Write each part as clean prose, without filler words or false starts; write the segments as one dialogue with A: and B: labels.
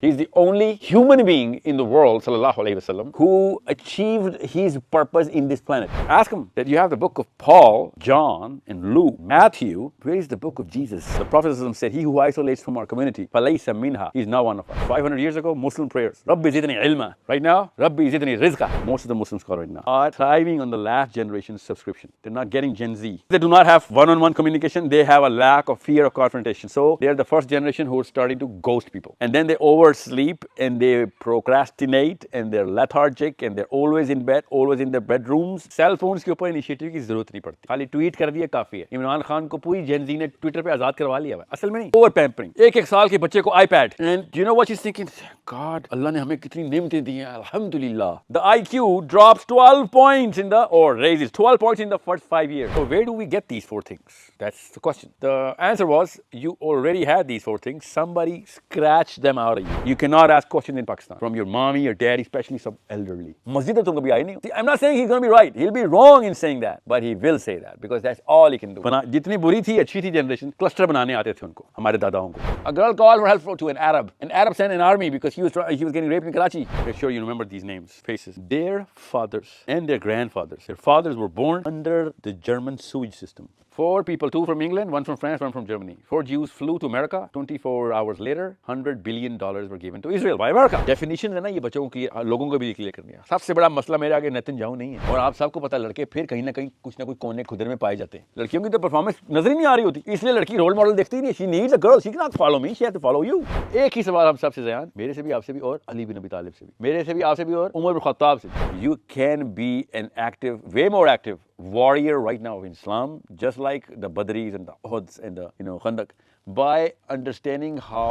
A: He's the only human being in the world, sallallahu alaihi wasallam, who achieved his purpose in this planet. Ask him that you have the book of Paul, John, and Luke, Matthew. Where is the book of Jesus? The Prophet said, he who isolates from our community, falaysa minha, is not one of us. 500 years ago, Muslim prayers. Rabbi zidni ilma. Right now, Rabbi zidni rizqa. Most of the Muslims right now are thriving on the last generation subscription. They're not getting Gen Z. They do not have one-on-one communication. They have a lack of fear of confrontation. So they are the first generation who are starting to ghost people. And then they oversleep and they procrastinate and they're lethargic and they're always in bed, always in their bedrooms. Cell phones के ऊपर initiative की जरूरत नहीं पड़ती, खाली tweet कर दिया काफी है। इमरान खान को पूरी जेन जी ने ट्विटर पे आजाद करवा लिया है, असल में नहीं। ओवर पैम्परिंग, एक साल के बच्चे को iPad, and you know what she is thinking, God अल्लाह ने हमें कितनी नेमतें दी हैं, अल्हम्दुलिल्लाह। The IQ drops 12 points in the, or raises 12 points in the first 5 years. So where do we get these 4 things? That's the question. The answer was, you already had these 4 things. Somebody scratched them out of you. You cannot ask questions in Pakistan from your mommy or daddy, especially some elderly. Masjid mein tum kabhi aaye nahi. See, I'm not saying he's going to be right. He'll be wrong in saying that, but he will say that because that's all he can do. जितनी बुरी थी, अच्छी थी generation, cluster बनाने आते थे उनको, हमारे दादाओं को. A girl called for help to an Arab. An Arab sent an army because he was getting raped in Karachi. Make sure you remember these names, faces. Their fathers and their grandfathers, their fathers were born under the German sewage system. 4 people, 2 from England, 1 from France, 1 from Germany. 4 Jews flew to America. 24 hours later, $100 billion were given to Israel by America. Definition है ना ये बच्चों की, लोगों को भी clear करनी है। सबसे बड़ा मसला मेरे आगे नेतन्याहू नहीं है, और आप सबको पता, लड़के फिर कहीं ना कहीं कुछ ना कुछ कोने खुदर में पाए जाते हैं। लड़कियों की तो परफॉर्मेंस नजर ही नहीं आ रही होती, इसलिए लड़की रोल मॉडल देखती ही नहीं। She needs a girl, she can not follow me, she has to follow you. एक ही सवाल हम सबसे ज़यान, मेरे से भी, आपसे भी, और अली बिन अबी तालिब से भी, मेरे से भी, आपसे भी, और उमर बिन खत्ताब से भी। You can be an active, way more active warrior right now in Islam, just like the Badris and the Uhuds and the Khandaq, by understanding how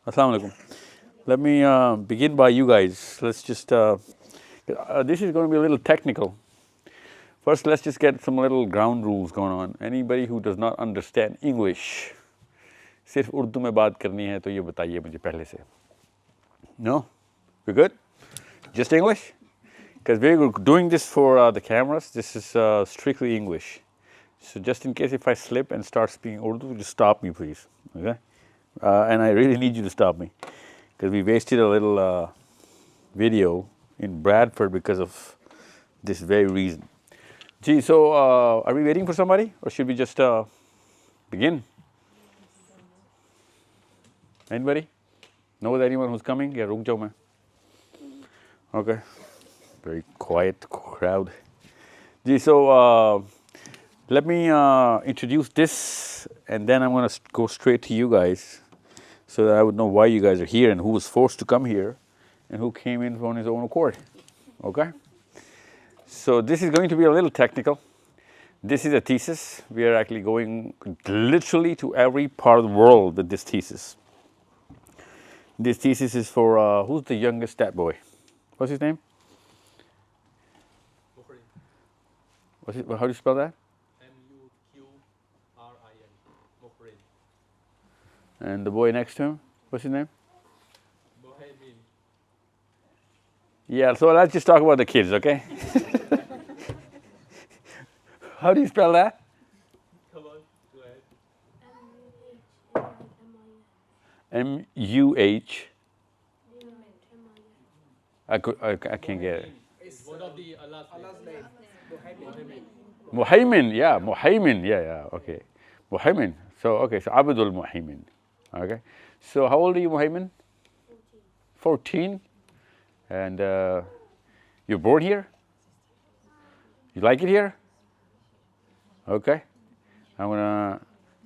A: Assalamu alaikum. Let me begin by you guys. Let's just, this is going to be a little technical. First, let's just get some little ground rules going on. Anybody who does not understand English, सिर्फ उर्दू में बात करनी है तो ये बताइए मुझे पहले से. No? We're good? Just English? Because we're doing this for the cameras. This is strictly English. So just in case if I slip and start speaking Urdu, just stop me please, okay? And I really need you to stop me because we wasted a little video in Bradford because of this very reason. Gee, so are we waiting for somebody or should we just begin? Anybody? Knows anyone who's coming? Yeah, ruk jao main. Okay. Very quiet crowd. Gee, so let me introduce this and then I'm going to go straight to you guys so that I would know why you guys are here and who was forced to come here and who came in on his own accord. Okay? So this is going to be a little technical. This is a thesis. We are actually going literally to every part of the world with this thesis. This thesis is for, who's the youngest stat boy? What's his name? How do you spell that? And the boy next to him, what's his name? Yeah, so let's just talk about the kids, okay? How do you spell that? Come on, go ahead. M-U-H. I can't get it.
B: It's one of the Allah's name.
A: Muhaymin, yeah, Muhaymin, yeah, okay. Muhaymin, so Abdul Muhaymin, okay. So how old are you, Muhaymin? 14. And you're born here? You like it here? Okay. I'm gonna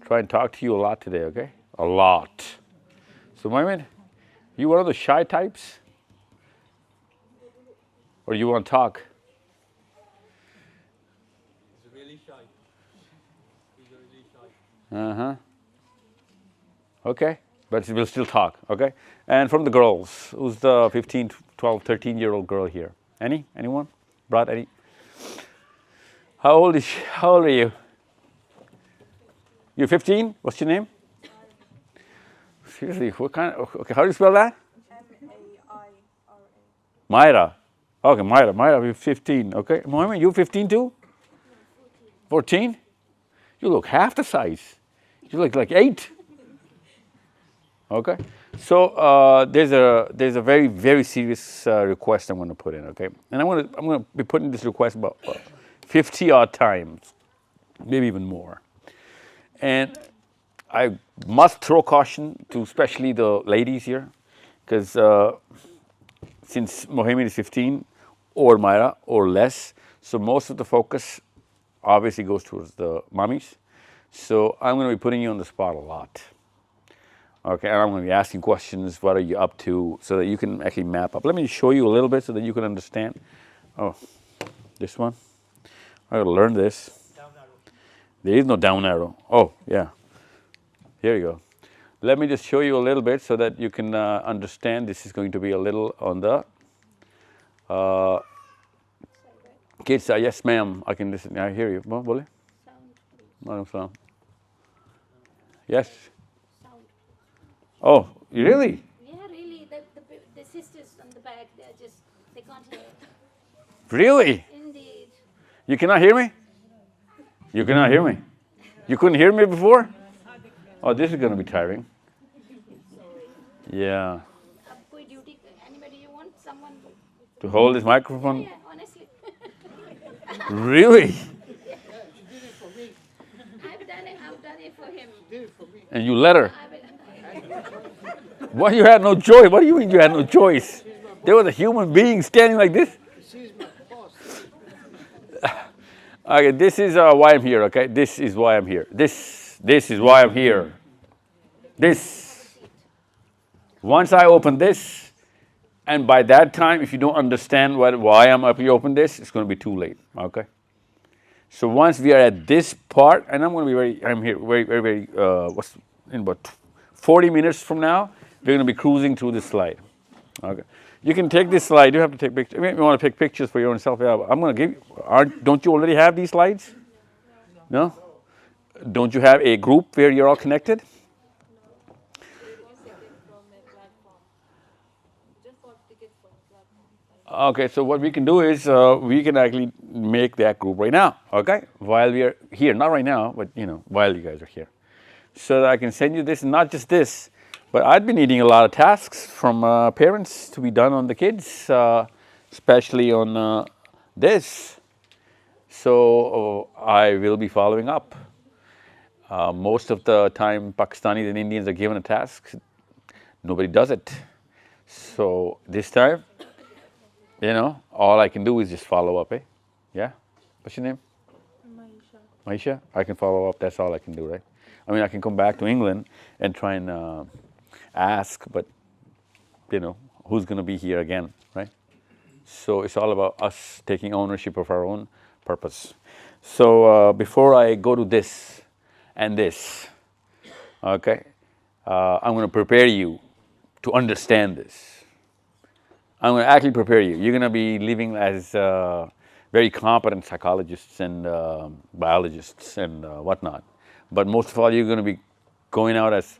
A: try and talk to you a lot today, okay? A lot. So Muhaymin, you one of the shy types? Or you want to talk?
B: He's really shy. He's really shy.
A: Okay. but we'll still talk, okay? And from the girls, who's the 15, 12, 13-year-old girl here? Anyone? Brought any? How old is she? How old are you? You're 15? What's your name? Seriously, what kind of, okay, how do you spell that?
C: Maira.
A: Myra. Okay, Myra, you're 15, okay. Mohammed, you 15 too? 14? You look half the size. You look like 8. Okay. So there's a very, very serious request I'm going to put in, okay? And I'm going to be putting this request about 50 odd times, maybe even more. And I must throw caution to especially the ladies here, because since Mohammed is 15 or Myra or less, so most of the focus obviously goes towards the mummies. So I'm going to be putting you on the spot a lot. Okay, and I'm going to be asking questions, what are you up to, so that you can actually map up. Let me show you a little bit so that you can understand. Oh, this one. I got to learn this.
B: Down arrow.
A: There is no down arrow. Oh, yeah. Here you go. Let me just show you a little bit so that you can understand. This is going to be a little on the kids. Yes, ma'am. I can listen. I hear you. Bole? Sound. Yes.
C: Sound.
A: Oh, really?
C: Yeah, really. The sisters on the back, they can't hear.
A: Really?
C: Indeed.
A: You cannot hear me? You cannot hear me? You couldn't hear me before? Oh, this is going to be tiring. Yeah.
C: Koi duty, anybody you want? Someone?
A: To hold this microphone?
C: Yeah, honestly.
A: Really?
C: I've done it for him.
A: And you let her?
C: I will.
A: What, you had no choice? What do you mean you had no choice? There was a human being standing like this?
B: She's my boss.
A: Okay, this is why I'm here, okay? This is why I'm here. This is why I'm here. This. Once I open this, and by that time, if you don't understand why I'm up, you open this, it's going to be too late, okay? So once we are at this part, and I'm here very, in about 40 minutes from now, we're going to be cruising through this slide, okay? You can take this slide. You have to take pictures. I mean, you want to take pictures for your own self. Yeah, I'm going to give you. Don't you already have these slides? No? Don't you have a group where you're all connected? Okay, so what we can do is we can actually make that group right now, okay? While we are here, not right now, but while you guys are here. So that I can send you this, not just this, but I've been needing a lot of tasks from parents to be done on the kids, especially on this. So I will be following up. Most of the time, Pakistanis and Indians are given a task. Nobody does it. So this time, all I can do is just follow up, eh? Yeah? What's your name? Maisha? I can follow up. That's all I can do, right? I mean, I can come back to England and try and ask, but, who's going to be here again, right? So it's all about us taking ownership of our own purpose. So before I go to this and this, okay, I'm going to prepare you to understand this. I'm going to actually prepare you. You're going to be living as very competent psychologists and biologists and whatnot. But most of all, you're going to be going out as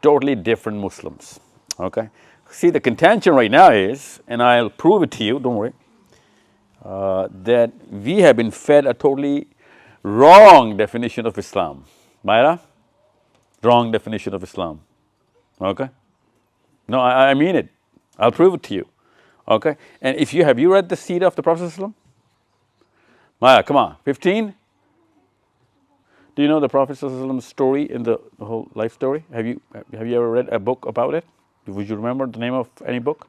A: totally different Muslims, okay? See, the contention right now is, and I'll prove it to you, don't worry, that we have been fed a totally wrong definition of Islam. Myra? Wrong definition of Islam, okay? No, I mean it. I'll prove it to you, okay? And have you read the Seerah of the Prophet ﷺ? Maya, come on, 15? Do you know the Prophet ﷺ's story in the whole life story? Have you ever read a book about it? Would you remember the name of any book?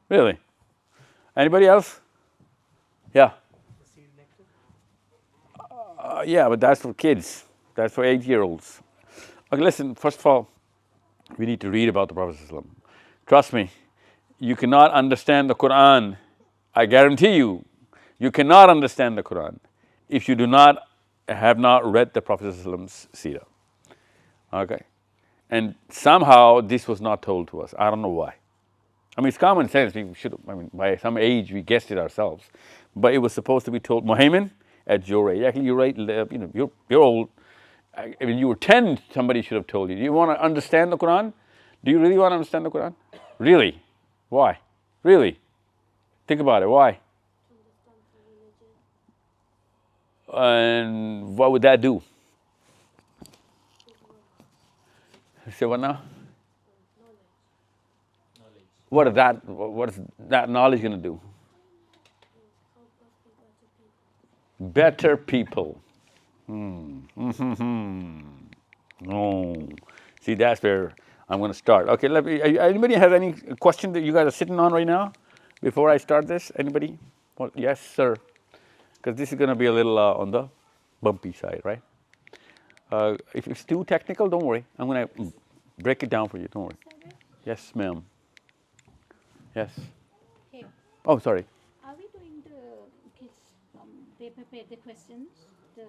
A: Really? Anybody else? Yeah. Yeah, but that's for kids. That's for 8-year-olds. Okay, listen, first of all, we need to read about the Prophet ﷺ. Trust me, you cannot understand the Quran. I guarantee you, you cannot understand the Quran if you have not read the Prophet's Seerah. Okay? And somehow this was not told to us. I don't know why. I mean, it's common sense. We should, I mean, by some age we guessed it ourselves. But it was supposed to be told. Muhammad, at your age, actually you're right, you know, you're old. I mean, you were 10, somebody should have told you. Do you want to understand the Quran? Do you really want to understand the Quran? Really? Why? Really? Think about it. Why? And what would that do? Say what now? What is that knowledge going to do? Better people. No. See, that's where I'm going to start. Okay, anybody have any question that you guys are sitting on right now before I start this? Anybody? Well, yes, sir. Because this is going to be a little on the bumpy side, right? If it's too technical, don't worry. I'm going to break it down for you. Don't worry. Yes, ma'am. Yes.
C: Hey,
A: Oh, sorry.
C: are we doing the kids? They prepared the questions. The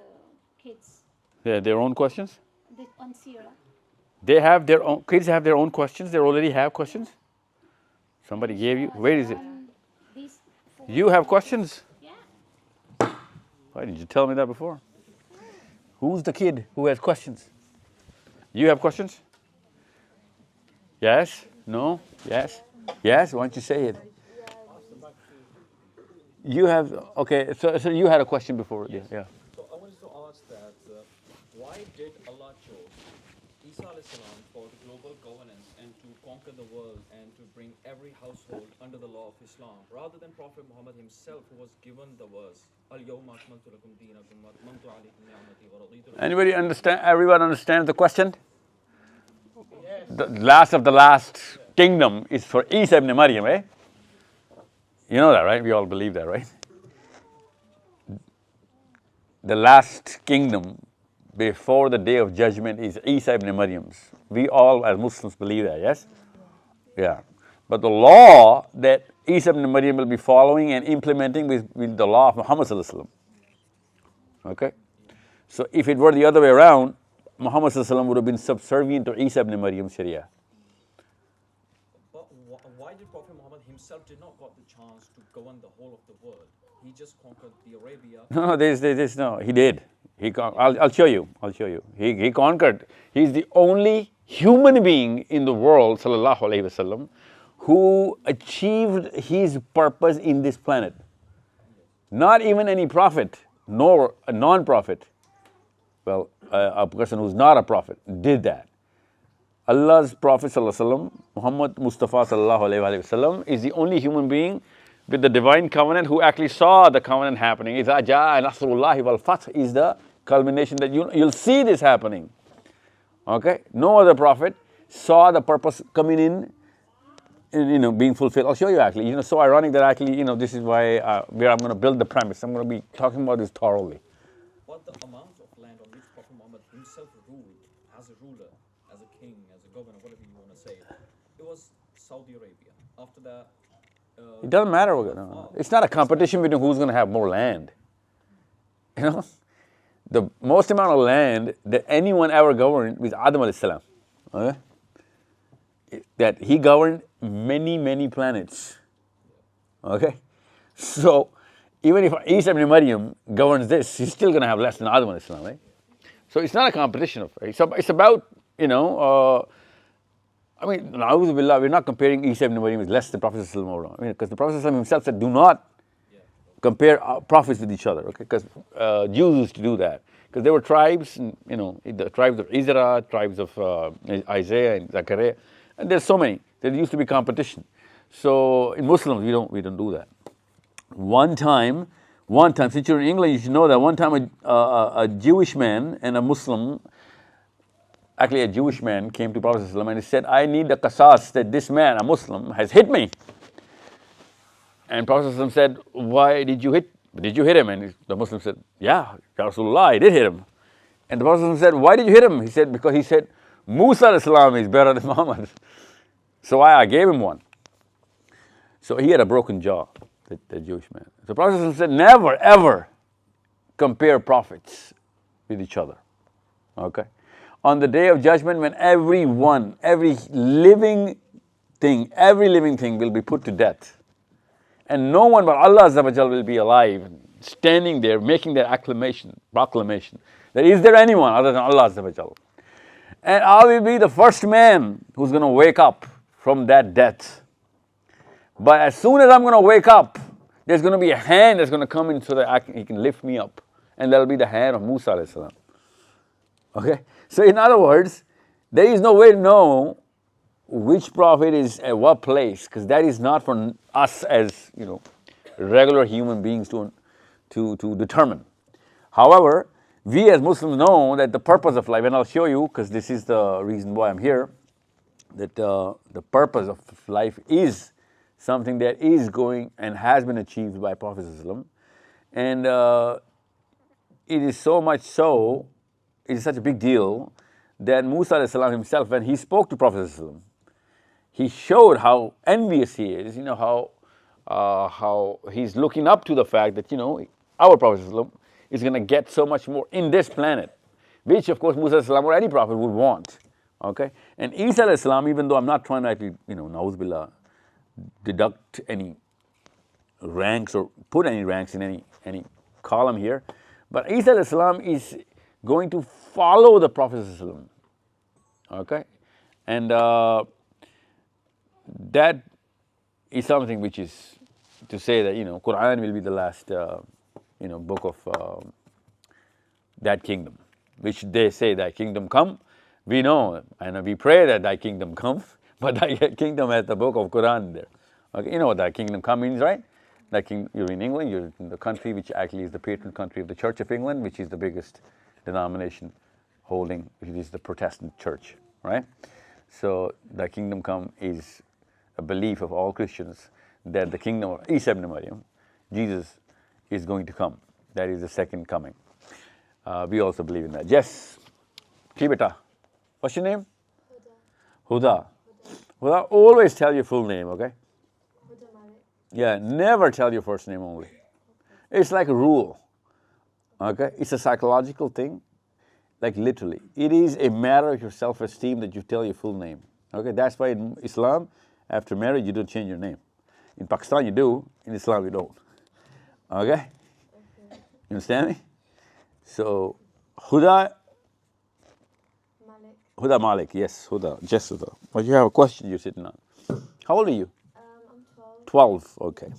C: kids
A: Their own questions?
C: on Seerah.
A: They have their own, kids have their own questions. They already have questions? Somebody gave you, where is it?
C: These four.
A: You have questions?
C: Yeah.
A: Why didn't you tell me that before? Who's the kid who has questions? You have questions? Yes? No? Yes? Yes? Why don't you say it? You have, okay, so you had a question before. Yeah.
B: So I wanted to ask that why did Allah chose Isa alayhi salam for the global governance and to conquer the world and to bring every household under the law of Islam rather than Prophet Muhammad himself, who was given the verse Al-Yawma akmaltu lakum deenakum wa atmamtu alaykum ni'mati wa raditu lakum.
A: Anybody understand, everyone understands the question? The last of the last kingdom is for Isa ibn Maryam, eh? You know that, right? We all believe that, right? The last kingdom before the day of judgment is Isa ibn Maryam's. We all as Muslims believe that, yes? Yeah. But the law that Isa ibn Maryam will be following and implementing with the law of Muhammad sallallahu alaihi wasallam. Okay? So if it were the other way around, Muhammad sallallahu alaihi wasallam would have been subservient to Isa ibn Maryam's Sharia.
B: But why did Prophet Muhammad himself did not got the chance to govern the whole of the world? He just conquered the Arabia.
A: No, he did. I'll show you. He conquered. He's the only human being in the world, sallallahu alaihi wasallam, who achieved his purpose in this planet. Not even any prophet, nor a non-prophet. Well, a person who's not a prophet did that. Allah's Prophet sallallahu alaihi wasallam, Muhammad Mustafa sallallahu alaihi wasallam, is the only human being with the divine covenant who actually saw the covenant happening. Iza jaa nasrullahi wal fath is the culmination that you'll see this happening. Okay? No other prophet saw the purpose coming in, being fulfilled. I'll show you actually. So ironic that actually, this is why where I'm going to build the premise. I'm going to be talking about this thoroughly.
B: But the amount of land on which Prophet Muhammad himself ruled as a ruler, as a king, as a governor, whatever you want to say, it was Saudi Arabia. After that,
A: it doesn't matter. It's not a competition between who's going to have more land. The most amount of land that anyone ever governed was Adam alayhi salam. Okay? That he governed many, many planets. Okay? So, even if Isa ibn Maryam governs this, he's still going to have less than Adam alayhi salam, right? So it's not a competition. It's about, na'udhu billah, we're not comparing Isa ibn Maryam with less than Prophet sallallahu alaihi wasallam. Because the Prophet himself said, do not compare prophets with each other, okay? Because Jews used to do that. Because there were tribes, the tribes of Israel, tribes of Isaiah and Zechariah, and there's so many. There used to be competition. So in Muslims, we don't do that. One time, since you're in England, you should know that one time a Jewish man and a Muslim, actually a Jewish man came to Prophet ﷺ and he said, I need the qasas that this man, a Muslim, has hit me. And Prophet ﷺ said, why did you hit him? And the Muslim said, yeah, Ya Rasulullah, I did hit him. And the Prophet ﷺ said, why did you hit him? He said, because he said, Musa alayhi salam is better than Muhammad. So I gave him one. So he had a broken jaw, the Jewish man. So the Prophet ﷺ said, never, ever compare prophets with each other. Okay? On the day of judgment, when everyone, every living thing will be put to death, and no one but Allah Azza wa Jal will be alive, standing there, making that proclamation, that is there anyone other than Allah Azza wa Jal? And I will be the first man who's going to wake up from that death. But as soon as I'm going to wake up, there's going to be a hand that's going to come in so that he can lift me up. And that'll be the hand of Musa alayhi salam. Okay? So in other words, there is no way to know which prophet is at what place, because that is not for us as, regular human beings to determine. However, we as Muslims know that the purpose of life, and I'll show you, because this is the reason why I'm here, that the purpose of life is something that is going and has been achieved by Prophet ﷺ. And it is so much so, it is such a big deal, that Musa ﷺ himself, when he spoke to Prophet ﷺ, he showed how envious he is, how he's looking up to the fact that, our Prophet ﷺ is going to get so much more in this planet, which of course Musa ﷺ or any prophet would want. Okay? And Isa ﷺ, even though I'm not trying to actually, na'udhu billah, deduct any ranks or put any ranks in any column here, but Isa ﷺ is going to follow the Prophet ﷺ. Okay? And that is something which is to say that, Quran will be the last, book of that kingdom, which they say, thy kingdom come. We know, and we pray that thy kingdom comes, but thy kingdom has the book of Quran there. Okay, you know what thy kingdom come means, right? You're in England, you're in the country which actually is the patron country of the Church of England, which is the biggest denomination holding, which is the Protestant church, right? So thy kingdom come is a belief of all Christians that the kingdom of Isa ibn Maryam, Jesus, is going to come. That is the second coming. We also believe in that. Yes. Kibeta. What's your name? Huda. Huda, always tell your full name, okay? Yeah, never tell your first name only. It's like a rule, okay? It's a psychological thing, like literally. It is a matter of your self-esteem that you tell your full name, okay? That's why in Islam, after marriage, you don't change your name. In Pakistan, you do. In Islam, you don't. Okay? You understand me? So, Huda Malik, yes, Huda, just Huda. But you have a question you're sitting on. How old are you?
D: I'm
A: 12, okay.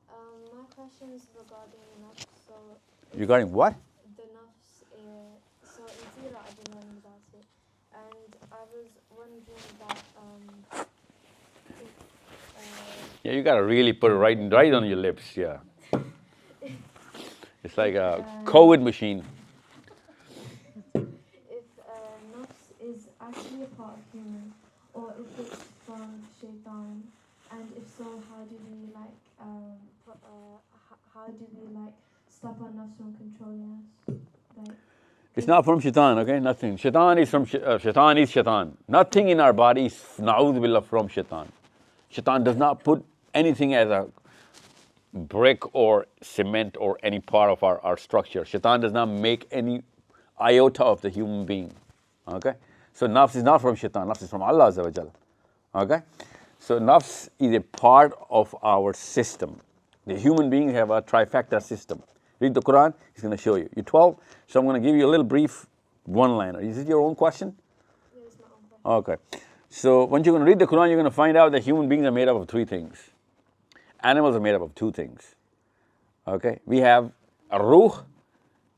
D: My question is regarding nafs. So
A: Regarding what?
D: the nafs, so in Seerah, I've been learning about it, and I was wondering that
A: Yeah, you gotta really put it right on your lips, yeah. It's like a COVID machine.
D: if nafs is actually a part of human, or if it's from shaitan, and if so, how do we stop our nafs from controlling us? Like,
A: It's not from shaitan, okay? Nothing. Shaitan is from shaitan is shaitan. Nothing in our body is na'udhu billah from shaitan. Shaitan does not put anything as a brick or cement or any part of our structure. Shaitan does not make any iota of the human being. Okay? So nafs is not from shaitan, nafs is from Allah Azza wa Jalla. Okay? So nafs is a part of our system. The human beings have a trifecta system. Read the Quran, it's going to show you. You're 12, so I'm going to give you a little brief one-liner. Is it your own question?
D: yeah, it's my own question.
A: Okay. So once you're going to read the Quran, you're going to find out that human beings are made up of three things. Animals are made up of two things. Okay? We have a ruh,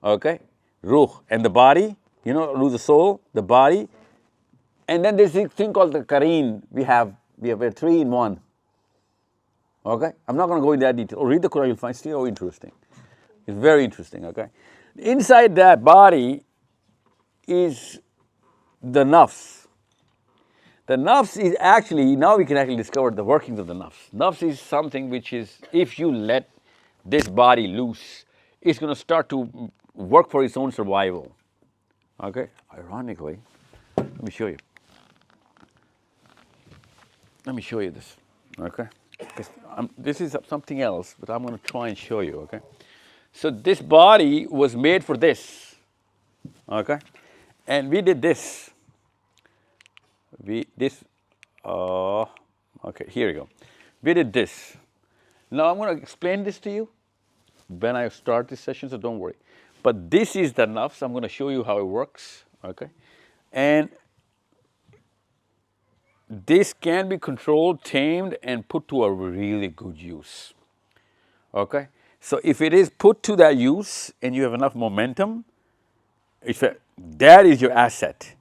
A: okay? Ruh. And the body, ruh, the soul, the body. And then there's this thing called the kareen. We have a three in one. Okay? I'm not going to go into that detail. Read the Quran, you'll find it's so interesting. It's very interesting, okay? Inside that body is the nafs. The nafs is actually, now we can actually discover the workings of the nafs. Nafs is something which is, if you let this body loose, it's going to start to work for its own survival. Okay? Ironically, let me show you. Let me show you this, okay? This is something else, but I'm going to try and show you, okay? So this body was made for this. Okay? And we did this. Okay, here we go. We did this. Now I'm going to explain this to you when I start this session, so don't worry. But this is the nafs. I'm going to show you how it works. Okay? And this can be controlled, tamed, and put to a really good use. Okay? So if it is put to that use and you have enough momentum, that is your asset.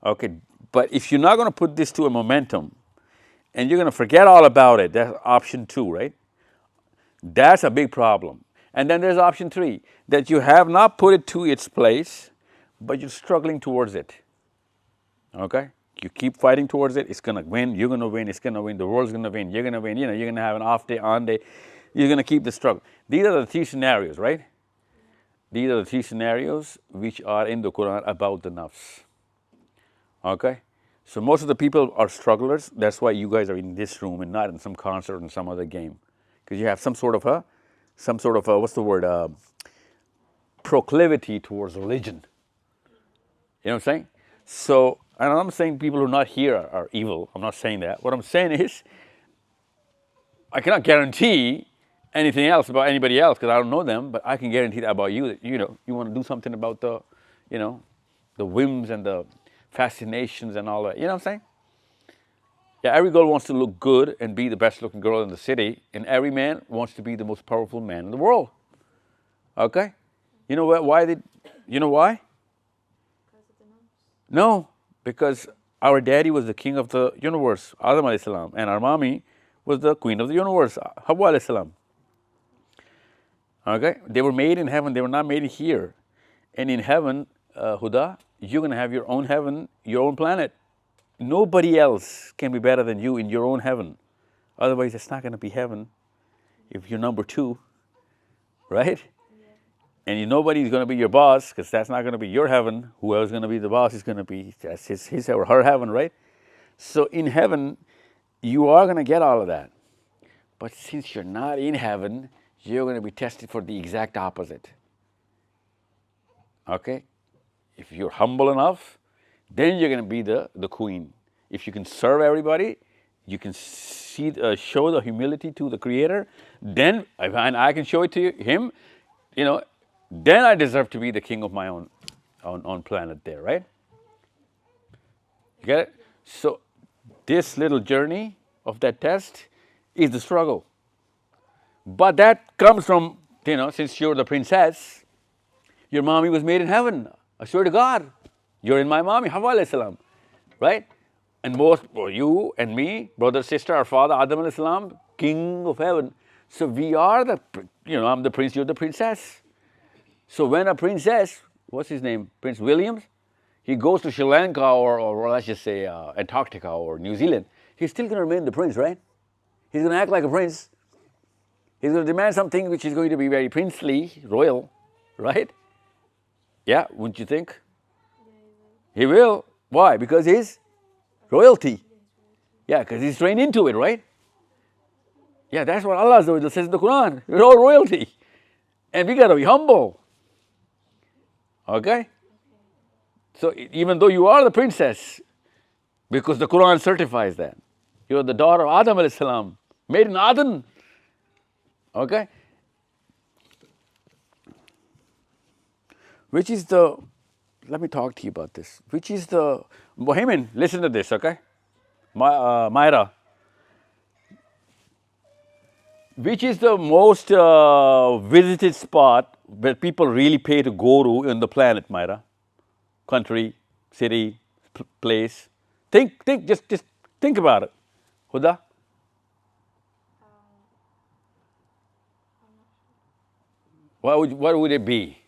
A: Okay? But if you're not going to put this to a momentum and you're going to forget all about it, that's option 2, right? That's a big problem. And then there's option 3, that you have not put it to its place, but you're struggling towards it. Okay? You keep fighting towards it, it's going to win, you're going to win, it's going to win, the world's going to win, you're going to win, you're going to have an off day, on day, you're going to keep the struggle. These are the 3 scenarios, right? These are the 3 scenarios which are in the Quran about the nafs. Okay? So most of the people are strugglers, that's why you guys are in this room and not in some concert or in some other game. Because you have some sort of a, what's the word, proclivity towards religion. You know what I'm saying? So, and I'm not saying people who are not here are evil. I'm not saying that. What I'm saying is, I cannot guarantee anything else about anybody else because I don't know them, but I can guarantee that about you, that, you want to do something about the, the whims and the fascinations and all that. You know what I'm saying? Yeah, every girl wants to look good and be the best looking girl in the city, and every man wants to be the most powerful man in the world. Okay? You know what? You know why? No, because our daddy was the king of the universe, Adam alayhi salam, and our mommy was the queen of the universe, Hawa alayhi salam. Okay? They were made in heaven, they were not made here. And in heaven, Huda, you're going to have your own heaven, your own planet. Nobody else can be better than you in your own heaven. Otherwise, it's not going to be heaven if you're number 2, right? And nobody's going to be your boss because that's not going to be your heaven. Whoever's going to be the boss is going to be, that's his or her heaven, right? So in heaven, you are going to get all of that. But since you're not in heaven, you're going to be tested for the exact opposite. Okay? If you're humble enough, then you're going to be the queen. If you can serve everybody, you can show the humility to the Creator, then, and I can show it to him, then I deserve to be the king of my own planet there, right? You get it? So this little journey of that test is the struggle. But that comes from, since you're the princess, your mommy was made in heaven. I swear to God, you're in my mommy, Hawa alayhi salam, right? And you and me, brother, sister, our father, Adam alayhi salam, king of heaven. So we are I'm the prince, you're the princess. So when a princess, what's his name, Prince Williams, he goes to Sri Lanka or let's just say Antarctica or New Zealand, he's still going to remain the prince, right? He's going to act like a prince. He's going to demand something which is going to be very princely, royal, right? Yeah, wouldn't you think? He will. Why? Because he's royalty. Yeah, because he's trained into it, right? Yeah, that's what Allah says in the Quran. We're all royalty. And we got to be humble. Okay? So even though you are the princess, because the Quran certifies that, you're the daughter of Adam alayhi salam, made in Adam. Okay? Which is let me talk to you about this. Which is Bohemian, listen to this, okay? Myra. Which is the most visited spot where people really pay to go to in the planet, Myra? Country, city, place. Just think about it. Huda? What would it be?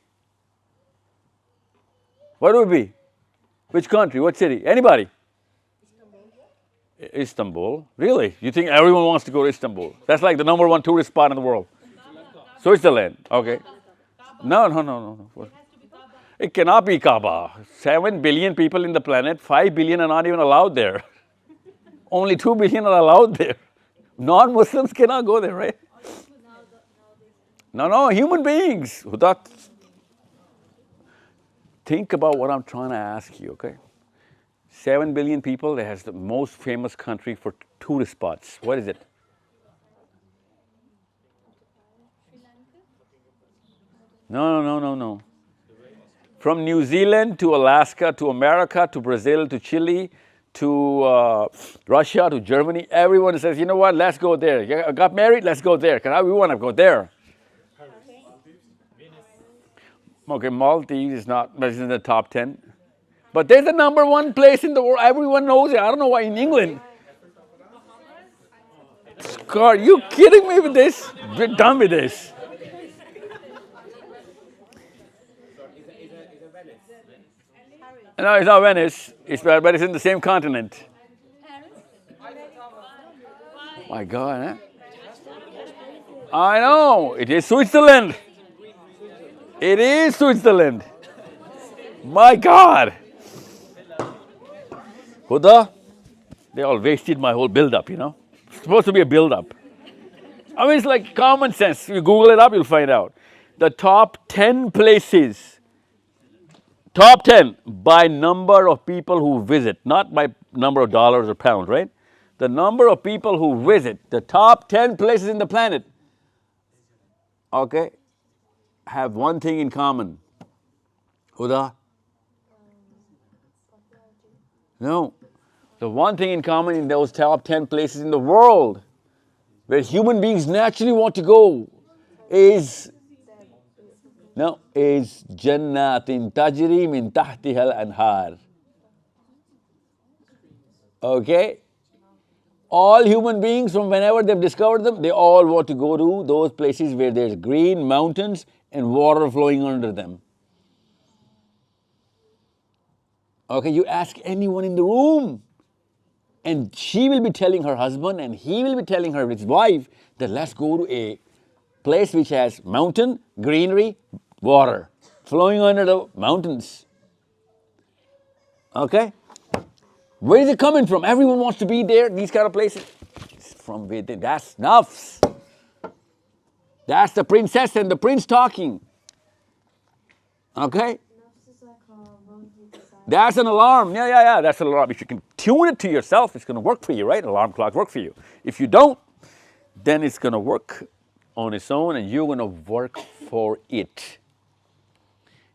A: What would it be? Which country? What city? Anybody? Istanbul. Really? You think everyone wants to go to Istanbul? That's like the number 1 tourist spot in the world. Switzerland. Okay. No. It cannot be Kaaba. 7 billion people in the planet, 5 billion are not even allowed there. Only 2 billion are allowed there. Non-Muslims cannot go there, right? No, human beings. Huda, think about what I'm trying to ask you, okay? 7 billion people, that has the most famous country for tourist spots. What is it? No. From New Zealand to Alaska to America to Brazil to Chile to Russia to Germany, everyone says, you know what, let's go there. You got married, let's go there. Because we want to go there. Okay, Maldives is not, but it's in the top 10. But there's the number one place in the world. Everyone knows it. I don't know why in England. God, you kidding me with this? We're done with this. No, it's not Venice. But it's in the same continent. My God, huh? I know. It is Switzerland. It is Switzerland. My God. Huda, they all wasted my whole build-up, you know. It's supposed to be a build-up. I mean, it's like common sense. You Google it up, you'll find out. The top 10 places, top 10 by number of people who visit, not by number of dollars or pounds, right? The number of people who visit, the top 10 places in the planet, okay, have one thing in common. Huda? No. The one thing in common in those top 10 places in the world where human beings naturally want to go is Jannatin Tajri min tahtihal anhar. Okay? All human beings, from whenever they've discovered them, they all want to go to those places where there's green mountains and water flowing under them. Okay, you ask anyone in the room, and she will be telling her husband and he will be telling his wife that let's go to a place which has mountain, greenery, water flowing under the mountains. Okay? Where is it coming from? Everyone wants to be there, these kind of places. It's from within. That's nafs. That's the princess and the prince talking. Okay? That's an alarm. Yeah. That's an alarm. If you can tune it to yourself, it's going to work for you, right? Alarm clock work for you. If you don't, then it's going to work on its own and you're going to work for it.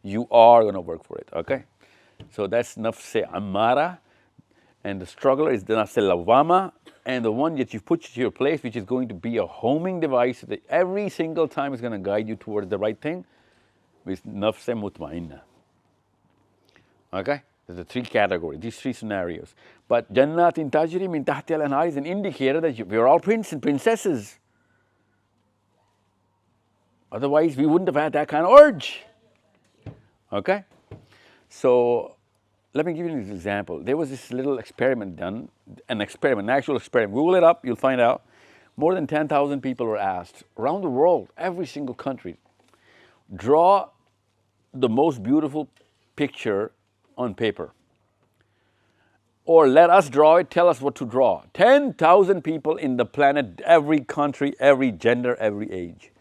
A: You are going to work for it, okay? So that's nafs amara. And the struggler is the nafs lawama. And the one that you put to your place, which is going to be a homing device that every single time is going to guide you towards the right thing, is nafs mutmainna. Okay? There's the three categories, these three scenarios. But Jannatin Tajri min tahti al-anhar is an indicator that we're all princes and princesses. Otherwise, we wouldn't have had that kind of urge. Okay? So, let me give you an example. There was this little experiment done, an actual experiment. Google it up, you'll find out. More than 10,000 people were asked around the world, every single country, draw the most beautiful picture on paper. Or let us draw it, tell us what to draw. 10,000 people in the planet, every country, every gender, every age.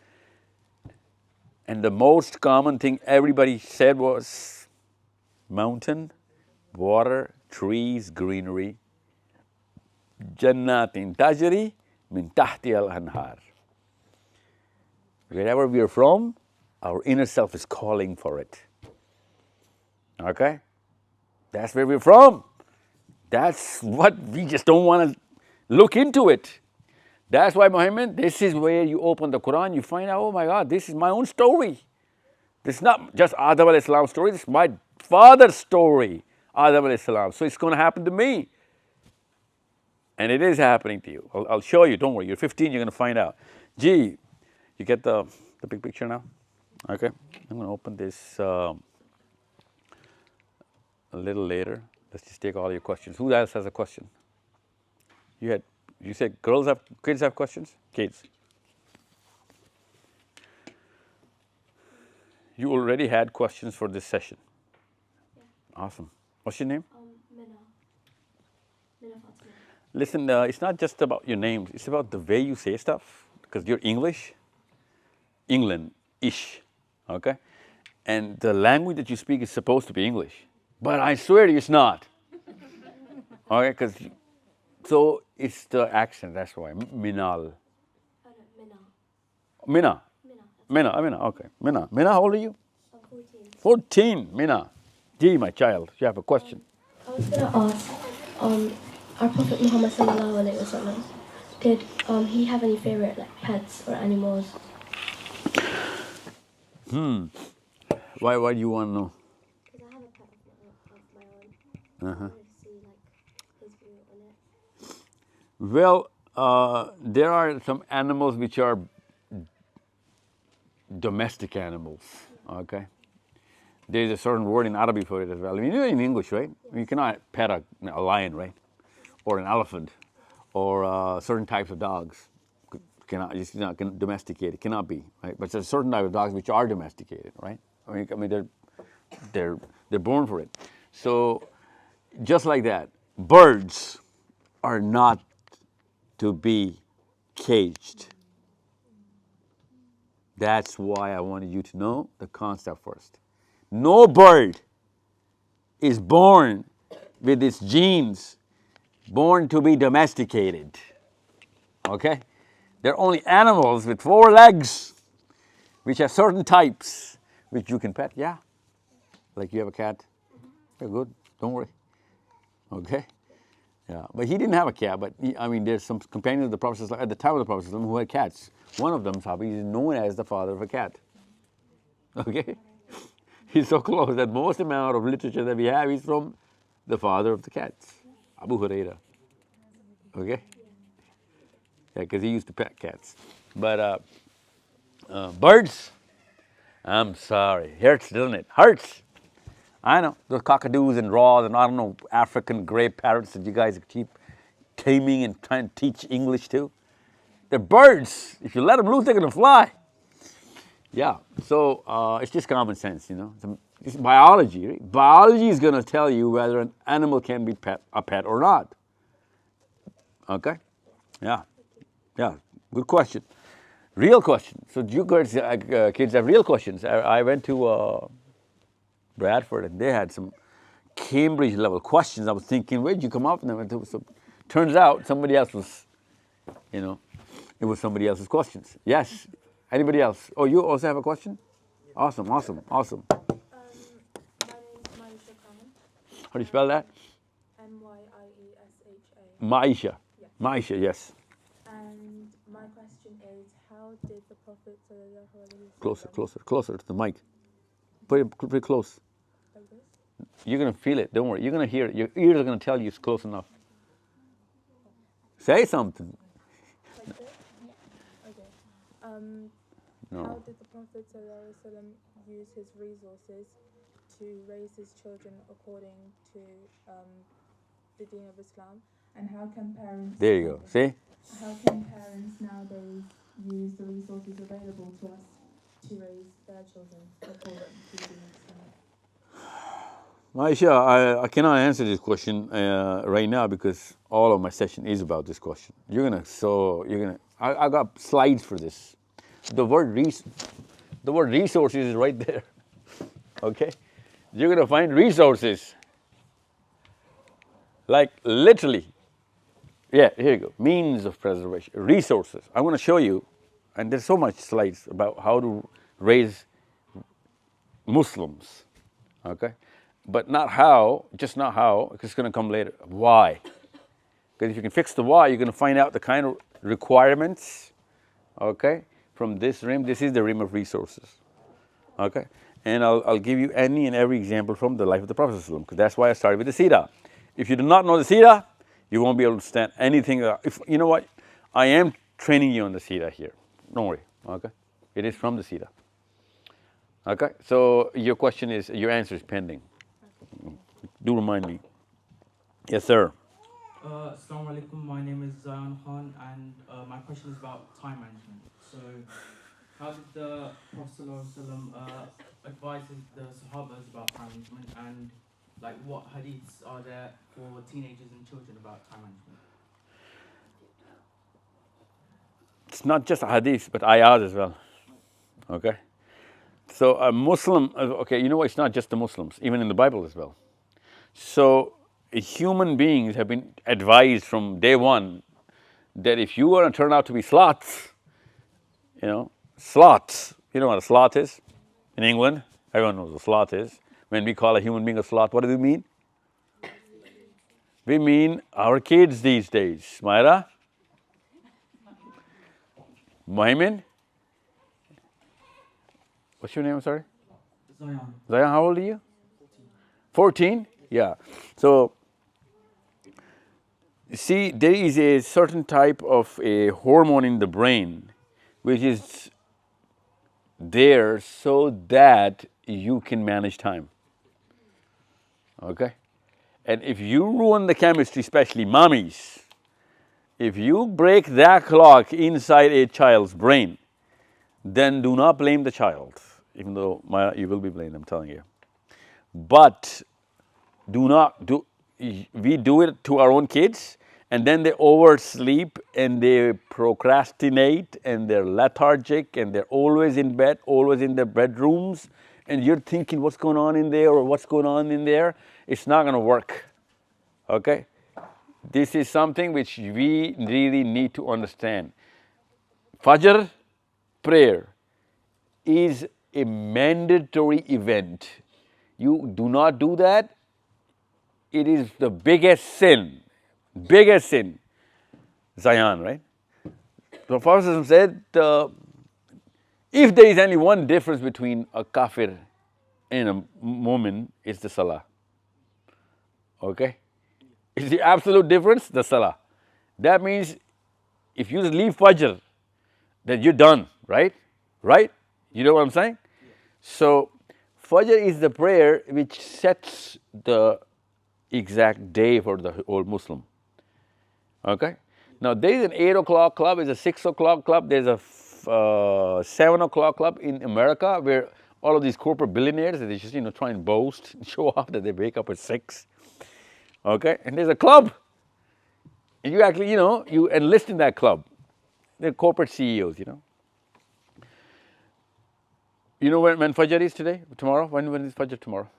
A: And the most common thing everybody said was mountain, water, trees, greenery. Jannatin tajri min tahti al-anhar. Wherever we are from, our inner self is calling for it. Okay? That's where we're from. That's what we just don't want to look into it. That's why, Muhammad, this is where you open the Quran, you find out, oh my God, this is my own story. This is not just Adam alayhi salam's story, this is my father's story, Adam alayhi salam. So it's going to happen to me. And it is happening to you. I'll show you, don't worry. You're 15, you're going to find out. Gee, you get the big picture now? Okay. I'm going to open this a little later. Let's just take all your questions. Who else has a question? You said kids have questions? Kids. You already had questions for this session. Yeah. Awesome. What's your name?
D: Minna Fatima.
A: Listen, it's not just about your names. It's about the way you say stuff. Because you're English. England-ish, okay? And the language that you speak is supposed to be English, but I swear to you it's not, okay? So it's the accent, that's why. Minal.
D: Oh no, Minna.
A: Mina. Mina, okay. Mina, how old are you?
D: I'm 14.
A: 14, Mina. Gee, my child, you have a question.
D: I was going to ask, our Prophet Muhammad sallallahu alaihi wasallam, did he have any favorite like pets or animals?
A: Why do you want to know?
D: Because I have a pet of my own. I wanted to see like his view on it.
A: Well, there are some animals which are domestic animals, okay? There's a certain word in Arabic for it as well. I mean, in English, right? You cannot pet a lion, right? Or an elephant, or certain types of dogs. It's not domesticated. Cannot be, right? But there's a certain type of dogs which are domesticated, right? I mean, they're born for it. So, just like that, birds are not to be caged. That's why I wanted you to know the concept first. No bird is born with its genes, born to be domesticated. Okay? They're only animals with 4 legs, which have certain types, which you can pet. Yeah. Like you have a cat. They're good. Don't worry. Okay? Yeah. But he didn't have a cat, but there's some companions of the Prophet at the time of the Prophet who had cats. One of them, Sahabi, is known as the father of a cat. Okay? He's so close that most amount of literature that we have is from the father of the cats, Abu Huraira. Okay? Yeah, because he used to pet cats. But birds, I'm sorry, hurts, doesn't it? Hurts. I know, those cockadoos and raws and I don't know, African gray parrots that you guys keep taming and trying to teach English to. They're birds. If you let them loose, they're going to fly. Yeah, so it's just common sense, you know. It's biology. Right? Biology is going to tell you whether an animal can be a pet or not. Okay? Yeah. Yeah, good question. Real question. So you guys, kids have real questions. I went to Bradford and they had some Cambridge level questions. I was thinking, where'd you come up with them? So, turns out somebody else was, it was somebody else's questions. Yes. Anybody else? Oh, you also have a question? Awesome.
D: My name's Maisha Khan.
A: How do you spell that?
D: Myesha.
A: Maisha.
D: Yes.
A: Maisha, yes.
D: And my question is, how did the Prophet
A: Closer to the mic. Put it pretty close.
D: Like this?
A: You're going to feel it. Don't worry. You're going to hear it. Your ears are going to tell you it's close enough. Say something.
D: Like this? Okay.
A: No.
D: How did the Prophet use his resources to raise his children according to the Deen of Islam? And how can parents...
A: There you go. See?
D: How can parents nowadays use the resources available to us to raise their children according to the Deen of Islam?
A: Maisha, I cannot answer this question right now because all of my session is about this question. I got slides for this. The word resources is right there. Okay? You're gonna find resources. Like literally. Yeah, here you go. Means of preservation. Resources. I want to show you, and there's so much slides about how to raise Muslims. Okay? But not how, just not how, it's going to come later. Why? Because if you can fix the why, you're going to find out the kind of requirements, okay, from this rim. This is the rim of resources, okay? And I'll give you any and every example from the life of the Prophet, because that's why I started with the Seerah. If you do not know the Seerah, you won't be able to understand anything. You know what? I am training you on the Seerah here. Don't worry, okay? It is from the Seerah. Okay, so your answer is pending. Do remind me. Yes, sir.
E: Assalamu alaikum, my name is Zion Khan and my question is about time management. So, how did the Prophet advise the Sahabas about time management and what hadiths are there for teenagers and children about time management?
A: It's not just a hadith, but ayahs as well. Okay? So a Muslim, okay, you know what, it's not just the Muslims, even in the Bible as well. So human beings have been advised from day one that if you want to turn out to be sloths, sloths, you know what a sloth is? In England, everyone knows what a sloth is. When we call a human being a sloth, what do we mean? We mean our kids these days. Myra? Mohammed? What's your name, I'm sorry?
E: Zion.
A: Zion, how old are you? 14? Yeah. So, see, there is a certain type of a hormone in the brain which is there so that you can manage time. Okay? And if you ruin the chemistry, especially mommies, if you break that clock inside a child's brain, then do not blame the child, even though you will be blamed, I'm telling you. But we do it to our own kids, and then they oversleep and they procrastinate and they're lethargic and they're always in bed, always in their bedrooms, and you're thinking what's going on in there or what's going on in there. It's not going to work. Okay? This is something which we really need to understand. Fajr prayer is a mandatory event. You do not do that, it is the biggest sin. Biggest sin. Zion, right? The Prophet said, if there is only one difference between a kafir and a mu'min, it's the salah. Okay? It's the absolute difference, the salah. That means if you just leave Fajr, then you're done, right? Right? You know what I'm saying? Yeah. So, Fajr is the prayer which sets the exact day for the whole Muslim. Okay? Now, there is an 8 o'clock club, there's a 6 o'clock club, there's a 7 o'clock club in America where all of these corporate billionaires, they just, try and boast and show off that they wake up at 6. Okay? And there's a club. And you actually, you enlist in that club. They're corporate CEOs, You know when Fajr is today? Tomorrow? When is Fajr tomorrow?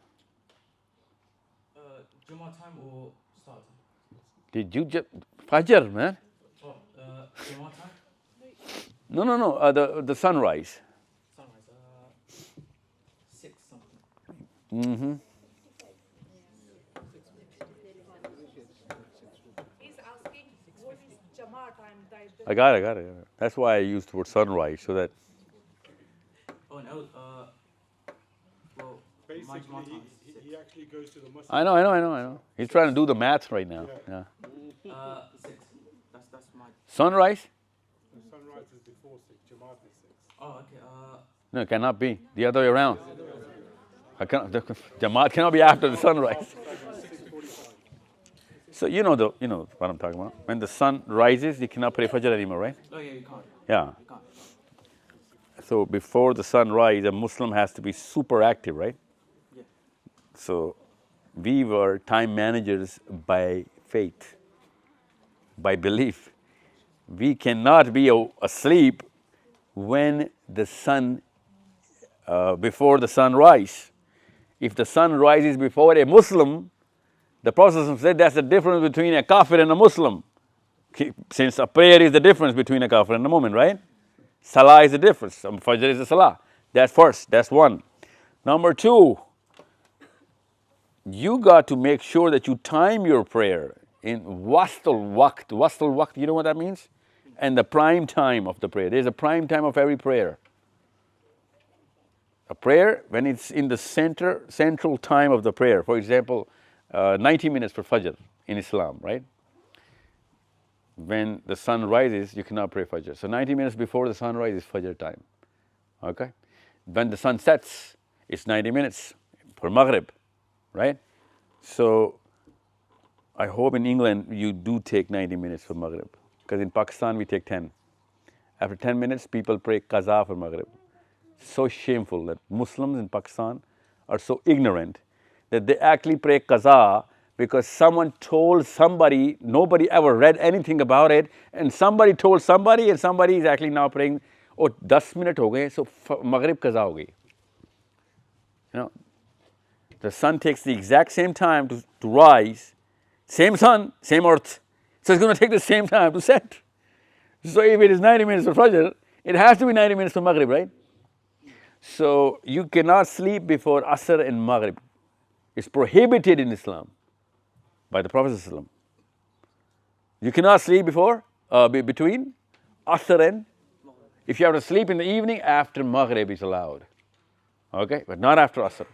E: Jummah time or start time?
A: Did you just... Fajr, man.
E: Oh, Jummah time?
A: No. The sunrise.
E: Sunrise. 6 something.
A: Mm-hmm.
F: He's asking what is Jummah time?
A: I got it. That's why I used the word sunrise, so that...
E: Oh, no. Well,
G: basically, he actually goes to the Muslim.
A: I know. He's trying to do the math right now. Yeah.
E: 6. That's my...
A: Sunrise?
G: The sunrise is before 6. Jamaat is 6.
E: Oh, okay.
A: No, it cannot be. The other way around. The Jamaat cannot be after the sunrise. So you know what I'm talking about. When the sun rises, you cannot pray Fajr anymore, right?
E: Oh, yeah, you can't.
A: Yeah.
E: You can't.
A: So before the sun rise, a Muslim has to be super active, right?
E: Yeah.
A: So we were time managers by faith, by belief. We cannot be asleep when the sun, before the sunrise. If the sun rises before a Muslim, the Prophet said that's the difference between a kafir and a Muslim. Since a prayer is the difference between a kafir and a mu'min, right? Salah is the difference. Fajr is the salah. That's first. That's one. Number 2, you got to make sure that you time your prayer in wastul waqt. Wastul waqt, you know what that means? And the prime time of the prayer. There's a prime time of every prayer. A prayer, when it's in the central time of the prayer, for example, 90 minutes for Fajr in Islam, right? When the sun rises, you cannot pray Fajr. So 90 minutes before the sunrise is Fajr time. Okay? When the sun sets, it's 90 minutes for Maghrib, right? So I hope in England you do take 90 minutes for Maghrib. Because in Pakistan we take 10. After 10 minutes, people pray Qaza for Maghrib. So shameful that Muslims in Pakistan are so ignorant that they actually pray Qaza because someone told somebody, nobody ever read anything about it, and somebody told somebody, and somebody is actually now praying, और 10 minute हो गए सो मगरिब कज़ा हो गई. You know, the sun takes the exact same time to rise, same sun, same earth. So it's going to take the same time to set. So if it is 90 minutes for Fajr, it has to be 90 minutes for Maghrib, right? So you cannot sleep before Asr and Maghrib. It's prohibited in Islam by the Prophet ﷺ. You cannot sleep before, between Asr and, if you have to sleep in the evening, after Maghrib is allowed. Okay, but not after Asr.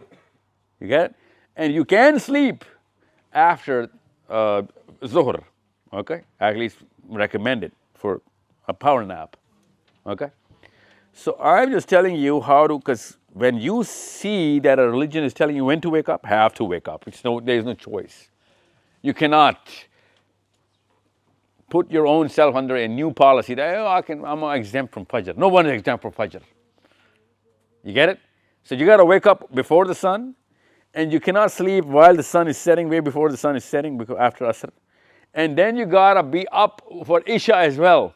A: You get it? And you can sleep after Zuhr. Okay, at least recommended for a power nap. Okay, so I'm just telling you how to, because when you see that a religion is telling you when to wake up, have to wake up. There is no choice. You cannot put your own self under a new policy that I'm exempt from Fajr. No one is exempt from Fajr. You get it? So you got to wake up before the sun, and you cannot sleep while the sun is setting, way before the sun is setting, because after Asr. And then you got to be up for Isha as well.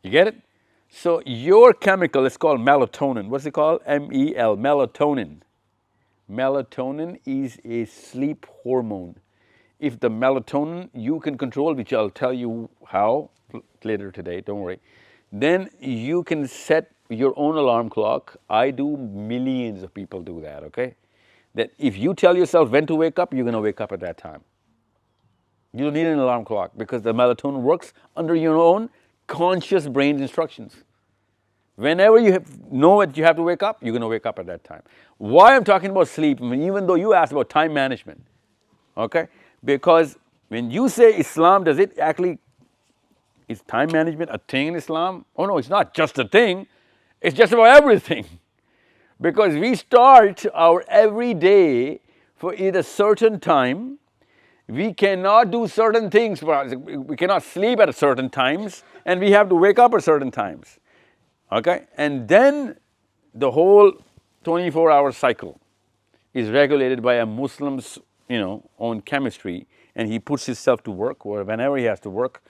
A: You get it? So your chemical is called melatonin. What's it called? M-E-L, melatonin. Melatonin is a sleep hormone. If the melatonin you can control, which I'll tell you how later today, don't worry, then you can set your own alarm clock. I do, millions of people do that, okay? That if you tell yourself when to wake up, you're going to wake up at that time. You don't need an alarm clock because the melatonin works under your own conscious brain's instructions. Whenever you know that you have to wake up, you're going to wake up at that time. Why I'm talking about sleep, I mean, even though you asked about time management, okay? Because when you say Islam, does it actually, is time management a thing in Islam? Oh no, it's not just a thing. It's just about everything. Because we start our every day for either certain time, we cannot do certain things, we cannot sleep at certain times, and we have to wake up at certain times. Okay? And then the whole 24-hour cycle is regulated by a Muslim's, own chemistry, and he puts himself to work or whenever he has to work.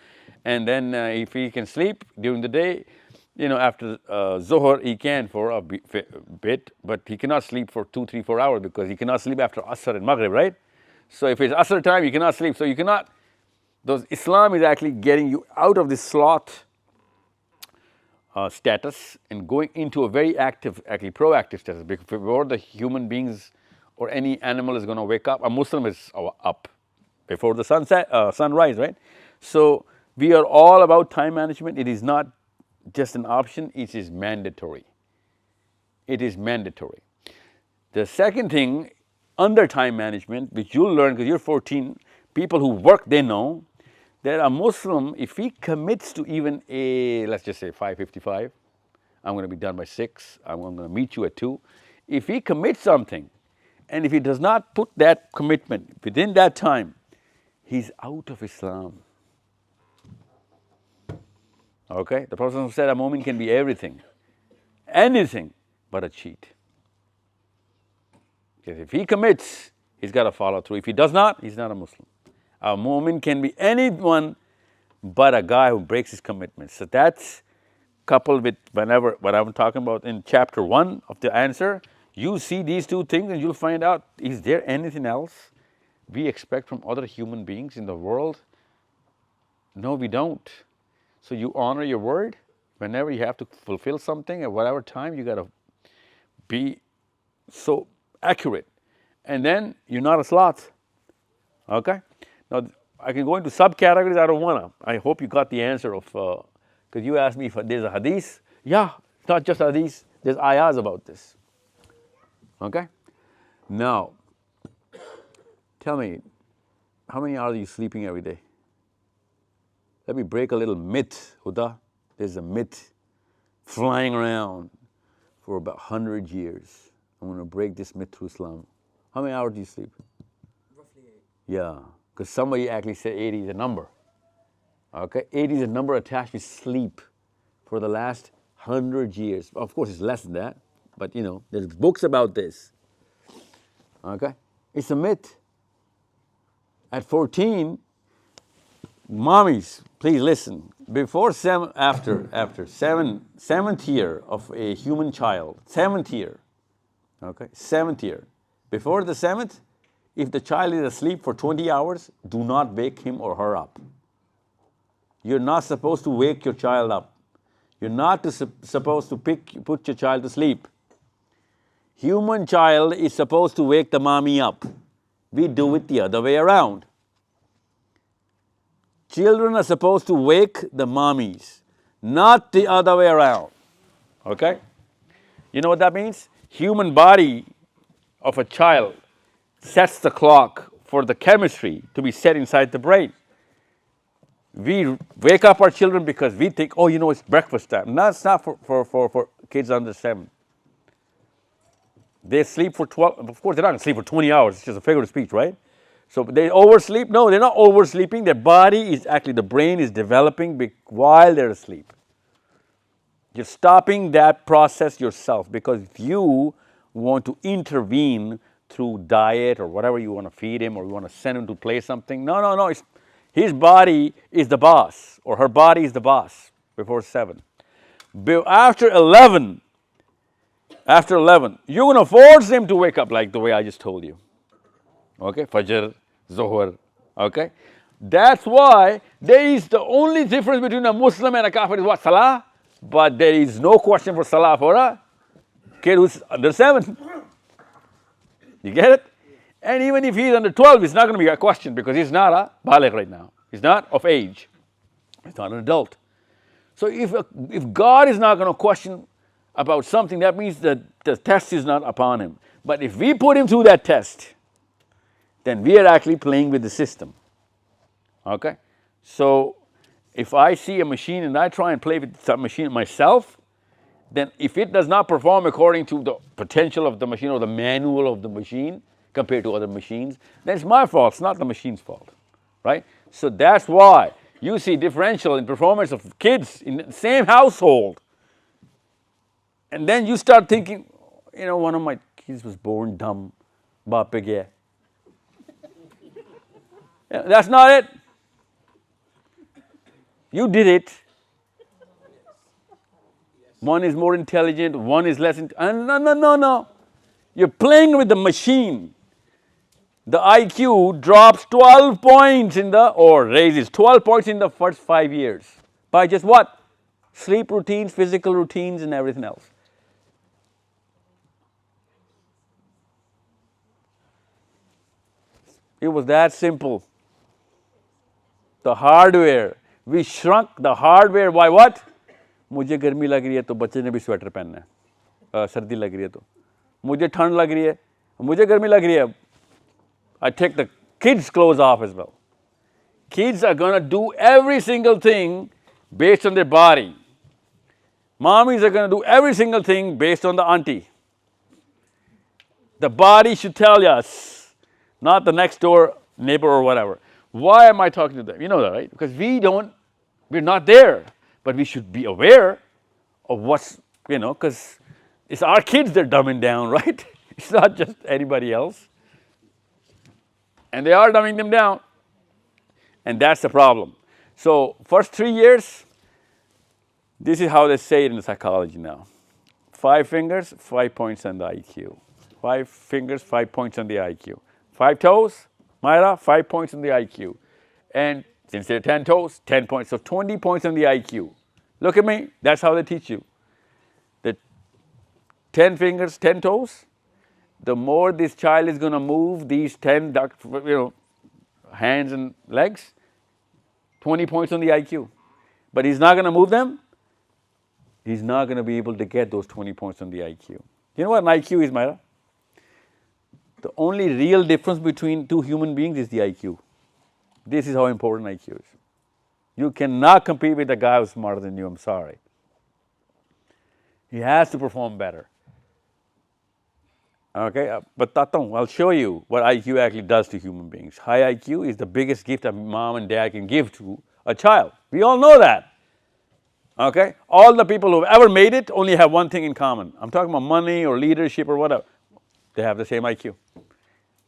A: And then if he can sleep during the day, after Zuhr, he can for a bit, but he cannot sleep for 2, 3, 4 hours because he cannot sleep after Asr and Maghrib, right? So if it's Asr time, you cannot sleep. So you cannot, Islam is actually getting you out of this sloth status and going into a very active, actually proactive status. Before the human beings or any animal is going to wake up, a Muslim is up before the sunrise, right? So we are all about time management. It is not just an option, it is mandatory. It is mandatory. The second thing, under time management, which you'll learn because you're 14, people who work, they know that a Muslim, if he commits to even let's just say 5:55, I'm going to be done by 6, I'm going to meet you at 2. If he commits something, and if he does not put that commitment within that time, he's out of Islam. Okay? The Prophet said a mu'min can be everything, anything but a cheat. Because if he commits, he's got to follow through. If he does not, he's not a Muslim. A mu'min can be anyone but a guy who breaks his commitments. So that's coupled with what I'm talking about in chapter 1 of the answer. You see these two things and you'll find out, is there anything else we expect from other human beings in the world? No, we don't. So you honor your word. Whenever you have to fulfill something at whatever time, you got to be so accurate. And then you're not a sloth. Okay? Now, I can go into subcategories. I don't want to. I hope you got the answer of, because you asked me if there's a hadith. Yeah, it's not just hadith. There's ayahs about this. Okay? Now, tell me, how many hours are you sleeping every day? Let me break a little myth, Huda. There's a myth flying around for about 100 years. I'm going to break this myth through Islam. How many hours do you sleep?
E: Roughly 8.
A: Yeah, because somebody actually said 80 is a number. Okay, 80 is a number attached with sleep for the last 100 years. Of course, it's less than that, but there's books about this. Okay, it's a myth. At 14, mommies, Please listen. Before seventh year of a human child, seventh year, okay, seventh year. Before the seventh, if the child is asleep for 20 hours, do not wake him or her up. You're not supposed to wake your child up. You're not supposed to put your child to sleep. Human child is supposed to wake the mommy up. We do it the other way around. Children are supposed to wake the mommies, not the other way around. Okay? You know what that means? Human body of a child sets the clock for the chemistry to be set inside the brain. We wake up our children because we think, oh, you know, it's breakfast time. No, it's not for kids under 7. They sleep for 12, of course they're not going to sleep for 20 hours, it's just a figure of speech, right? So they oversleep? No, they're not oversleeping. Their body is actually, the brain is developing while they're asleep. You're stopping that process yourself because if you want to intervene through diet or whatever you want to feed him or you want to send him to play something, no, his body is the boss or her body is the boss before 7. After 11, you're going to force him to wake up like the way I just told you. Okay, Fajr, Zohar, okay? That's why there is the only difference between a Muslim and a Kafir is what? Salah. But there is no question for Salah for a kid who's under 7. You get it? And even if he's under 12, it's not going to be a question because he's not a baligh right now. He's not of age. He's not an adult. So if God is not going to question about something, that means that the test is not upon him. But if we put him through that test, then we are actually playing with the system. Okay? So if I see a machine and I try and play with that machine myself, then if it does not perform according to the potential of the machine or the manual of the machine compared to other machines, then it's my fault, it's not the machine's fault. Right? So that's why you see differential in performance of kids in the same household. And then you start thinking, you know, one of my kids was born dumb, baap pe gaya. That's not it. You did it. One is more intelligent, one is less intelligent. No. You're playing with the machine. The IQ drops 12 points or raises 12 points in the first 5 years. By just what? Sleep routines, physical routines, and everything else. It was that simple. The hardware, we shrunk the hardware by what? मुझे गर्मी लग रही है तो बच्चे ने भी sweater पहनना है, सर्दी लग रही है तो मुझे ठंड लग रही है, मुझे गर्मी लग रही है. I take the kids' clothes off as well. Kids are going to do every single thing based on their body. Mommies are going to do every single thing based on the auntie. The body should tell us, not the next door neighbor or whatever. Why am I talking to them? You know that, right? Because we're not there, but we should be aware of what's, because it's our kids they're dumbing down, right? It's not just anybody else. And they are dumbing them down. And that's the problem. So first 3 years, this is how they say it in psychology now. 5 fingers, 5 points on the IQ. 5 fingers, 5 points on the IQ. 5 toes, Myra, 5 points on the IQ. And since there are 10 toes, 10 points. So 20 points on the IQ. Look at me, that's how they teach you. The 10 fingers, 10 toes, the more this child is going to move these 10 hands and legs, 20 points on the IQ. But he's not going to move them, he's not going to be able to get those 20 points on the IQ. You know what an IQ is, Myra? The only real difference between two human beings is the IQ. This is how important IQ is. You cannot compete with a guy who's smarter than you, I'm sorry. He has to perform better. Okay, but Tatung, I'll show you what IQ actually does to human beings. High IQ is the biggest gift a mom and dad can give to a child. We all know that. Okay, all the people who've ever made it only have one thing in common. I'm talking about money or leadership or whatever. They have the same IQ.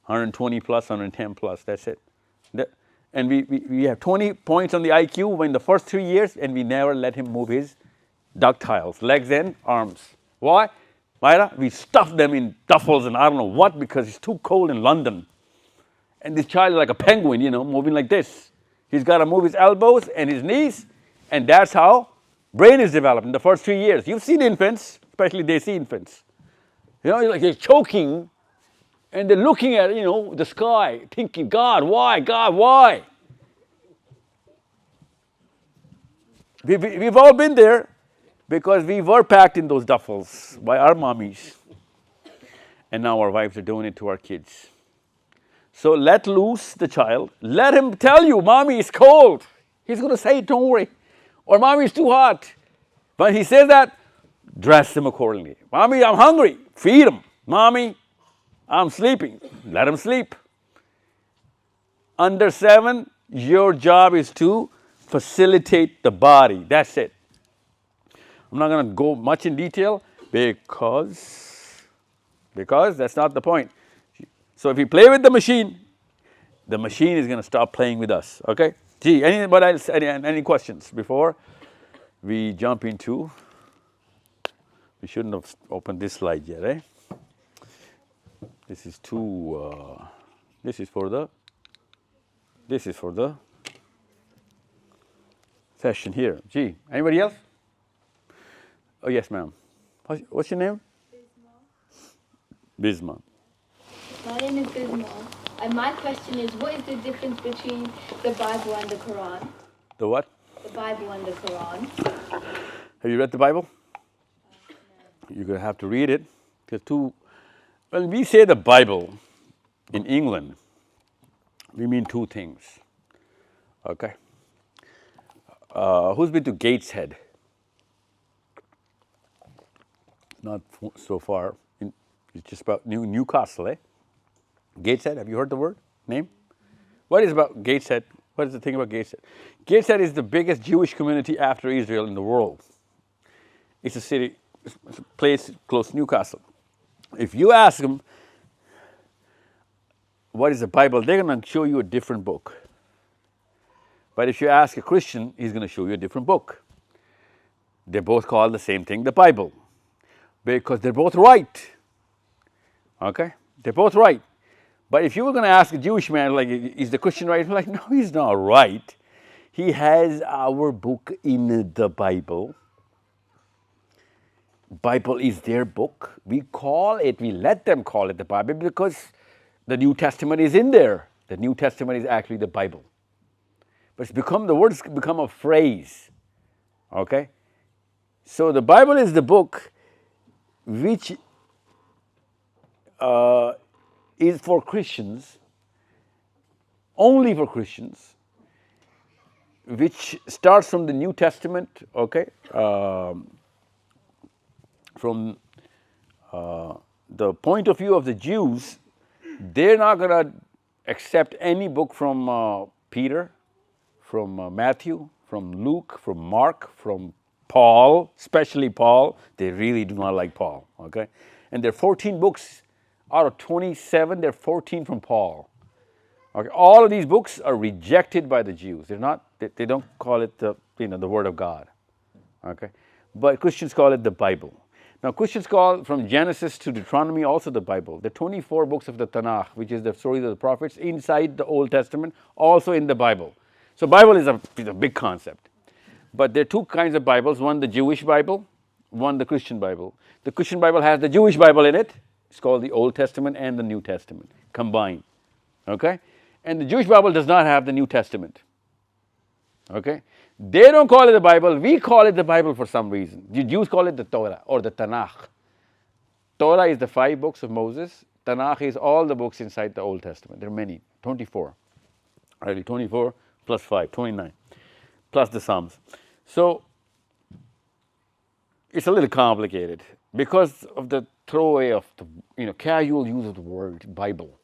A: 120 plus, 110 plus, that's it. And we have 20 points on the IQ in the first 3 years, and we never let him move his ductiles, legs and arms. Why? Myra, we stuff them in duffels and I don't know what, because it's too cold in London. And this child is like a penguin, moving like this. He's got to move his elbows and his knees, and that's how brain is developed in the first 3 years. You've seen infants, especially Desi infants. Like they're choking, and they're looking at, the sky, thinking, God, why? God, why? We've all been there because we were packed in those duffels by our mommies. And now our wives are doing it to our kids. So let loose the child. Let him tell you, Mommy, it's cold. He's going to say, don't worry. Or Mommy, it's too hot. When he says that, dress him accordingly. Mommy, I'm hungry. Feed him. Mommy, I'm sleeping. Let him sleep. Under 7, your job is to facilitate the body. That's it. I'm not going to go much in detail because that's not the point. So if we play with the machine is going to stop playing with us. Okay? Gee, anybody else, any questions before we jump into? We shouldn't have opened this slide yet, eh? This is too. This is for the session here. Gee, anybody else? Oh yes, ma'am. What's your name? Bisma.
H: My name is Bisma, and my question is, what is the difference between the Bible and the Quran?
A: The what?
H: The Bible and the Quran.
A: Have you read the Bible? No. You're going to have to read it. When we say the Bible in England, we mean 2 things. Okay? Who's been to Gateshead? Not so far. It's just about Newcastle, eh? Gateshead, have you heard the word, name? What is about Gateshead? What is the thing about Gateshead? Gateshead is the biggest Jewish community after Israel in the world. It's a city, it's a place close to Newcastle. If you ask them, what is the Bible, they're going to show you a different book. But if you ask a Christian, he's going to show you a different book. They both call the same thing the Bible, because they're both right. Okay? They're both right. But if you were going to ask a Jewish man, like, is the Christian right? Like, no, he's not right. He has our book in the Bible. Bible is their book. We let them call it the Bible because the New Testament is in there. The New Testament is actually the Bible. But the word's become a phrase. Okay? So the Bible is the book which is for Christians, only for Christians, which starts from the New Testament, okay? From the point of view of the Jews, they're not going to accept any book from Peter, from Matthew, from Luke, from Mark, from Paul, especially Paul. They really do not like Paul, okay? And there are 14 books out of 27, there are 14 from Paul. Okay, all of these books are rejected by the Jews. They don't call it the Word of God. Okay, but Christians call it the Bible. Now Christians call from Genesis to Deuteronomy also the Bible. The 24 books of the Tanakh, which is the stories of the prophets inside the Old Testament, also in the Bible. So Bible is a big concept. But there are 2 kinds of Bibles, one the Jewish Bible, one the Christian Bible. The Christian Bible has the Jewish Bible in it. It's called the Old Testament and the New Testament combined. Okay? And the Jewish Bible does not have the New Testament. Okay? They don't call it the Bible. We call it the Bible for some reason. The Jews call it the Torah or the Tanakh. Torah is the 5 books of Moses. Tanakh is all the books inside the Old Testament. There are many, 24. Really, 24 plus 5, 29. Plus the Psalms. So, it's a little complicated because of the throwaway of the casual use of the word Bible.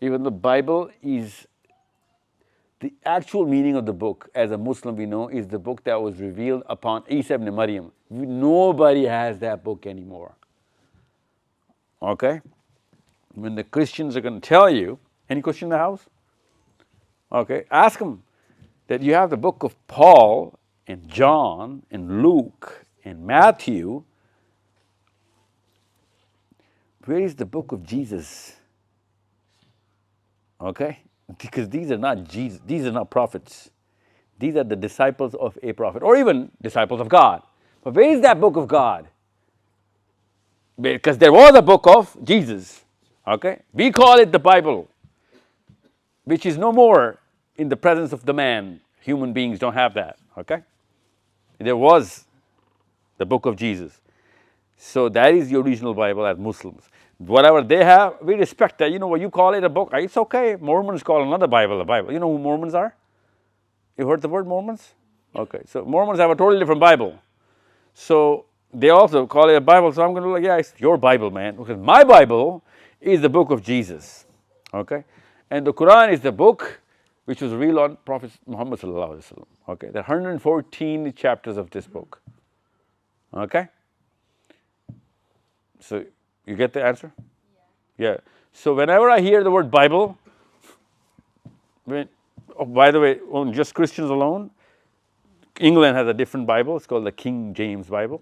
A: Even the Bible is the actual meaning of the book, as a Muslim we know, is the book that was revealed upon Isa ibn Maryam. Nobody has that book anymore. Okay? When the Christians are going to tell you, any Christian in the house? Okay, ask them that you have the book of Paul and John and Luke and Matthew. Where is the book of Jesus? Okay, because these are not Jesus, these are not prophets. These are the disciples of a prophet, or even disciples of God. But where is that book of God? Because there was a book of Jesus. Okay, we call it the Bible, which is no more in the presence of the man. Human beings don't have that. Okay, there was the book of Jesus. So that is the original Bible as Muslims. Whatever they have, we respect that. You know what you call it a book, it's okay. Mormons call another Bible a Bible. You know who Mormons are? You heard the word Mormons? Okay, so Mormons have a totally different Bible. So they also call it a Bible. So I'm going to be like, yeah, it's your Bible, man. Because my Bible is the book of Jesus. Okay, and the Quran is the book which was revealed on Prophet Muhammad sallallahu alaihi wasallam. Okay, there are 114 chapters of this book. Okay. So you get the answer? Yeah. So whenever I hear the word Bible, by the way, on just Christians alone, England has a different Bible. It's called the King James Bible.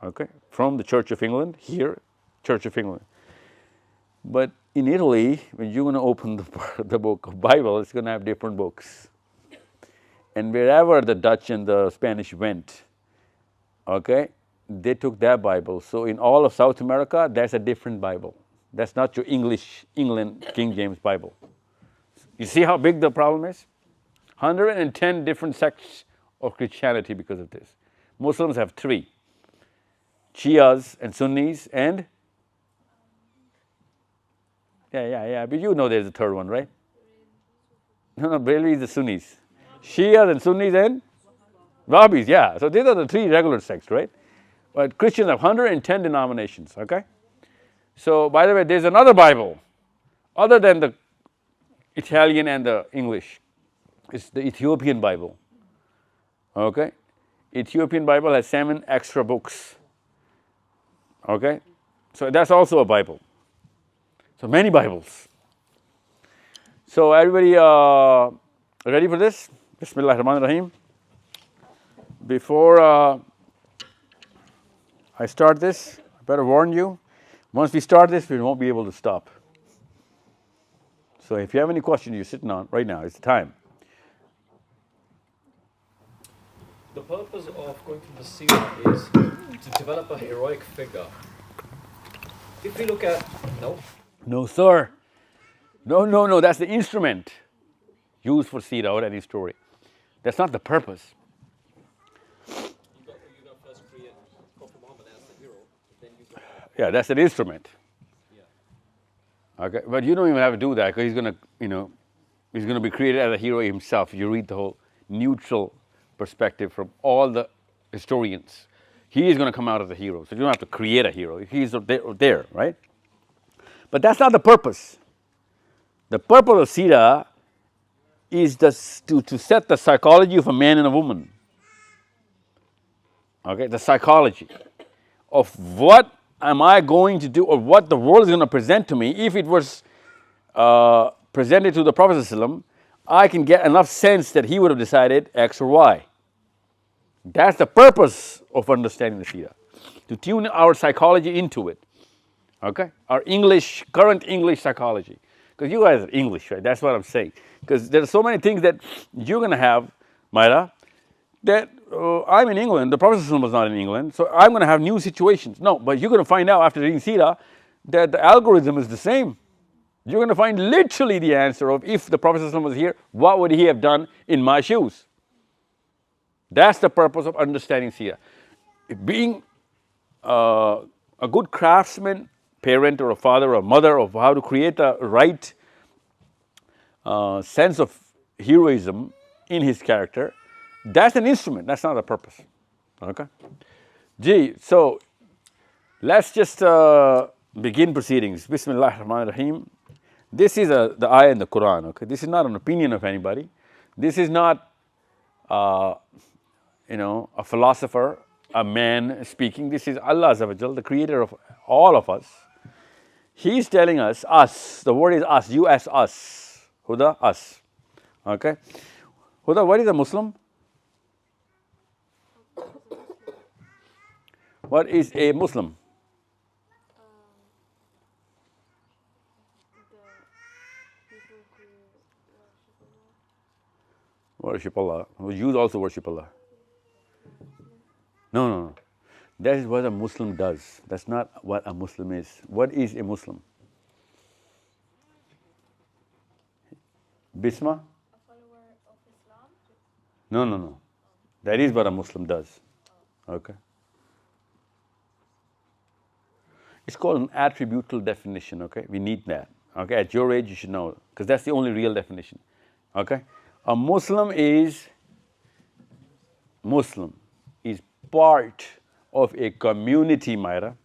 A: Okay, from the Church of England, here, Church of England. But in Italy, when you're going to open the book of Bible, it's going to have different books. And wherever the Dutch and the Spanish went, okay, they took their Bible. So in all of South America, there's a different Bible. That's not your England King James Bible. You see how big the problem is? 110 different sects of Christianity because of this. Muslims have 3. Shias and Sunnis and? Yeah, but you know there's a third one, right? No, Barely is the Sunnis. Shias and Sunnis and? Wahhabis, yeah. So these are the 3 regular sects, right? But Christians have 110 denominations, okay? So, by the way, there's another Bible other than the Italian and the English. It's the Ethiopian Bible, okay? Ethiopian Bible has 7 extra books, okay? So that's also a Bible. So many Bibles. So everybody ready for this? Bismillahirrahmanirrahim. Before I start this, I better warn you, once we start this, we won't be able to stop. So if you have any questions you're sitting on right now, it's the time.
B: The purpose of going through the Seerah is to develop a heroic figure. If we look at,
A: No, sir. No, that's the instrument used for Seerah or any story. That's not the purpose.
B: you got first create Prophet Muhammad as the hero, then you got...
A: Yeah, that's an instrument.
B: Yeah.
A: Okay, but you don't even have to do that because he's going to, he's going to be created as a hero himself. You read the whole neutral perspective from all the historians. He is going to come out as a hero, so you don't have to create a hero. He's there, right? But that's not the purpose. The purpose of Seerah is to set the psychology of a man and a woman. Okay, the psychology of what am I going to do or what the world is going to present to me. If it was presented to the Prophet ﷺ, I can get enough sense that he would have decided X or Y. That's the purpose of understanding the Seerah, to tune our psychology into it. Okay, our current English psychology. Because you guys are English, right? That's what I'm saying. Because there are so many things that you're going to have, Myra, that I'm in England, the Prophet ﷺ was not in England, so I'm going to have new situations. No, but you're going to find out after reading Seerah that the algorithm is the same. You're going to find literally the answer of if the Prophet ﷺ was here, what would he have done in my shoes? That's the purpose of understanding Seerah. Being a good craftsman, parent or a father or a mother of how to create a right sense of heroism in his character, that's an instrument, that's not a purpose. Okay? Gee, so let's just begin proceedings. Bismillahirrahmanirrahim. This is the ayah in the Quran, okay? This is not an opinion of anybody. This is not, a philosopher, a man speaking. This is Allah Azza wa Jal, the creator of all of us. He's telling us, the word is us, you as us. Huda, us. Okay? Huda, what is a Muslim? What is a Muslim? Worship Allah. Jews also worship Allah. No, no, no. That is what a Muslim does. That's not what a Muslim is. What is a Muslim? Bisma?
H: A follower of Islam?
A: No, no, no. That is what a Muslim does. Okay. It's called an attributal definition, okay? We need that. Okay, at your age you should know, because that's the only real definition. Okay? A Muslim is part of a community, Myra.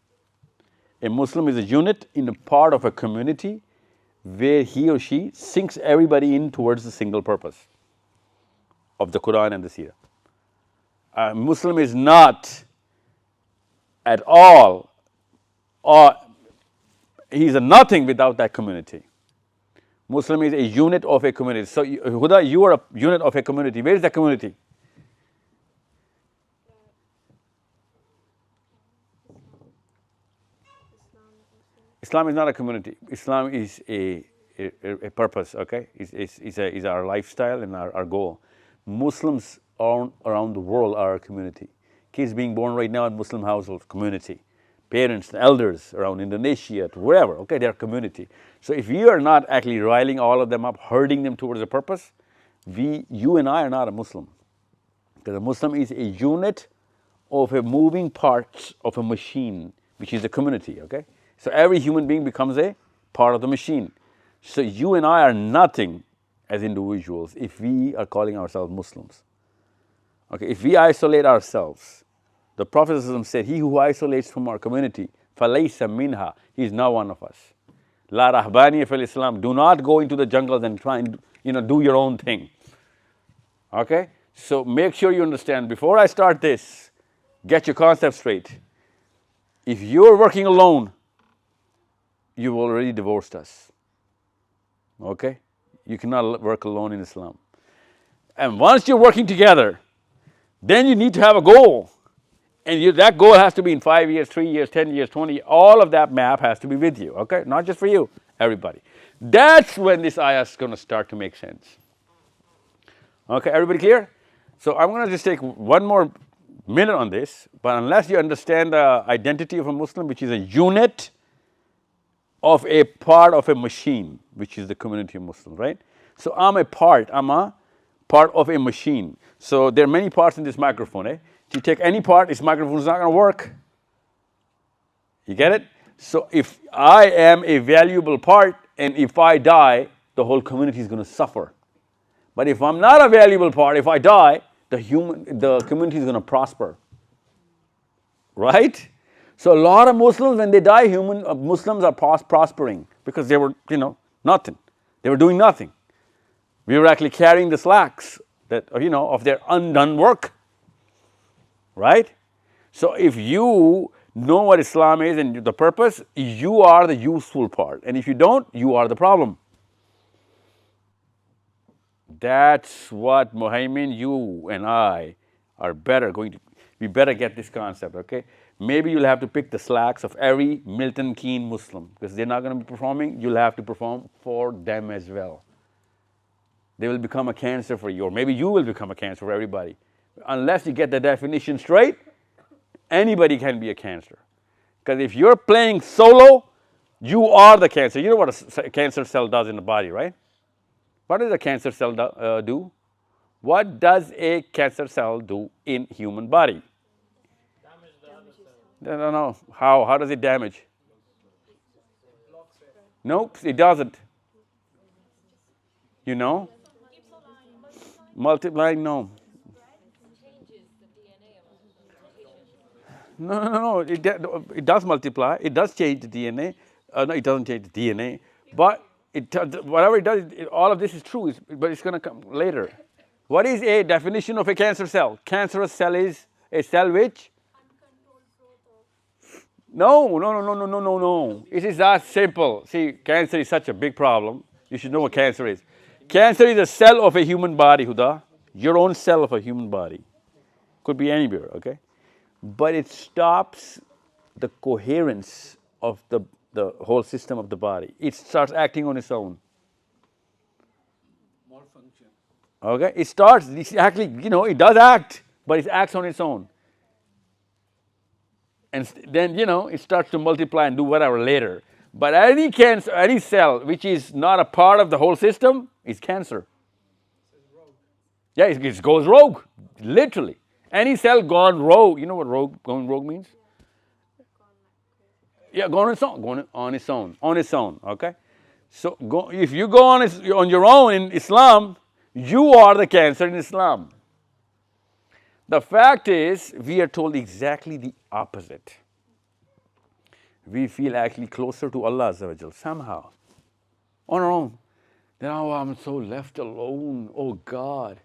A: A Muslim is a unit in a part of a community where he or she sinks everybody in towards the single purpose of the Quran and the Seerah. A Muslim is not at all, or he's a nothing without that community. Muslim is a unit of a community. So, Huda, you are a unit of a community. Where is that community? Islam is not a community. Islam is a purpose, okay? It's our lifestyle and our goal. Muslims around the world are a community. Kids being born right now in Muslim households, community. Parents, elders around Indonesia, to wherever, okay, they're community. So if you are not actually riling all of them up, herding them towards a purpose, you and I are not a Muslim. Because a Muslim is a unit of a moving parts of a machine, which is a community, okay? So every human being becomes a part of the machine. So you and I are nothing as individuals if we are calling ourselves Muslims. Okay, if we isolate ourselves, the Prophet said, he who isolates from our community, فَلَيْسَ مِنْهَا, he is not one of us. La rahbaniya fil Islam, do not go into the jungles and try and do your own thing. Okay, so make sure you understand, before I start this, get your concept straight. If you're working alone, you've already divorced us. Okay, you cannot work alone in Islam. And once you're working together, then you need to have a goal. And that goal has to be in 5 years, 3 years, 10 years, 20, all of that map has to be with you, okay? Not just for you, everybody. That's when this ayah is going to start to make sense. Okay, everybody clear? So I'm going to just take one more minute on this, but unless you understand the identity of a Muslim, which is a unit of a part of a machine, which is the community of Muslims, right? So I'm a part of a machine. So there are many parts in this microphone, eh? If you take any part, this microphone is not going to work. You get it? So if I am a valuable part and if I die, the whole community is going to suffer. But if I'm not a valuable part, if I die, the community is going to prosper. Right? So a lot of Muslims, when they die, Muslims are prospering because they were, nothing. They were doing nothing. We were actually carrying the slacks of their undone work. Right? So if you know what Islam is and the purpose, you are the useful part. And if you don't, you are the problem. That's what Muhaymin, you and I are we better get this concept, okay? Maybe you'll have to pick the slacks of every Milton Keynes Muslim because they're not going to be performing. You'll have to perform for them as well. They will become a cancer for you, or maybe you will become a cancer for everybody. Unless you get the definition straight, anybody can be a cancer. Because if you're playing solo, you are the cancer. You know what a cancer cell does in the body, right? What does a cancer cell do? What does a cancer cell do in human body?
E: Damage the other cell.
A: No. How does it damage? Nope, it doesn't. Multiplying, no. No. It does multiply. It does change the DNA. No, it doesn't change the DNA. But whatever it does, all of this is true, but it's going to come later. What is a definition of a cancer cell? Cancerous cell is a cell which? No. It is that simple. See, cancer is such a big problem. You should know what cancer is. Cancer is a cell of a human body, Huda. Your own cell of a human body. Could be anywhere, okay? But it stops the coherence of the whole system of the body. It starts acting on its own.
B: Malfunction.
A: Okay? It starts, it's actually, it does act, but it acts on its own. And then, it starts to multiply and do whatever later. But any cancer, any cell which is not a part of the whole system is cancer. Yeah, it goes rogue, literally. Any cell gone rogue, you know what going rogue means? Yeah, going on its own, okay? So if you go on your own in Islam, you are the cancer in Islam. The fact is, we are told exactly the opposite. We feel actually closer to Allah somehow, on our own. Then, I'm so left alone. Oh God,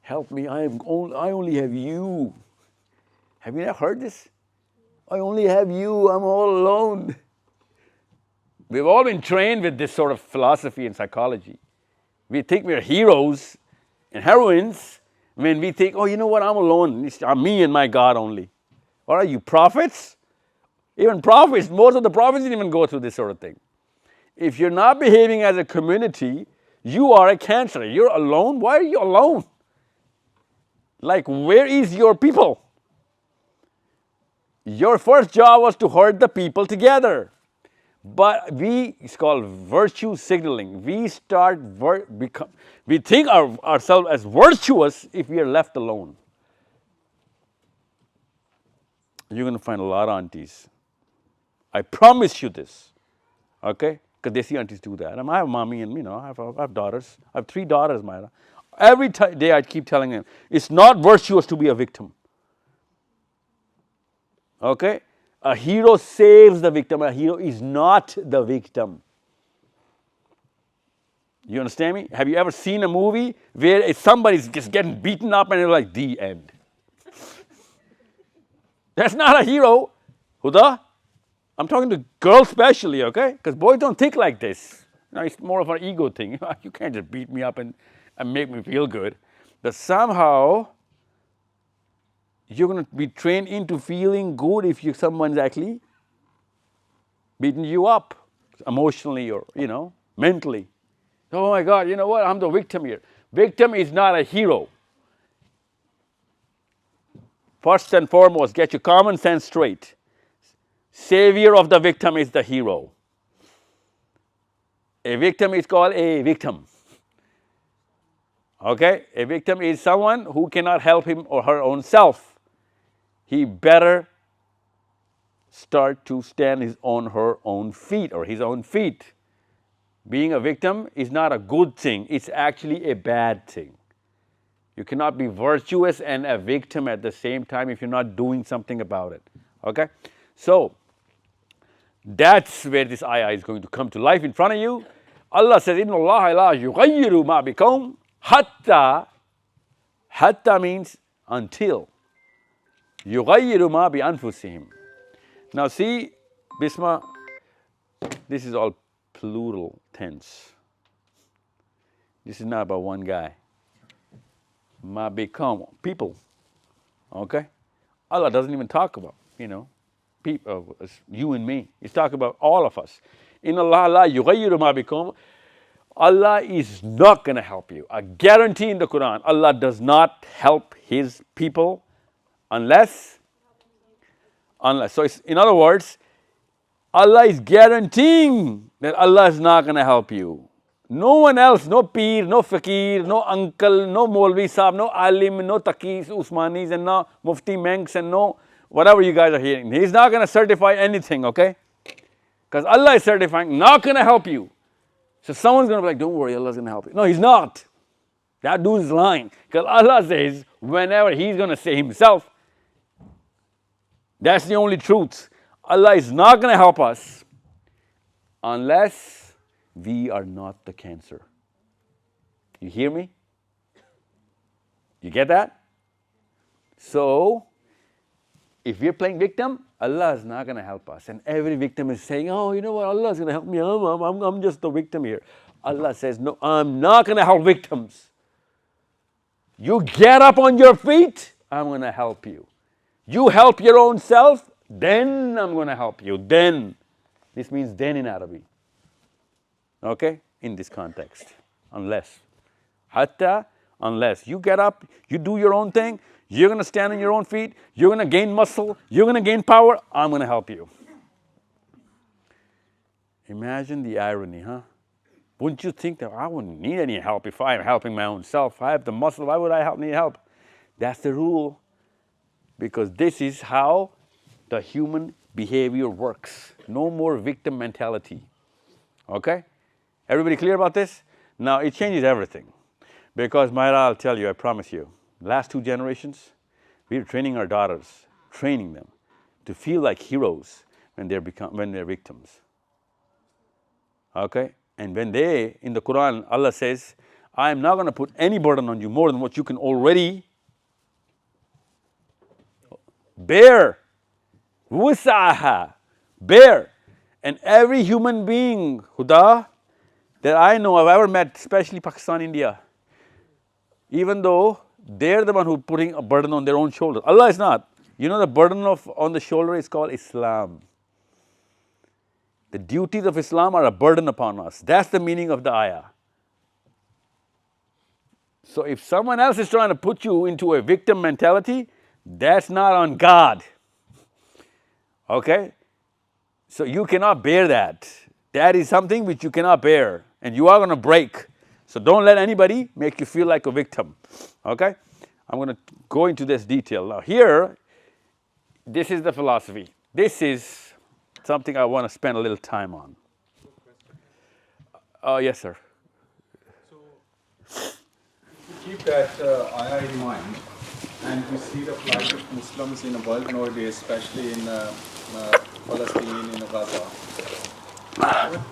A: help me! I only have you. Have you ever heard this? I only have you. I'm all alone. We've all been trained with this sort of philosophy and psychology. We think we're heroes and heroines when we think, oh, you know what? I'm alone. I'm me and my God only. Or are you prophets? Even prophets, most of the prophets didn't even go through this sort of thing. If you're not behaving as a community, you are a cancer. You're alone. Why are you alone? Like, where is your people? Your first job was to herd the people together. But it's called virtue signaling. We we think ourselves as virtuous if we are left alone. You're going to find a lot of aunties. I promise you this, okay? Because they see aunties do that. I have mommy and, I have daughters. I have 3 daughters, Myra. Every day I keep telling them, it's not virtuous to be a victim. Okay? A hero saves the victim. A hero is not the victim. You understand me? Have you ever seen a movie where somebody's just getting beaten up and it's like, the end? That's not a hero, Huda. I'm talking to girls especially, okay? Because boys don't think like this. It's more of an ego thing. You can't just beat me up and make me feel good. But somehow, you're going to be trained into feeling good if someone's actually beating you up emotionally or, mentally. Oh my God, you know what? I'm the victim here. Victim is not a hero. First and foremost, get your common sense straight. Savior of the victim is the hero. A victim is called a victim. Okay? A victim is someone who cannot help him or her own self. He better start to stand on her own feet or his own feet. Being a victim is not a good thing. It's actually a bad thing. You cannot be virtuous and a victim at the same time if you're not doing something about it. Okay? So, that's where this ayah is going to come to life in front of you. Allah says, Inna Allah la yughayyiru ma bikum hatta. Hatta means until. Yughayyiru ma bi anfusihim. Now see, Bisma, this is all plural tense. This is not about one guy. Ma become people. Okay? Allah doesn't even talk about, people, you and me. He's talking about all of us. In Allah la yughayyiru ma bikum. Allah is not going to help you. I guarantee in the Quran, Allah does not help His people unless. So in other words, Allah is guaranteeing that Allah is not going to help you. No one else, no peer, no fakir, no uncle, no Maulvi Sahib, no alim, no taqis, Usmanis, and no mufti menks, and no whatever you guys are hearing. He's not going to certify anything, okay? Because Allah is certifying, not going to help you. So someone's going to be like, don't worry, Allah's going to help you. No, He's not. That dude is lying. Because Allah says, whenever He's going to say Himself, that's the only truth. Allah is not going to help us unless we are not the cancer. You hear me? You get that? So, if we're playing victim, Allah is not going to help us. And every victim is saying, oh, you know what, Allah is going to help me. I'm just the victim here. Allah says, no, I'm not going to help victims. You get up on your feet, I'm going to help you. You help your own self, then I'm going to help you. Then. This means then in Arabic. Okay? In this context. Unless. Hatta, unless. You get up, you do your own thing, you're going to stand on your own feet, you're going to gain muscle, you're going to gain power, I'm going to help you. Imagine the irony, huh? Wouldn't you think that I wouldn't need any help if I'm helping my own self? I have the muscle, why would I need help? That's the rule. Because this is how the human behavior works. No more victim mentality. Okay? Everybody clear about this? Now, it changes everything. Because, Myra, I'll tell you, I promise you, last 2 generations, we're training our daughters, training them to feel like heroes when they're victims. Okay? And when they, in the Quran, Allah says, I am not going to put any burden on you more than what you can already bear. Wusaha. Bear. And every human being, Huda, that I know, I've ever met, especially Pakistan, India, even though they're the one who's putting a burden on their own shoulders. Allah is not. You know, the burden on the shoulder is called Islam. The duties of Islam are a burden upon us. That's the meaning of the ayah. So if someone else is trying to put you into a victim mentality, that's not on God. Okay? So you cannot bear that. That is something which you cannot bear. And you are going to break. So don't let anybody make you feel like a victim. Okay? I'm going to go into this detail. Now here, this is the philosophy. This is something I want to spend a little time on. Yes, sir.
I: So, keep that ayah in mind, and we see the plight of Muslims in the world nowadays, especially in Palestine, in Gaza.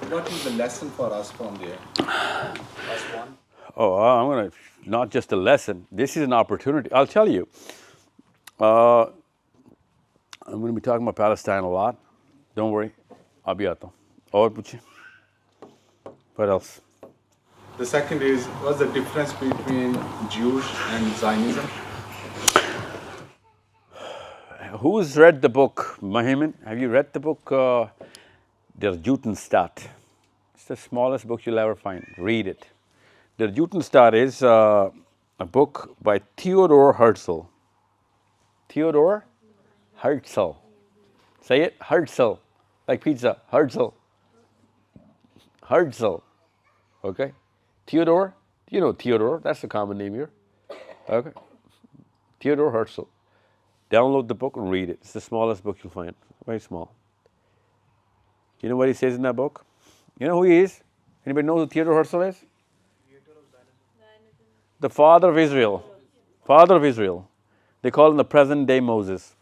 I: What is the lesson for us from there? That's one.
A: Oh, I'm going to, not just a lesson, this is an opportunity. I'll tell you. I'm going to be talking about Palestine a lot. Don't worry, I'll be out there. What else?
I: The second is, what's the difference between Jewish and Zionism?
A: Who's read the book, Mohammed? Have you read the book, Der Judenstaat? It's the smallest book you'll ever find. Read it. Der Judenstaat is a book by Theodor Herzl. Theodor Herzl. Say it, Herzl. Like pizza, Herzl. Herzl. Okay? Theodor, you know Theodor, that's the common name here. Okay? Theodor Herzl. Download the book and read it. It's the smallest book you'll find. Very small. You know what he says in that book? You know who he is? Anybody know who Theodor Herzl is? The father of Israel. Father of Israel. They call him the present day Moses.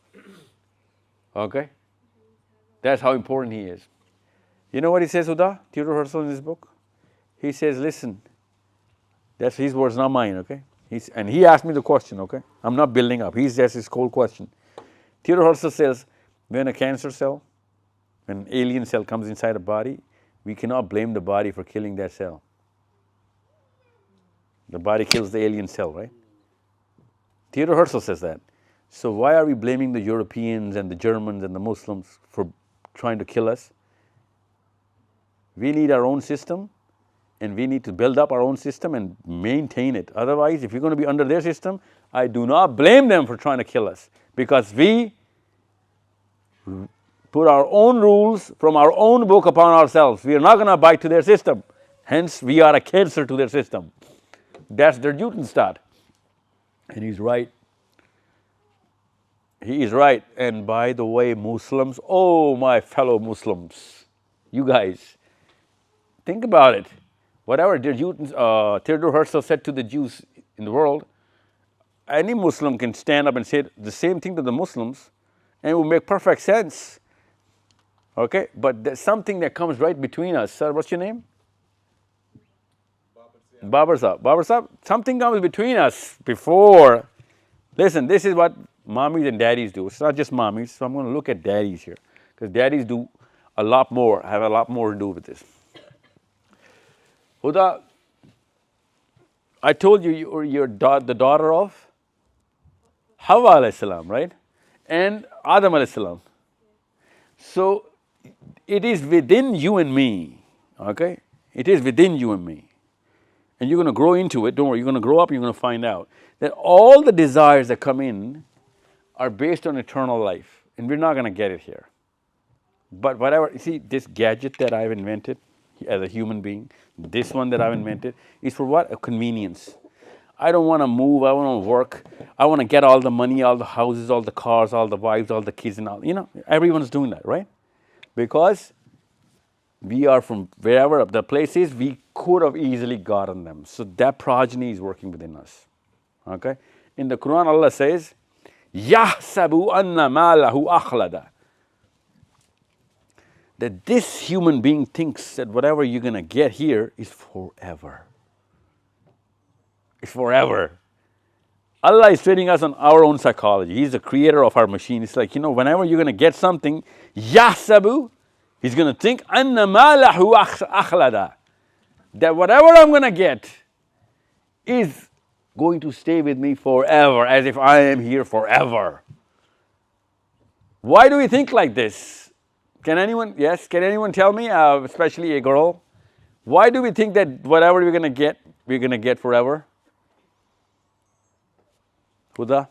A: Okay? That's how important he is. You know what he says, Huda? Theodor Herzl in his book? He says, listen, that's his words, not mine, okay? And he asked me the question, okay? I'm not building up. He's asked his cold question. Theodor Herzl says, when a cancer cell, when an alien cell comes inside a body, we cannot blame the body for killing that cell. The body kills the alien cell, right? Theodor Herzl says that. So why are we blaming the Europeans and the Germans and the Muslims for trying to kill us? We need our own system, and we need to build up our own system and maintain it. Otherwise, if you're going to be under their system, I do not blame them for trying to kill us, because we put our own rules from our own book upon ourselves. We are not going to abide to their system. Hence, we are a cancer to their system. That's their Judenstaat. And he's right. He is right. And by the way, Muslims, oh my fellow Muslims, you guys, think about it. Whatever Theodor Herzl said to the Jews in the world, any Muslim can stand up and say the same thing to the Muslims, and it will make perfect sense. Okay? But there's something that comes right between us. Sir, what's your name? Babar Saab. Babar Saab, something comes between us before. Listen, this is what mommies and daddies do. It's not just mommies, so I'm going to look at daddies here, because daddies do a lot more, have a lot more to do with this. Huda, I told you you're the daughter of Hawa alayhi salam, right? And Adam alayhi salam. So it is within you and me, okay? It is within you and me. And you're going to grow into it. Don't worry, you're going to grow up and you're going to find out that all the desires that come in are based on eternal life. And we're not going to get it here. But whatever, you see, this gadget that I've invented as a human being, this one that I've invented, is for what? A convenience. I don't want to move, I want to work, I want to get all the money, all the houses, all the cars, all the wives, all the kids and all, everyone's doing that, right? Because we are from wherever the place is, we could have easily gotten them. So that progeny is working within us, okay? In the Quran, Allah says, يَحْسَبُ أَنَّ مَالَهُ أَخْلَدَ. That this human being thinks that whatever you're going to get here is forever. It's forever. Allah is training us on our own psychology. He's the creator of our machine. It's like, whenever you're going to get something, yasabu, he's going to think, anna malahu akhlada. That whatever I'm going to get is going to stay with me forever, as if I am here forever. Why do we think like this? Can anyone tell me, especially a girl, why do we think that whatever we're going to get forever? Huda?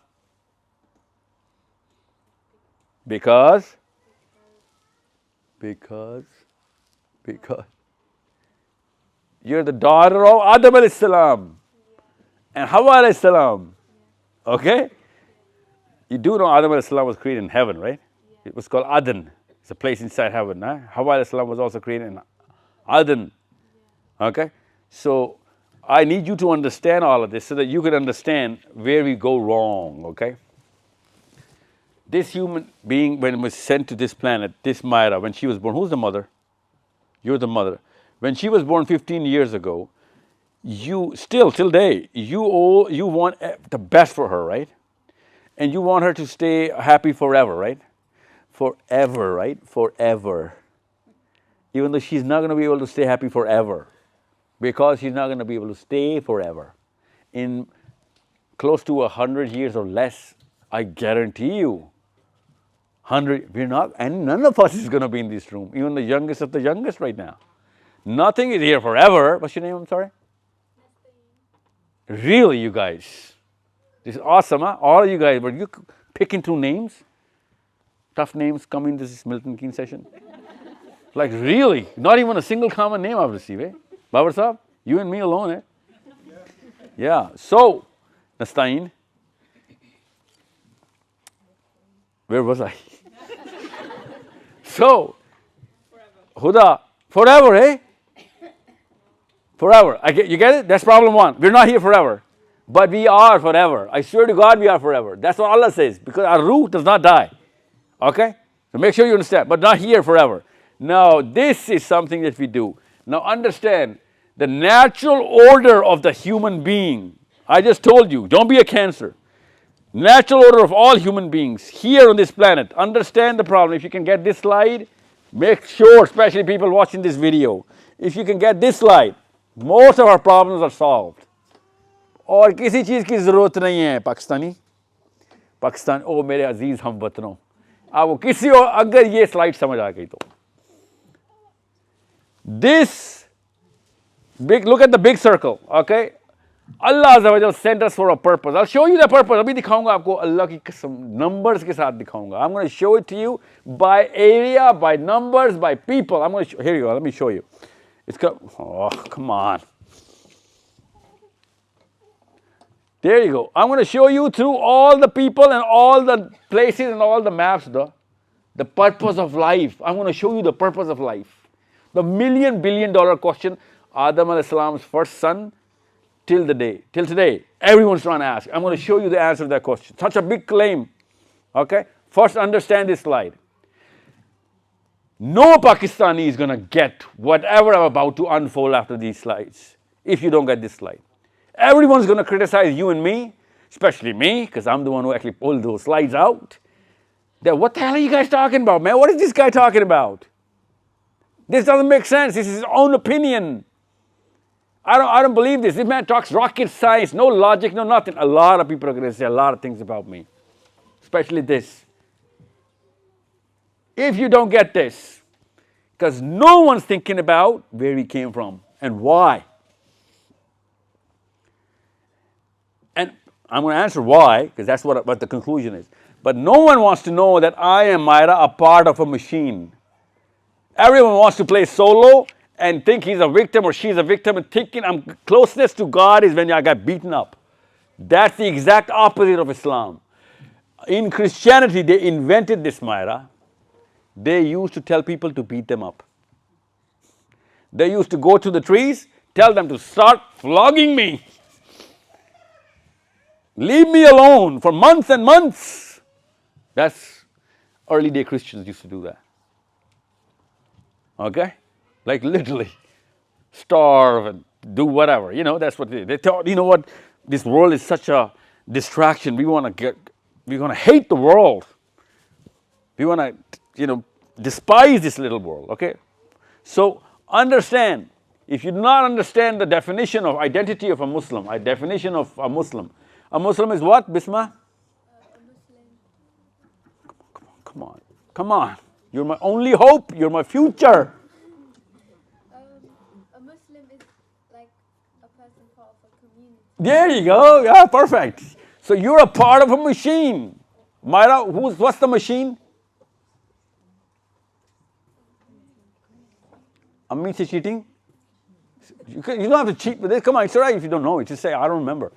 A: Because you're the daughter of Adam alayhi salam and Hawa alayhi salam. Okay? You do know Adam alayhi salam was created in heaven, right? It was called Aden. It's a place inside heaven. Huh? Hawa alayhi salam was also created in Aden. Okay? So I need you to understand all of this so that you can understand where we go wrong, okay? This human being, when it was sent to this planet, this Myra, when she was born, who's the mother? You're the mother. When she was born 15 years ago, you still, till today, you want the best for her, right? And you want her to stay happy forever, right? Forever, right? Forever. Even though she's not going to be able to stay happy forever. Because she's not going to be able to stay forever. In close to 100 years or less, I guarantee you, 100, we're not, and none of us is going to be in this room, even the youngest of the youngest right now. Nothing is here forever. What's your name, I'm sorry? Really, you guys? This is awesome, huh? All of you guys, but you picking two names? Tough names coming this Milton Keynes session? Like really? Not even a single common name I've received, eh? Babar Sahab, you and me alone, eh? Yeah. So, Nastain, where was I? So, Huda, forever, eh? Forever. You get it? That's problem one. We're not here forever. But we are forever. I swear to God, we are forever. That's what Allah says. Because our ruh does not die. Okay? So make sure you understand. But not here forever. Now, this is something that we do. Now understand, the natural order of the human being, I just told you, don't be a cancer. Natural order of all human beings here on this planet. Understand the problem. If you can get this slide, make sure, especially people watching this video, if you can get this slide, most of our problems are solved. और किसी चीज़ की ज़रूरत नहीं है पाकिस्तान ओ मेरे अजीज़ हम वतनों आपको किसी और अगर ये स्लाइड समझ आ गई तो this big, look at the big circle, okay? Allah Azza wa Jal sent us for a purpose. I'll show you the purpose. अभी दिखाऊंगा आपको अल्लाह की कसम numbers के साथ दिखाऊंगा. I'm going to show it to you by area, by numbers, by people. I'm going to here you go. Let me show you. It's got, oh come on. There you go. I'm going to show you through all the people and all the places and all the maps the purpose of life. I'm going to show you the purpose of life. The $1 billion question, Adam alayhi salam's first son, till today, everyone's trying to ask. I'm going to show you the answer to that question. Such a big claim, okay? First, understand this slide. No Pakistani is going to get whatever I'm about to unfold after these slides, if you don't get this slide. Everyone's going to criticize you and me, especially me, because I'm the one who actually pulled those slides out. That, what the hell are you guys talking about, man? What is this guy talking about? This doesn't make sense. This is his own opinion. I don't believe this. This man talks rocket science, no logic, no nothing. A lot of people are going to say a lot of things about me, especially this. If you don't get this, because no one's thinking about where he came from and why. And I'm going to answer why, because that's what the conclusion is. But no one wants to know that I am, Myra, a part of a machine. Everyone wants to play solo and think he's a victim or she's a victim and thinking I'm closeness to God is when I got beaten up. That's the exact opposite of Islam. In Christianity, they invented this, Myra. They used to tell people to beat them up. They used to go to the trees, tell them to start flogging me. Leave me alone for months and months. That's early day Christians used to do that. Okay? Like literally starve and do whatever. You know, that's what they thought. You know what? This world is such a distraction. We're going to hate the world. We want to, despise this little world. Okay? So understand, if you do not understand the definition of identity of a Muslim, a Muslim is what, Bisma? Come on. You're my only hope. You're my future.
H: A Muslim is like a person part of a community.
A: There you go. Yeah, perfect. So you're a part of a machine. Myra, what's the machine? Amit is cheating? You don't have to cheat with this. Come on, it's all right if you don't know it. Just say, I don't remember.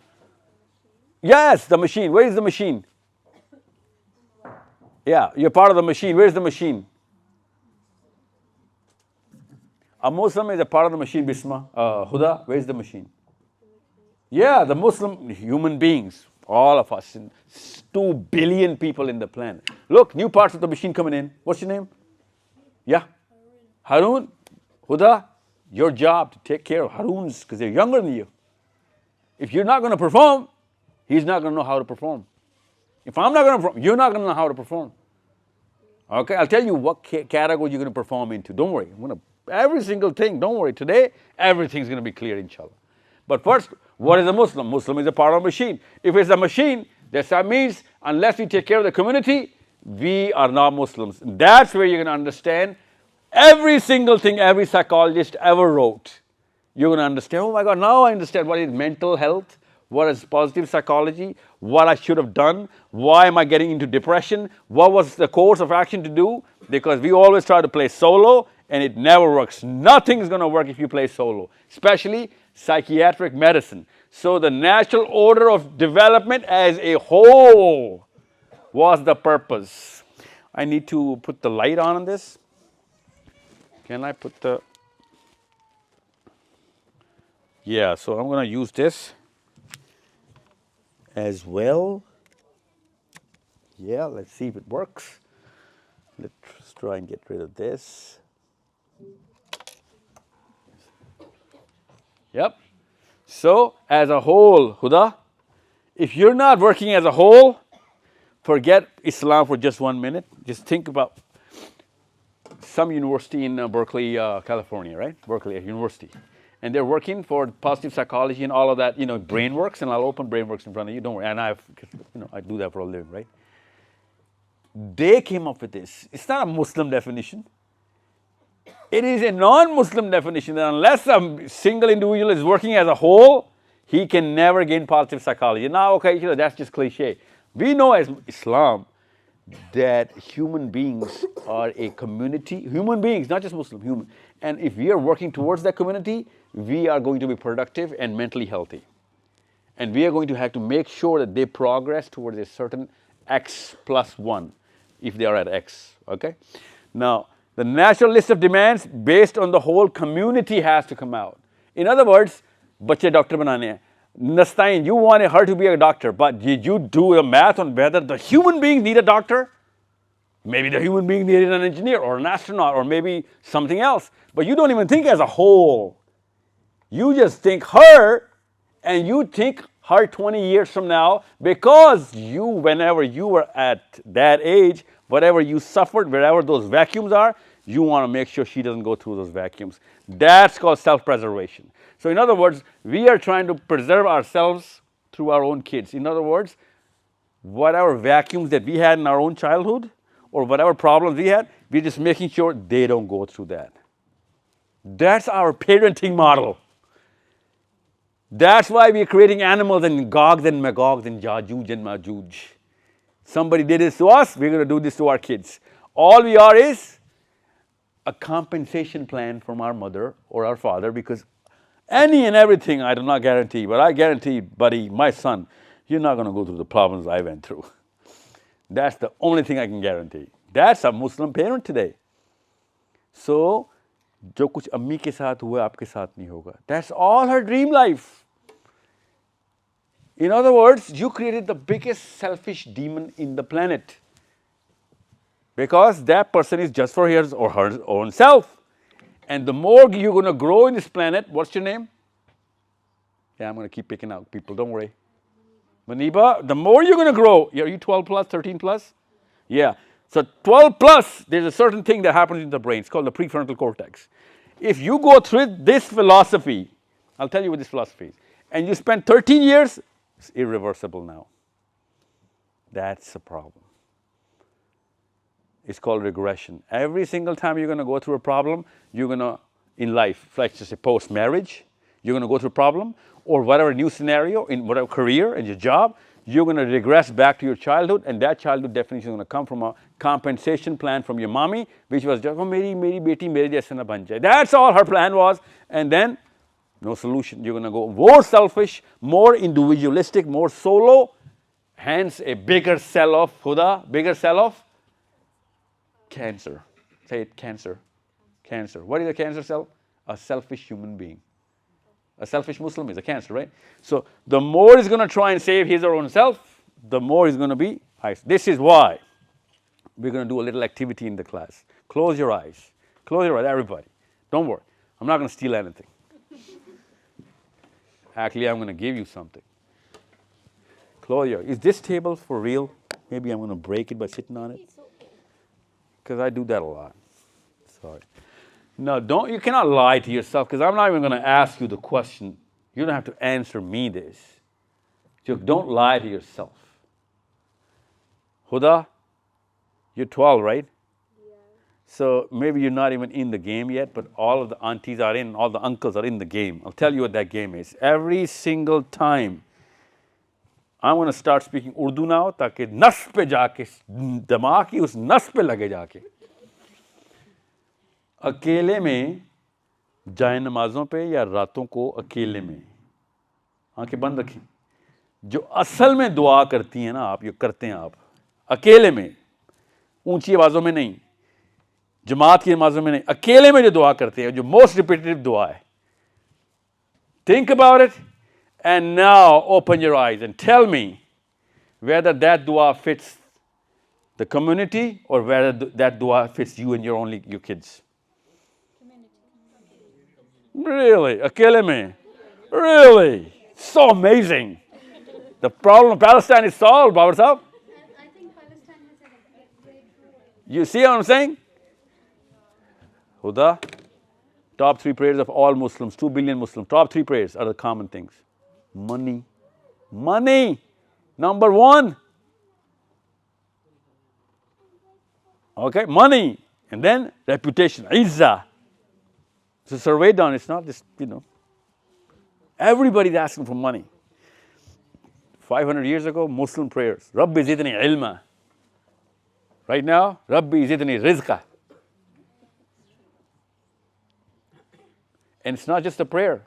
A: Yes, the machine. Where is the machine? Yeah, you're part of the machine. Where's the machine? A Muslim is a part of the machine, Bisma. Huda, where's the machine? Yeah, the Muslim human beings, all of us, 2 billion people in the planet. Look, new parts of the machine coming in. What's your name? Yeah? Harun? Huda, your job to take care of Haruns because they're younger than you. If you're not going to perform, he's not going to know how to perform. If I'm not going to perform, you're not going to know how to perform. Okay, I'll tell you what category you're going to perform into. Don't worry. Every single thing, don't worry. Today, everything's going to be clear, inshallah. But first, what is a Muslim? Muslim is a part of a machine. If it's a machine, that means unless we take care of the community, we are not Muslims. That's where you're going to understand every single thing every psychologist ever wrote. You're going to understand, oh my God, now I understand what is mental health, what is positive psychology, what I should have done, why am I getting into depression, what was the course of action to do, because we always try to play solo and it never works. Nothing's going to work if you play solo, especially psychiatric medicine. So the natural order of development as a whole was the purpose. I need to put the light on this. Can I put the... Yeah, so I'm going to use this as well. Yeah, let's see if it works. Let's try and get rid of this. Yep. So, as a whole, Huda, if you're not working as a whole, forget Islam for just 1 minute. Just think about some university in Berkeley, California, right? Berkeley University. And they're working for positive psychology and all of that, BrainWorks, and I'll open BrainWorks in front of you, don't worry. And I do that for a living, right? They came up with this. It's not a Muslim definition. It is a non-Muslim definition that unless a single individual is working as a whole, he can never gain positive psychology. Now, okay, that's just cliche. We know as Islam that human beings are a community, human beings, not just Muslim, human. And if we are working towards that community, we are going to be productive and mentally healthy. And we are going to have to make sure that they progress towards a certain X plus 1, if they are at X, okay? Now, the natural list of demands based on the whole community has to come out. In other words, bachche doctor banane hain. Nastain, you wanted her to be a doctor, but did you do the math on whether the human beings need a doctor? Maybe the human being needed an engineer or an astronaut or maybe something else. But you don't even think as a whole. You just think her, and you think her 20 years from now, because you, whenever you were at that age, whatever you suffered, wherever those vacuums are, you want to make sure she doesn't go through those vacuums. That's called self-preservation. So in other words, we are trying to preserve ourselves through our own kids. In other words, whatever vacuums that we had in our own childhood or whatever problems we had, we're just making sure they don't go through that. That's our parenting model. That's why we're creating animals and Gogs and Magogs and Jajuj and Majuj. Somebody did this to us, we're going to do this to our kids. All we are is a compensation plan from our mother or our father, because any and everything I do not guarantee, but I guarantee, buddy, my son, you're not going to go through the problems I went through. That's the only thing I can guarantee. That's a Muslim parent today. So, जो कुछ अम्मी के साथ हुआ आपके साथ नहीं होगा. That's all her dream life. In other words, you created the biggest selfish demon in the planet, because that person is just for his or her own self. And the more you're going to grow in this planet, what's your name? Yeah, I'm going to keep picking out people, don't worry. Maniba, the more you're going to grow, are you 12 plus, 13 plus? Yeah. So 12 plus, there's a certain thing that happens in the brain. It's called the prefrontal cortex. If you go through this philosophy, I'll tell you what this philosophy is, and you spend 13 years, it's irreversible now. That's a problem. It's called regression. Every single time you're going to go through a problem, you're going to, in life, let's just say post-marriage, you're going to go through a problem, or whatever new scenario, in whatever career, in your job, you're going to regress back to your childhood, and that childhood definition is going to come from a compensation plan from your mommy, which was just, oh, meri beti mere jaisa na ban jaye. That's all her plan was, and then no solution. You're going to go more selfish, more individualistic, more solo, hence a bigger cell of Huda, bigger cell of cancer. Say it, cancer. Cancer. What is a cancer cell? A selfish human being. A selfish Muslim is a cancer, right? So the more he's going to try and save his or own self, the more he's going to be isolated. This is why we're going to do a little activity in the class. Close your eyes. Close your eyes, everybody. Don't worry. I'm not going to steal anything. Actually, I'm going to give you something. Close your eyes. Is this table for real? Maybe I'm going to break it by sitting on it. Because I do that a lot. Sorry. No, you cannot lie to yourself, because I'm not even going to ask you the question. You don't have to answer me this. So don't lie to yourself. Huda, you're 12, right? Yeah. So maybe you're not even in the game yet, but all of the aunties are in, all the uncles are in the game. I'll tell you what that game is. Every single time, I'm going to start speaking Urdu now, ताकि नस पे जाके दिमाग की उस नस पे लगे जाके. अकेले में जाए नमाज़ों पे या रातों को अकेले में आंखें बंद रखें. जो असल में दुआ करती हैं ना आप, ये करते हैं आप अकेले में, ऊंची आवाज़ों में नहीं, जमात की नमाज़ों में नहीं, अकेले में जो दुआ करते हैं, जो मोस्ट रिपीटेटिव दुआ है. Think about it, and now open your eyes and tell me whether that dua fits the community or whether that dua fits you and your kids. Really? Akele mein? Really? So amazing. The problem of Palestine is solved, Babar Sahib.
H: I think Palestine has had a great role.
A: You see what I'm saying? Huda, top 3 prayers of all Muslims, 2 billion Muslims, top 3 prayers are the common things. Money. Money. Number 1. Okay, money. And then reputation, izzah. It's a survey done, it's not just, everybody's asking for money. 500 years ago, Muslim prayers, Rabbi zidni ilma. Right now, Rabbi zidni rizqa. And it's not just a prayer.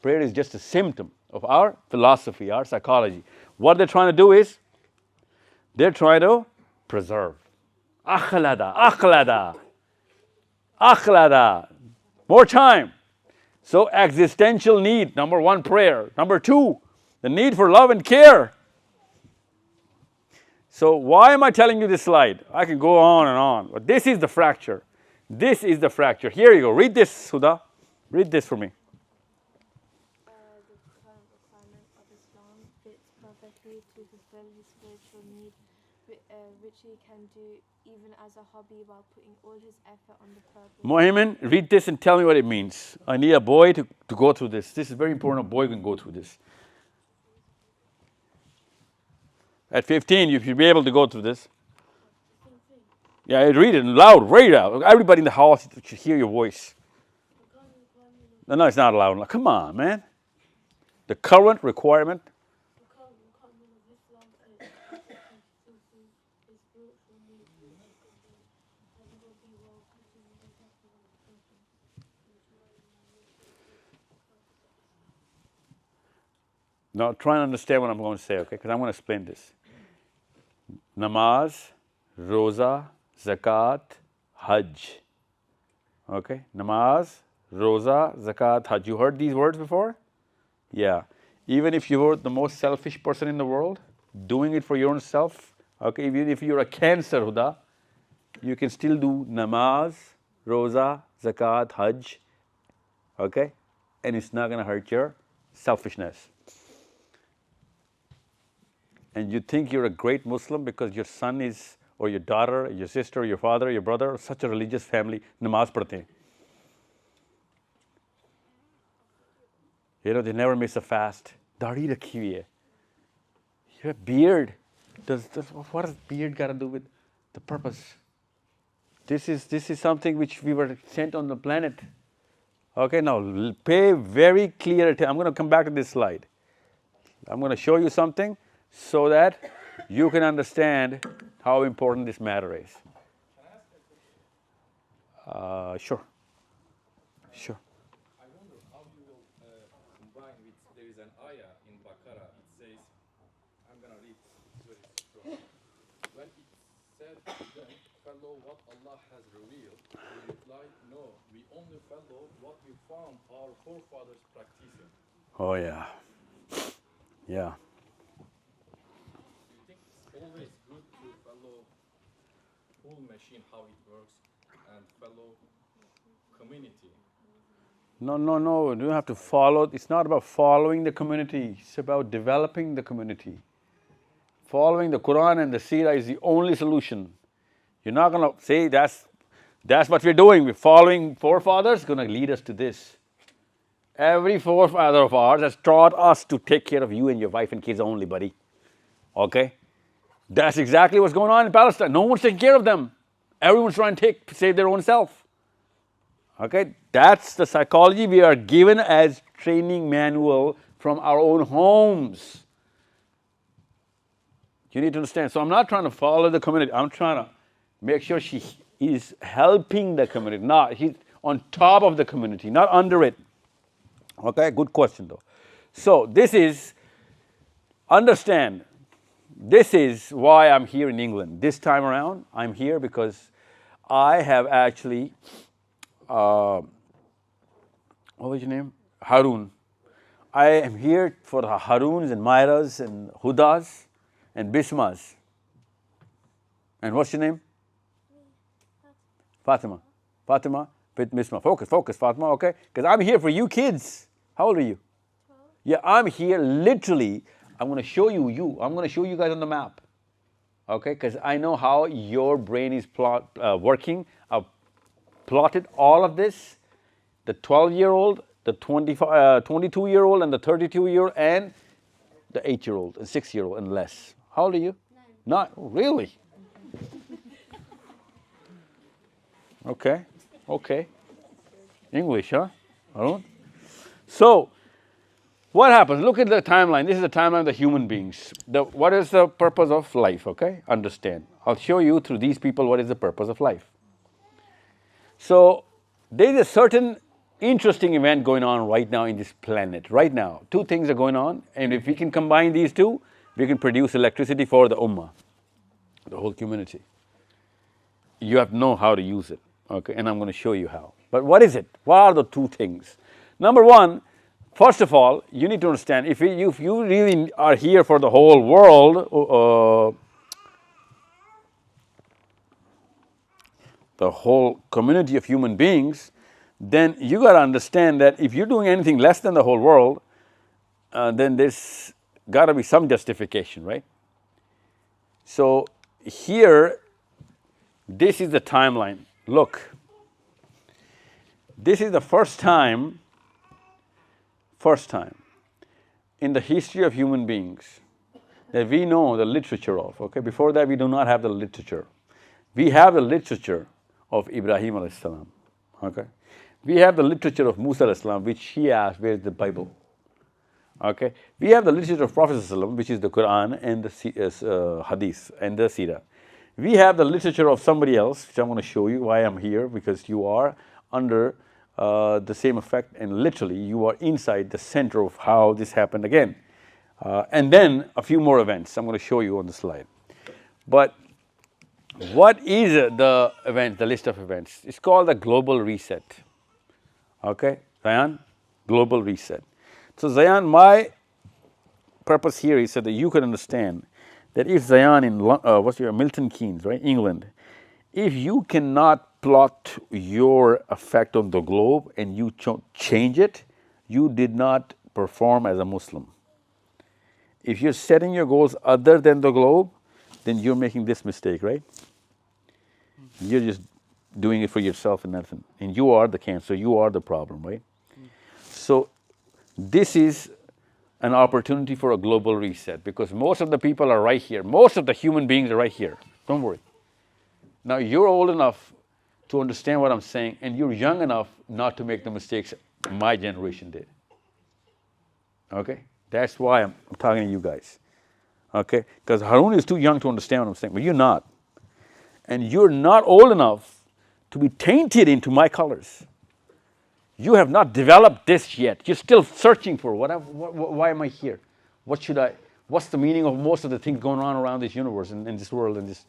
A: Prayer is just a symptom of our philosophy, our psychology. What they're trying to do is, they're trying to preserve. Akhlada, akhlada, akhlada. More time. So existential need, number 1, prayer. Number 2, the need for love and care. So why am I telling you this slide? I can go on and on, but this is the fracture. This is the fracture. Here you go. Read this, Sudha. Read this for me.
D: The current requirement of Islam fits perfectly to fulfill his spiritual need
J: Richie can do even as a hobby while putting all his effort on the purpose.
A: Mohammed, read this and tell me what it means. I need a boy to go through this. This is very important. A boy can go through this. At 15, you should be able to go through this. Yeah, read it loud, read it out. Everybody in the house should hear your voice. No, it's not loud. Come on, man. The current requirement. Now, try and understand what I'm going to say, okay? Because I'm going to explain this. Namaz, Roza, Zakat, Hajj. Okay? Namaz, Roza, Zakat, Hajj. You heard these words before? Yeah. Even if you were the most selfish person in the world, doing it for your own self, okay? Even if you're a cancer, Huda, you can still do Namaz, Roza, Zakat, Hajj. Okay? And it's not going to hurt your selfishness. And you think you're a great Muslim because your son is, or your daughter, your sister, your father, your brother, such a religious family, namaz padhte hain. You know, they never miss a fast. Daadi rakhi hui hai. You have beard. What does beard got to do with the purpose? This is something which we were sent on the planet. Okay, now pay very clear attention. I'm going to come back to this slide. I'm going to show you something so that you can understand how important this matter is. Sure. Sure.
K: I wonder how you will combine with, there is an ayah in Baqarah, it says, I'm going to read very strong. When it said to them, follow what Allah has revealed, they replied, no, we only follow what we found our forefathers practicing.
A: Oh yeah. Yeah.
K: Always good to follow full machine, how it works, and follow community.
A: No, you don't have to follow. It's not about following the community. It's about developing the community. Following the Quran and the Seerah is the only solution. You're not going to say that's what we're doing. We're following forefathers, going to lead us to this. Every forefather of ours has taught us to take care of you and your wife and kids only, buddy. Okay? That's exactly what's going on in Palestine. No one's taking care of them. Everyone's trying to save their own self. Okay? That's the psychology we are given as training manual from our own homes. You need to understand. So I'm not trying to follow the community. I'm trying to make sure she is helping the community. Not, he's on top of the community, not under it. Okay? Good question though. So this is, understand, this is why I'm here in England. This time around, I'm here because I have actually, what was your name? Harun. I am here for the Haruns and Myras and Hudas and Bismas. And what's your name? Fatima. Fatima with Bisma. Focus, Fatima, okay? Because I'm here for you kids. How old are you?
J: 12.
A: Yeah, I'm here literally. I'm going to show you. I'm going to show you guys on the map. Okay? Because I know how your brain is working. I've plotted all of this. The 12-year-old, the 22-year-old, and the 32-year-old, and the 8-year-old, and 6-year-old, and less. How old are you?
J: 9.
A: Not really. Okay. English, huh? Arun? So, what happens? Look at the timeline. This is the timeline of the human beings. What is the purpose of life, okay? Understand. I'll show you through these people what is the purpose of life. So, there is a certain interesting event going on right now in this planet. Right now, two things are going on, and if we can combine these two, we can produce electricity for the Ummah, the whole community. You have to know how to use it, okay? And I'm going to show you how. But what is it? What are the two things? Number one, first of all, you need to understand, if you really are here for the whole world, the whole community of human beings, then you got to understand that if you're doing anything less than the whole world, then there's got to be some justification, right? So here, this is the timeline. Look, this is the first time in the history of human beings that we know the literature of, okay? Before that, we do not have the literature. We have the literature of Ibrahim alayhi salam, okay? We have the literature of Musa alayhi salam, which he asked, where is the Bible? Okay? We have the literature of Prophet sallallahu alaihi wasallam, which is the Quran and the Hadith and the Seerah. We have the literature of somebody else, which I'm going to show you why I'm here, because you are under the same effect, and literally you are inside the center of how this happened again. And then a few more events I'm going to show you on the slide. But what is the event, the list of events? It's called the global reset. Okay, Zayan? Global reset. So Zayan, my purpose here is so that you can understand that if Zayan in Milton Keynes, right, England, if you cannot plot your effect on the globe and you change it, you did not perform as a Muslim. If you're setting your goals other than the globe, then you're making this mistake, right? You're just doing it for yourself and nothing. And you are the cancer, you are the problem, right? So this is an opportunity for a global reset, because most of the people are right here. Most of the human beings are right here. Don't worry. Now you're old enough to understand what I'm saying, and you're young enough not to make the mistakes my generation did. Okay? That's why I'm talking to you guys. Okay? Because Harun is too young to understand what I'm saying, but you're not. And you're not old enough to be tainted into my colors. You have not developed this yet. You're still searching for why am I here? What's the meaning of most of the things going on around this universe and this world and this,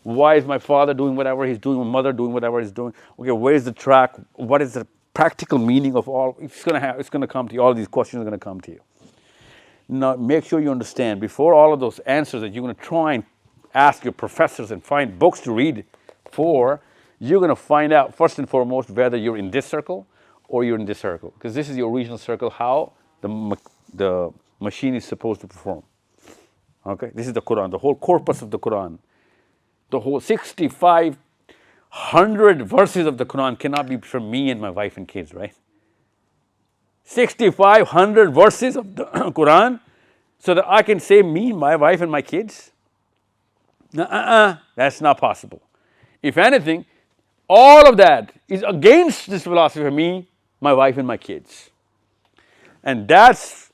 A: why is my father doing whatever he's doing, my mother doing whatever he's doing? Okay, where's the track? What is the practical meaning of all? It's going to come to you. All these questions are going to come to you. Now, make sure you understand, before all of those answers that you're going to try and ask your professors and find books to read for, you're going to find out, first and foremost, whether you're in this circle or you're in this circle. Because this is your original circle, how the machine is supposed to perform. Okay? This is the Quran, the whole corpus of the Quran. The whole 6,500 verses of the Quran cannot be from me and my wife and kids, right? 6,500 verses of the Quran so that I can say me, my wife, and my kids? That's not possible. If anything, all of that is against this philosophy of me, my wife, and my kids. And that's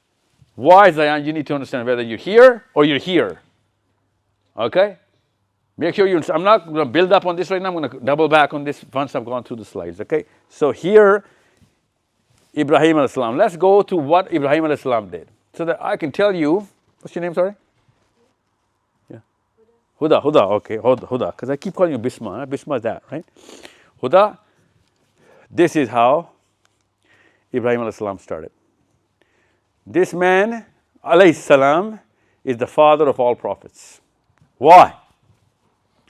A: why, Zayan, you need to understand whether you're here or you're here. Okay? Make sure you, I'm not going to build up on this right now. I'm going to double back on this once I've gone through the slides. Okay? So here, Ibrahim alayhi salam. Let's go to what Ibrahim alayhi salam did, so that I can tell you, what's your name, sorry? Yeah. Huda, okay, Huda, because I keep calling you Bisma. Bisma is that, right? Huda, this is how Ibrahim alayhi salam started. This man, alayhi salam, is the father of all prophets. Why?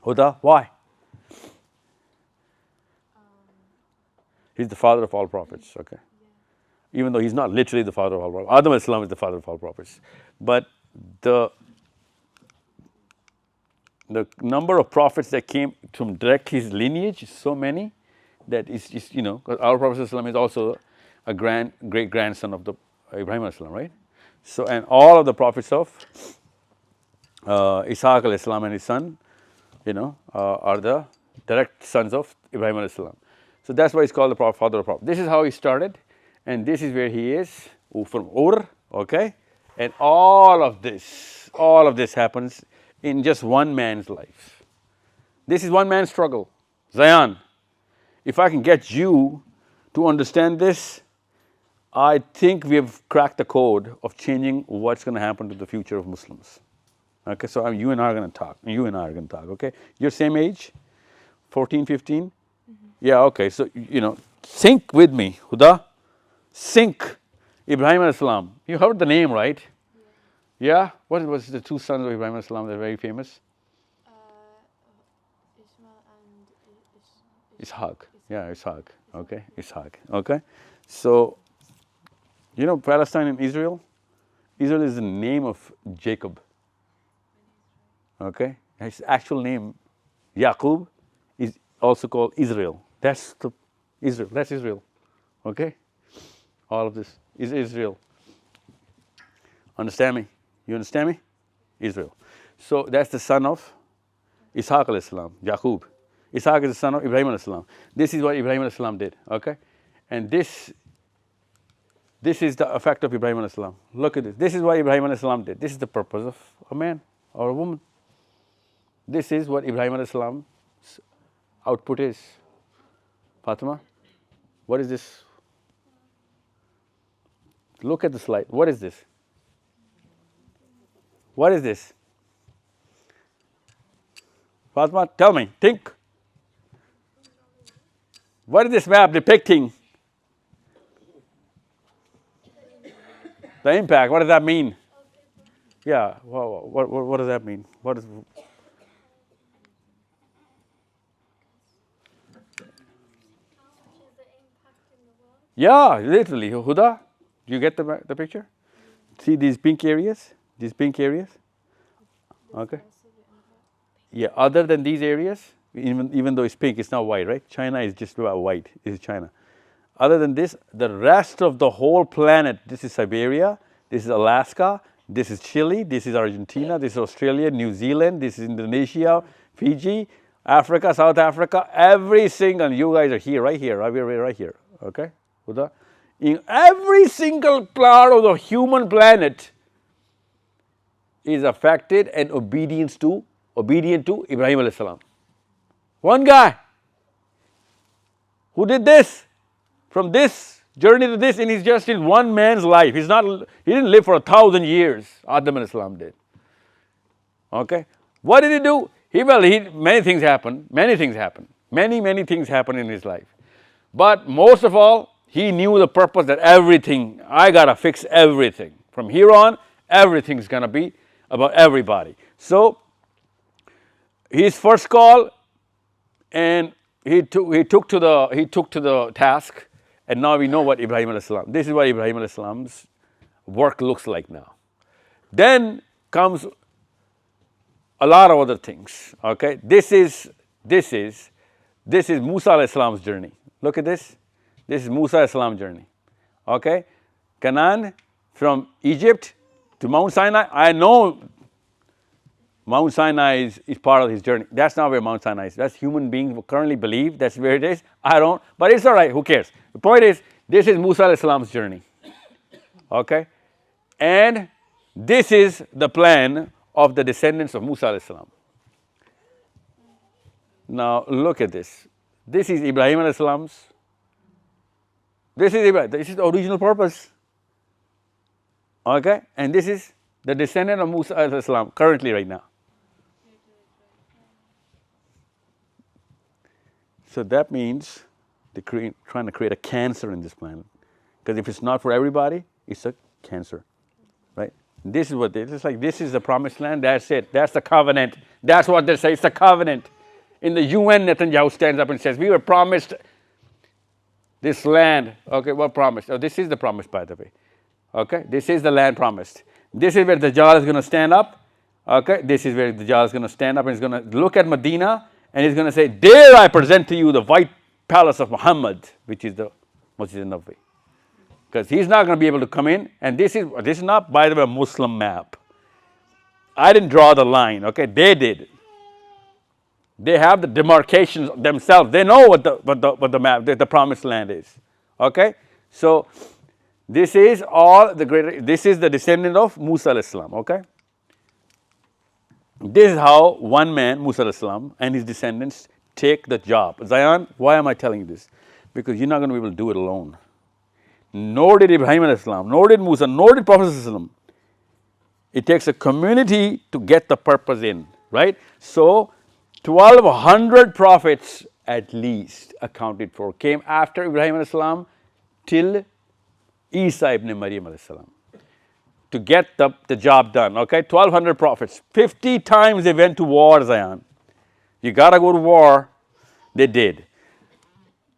A: Huda, why? He's the father of all prophets, okay? Even though he's not literally the father of all prophets. Adam alayhi salam is the father of all prophets. But the number of prophets that came from direct his lineage is so many that it's just, our Prophet is also a great grandson of the Ibrahim alayhi salam, right? So, and all of the prophets of Ishaq alayhi salam and his son, are the direct sons of Ibrahim alayhi salam. So that's why he's called the father of prophets. This is how he started, and this is where he is, from Ur, okay? And all of this happens in just one man's life. This is one man's struggle. Zayan, if I can get you to understand this, I think we've cracked the code of changing what's going to happen to the future of Muslims. Okay, so you and I are going to talk. Okay? You're same age? 14, 15? Mm-hmm. Yeah, okay. So, think with me, Huda. Think. Ibrahim alayhi salam. You heard the name, right? Yeah? What was the two sons of Ibrahim alayhi salam that are very famous?
J: Ishmael and
A: Ishaq. Yeah, Ishaq. Okay, Ishaq. Okay? So, Palestine and Israel? Israel is the name of Jacob. Okay? His actual name, Yaqub, is also called Israel. That's the Israel. That's Israel. Okay? All of this is Israel. Understand me? You understand me? Israel. So that's the son of Ishaq alayhi salam, Yaqub. Ishaq is the son of Ibrahim alayhi salam. This is what Ibrahim alayhi salam did. Okay? And this is the effect of Ibrahim alayhi salam. Look at this. This is what Ibrahim alayhi salam did. This is the purpose of a man or a woman. This is what Ibrahim alayhi salam's output is. Fatima, what is this? Look at the slide. What is this? What is this? Fatima, tell me, think. What is this map depicting? The impact, what does that mean? Yeah, what does that mean? What is? Yeah, literally. Huda, do you get the picture? See these pink areas? These pink areas? Okay. Yeah, other than these areas, even though it's pink, it's not white, right? China is just about white, is China. Other than this, the rest of the whole planet, this is Siberia, this is Alaska, this is Chile, this is Argentina, this is Australia, New Zealand, this is Indonesia, Fiji, Africa, South Africa, every single, you guys are here, right here, right here, okay? In every single part of the human planet is affected and obedient to Ibrahim alayhi salam. One guy who did this, from this journey to this, and he's just in one man's life. He didn't live for 1,000 years. Adam alayhi salam did. Okay, what did he do? Many things happened. Many things happened in his life. But most of all, he knew the purpose that I gotta fix everything. From here on, everything's gonna be about everybody. So his first call, and he took to the task, and now we know what Ibrahim alayhi salam. This is what Ibrahim alayhi salam's work looks like now. Then comes a lot of other things. Okay, this is Musa alayhi salam's journey. Look at this. This is Musa alayhi salam's journey. Okay, Canaan, from Egypt to Mount Sinai. I know Mount Sinai is part of his journey. That's not where Mount Sinai is. That's human beings who currently believe that's where it is. I don't, but it's all right. Who cares? The point is, this is Musa alayhi salam's journey. Okay, and this is the plan of the descendants of Musa alayhi salam. Now look at this. This is Ibrahim alayhi salam's. This is the original purpose. Okay, and this is the descendant of Musa alayhi salam currently right now. So that means they're trying to create a cancer in this planet. Because if it's not for everybody, it's a cancer, right? This is what it's like. This is the promised land. That's it. That's the covenant. That's what they say. It's the covenant. In the UN, Netanyahu stands up and says, "We were promised this land." Okay, what promise? Oh, this is the promise, by the way. Okay, this is the land promised. This is where the Dajjal is going to stand up. Okay, this is where the Dajjal is going to stand up and he's going to look at Medina and he's going to say, "There I present to you the white palace of Muhammad," which is the Masjid al-Nabawi. Because he's not going to be able to come in, and this is not, by the way, a Muslim map. I didn't draw the line. Okay, they did. They have the demarcations themselves. They know what the map, the promised land is. Okay, so this is all the greater. This is the descendant of Musa alayhi salam. Okay, this is how one man, Musa alayhi salam, and his descendants take the job. Zion, why am I telling you this? Because you're not going to be able to do it alone. Nor did Ibrahim alayhi salam, nor did Musa, nor did Prophet sallallahu alaihi wasallam. It takes a community to get the purpose in, right? So 1,200 prophets at least accounted for came after Ibrahim alayhi salam till Isa ibn Maryam alayhi salam to get the job done. Okay, 1,200 prophets. 50 times they went to war, Zion. You gotta go to war. They did.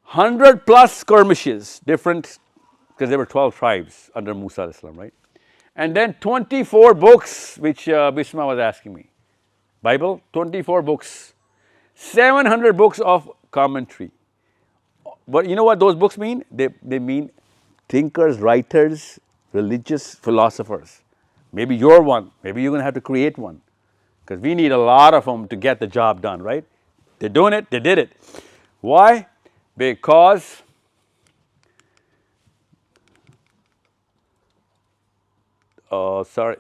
A: 100 plus skirmishes, different, because there were 12 tribes under Musa alayhi salam, right? And then 24 books, which Bisma was asking me. Bible, 24 books, 700 books of commentary. But you know what those books mean? They mean thinkers, writers, religious philosophers. Maybe you're one. Maybe you're going to have to create one. Because we need a lot of them to get the job done, right? They're doing it. They did it. Why? Because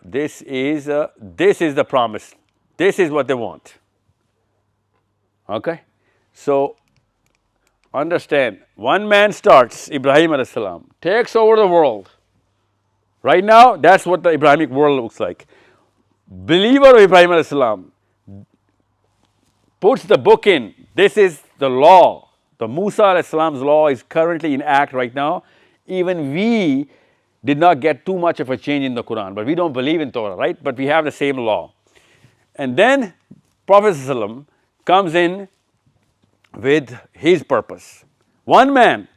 A: this is the promise. This is what they want. Okay? So, understand, one man starts, Ibrahim alayhi salam, takes over the world. Right now, that's what the Abrahamic world looks like. Believer of Ibrahim alayhi salam puts the book in. This is the law. The Musa alayhi salam's law is currently in act right now. Even we did not get too much of a change in the Quran, but we don't believe in Torah, right? But we have the same law. And then Prophet ﷺ comes in with his purpose. One man,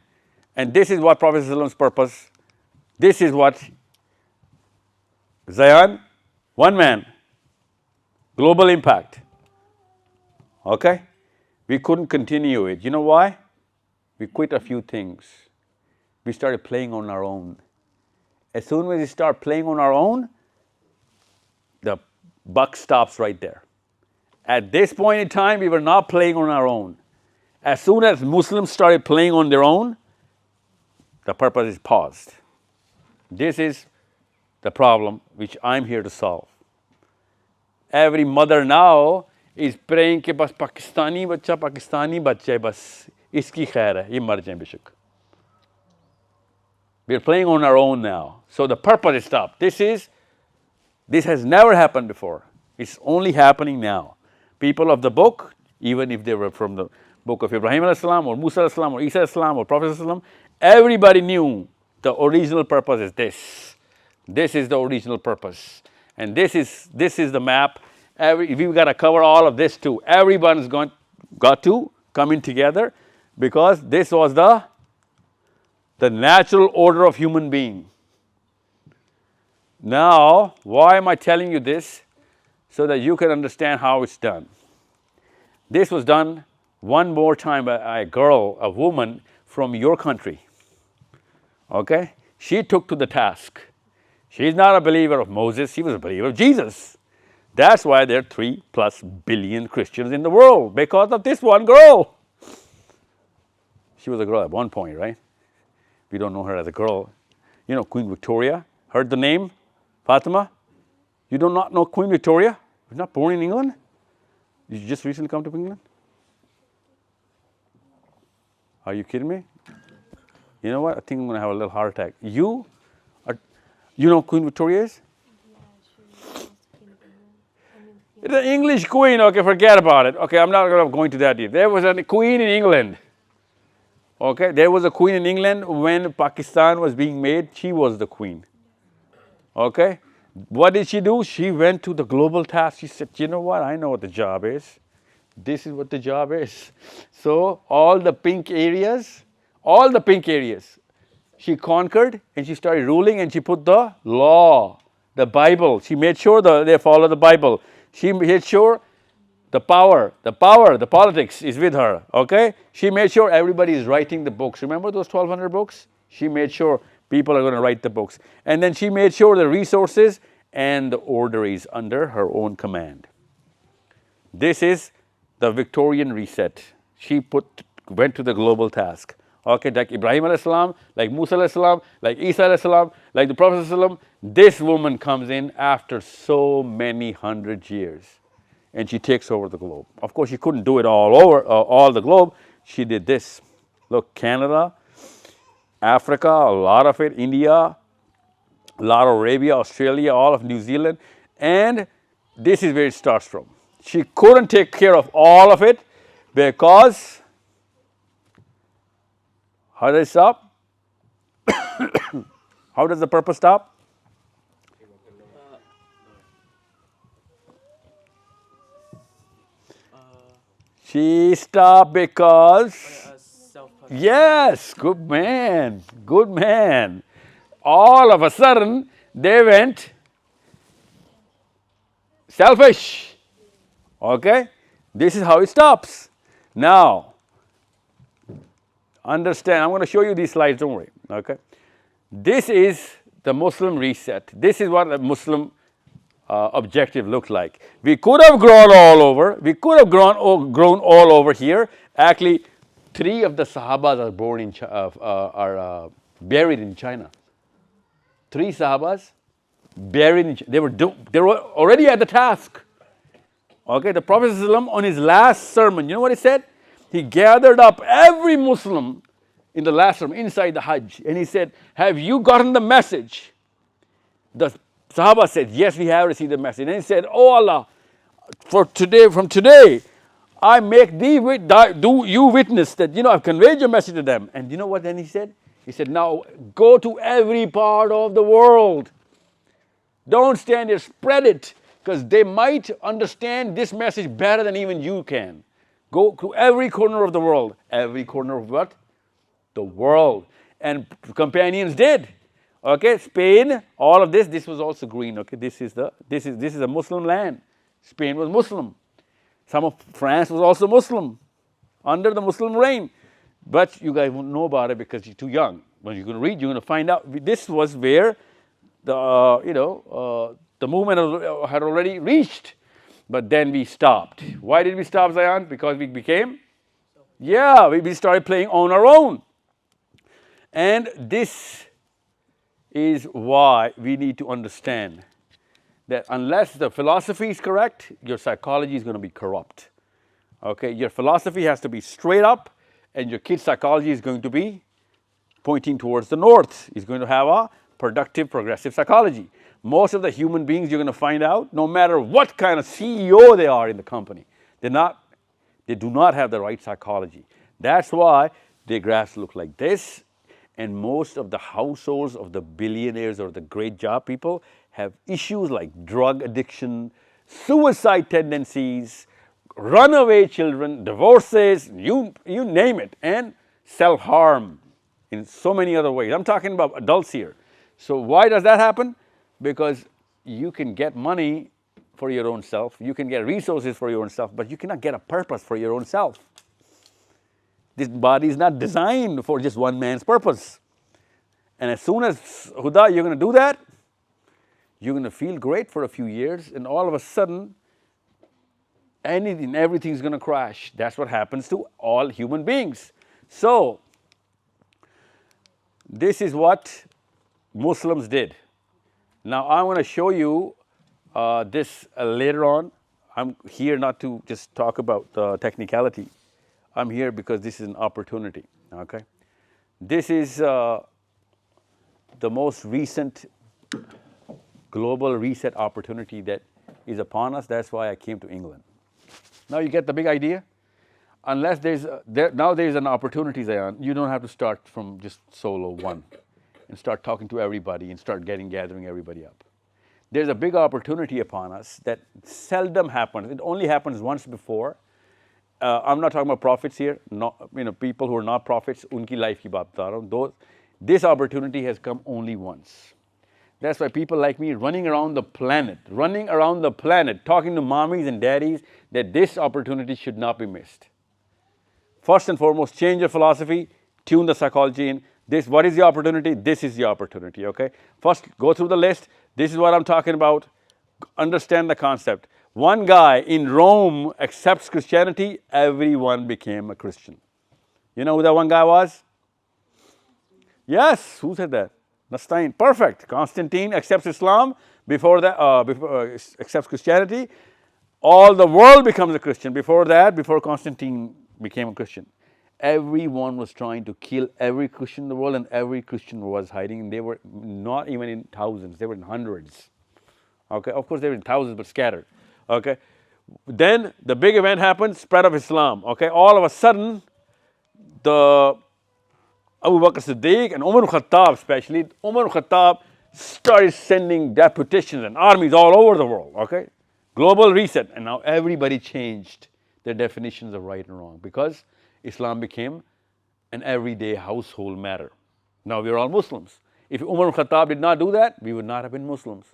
A: and this is what Prophet ﷺ's purpose, this is what Zion, one man, global impact. Okay? We couldn't continue it. You know why? We quit a few things. We started playing on our own. As soon as we start playing on our own, the buck stops right there. At this point in time, we were not playing on our own. As soon as Muslims started playing on their own, the purpose is paused. This is the problem which I'm here to solve. Every mother now is praying कि बस पाकिस्तानी बच्चा बस इसकी खैर है, ये मर जाए बेशक. We're playing on our own now. So the purpose is stopped. This has never happened before. It's only happening now. People of the book, even if they were from the book of Ibrahim alayhi salam or Musa alayhi salam or Isa alayhi salam or Prophet alayhi salam, everybody knew the original purpose is this. This is the original purpose. And this is the map. We've got to cover all of this too. Everyone's got to come in together because this was the natural order of human being. Now, why am I telling you this? So that you can understand how it's done. This was done one more time by a girl, a woman from your country. Okay? She took to the task. She's not a believer of Moses, she was a believer of Jesus. That's why there are 3+ billion Christians in the world, because of this one girl. She was a girl at one point, right? We don't know her as a girl. You know Queen Victoria? Heard the name? Fatima? You do not know Queen Victoria? You're not born in England? Did you just recently come to England? Are you kidding me? You know what? I think I'm going to have a little heart attack. You know Queen Victoria is? It's an English queen. Okay, forget about it. Okay, I'm not going to that deep. There was a queen in England. Okay, there was a queen in England when Pakistan was being made. She was the queen. Okay, what did she do? She went to the global task. She said, you know what? I know what the job is. This is what the job is. So all the pink areas, she conquered and she started ruling and she put the law, the Bible. She made sure they follow the Bible. She made sure the politics is with her, okay? She made sure everybody is writing the books. Remember those 1,200 books? She made sure people are going to write the books. And then she made sure the resources and the order is under her own command. This is the Victorian reset. She went to the global task. Okay, like Ibrahim alayhi salam, like Musa alayhi salam, like Isa alayhi salam, like the Prophet ﷺ, this woman comes in after so many hundred years. And she takes over the globe. Of course, she couldn't do it all the globe. She did this. Look, Canada, Africa, a lot of it, India, a lot of Arabia, Australia, all of New Zealand. And this is where it starts from. She couldn't take care of all of it because, how does it stop? How does the purpose stop? She stopped because, yes, good man. All of a sudden, they went selfish. Okay? This is how it stops. Now, understand, I'm going to show you these slides, don't worry. Okay? This is the Muslim reset. This is what the Muslim objective looked like. We could have grown all over. We could have grown all over here. Actually, 3 of the Sahabas are born in buried in China. 3 Sahabas buried in China. They were already at the task. Okay, the Prophet ﷺ on his last sermon, you know what he said? He gathered up every Muslim in the last sermon inside the Hajj, and he said, "Have you gotten the message?" The Sahaba said, "Yes, we have received the message." And he said, "Oh Allah, from today, I make you witness that, I've conveyed your message to them." And you know what then he said? He said, "Now go to every part of the world. Don't stand here, spread it, because they might understand this message better than even you can. Go to every corner of the world." Every corner of what? The world. And companions did. Okay, Spain, all of this was also green. Okay, this is a Muslim land. Spain was Muslim. Some of France was also Muslim, under the Muslim reign. But you guys won't know about it because you're too young. When you're going to read, you're going to find out this was where the movement had already reached. But then we stopped. Why did we stop, Zion? Because we we started playing on our own. And this is why we need to understand that unless the philosophy is correct, your psychology is going to be corrupt. Okay, your philosophy has to be straight up, and your kid's psychology is going to be pointing towards the north. He's going to have a productive, progressive psychology. Most of the human beings you're going to find out, no matter what kind of CEO they are in the company, they do not have the right psychology. That's why their graphs look like this. And most of the households of the billionaires or the great job people have issues like drug addiction, suicide tendencies, runaway children, divorces, you name it, and self-harm in so many other ways. I'm talking about adults here. So why does that happen? Because you can get money for your own self, you can get resources for your own self, but you cannot get a purpose for your own self. This body is not designed for just one man's purpose. And as soon as, Huda, you're going to do that, you're going to feel great for a few years, and all of a sudden, everything's going to crash. That's what happens to all human beings. So, this is what Muslims did. Now, I want to show you this later on. I'm here not to just talk about technicality. I'm here because this is an opportunity, okay? This is the most recent global reset opportunity that is upon us. That's why I came to England. Now you get the big idea? Unless there's an opportunity, Zion, you don't have to start from just solo one and start talking to everybody and start gathering everybody up. There's a big opportunity upon us that seldom happens. It only happens once before. I'm not talking about prophets here, people who are not prophets, unki life ki baat bata raha hu. This opportunity has come only once. That's why people like me running around the planet, talking to mommies and daddies that this opportunity should not be missed. First and foremost, change your philosophy, tune the psychology in. What is the opportunity? This is the opportunity, okay? First, go through the list. This is what I'm talking about. Understand the concept. One guy in Rome accepts Christianity, everyone became a Christian. You know who that one guy was? Yes, who said that? Nastine, perfect. Constantine accepts Islam, before accepts Christianity. All the world becomes a Christian. Before Constantine became a Christian. Everyone was trying to kill every Christian in the world, and every Christian was hiding. And they were not even in thousands, they were in hundreds. Okay, of course they were in thousands, but scattered. Okay, then the big event happened, spread of Islam. Okay, all of a sudden, the Abu Bakr Siddiq and Umar al-Khattab especially, Umar al-Khattab started sending deputations and armies all over the world. Okay, global reset, and now everybody changed their definitions of right and wrong because Islam became an everyday household matter. Now we are all Muslims. If Umar al-Khattab did not do that, we would not have been Muslims.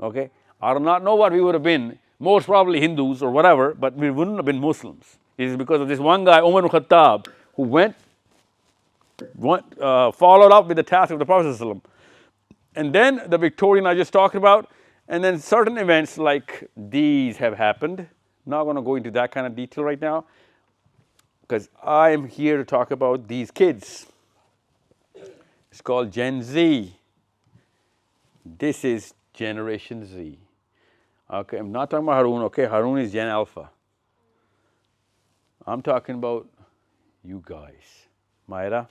A: Okay, I do not know what we would have been most probably Hindus or whatever, but we wouldn't have been Muslims. It is because of this one guy, Umar ibn Khattab, who followed up with the task of the Prophet ﷺ. And then the Victorian I just talked about, and then certain events like these have happened. Not going to go into that kind of detail right now, because I am here to talk about these kids. It's called Gen Z. This is Generation Z. Okay, I'm not talking about Harun, okay? Harun is Gen Alpha. I'm talking about you guys. Myra,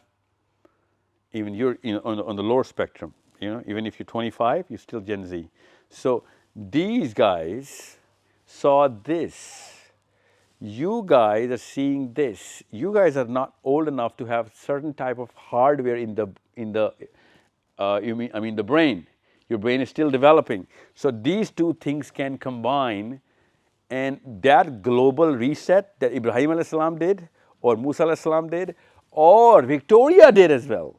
A: even you're on the lower spectrum, even if you're 25, you're still Gen Z. So these guys saw this. You guys are seeing this. You guys are not old enough to have certain type of hardware in the brain. Your brain is still developing. So these two things can combine, and that global reset that Ibrahim alayhi salam did, or Musa alayhi salam did, or Victoria did as well,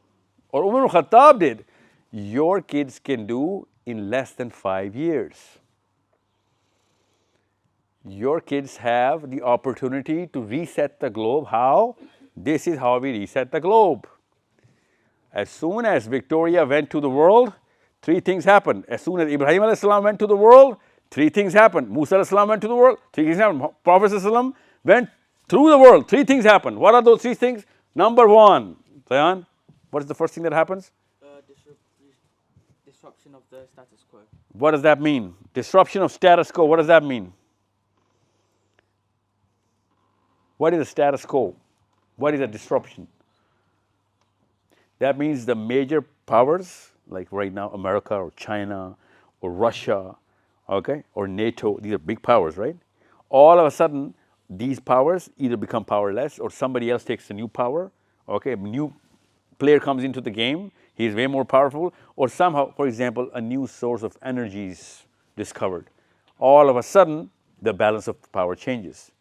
A: or Umar ibn Khattab did, your kids can do in less than 5 years. Your kids have the opportunity to reset the globe. How? This is how we reset the globe. As soon as Victoria went to the world, 3 things happened. As soon as Ibrahim alayhi salam went to the world, 3 things happened. Musa alayhi salam went to the world, 3 things happened. Prophet ﷺ went through the world, 3 things happened. What are those 3 things? Number 1, Zayan, what is the first thing that happens?
E: Disruption of the status quo.
A: What does that mean? Disruption of status quo, what does that mean? What is a status quo? What is a disruption? That means the major powers, like right now America or China or Russia, okay, or NATO, these are big powers, right? All of a sudden, these powers either become powerless or somebody else takes the new power, okay, a new player comes into the game, he's way more powerful, or somehow, for example, a new source of energy is discovered. All of a sudden, the balance of power changes,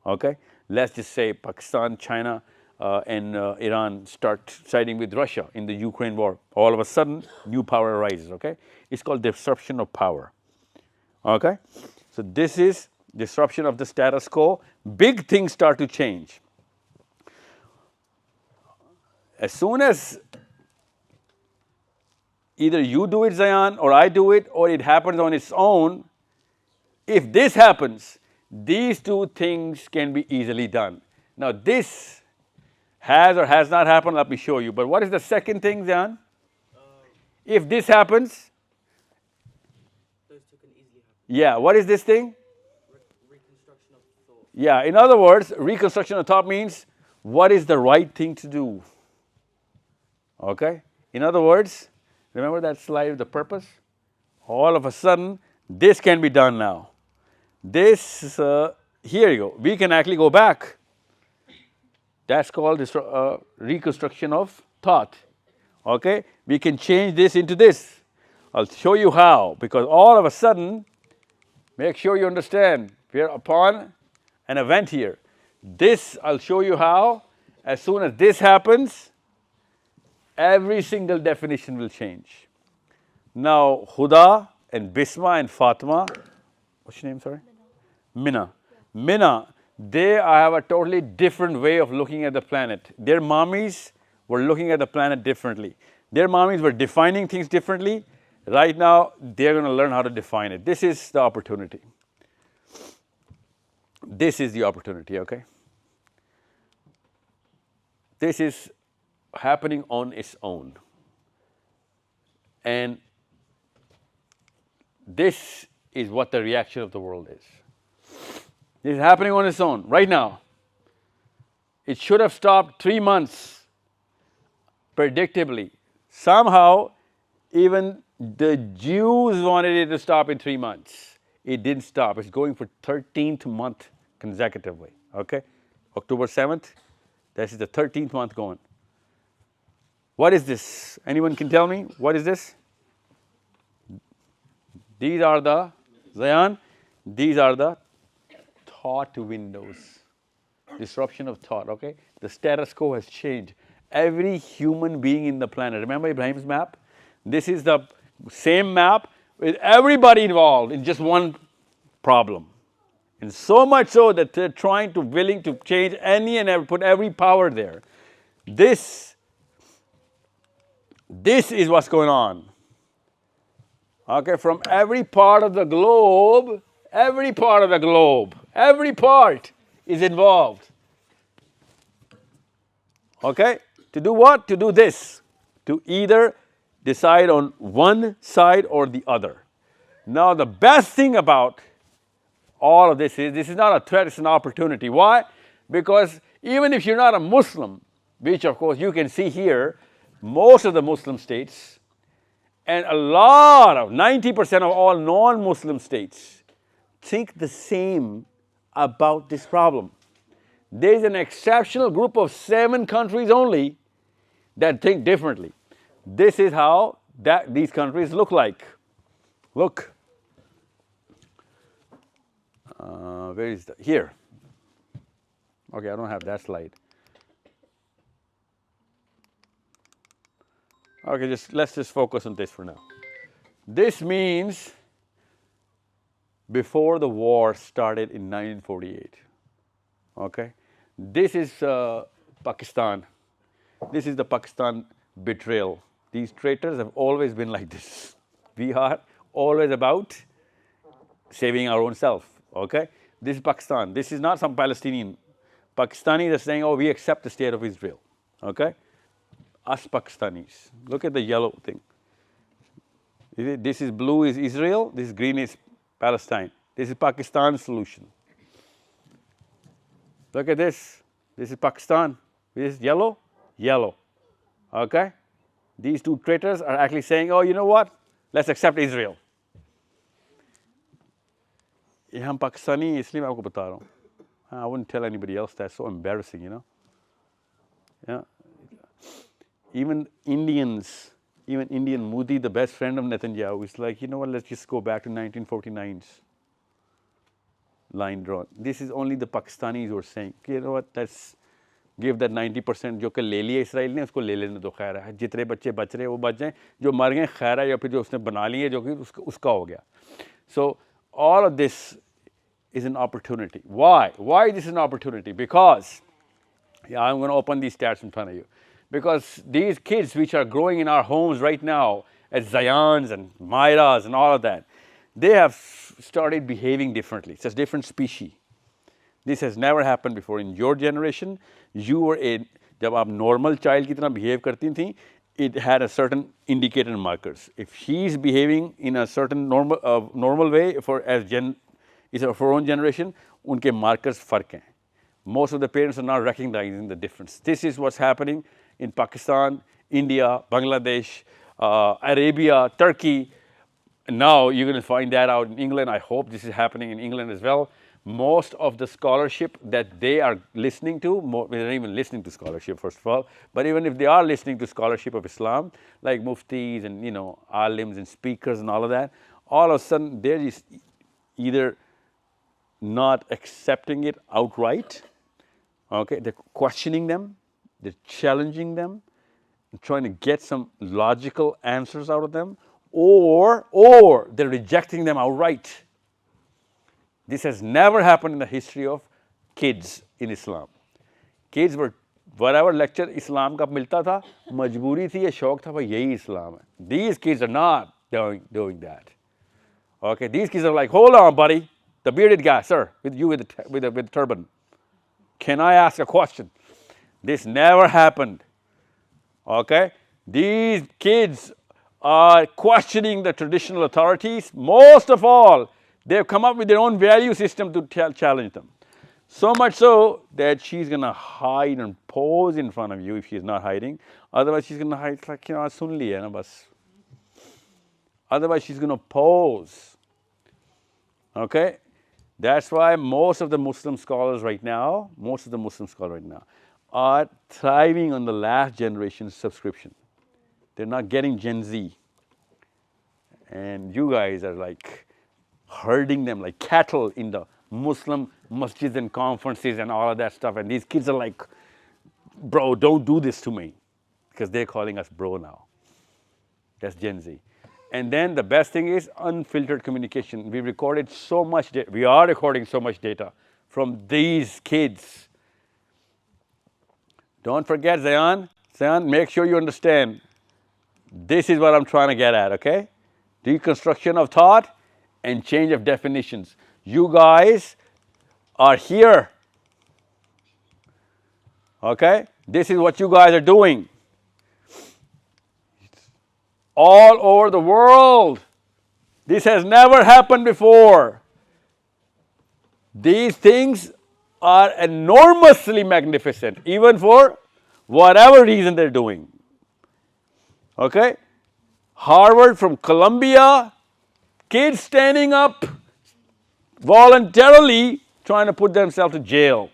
A: okay? Let's just say Pakistan, China, and Iran start siding with Russia in the Ukraine war. All of a sudden, new power arises, okay? It's called disruption of power, okay? So this is disruption of the status quo. Big things start to change. As soon as either you do it, Zayan, or I do it, or it happens on its own, if this happens, these 2 things can be easily done. Now this has or has not happened, let me show you. But what is the second thing, Zayan? If this happens,
E: those 2 can easily happen.
A: Yeah, what is this thing?
E: Reconstruction of thought.
A: Yeah, in other words, reconstruction of thought means what is the right thing to do? Okay? In other words, remember that slide of the purpose? All of a sudden, this can be done now. This, here you go. We can actually go back. That's called reconstruction of thought. Okay? We can change this into this. I'll show you how, because all of a sudden, make sure you understand, we're upon an event here. This, I'll show you how. As soon as this happens, every single definition will change. Now, Huda and Bisma and Fatima, what's your name, sorry? Minna. Minna, they have a totally different way of looking at the planet. Their mommies were looking at the planet differently. Their mommies were defining things differently. Right now, they're going to learn how to define it. This is the opportunity. This is the opportunity, okay? This is happening on its own. And this is what the reaction of the world is. This is happening on its own, right now. It should have stopped 3 months, predictably. Somehow, even the Jews wanted it to stop in 3 months. It didn't stop. It's going for 13th month consecutively, okay? October 7th, this is the 13th month going. What is this? Anyone can tell me? What is this? These are the, Zayan, these are the thought windows. Disruption of thought, okay? The status quo has changed. Every human being in the planet, remember Ibrahim's map? This is the same map with everybody involved in just one problem. And so much so that they're willing to change any and every, put every power there. This is what's going on. Okay, from every part of the globe, every part is involved. Okay, to do what? To do this, to either decide on one side or the other. Now, the best thing about all of this is not a threat, it's an opportunity. Why? Because even if you're not a Muslim, which of course you can see here, most of the Muslim states, and a lot of 90% of all non-Muslim states think the same about this problem. There is an exceptional group of 7 countries only that think differently. This is how these countries look like. Look. Where is that? Here. Okay, I don't have that slide. Okay, let's just focus on this for now. This means before the war started in 1948. Okay, this is Pakistan. This is the Pakistan betrayal. These traitors have always been like this. We are always about saving our own self. Okay, this is Pakistan. This is not some Palestinian. Pakistanis are saying, "Oh, we accept the state of Israel." Okay. Us Pakistanis. Look at the yellow thing. This is blue is Israel, this green is Palestine. This is Pakistan solution. Look at this. This is Pakistan. This is yellow, yellow. Okay? These two traitors are actually saying, oh, you know what? Let's accept Israel. ये हम पाकिस्तानी इसलिए मैं आपको बता रहा हूँ. I wouldn't tell anybody else. That's so embarrassing, you know. Yeah. Even Indians, even Indian Modi, the best friend of Netanyahu, is like, you know what, let's just go back to 1949's line drawn. This is only the Pakistanis who are saying, you know what, let's give that 90% जो कि ले लिया Israel ने उसको ले लेने दो खैर है जितने बच्चे बच रहे वो बच जाएं जो मर गए खैर है या फिर जो उसने बना लिए जो कि उसका हो गया. So all of this is an opportunity. Why? Why this is an opportunity? Because, yeah, I'm going to open these stats in front of you. Because these kids which are growing in our homes right now as Zayans and Mairas and all of that, they have started behaving differently. It's a different species. This has never happened before. In your generation, you were in, जब आप normal child की तरह behave करती थी, it had a certain indicator markers. If she's behaving in a certain normal way for our own generation, उनके markers फर्क हैं. Most of the parents are not recognizing the difference. This is what's happening in Pakistan, India, Bangladesh, Arabia, Turkey. Now you're going to find that out in England. I hope this is happening in England as well. Most of the scholarship that they are listening to, they're not even listening to scholarship first of all, but even if they are listening to scholarship of Islam, like muftis and, you know, alims and speakers and all of that, all of a sudden they're just either not accepting it outright, okay, they're questioning them, they're challenging them, and trying to get some logical answers out of them, or they're rejecting them outright. This has never happened in the history of kids in Islam. Kids were, whatever lecture Islam का मिलता था, मजबूरी थी या शौक था भाई यही Islam है. These kids are not doing that. Okay, these kids are like, hold on, buddy, the bearded guy, sir, with the turban. Can I ask a question? This never happened. Okay, these kids are questioning the traditional authorities. Most of all, they've come up with their own value system to challenge them. So much so that she's going to hide and pose in front of you if she's not hiding. Otherwise, she's going to hide like, you know, sun liya na bas. Otherwise, she's going to pose. Okay? That's why most of the Muslim scholars right now are thriving on the last generation's subscription. They're not getting Gen Z. And you guys are like herding them like cattle in the Muslim masjids and conferences and all of that stuff. And these kids are like, bro, don't do this to me. Because they're calling us bro now. That's Gen Z. And then the best thing is unfiltered communication. We recorded so much data. We are recording so much data from these kids. Don't forget, Zayan. Zayan, make sure you understand. This is what I'm trying to get at, okay? Deconstruction of thought and change of definitions. You guys are here. Okay? This is what you guys are doing. All over the world. This has never happened before. These things are enormously magnificent, even for whatever reason they're doing. Okay? Harvard from Columbia, kids standing up voluntarily trying to put themselves to jail.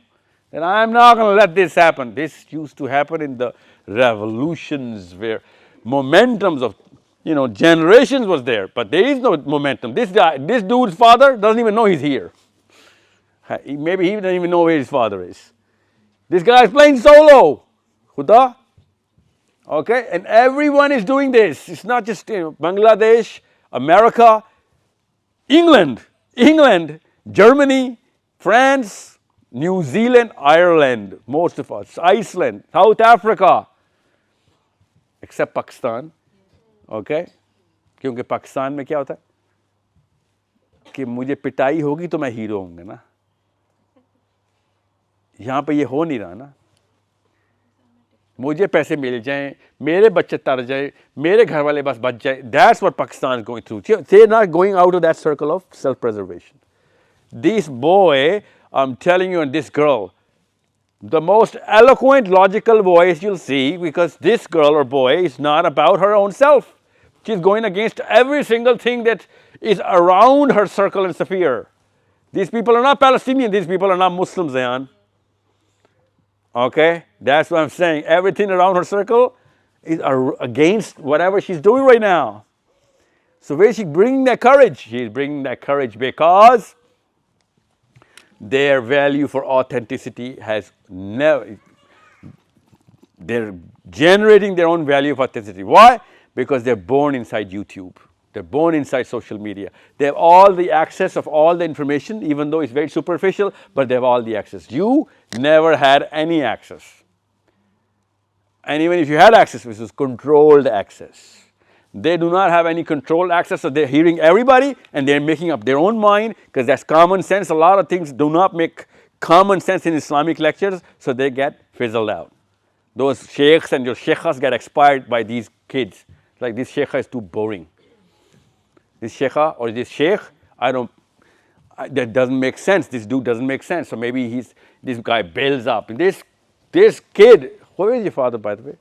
A: And I'm not going to let this happen. This used to happen in the revolutions where momentums of, generations was there. But there is no momentum. This dude's father doesn't even know he's here. Maybe he doesn't even know where his father is. This guy is playing solo. Khuda. Okay? And everyone is doing this. It's not just Bangladesh, America, England, Germany, France, New Zealand, Ireland, most of us, Iceland, South Africa, except Pakistan. Okay? क्योंकि पाकिस्तान में क्या होता है कि मुझे पिटाई होगी तो मैं हीरो होऊंगा ना. यहाँ पे ये हो नहीं रहा ना. मुझे पैसे मिल जाएं, मेरे बच्चे तर जाएं, मेरे घर वाले बस बच जाएं. That's what Pakistan is going through. They're not going out of that circle of self-preservation. This boy, I'm telling you, and this girl, the most eloquent, logical voice you'll see, because this girl or boy is not about her own self. She's going against every single thing that is around her circle and sphere. These people are not Palestinian, these people are not Muslims, Zayan. Okay? That's what I'm saying. Everything around her circle is against whatever she's doing right now. So where is she bringing that courage? She's bringing that courage because their value for authenticity has never, they're generating their own value of authenticity. Why? Because they're born inside YouTube. They're born inside social media. They have all the access of all the information, even though it's very superficial, but they have all the access. You never had any access. And even if you had access, this was controlled access. They do not have any controlled access, so they're hearing everybody and they're making up their own mind because that's common sense. A lot of things do not make common sense in Islamic lectures, so they get fizzled out. Those sheikhs and your sheikhas get expired by these kids. Like, this sheikha is too boring. This sheikha or this sheikh, that doesn't make sense. This dude doesn't make sense. So maybe this guy builds up. And this kid, where is your father, by the way?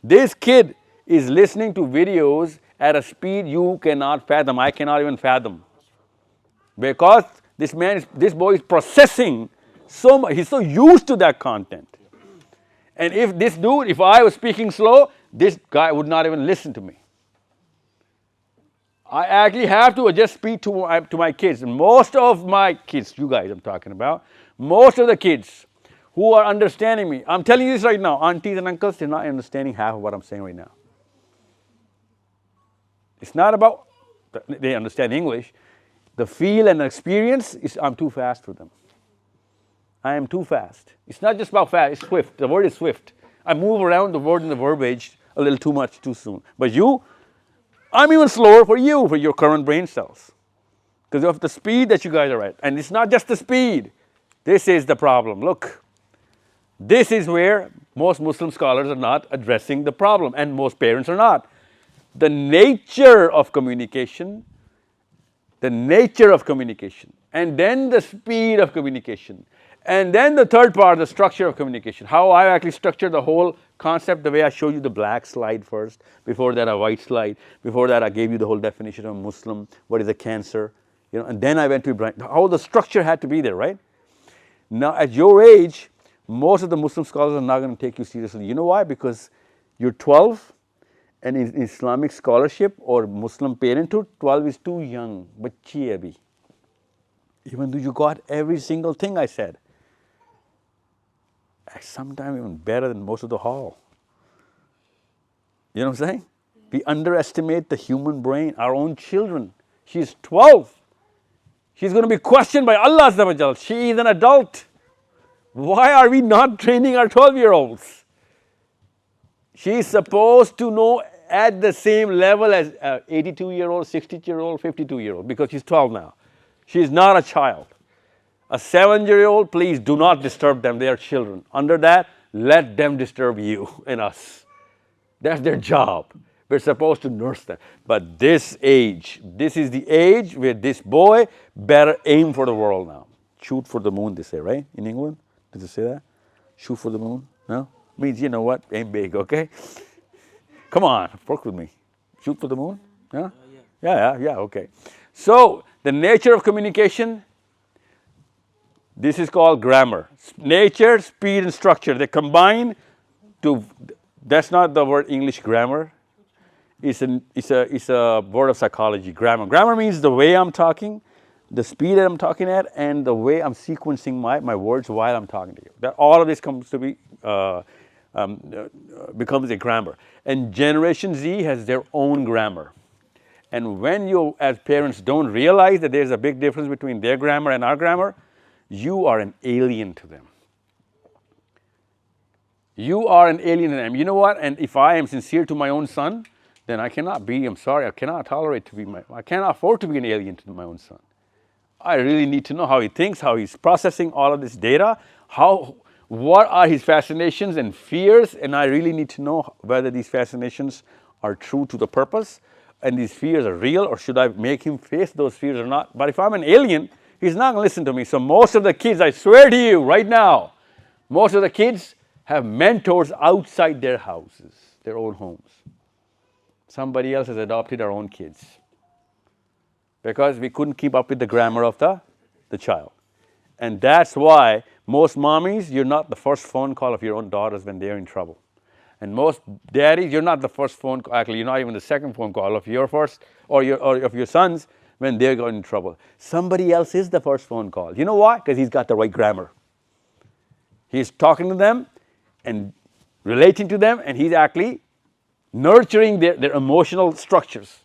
A: This kid is listening to videos at a speed you cannot fathom. I cannot even fathom. Because this boy is processing so much. He's so used to that content. And if I was speaking slow, this guy would not even listen to me. I actually have to just speak to my kids. And most of my kids, you guys I'm talking about, most of the kids who are understanding me, I'm telling you this right now, aunties and uncles, they're not understanding half of what I'm saying right now. It's not about, they understand English. The feel and the experience is, I'm too fast for them. I am too fast. It's not just about fast, it's swift. The word is swift. I move around the word and the verbiage a little too much too soon. But I'm even slower for your current brain cells. Because of the speed that you guys are at. And it's not just the speed. This is the problem. Look, this is where most Muslim scholars are not addressing the problem, and most parents are not. The nature of communication, and then the speed of communication, and then the third part, the structure of communication. How I actually structured the whole concept, the way I showed you the black slide first, before that a white slide, before that I gave you the whole definition of Muslim, what is a cancer, and then I went to Ibrahim. How the structure had to be there, right? Now at your age, most of the Muslim scholars are not going to take you seriously. You know why? Because you're 12, and in Islamic scholarship or Muslim parenthood, 12 is too young. Bachchi hai abhi. Even though you got every single thing I said. Sometimes even better than most of the hall. You know what I'm saying? We underestimate the human brain, our own children. She's 12. She's going to be questioned by Allah Azza wa Jal. She is an adult. Why are we not training our 12-year-olds? She is supposed to know at the same level as an 82-year-old, 60-year-old, 52-year-old, because she's 12 now. She is not a child. A 7-year-old, please do not disturb them. They are children. Under that, let them disturb you and us. That's their job. We're supposed to nurse them. But this age, this is the age where this boy better aim for the world now. Shoot for the moon, they say, right? In England? Does it say that? Shoot for the moon? No? Means, you know what? Aim big, okay? Come on, work with me. Shoot for the moon? Yeah? Yeah, okay. So, the nature of communication, this is called grammar. Nature, speed, and structure. They combine to, that's not the word English grammar. It's a word of psychology, grammar. Grammar means the way I'm talking, the speed that I'm talking at, and the way I'm sequencing my words while I'm talking to you. That all of this comes to be, becomes a grammar. And Generation Z has their own grammar. And when you, as parents, don't realize that there's a big difference between their grammar and our grammar, you are an alien to them. You are an alien to them. You know what? And if I am sincere to my own son, then I cannot be, I'm sorry, I cannot tolerate to be I cannot afford to be an alien to my own son. I really need to know how he thinks, how he's processing all of this data, what are his fascinations and fears, and I really need to know whether these fascinations are true to the purpose, and these fears are real, or should I make him face those fears or not. But if I'm an alien, he's not going to listen to me. So most of the kids, I swear to you right now, most of the kids have mentors outside their houses, their own homes. Somebody else has adopted our own kids because we couldn't keep up with the grammar of the child. And that's why most mommies, you're not the first phone call of your own daughters when they're in trouble. And most daddies, you're not the first phone call, actually you're not even the second phone call of your first or of your sons when they're going in trouble. Somebody else is the first phone call. You know why? Because he's got the right grammar. He's talking to them and relating to them, and he's actually nurturing their emotional structures.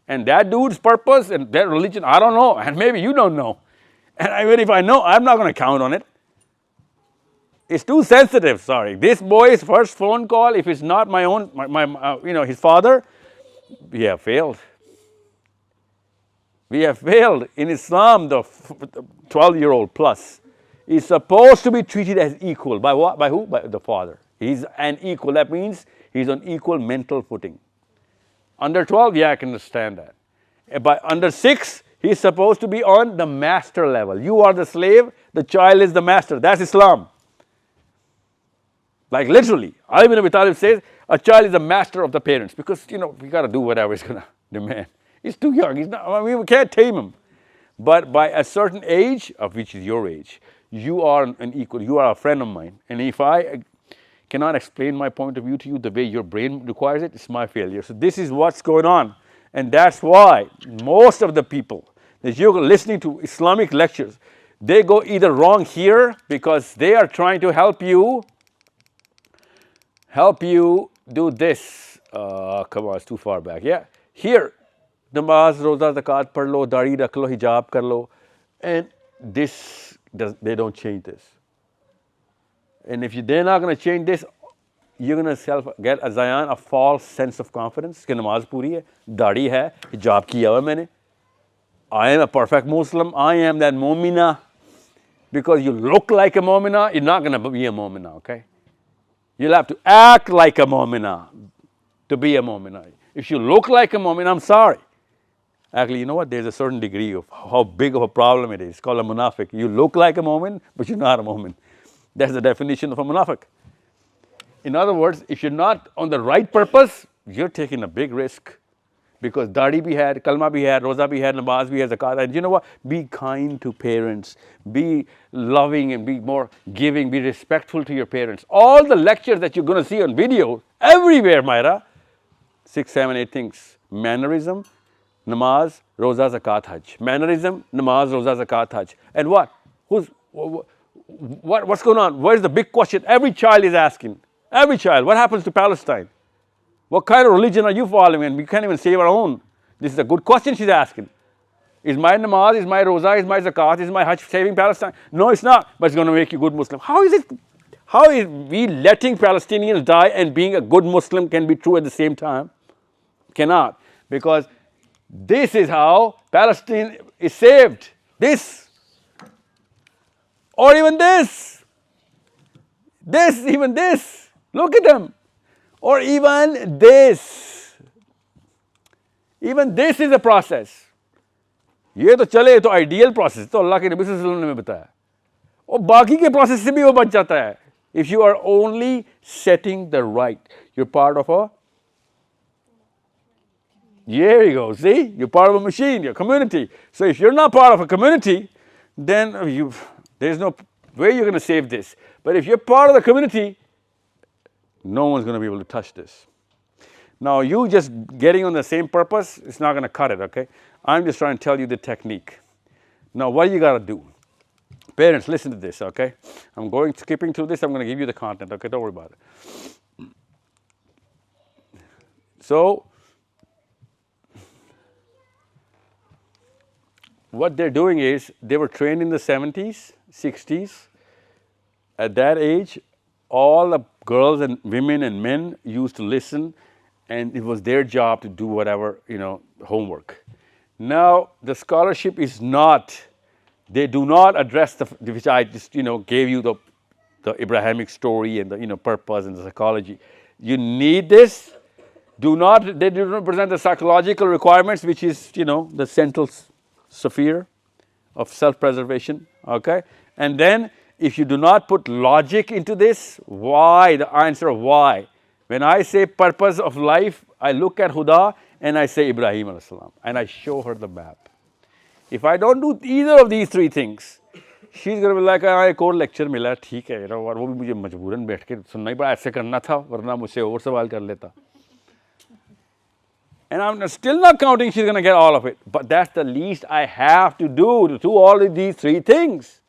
A: And that dude's purpose and their religion, I don't know, and maybe you don't know. And even if I know, I'm not going to count on it. It's too sensitive, sorry. This boy's first phone call, if it's not my own, his father, we have failed. We have failed. In Islam, the 12-year-old plus is supposed to be treated as equal. By what? By who? By the father. He's an equal. That means he's on equal mental footing. Under 12, yeah, I can understand that. By under 6, he's supposed to be on the master level. You are the slave, the child is the master. That's Islam. Like literally, Ali ibn Abi Talib says, a child is the master of the parents because, we got to do whatever he's going to demand. He's too young. He's not, we can't tame him. But by a certain age, of which is your age, you are an equal. You are a friend of mine. And if I cannot explain my point of view to you the way your brain requires it, it's my failure. So this is what's going on. And that's why most of the people that you're listening to Islamic lectures, they go either wrong here because they are trying to help you do this. Come on, it's too far back. Yeah, here, namaz, roza, zakat, par lo, dari rakh lo, hijab kar lo, and they don't change this. And if they're not going to change this, you're going to get a Zion, a false sense of confidence. Ki namaz puri hai, dari hai, hijab kiya hua maine. I am a perfect Muslim. I am that mu'mina. Because you look like a mu'mina, you're not going to be a mu'mina, okay? You'll have to act like a mu'mina to be a mu'mina. If you look like a mu'min, I'm sorry. Actually, you know what? There's a certain degree of how big of a problem it is. It's called a munafiq. You look like a mu'min, but you're not a mu'min. That's the definition of a munafiq. In other words, if you're not on the right purpose, you're taking a big risk. Because dadi bhi had, kalma bhi had, roza bhi had, namaz bhi had, zakat. And you know what? Be kind to parents. Be loving and be more giving. Be respectful to your parents. All the lectures that you're going to see on video, everywhere, Myra, 6, 7, 8 things. Mannerism, namaz, roza, zakat, hajj. Mannerism, namaz, roza, zakat, hajj. And what? What's going on? Where's the big question every child is asking? Every child. What happens to Palestine? What kind of religion are you following? And we can't even save our own. This is a good question she's asking. Is my namaz, is my roza, is my zakat, is my hajj saving Palestine? No, it's not, but it's going to make you a good Muslim. How is we letting Palestinians die and being a good Muslim can be true at the same time? Cannot, because this is how Palestine is saved. This, or even this, even this. Look at them. Or even this. Even this is a process. ये तो चले तो ideal process तो अल्लाह के नबी सल्लल्लाहु अलैहि वसल्लम ने बताया और बाकी के प्रोसेस से भी वो बच जाता है. If you are only setting the right, you're part of a, here you go, see, you're part of a machine, your community. So if you're not part of a community, then there's no way you're going to save this. But if you're part of the community, no one's going to be able to touch this. Now you just getting on the same purpose, it's not going to cut it, okay? I'm just trying to tell you the technique. Now what you got to do? Parents, listen to this, okay? I'm skipping through this, I'm going to give you the content, okay? Don't worry about it. So, what they're doing is, they were trained in the 70s, 60s. At that age, all the girls and women and men used to listen, and it was their job to do whatever, homework. Now, the scholarship is not, they do not address which I just, gave you the Abrahamic story and the, purpose and the psychology. You need this. They do not present the psychological requirements, which is, the central sphere of self-preservation, okay? And then, if you do not put logic into this, why, the answer of why. When I say purpose of life, I look at Huda and I say Ibrahim alayhi salam, and I show her the map. If I don't do either of these three things, she's going to be like, एक और lecture मिला, ठीक है, और वो भी मुझे मजबूरन बैठ के सुनना ही पड़ा, ऐसे करना था, वरना मुझसे और सवाल कर लेता. And I'm still not counting she's going to get all of it, but that's the least I have to do all of these three things.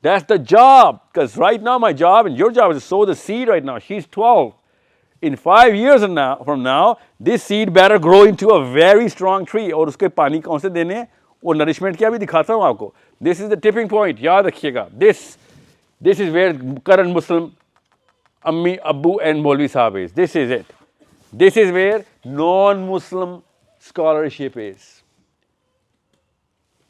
A: That's the job, because right now my job and your job is to sow the seed right now. She's 12. In 5 years from now, this seed better grow into a very strong tree. और उसके पानी कौन से देने हैं, वो nourishment क्या भी दिखाता हूँ आपको. This is the tipping point. याद रखिएगा. This is where current Muslim Ammi, Abu and Maulvi Sahib is. This is it. This is where non-Muslim scholarship is.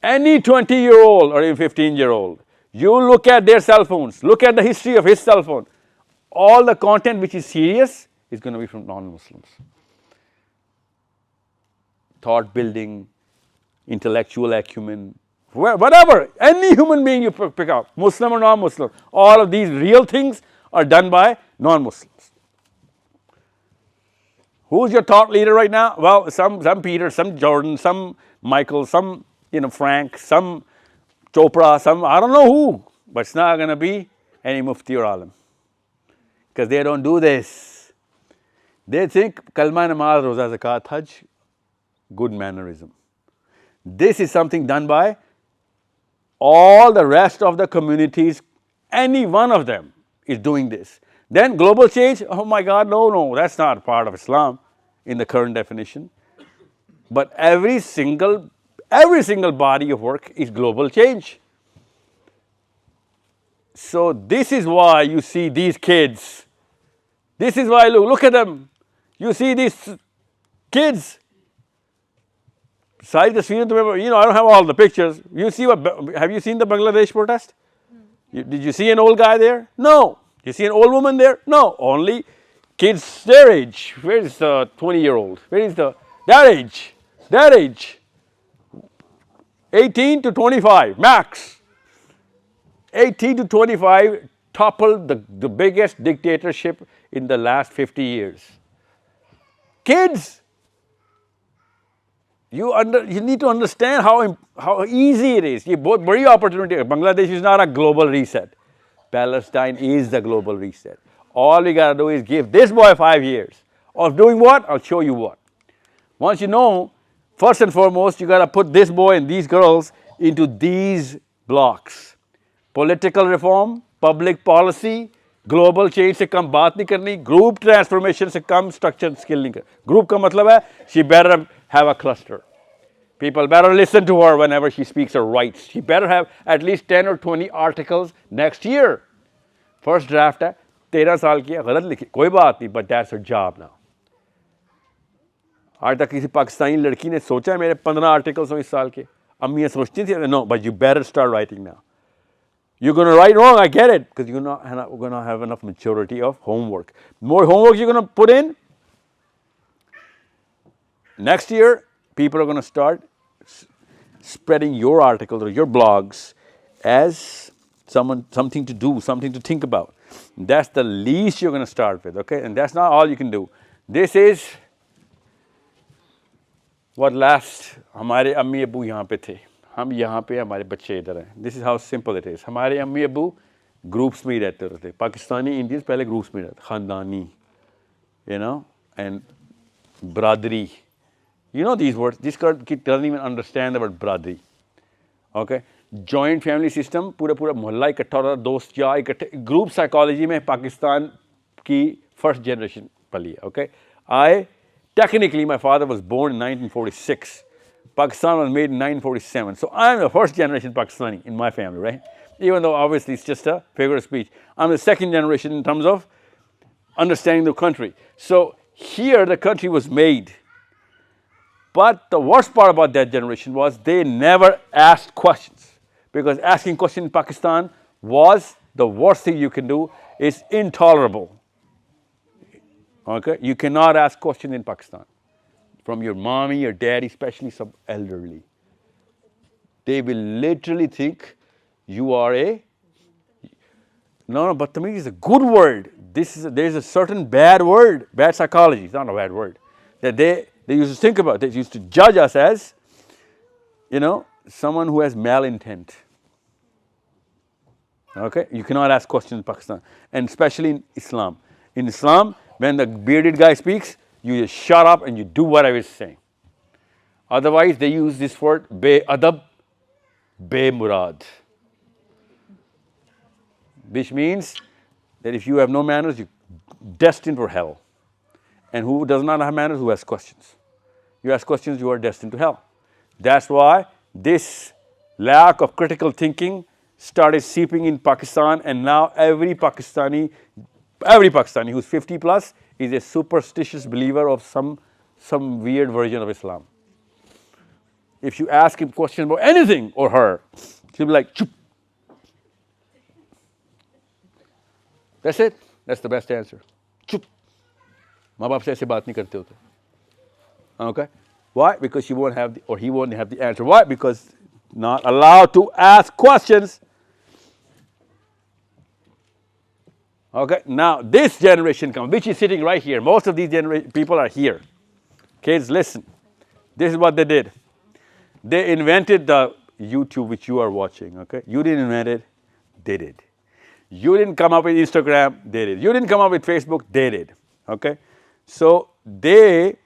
A: Any 20-year-old or even 15-year-old, you look at their cell phones, look at the history of his cell phone. All the content which is serious is going to be from non-Muslims. Thought building, intellectual acumen, whatever, any human being you pick up, Muslim or non-Muslim, all of these real things are done by non-Muslims. Who's your thought leader right now? Well, some Peter, some Jordan, some Michael, some Frank, some Chopra, some I don't know who, but it's not going to be any Mufti or Alim, because they don't do this. They think Kalma, Namaz, Roza, Zakat, Hajj, good mannerism. This is something done by all the rest of the communities. Any one of them is doing this. Then global change, oh my God, no, that's not part of Islam in the current definition. But every single body of work is global change. So this is why you see these kids. This is why, look at them. You see these kids. I don't have all the pictures. Have you seen the Bangladesh protest? Did you see an old guy there? No. You see an old woman there? No, only kids their age. Where is the 20-year-old? Where is that age? 18 to 25, max. 18 to 25 toppled the biggest dictatorship in the last 50 years. Kids, you need to understand how easy it is. ये बहुत बड़ी opportunity है. Bangladesh is not a global reset. Palestine is the global reset. All we got to do is give this boy 5 years. Of doing what? I'll show you what. Once you know, first and foremost, you got to put this boy and these girls into these blocks. Political reform, public policy, global change से कम बात नहीं करनी, group transformation से कम structure skill नहीं कर. Group का मतलब है she better have a cluster. People better listen to her whenever she speaks her rights. She better have at least 10 or 20 articles next year. First draft है 13 साल की है, गलत लिखी कोई बात नहीं, but that's her job now. आज तक किसी पाकिस्तानी लड़की ने सोचा है मेरे 15 आर्टिकल्स हो इस साल के? अम्मियाँ सोचती थी, no, but you better start writing now. You're going to write wrong, I get it, because you're not going to have enough maturity of homework. More homework you're going to put in, next year, people are going to start spreading your articles or your blogs as something to do, something to think about. That's the least you're going to start with, okay? And that's not all you can do. This is what last, हमारे अम्मी अबू यहाँ पे थे, हम यहाँ पे, हमारे बच्चे इधर हैं. This is how simple it is. हमारे अम्मी अबू ग्रुप्स में ही रहते थे. पाकिस्तानी इंडियंस पहले ग्रुप्स में रहते, ख़ानदानी, you know, and ब्रादरी. You know these words. This kid doesn't even understand the word ब्रादरी. Okay? Joint family system, पूरा मोहल्ला इकट्ठा होता था, दोस्त या इकट्ठे. ग्रुप साइकोलॉजी में पाकिस्तान की फर्स्ट जनरेशन पली है. Okay? Technically, my father was born in 1946. Pakistan was made in 1947. So I'm the first generation Pakistani in my family, right? Even though obviously it's just a figure of speech. I'm the second generation in terms of understanding the country. So here the country was made. But the worst part about that generation was they never asked questions. Because asking questions in Pakistan was the worst thing you can do. It's intolerable. Okay? You cannot ask questions in Pakistan. From your mommy, your daddy, especially some elderly. They will literally think you are a... No, Battamigi is a good word. There's a certain bad word, bad psychology, it's not a bad word, that they used to think about. They used to judge us as, you know, someone who has malintent. Okay? You cannot ask questions in Pakistan. And especially in Islam. In Islam, when the bearded guy speaks, you just shut up and you do what I was saying. Otherwise, they use this word, be-adab, be-murad. Which means that if you have no manners, you're destined for hell. And who does not have manners? Who has questions? You ask questions, you are destined to hell. That's why this lack of critical thinking started seeping in Pakistan, and now every Pakistani who's 50 plus is a superstitious believer of some weird version of Islam. If you ask him questions about anything or her, he'll be like, chup. That's it. That's the best answer. Chup. माँ बाप से ऐसे बात नहीं करते होते. Okay? Why? Because he won't have the answer. Why? Because not allowed to ask questions. Okay? Now, this generation comes, which is sitting right here. Most of these people are here. Kids, listen. This is what they did. They invented the YouTube which you are watching. Okay? You didn't invent it. They did. You didn't come up with Instagram. They did. You didn't come up with Facebook. They did. Okay? So, they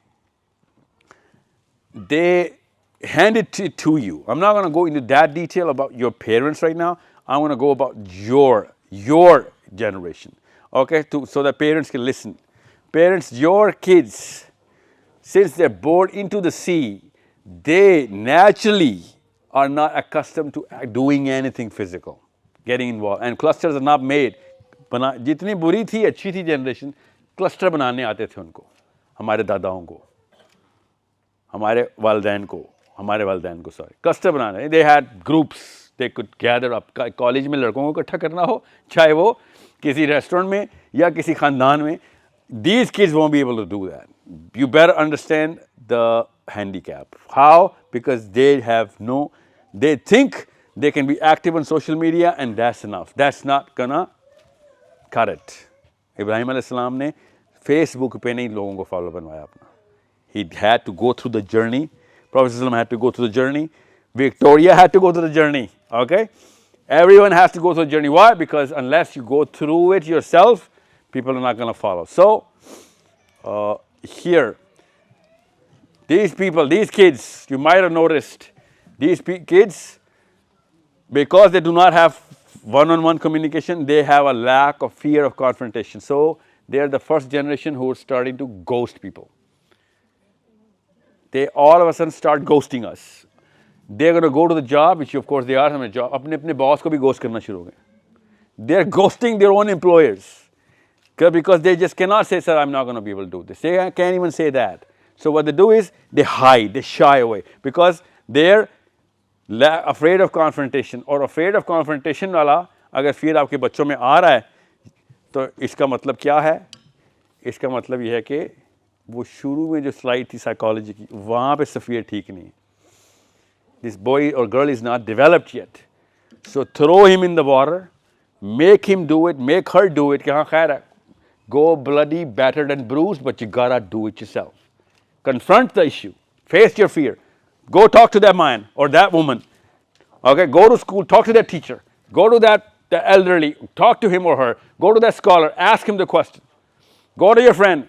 A: handed it to you. I'm not going to go into that detail about your parents right now. I want to go about your generation. Okay? So that parents can listen. Parents, your kids, since they're born into the sea, they naturally are not accustomed to doing anything physical, getting involved. And clusters are not made. जितनी बुरी थी, अच्छी थी generation, cluster बनाने आते थे उनको, हमारे दादाओं को, हमारे वालिदैन को, sorry. Cluster बनाने, they had groups, they could gather up. College में लड़कों को इकट्ठा करना हो, चाहे वो किसी restaurant में या किसी खानदान में, these kids won't be able to do that. You better understand the handicap. How? Because they think they can be active on social media and that's enough. That's not gonna cut it. Ibrahim alayhi salam ने Facebook पे नहीं लोगों को follow बनवाया अपना. He had to go through the journey. Prophet ﷺ had to go through the journey. Victoria had to go through the journey. Okay? Everyone has to go through the journey. Why? Because unless you go through it yourself, people are not going to follow. So, here, these people, these kids, you might have noticed, these kids, because they do not have one-on-one communication, they have a lack of fear of confrontation. So they are the first generation who are starting to ghost people. They all of a sudden start ghosting us. They're going to go to the job, which of course they are having a job, अपने boss को भी ghost करना शुरू हो गए. They're ghosting their own employers because they just cannot say, sir, I'm not going to be able to do this. They can't even say that. So what they do is they hide, they shy away because they're afraid of confrontation. और afraid of confrontation वाला अगर फिर आपके बच्चों में आ रहा है तो इसका मतलब क्या है? इसका मतलब यह है कि वो शुरू में जो स्लाइड थी साइकोलॉजी की वहाँ पे सफ़ियर ठीक नहीं. This boy or girl is not developed yet. So throw him in the water, make him do it, make her do it. कि हाँ खैर है. Go bloody, battered and bruised, but you gotta do it yourself. Confront the issue. Face your fear. Go talk to that man or that woman. Okay, go to school, talk to that teacher. Go to the elderly, talk to him or her. Go to that scholar, ask him the question. Go to your friend,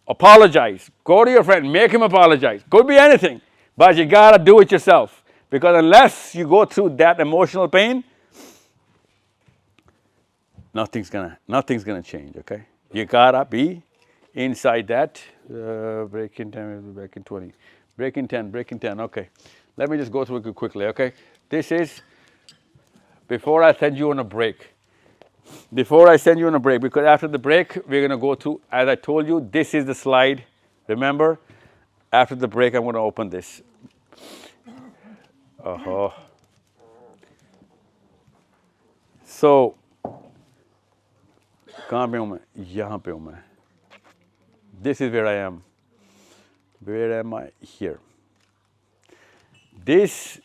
A: apologize. Go to your friend, make him apologize. Could be anything, but you gotta do it yourself. Because unless you go through that emotional pain, nothing's gonna change, okay? You gotta be inside that. Break in 10, break in 20. Break in 10, okay. Let me just go through it quickly, okay? This is before I send you on a break. Before I send you on a break, because after the break, we're gonna go through, as I told you, this is the slide. Remember, after the break, I'm gonna open this. So, कहाँ पे हूँ मैं? यहाँ पे हूँ मैं. This is where I am. Where am I? Here. This,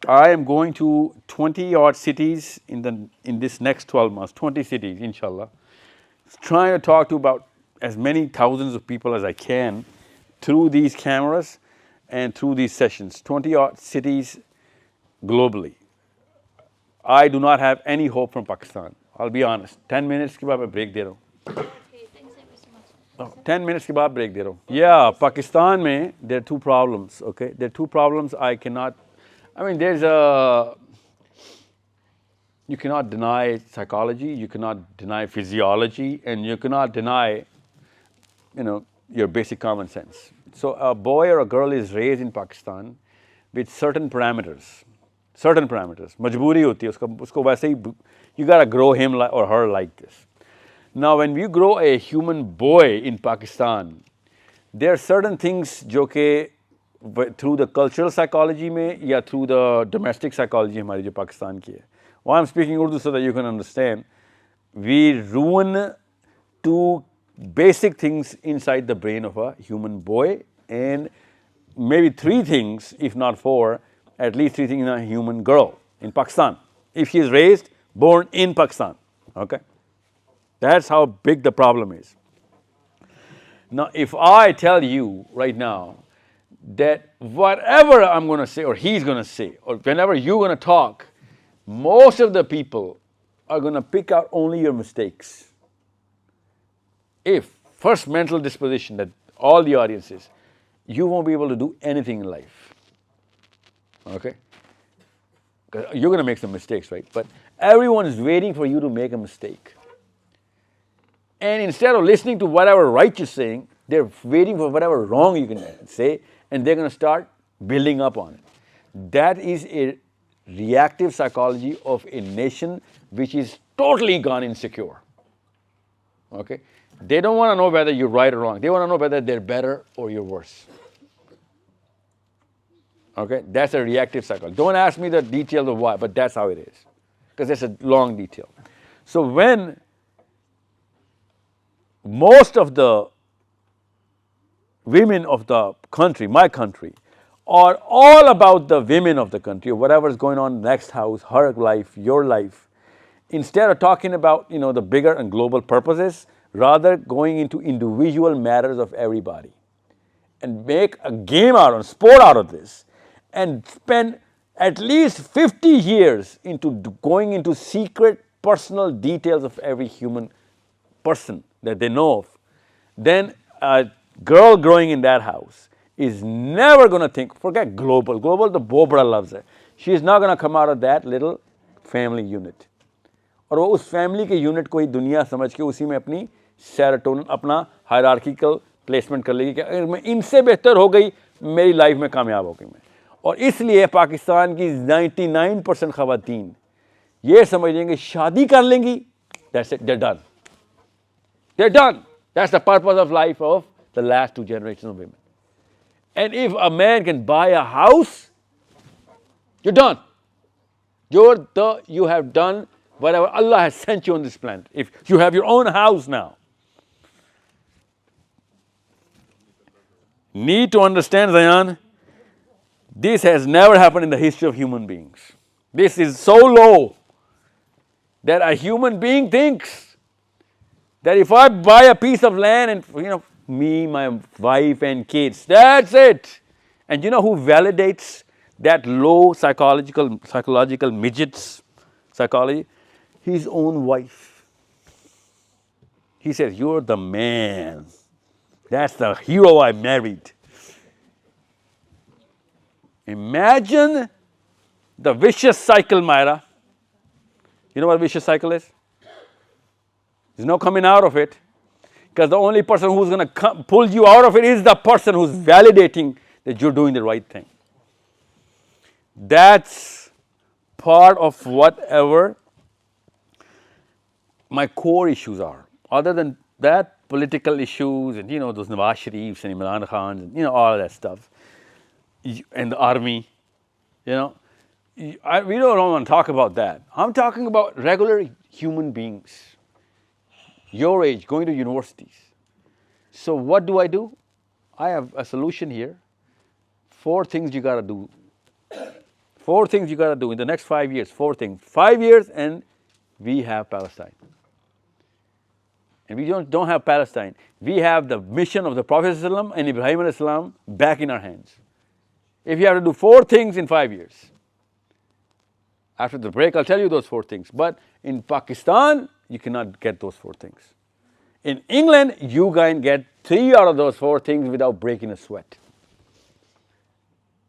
A: I am going to 20 odd cities in this next 12 months, 20 cities, inshallah. Trying to talk to about as many thousands of people as I can through these cameras and through these sessions, 20 odd cities globally. I do not have any hope from Pakistan. I'll be honest. 10 minutes के बाद मैं break दे रहा हूँ. 10 minutes के बाद break दे रहा हूँ. Yeah, Pakistan में there are two problems. Okay, there are two problems I cannot. I mean, you cannot deny psychology, you cannot deny physiology, and you cannot deny, your basic common sense. So a boy or a girl is raised in Pakistan with certain parameters. मजबूरी होती है उसको वैसे ही, you gotta grow him or her like this. Now when you grow a human boy in Pakistan, there are certain things जो कि through the cultural psychology में या through the domestic psychology हमारी जो पाकिस्तान की है. Why I'm speaking Urdu so that you can understand. We ruin two basic things inside the brain of a human boy, and maybe three things, if not four, at least three things in a human girl in Pakistan, if she is raised, born in Pakistan, okay? That's how big the problem is. Now, if I tell you right now that whatever I'm going to say or he's going to say or whenever you're going to talk, most of the people are going to pick out only your mistakes. If first mental disposition that all the audience is, you won't be able to do anything in life. Okay? Because you're going to make some mistakes, right? But everyone is waiting for you to make a mistake. And instead of listening to whatever right you're saying, they're waiting for whatever wrong you can say, and they're going to start building up on it. That is a reactive psychology of a nation which is totally gone insecure. Okay? They don't want to know whether you're right or wrong. They want to know whether they're better or you're worse. Okay? That's a reactive cycle. Don't ask me the details of why, but that's how it is. Because it's a long detail. So when most of the women of the country, my country, are all about the women of the country, or whatever's going on in the next house, her life, your life, instead of talking about, the bigger and global purposes, rather going into individual matters of everybody and make a game out of, sport out of this, and spend at least 50 years into going into secret personal details of every human person that they know of, then a girl growing in that house is never going to think, forget global, the Bobra loves her. She is not going to come out of that little family unit, और वो उस family के unit को ही दुनिया समझ के उसी में अपनी सेरोटोनिन, अपना हायरार्किकल प्लेसमेंट कर लेगी कि अगर मैं इनसे बेहतर हो गई मेरी लाइफ में कामयाब हो गई मैं। और इसलिए पाकिस्तान की 99% ख़वातीन ये समझ लेंगे शादी कर लेंगी, that's it, they're done. They're done. That's the purpose of life of the last 2 generations of women. And if a man can buy a house, you're done. You have done whatever Allah has sent you on this planet. If you have your own house now. Need to understand, Zayan, this has never happened in the history of human beings. This is so low that a human being thinks that if I buy a piece of land and, me, my wife and kids, that's it. And you know who validates that low psychological midget's psychology? His own wife. He says, you're the man. That's the hero I married. Imagine the vicious cycle, Myra. You know what a vicious cycle is? There's no coming out of it, because the only person who's going to pull you out of it is the person who's validating that you're doing the right thing. That's part of whatever my core issues are. Other than that, political issues and, those Nawaz Sharifs and Imran Khans and, all that stuff. And the army, we don't want to talk about that. I'm talking about regular human beings, your age, going to universities. So what do? I have a solution here. 4 things you got to do. 4 things you got to do in the next 5 years. 4 things. 5 years and we have Palestine. And we don't have Palestine. We have the mission of the Prophet ﷺ and Ibrahim ﷺ back in our hands. If you have to do 4 things in 5 years. After the break, I'll tell you those 4 things. But in Pakistan, you cannot get those 4 things. In England, you can get 3 out of those 4 things without breaking a sweat.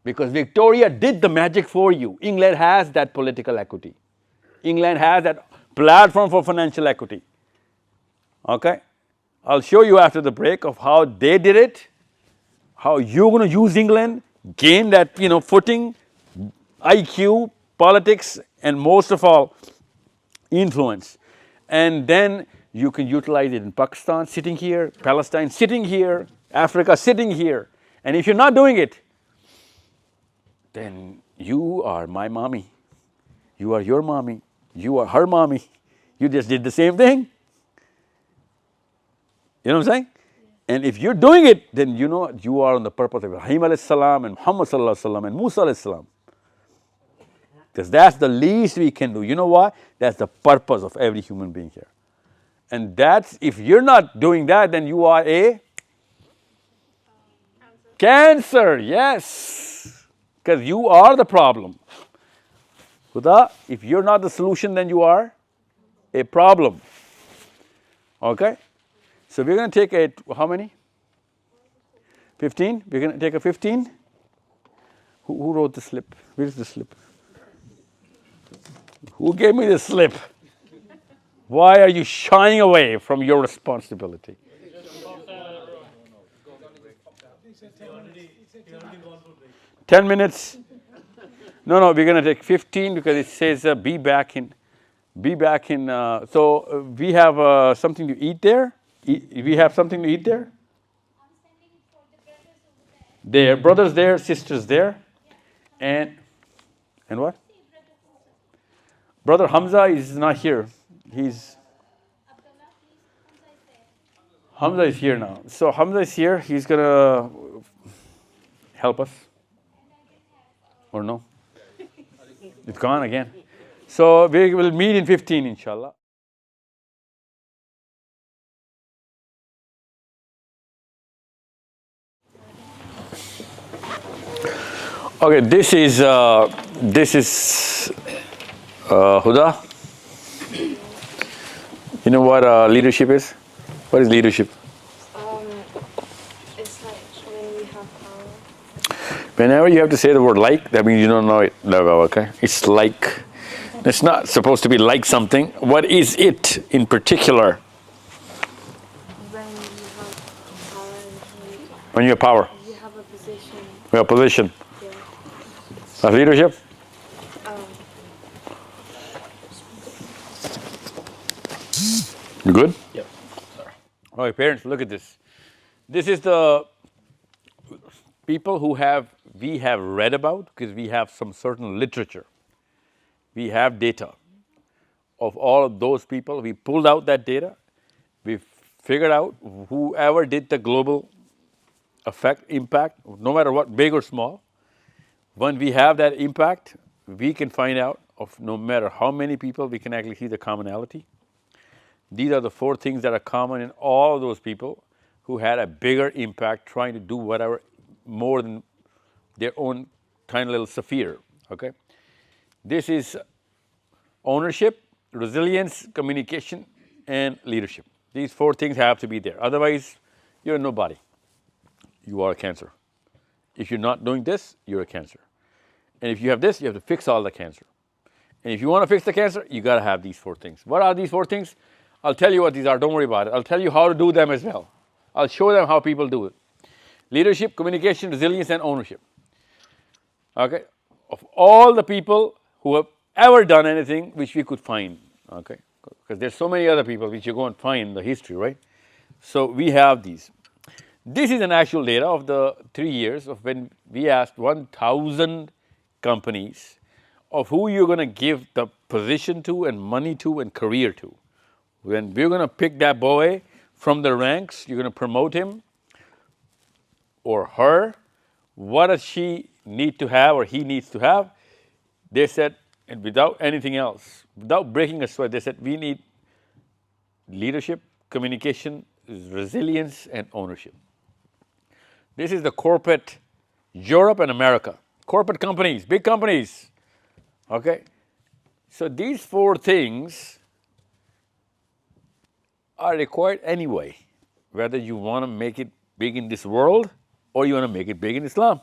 A: Because Victoria did the magic for you. England has that political equity. England has that platform for financial equity. Okay? I'll show you after the break of how they did it, how you're going to use England, gain that, footing, IQ, politics, and most of all, influence. And then you can utilize it in Pakistan, sitting here, Palestine, sitting here, Africa, sitting here. And if you're not doing it, then you are my mommy. You are your mommy. You are her mommy. You just did the same thing. You know what I'm saying? And if you're doing it, then you are on the purpose of Ibrahim alayhi salam and Muhammad sallallahu alayhi salam and Musa alayhi salam. Because that's the least we can do. You know why? That's the purpose of every human being here. And that's, if you're not doing that, then you are a cancer. Yes. Because you are the problem. Huda, if you're not the solution, then you are a problem. Okay? So we're going to take how many? 15? We're going to take a 15? Who wrote the slip? Where's the slip? Who gave me the slip? Why are you shying away from your responsibility? 10 minutes? No, we're going to take 15 because it says be back in. So we have something to eat there. We have something to eat there? There, brothers there, sisters there. And what? Brother Hamza is not here. Hamza is here now. So Hamza is here. He's going to help us. Or no? It's gone again. So we will meet in 15, inshallah. Okay, this is Huda. You know what leadership is? What is leadership?
J: It's like when we have power.
A: Whenever you have to say the word like, that means you don't know it, okay? It's like It's not supposed to be like something. What is it in particular?
J: When you have power and
A: When you have power.
J: you have a position.
A: You have a position.
J: Yeah.
A: Of leadership. You good?
B: Yep. Sorry.
A: All right, parents, look at this. This is the people we have read about because we have some certain literature. We have data of all of those people. We pulled out that data. We figured out whoever did the global impact, no matter what, big or small. When we have that impact, we can find out of no matter how many people, we can actually see the commonality. These are the 4 things that are common in all of those people who had a bigger impact trying to do whatever more than their own tiny little sphere, okay? This is ownership, resilience, communication, and leadership. These 4 things have to be there. Otherwise, you're a nobody. You are a cancer. If you're not doing this, you're a cancer. And if you have this, you have to fix all the cancer. And if you want to fix the cancer, you got to have these 4 things. What are these 4 things? I'll tell you what these are. Don't worry about it. I'll tell you how to do them as well. I'll show them how people do it. Leadership, communication, resilience, and ownership. Okay? Of all the people who have ever done anything which we could find, okay? Because there's so many other people which you go and find in the history, right? So we have these. This is an actual data of the 3 years of when we asked 1,000 companies of who you're going to give the position to and money to and career to. When we're going to pick that boy from the ranks, you're going to promote him or her, what does she need to have or he needs to have? They said, and without anything else, without breaking a sweat, they said, we need leadership, communication, resilience, and ownership. This is the corporate Europe and America. Corporate companies, big companies, okay? So these 4 things are required anyway, whether you want to make it big in this world or you want to make it big in Islam.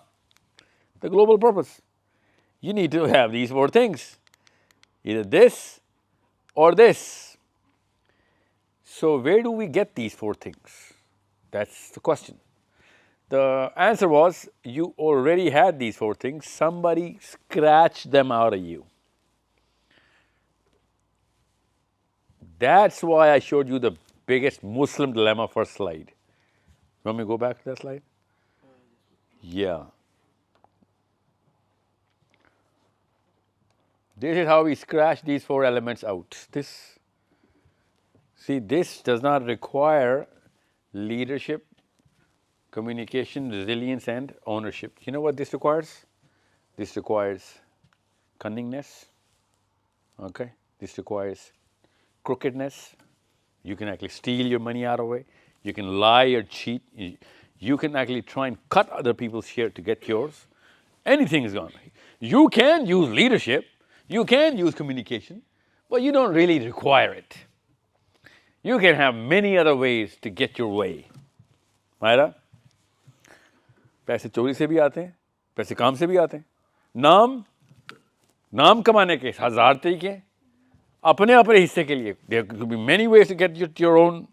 A: The global purpose. You need to have these 4 things, either this or this. So where do we get these 4 things? That's the question. The answer was you already had these 4 things. Somebody scratched them out of you. That's why I showed you the biggest Muslim dilemma first slide. Want me to go back to that slide? Yeah. This is how we scratch these 4 elements out. This does not require leadership, communication, resilience, and ownership. You know what this requires? This requires cunningness, okay? This requires crookedness. You can actually steal your money out of it. You can lie or cheat. You can actually try and cut other people's share to get yours. Anything is gone. You can use leadership. You can use communication, but you don't really require it. You can have many other ways to get your way. Maira? पैसे चोरी से भी आते हैं, पैसे काम से भी आते हैं. नाम कमाने के 1000 तरीके हैं. अपने हिस्से के लिए there could be many ways to get your own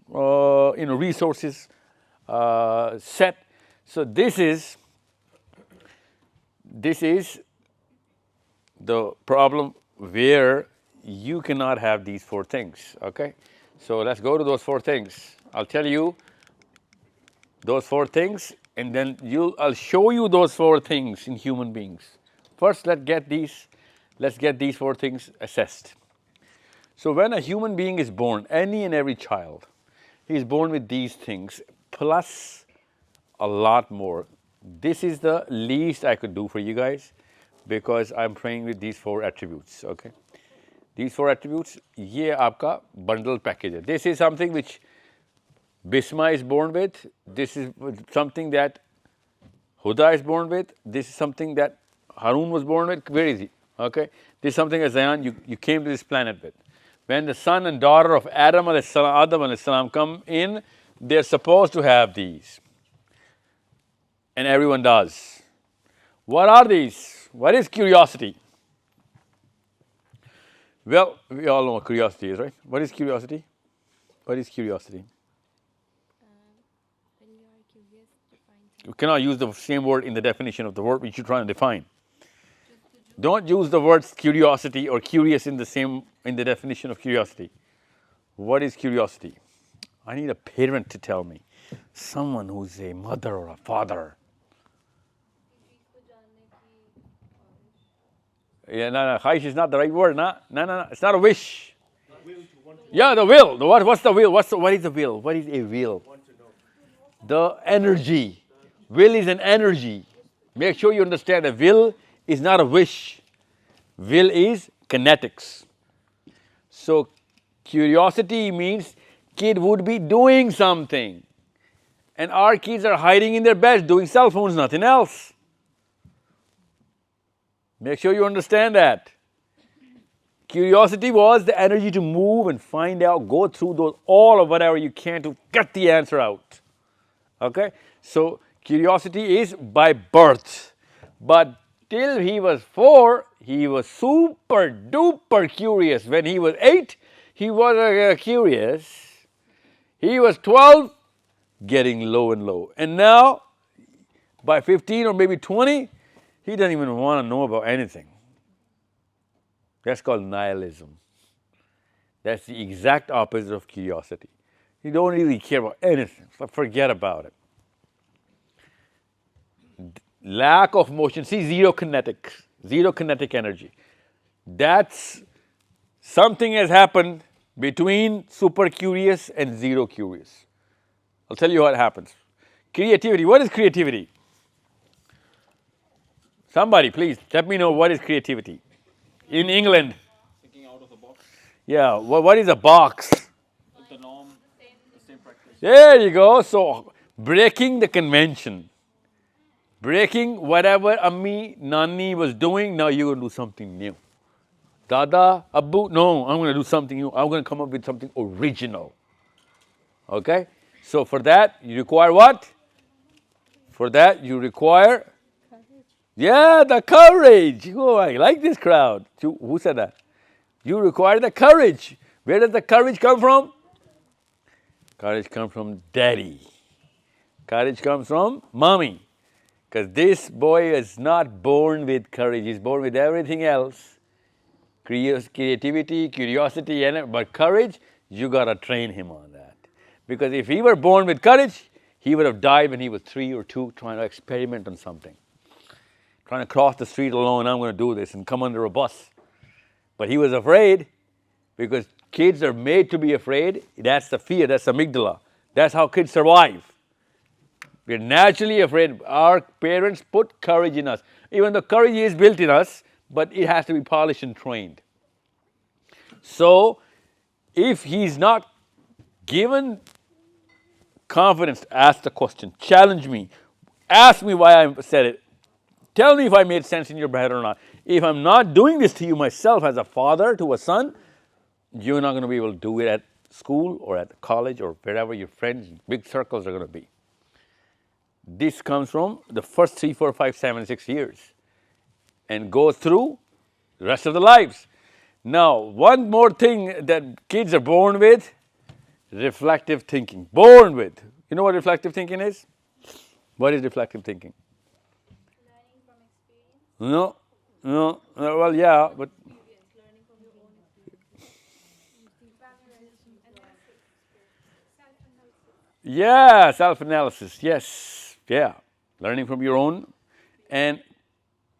A: resources set. So this is the problem where you cannot have these 4 things, okay? So let's go to those 4 things. I'll tell you those 4 things and then I'll show you those 4 things in human beings. First, let's get these 4 things assessed. So when a human being is born, any and every child, he is born with these things plus a lot more. This is the least I could do for you guys because I'm praying with these 4 attributes, okay? These 4 attributes, ये आपका bundle package है. This is something which Bisma is born with. This is something that Huda is born with. This is something that Harun was born with. Where is he? Okay? This is something that Zayan, you came to this planet with. When the son and daughter of Adam alayhi salam come in, they're supposed to have these. And everyone does. What are these? What is curiosity? Well, we all know what curiosity is, right? What is curiosity? What is curiosity?
J: When you are curious to find something.
A: You cannot use the same word in the definition of the word which you're trying to define. Don't use the words curiosity or curious in the definition of curiosity. What is curiosity? I need a parent to tell me. Someone who's a mother or a father. Yeah, no, khaish is not the right word, no, it's not a wish. Yeah, the will. What's the will? What is the will? What is a will? The energy. Will is an energy. Make sure you understand a will is not a wish. Will is kinetics. So curiosity means kid would be doing something. And our kids are hiding in their beds doing cell phones, nothing else. Make sure you understand that. Curiosity was the energy to move and find out, go through all of whatever you can to get the answer out. Okay? So curiosity is by birth. But till he was 4, he was super duper curious. When he was 8, he was curious. He was 12, getting low and low. And now, by 15 or maybe 20, he doesn't even want to know about anything. That's called nihilism. That's the exact opposite of curiosity. You don't really care about anything, so forget about it. Lack of motion, see zero kinetic energy. That's something has happened between super curious and zero curious. I'll tell you what happens. Creativity, what is creativity? Somebody please let me know what is creativity. In England.
B: Thinking out of the box.
A: Yeah, what is a box?
B: The norm, the same practice.
A: There you go. So breaking the convention. Breaking whatever Ammi, Nani was doing, now you're going to do something new. Dada, Abu, no, I'm going to do something new. I'm going to come up with something original. Okay? So for that, you require what? For that, you require? Yeah, the courage. Oh, I like this crowd. Who said that? You require the courage. Where does the courage come from? Courage comes from daddy. Courage comes from mommy. Because this boy is not born with courage. He's born with everything else. Creativity, curiosity, but courage, you got to train him on that. Because if he were born with courage, he would have died when he was 3 or 2 trying to experiment on something. Trying to cross the street alone, I'm going to do this and come under a bus. But he was afraid because kids are made to be afraid. That's the fear, that's the amygdala. That's how kids survive. We're naturally afraid. Our parents put courage in us. Even though courage is built in us, but it has to be polished and trained. So, if he's not given confidence to ask the question, challenge me, ask me why I said it, tell me if I made sense in your head or not. If I'm not doing this to you myself as a father to a son, you're not going to be able to do it at school or at college or wherever your friends, big circles are going to be. This comes from the first 3, 4, 5, 7, 6 years and goes through the rest of their lives. Now, one more thing that kids are born with, reflective thinking. Born with. You know what reflective thinking is? What is reflective thinking?
J: Learning from experience.
A: No, well, yeah, but
J: Learning from your own experience.
A: yeah, self-analysis, yes, yeah. Learning from your own, and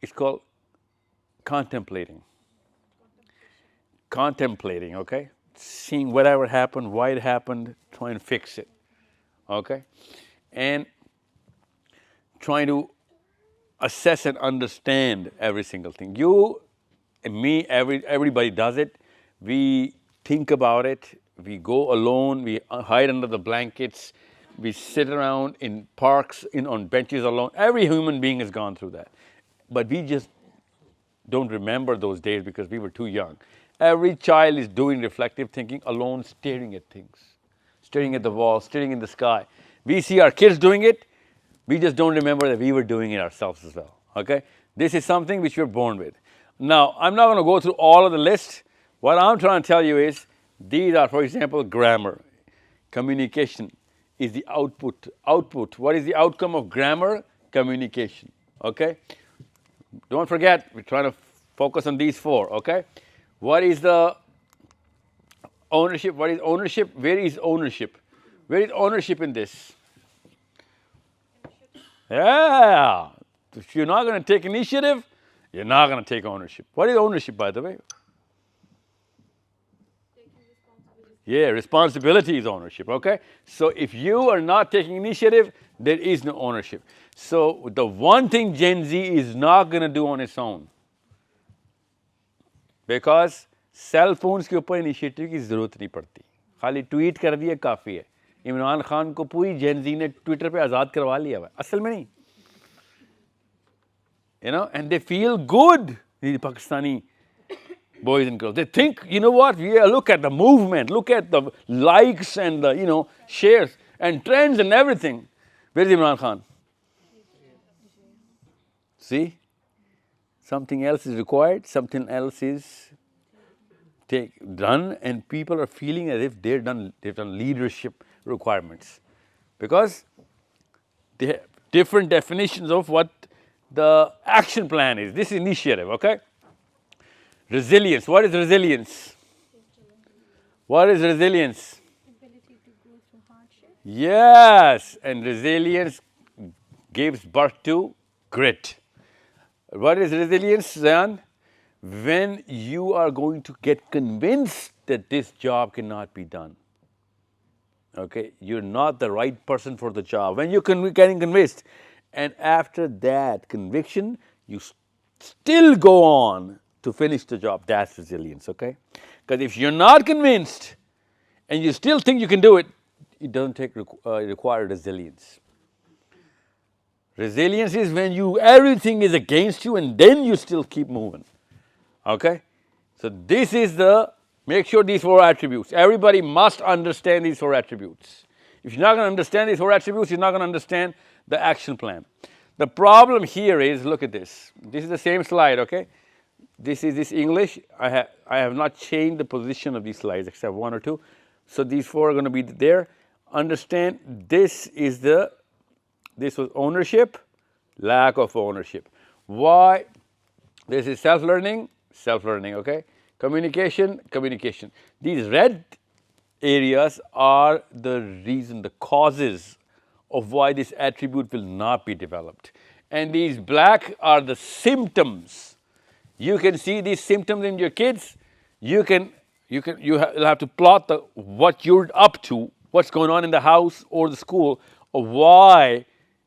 A: it's called contemplating. Contemplating, okay? Seeing whatever happened, why it happened, trying to fix it, okay? And trying to assess and understand every single thing. You and me, everybody does it. We think about it. We go alone. We hide under the blankets. We sit around in parks, on benches alone. Every human being has gone through that. But we just don't remember those days because we were too young. Every child is doing reflective thinking alone, staring at things, staring at the wall, staring in the sky. We see our kids doing it. We just don't remember that we were doing it ourselves as well, okay? This is something which we're born with. Now, I'm not going to go through all of the list, What I'm trying to tell you is, these are, for example, grammar. Communication is the output. What is the outcome of grammar? Communication. Okay? Don't forget, we're trying to focus on these four. Okay? What is the ownership? What is ownership? Where is ownership? Where is ownership in this? Yeah. If you're not going to take initiative, you're not going to take ownership. What is ownership, by the way? Yeah, responsibility is ownership, okay? So if you are not taking initiative, there is no ownership. So the one thing Gen Z is not going to do on its own, because cell phones के ऊपर initiative की ज़रूरत नहीं पड़ती, खाली tweet कर दिया काफ़ी है. इमरान खान को पूरी जेन ज़ी ने ट्विटर पे आज़ाद करवा लिया हुआ है, असल में नहीं. You know, and they feel good, the Pakistani boys and girls. They think, you know what, yeah, look at the movement, look at the likes and the, you know, shares and trends and everything. Where is Imran Khan? See? Something else is required, something else is done, and people are feeling as if they've done leadership requirements. Because they have different definitions of what the action plan is. This is initiative, okay? Resilience. What is resilience? What is resilience?
C: Ability to go through hardship.
A: Yes, and resilience gives birth to grit. What is resilience, Zayan? When you are going to get convinced that this job cannot be done. Okay, you're not the right person for the job. When you're getting convinced, and after that conviction, you still go on to finish the job. That's resilience, okay? Because if you're not convinced and you still think you can do it, it doesn't require resilience. Resilience is when everything is against you and then you still keep moving, okay? So this is make sure these four attributes. Everybody must understand these four attributes. If you're not going to understand these four attributes, you're not going to understand the action plan. The problem here is, look at this. This is the same slide, okay? This is English. I have not changed the position of these slides except one or two. So these four are going to be there. Understand, this was ownership, lack of ownership. Why? This is self-learning, okay? Communication. These red areas are the reason, the causes of why this attribute will not be developed. And these black are the symptoms. You can see these symptoms in your kids. You'll have to plot what you're up to, what's going on in the house or the school, of why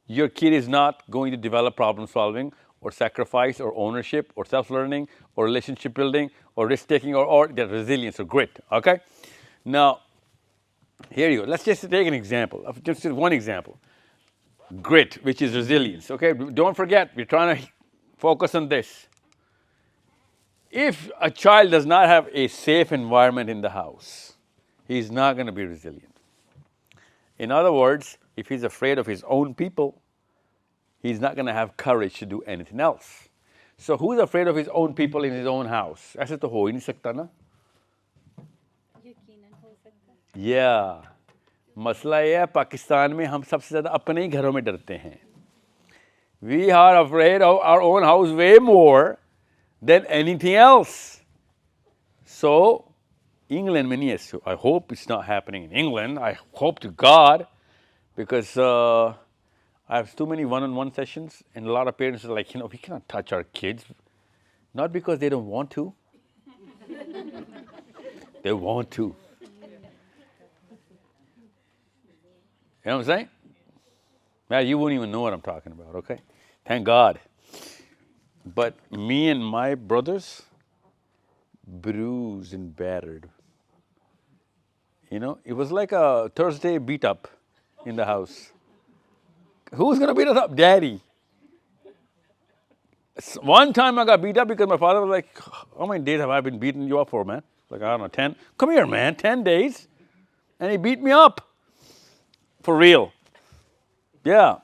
A: your kid is not going to develop problem solving or sacrifice or ownership or self-learning or relationship building or risk-taking or their resilience or grit, okay? Now, here you go. Let's just take an example, just one example. Grit, which is resilience, okay? Don't forget, we're trying to focus on this. If a child does not have a safe environment in the house, he's not going to be resilient. In other words, if he's afraid of his own people, he's not going to have courage to do anything else. So who's afraid of his own people in his own house? ऐसे तो हो ही नहीं सकता ना? Yeah. मसला ये है, पाकिस्तान में हम सबसे ज़्यादा अपने ही घरों में डरते हैं. We are afraid of our own house way more than anything else. So, England में नहीं है. I hope it's not happening in England. I hope to God, because I have too many one-on-one sessions, and a lot of parents are like, you know, we cannot touch our kids. Not because they don't want to. They want to. You know what I'm saying? Now, you wouldn't even know what I'm talking about, okay? Thank God. But me and my brothers, bruised and battered. You know, it was like a Thursday beat up in the house. Who's going to beat us up? Daddy. One time I got beat up because my father was like, how many days have I been beating you up for, man? Like, I don't know, 10. Come here, man, 10 days. And he beat me up. For real. Yeah.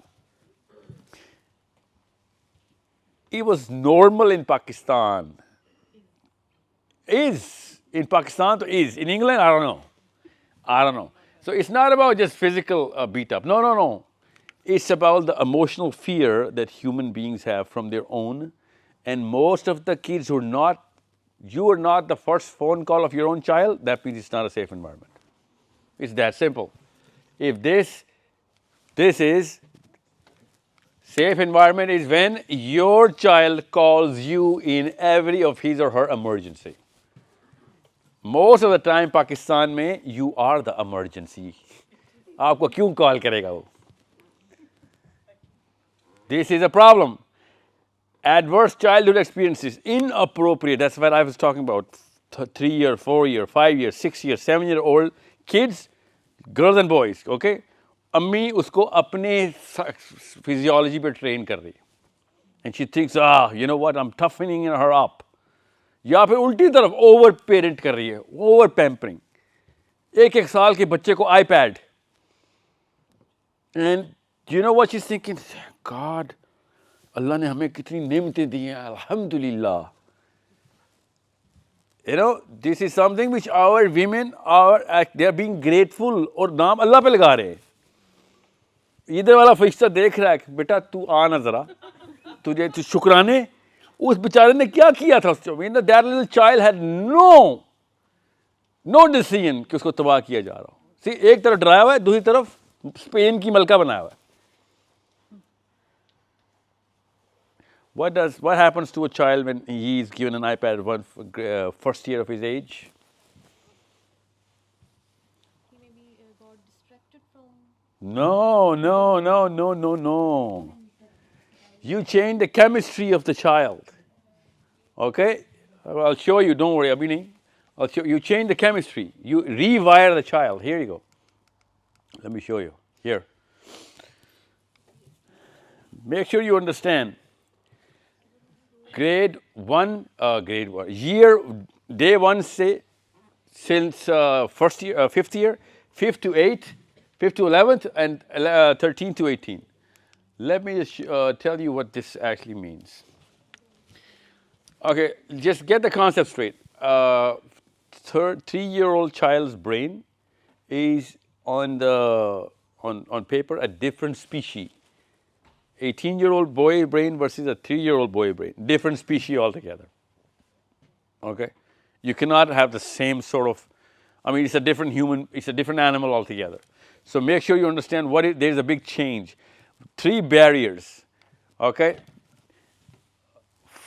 A: It was normal in Pakistan. Is In Pakistan, it is. In England, I don't know. So it's not about just physical beat up. No. It's about the emotional fear that human beings have from their own. And most of the kids who you are not the first phone call of your own child, that means it's not a safe environment. It's that simple. If this is safe environment is when your child calls you in every of his or her emergency. Most of the time, Pakistan में you are the emergency. आपको क्यों call करेगा वो? This is a problem. Adverse childhood experiences, inappropriate. That's what I was talking about. 3-year, 4-year, 5-year, 6-year, 7-year-old kids, girls and boys. Okay, अम्मी उसको अपने physiology पे train कर रही है. And she thinks, you know what? I'm toughening her up. या फिर उल्टी तरफ ओवर पेरेंट कर रही है, ओवर पैम्परिंग. 1 साल के बच्चे को iPad. And you know what she's thinking? God, अल्लाह ने हमें कितनी नेमतें दी हैं, अल्हम्दुलिल्लाह. You know, this is something which our women they are being grateful और नाम अल्लाह पे लगा रहे हैं. इधर वाला फरिश्ता देख रहा है कि बेटा तू आना जरा, तू शुक्राने. उस बेचारे ने क्या किया था उसको? That little child had no decision कि उसको तबाह किया जा रहा हो. See, एक तरफ डराया हुआ है, दूसरी तरफ स्पेन की मलका बनाया हुआ है. What happens to a child when he is given an iPad first year of his age?
H: He maybe got distracted from.
A: No. You change the chemistry of the child. Okay? I'll show you, don't worry, Abhini. I'll show you. Change the chemistry. You rewire the child. Here you go. Let me show you. Here. Make sure you understand. Grade 1, year, day 1 say, since first year, 5th year, 5th to 8th, 5th to 11th, and 13th to 18. Let me just tell you what this actually means. Okay, just get the concept straight. 3-year-old child's brain is on paper a different species. 18-year-old boy brain versus a 3-year-old boy brain, different species altogether. Okay, you cannot have the same sort of. It's a different human. It's a different animal altogether. So make sure you understand there is a big change. 3 barriers. Okay,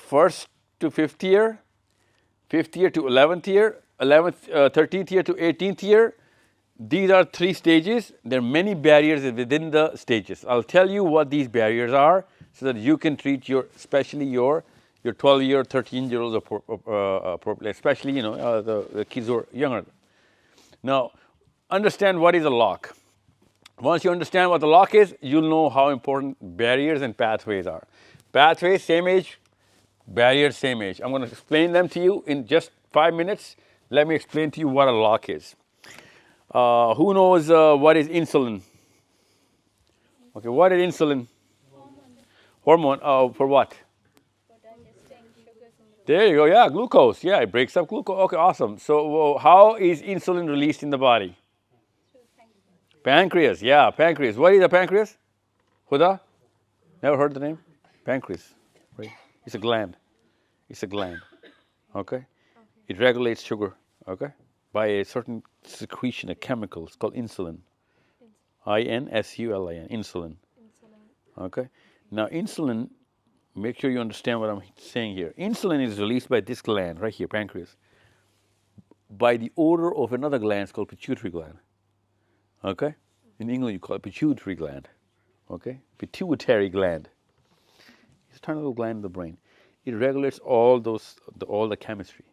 A: 1st to 5th year, 5th year to 11th year, 13th year to 18th year. These are 3 stages. There are many barriers within the stages. I'll tell you what these barriers are so that you can treat especially your 12-year, 13-year-olds appropriately, especially, the kids who are younger. Now, understand what is a lock. Once you understand what the lock is, you'll know how important barriers and pathways are. Pathways, same age. Barriers, same age. I'm going to explain them to you in just 5 minutes. Let me explain to you what a lock is. Who knows what is insulin? Okay, what is insulin? Hormone. For what?
H: For digesting sugars in the.
A: There you go. Yeah, glucose. Yeah, it breaks up glucose. Okay, awesome. So how is insulin released in the body? Pancreas. Yeah, pancreas. What is a pancreas? Huda? Never heard the name? Pancreas. Right? It's a gland. Okay? It regulates sugar. Okay? By a certain secretion, a chemical. It's called insulin. Insulin. Insulin. Okay? Now, insulin, make sure you understand what I'm saying here. Insulin is released by this gland right here, pancreas, by the odor of another gland. It's called pituitary gland. Okay? In English, you call it pituitary gland. Okay? Pituitary gland. It's a tiny little gland in the brain. It regulates all the chemistry.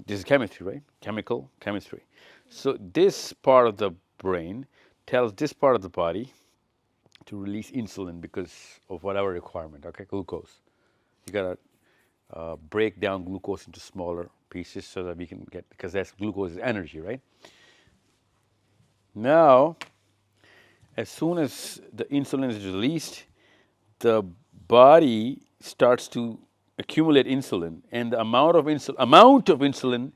A: This is chemistry, right? Chemical chemistry. So this part of the brain tells this part of the body to release insulin because of whatever requirement, okay, glucose. You gotta break down glucose into smaller pieces so that we can get, because that's glucose is energy, right? Now, as soon as the insulin is released, the body starts to accumulate insulin, and the amount of insulin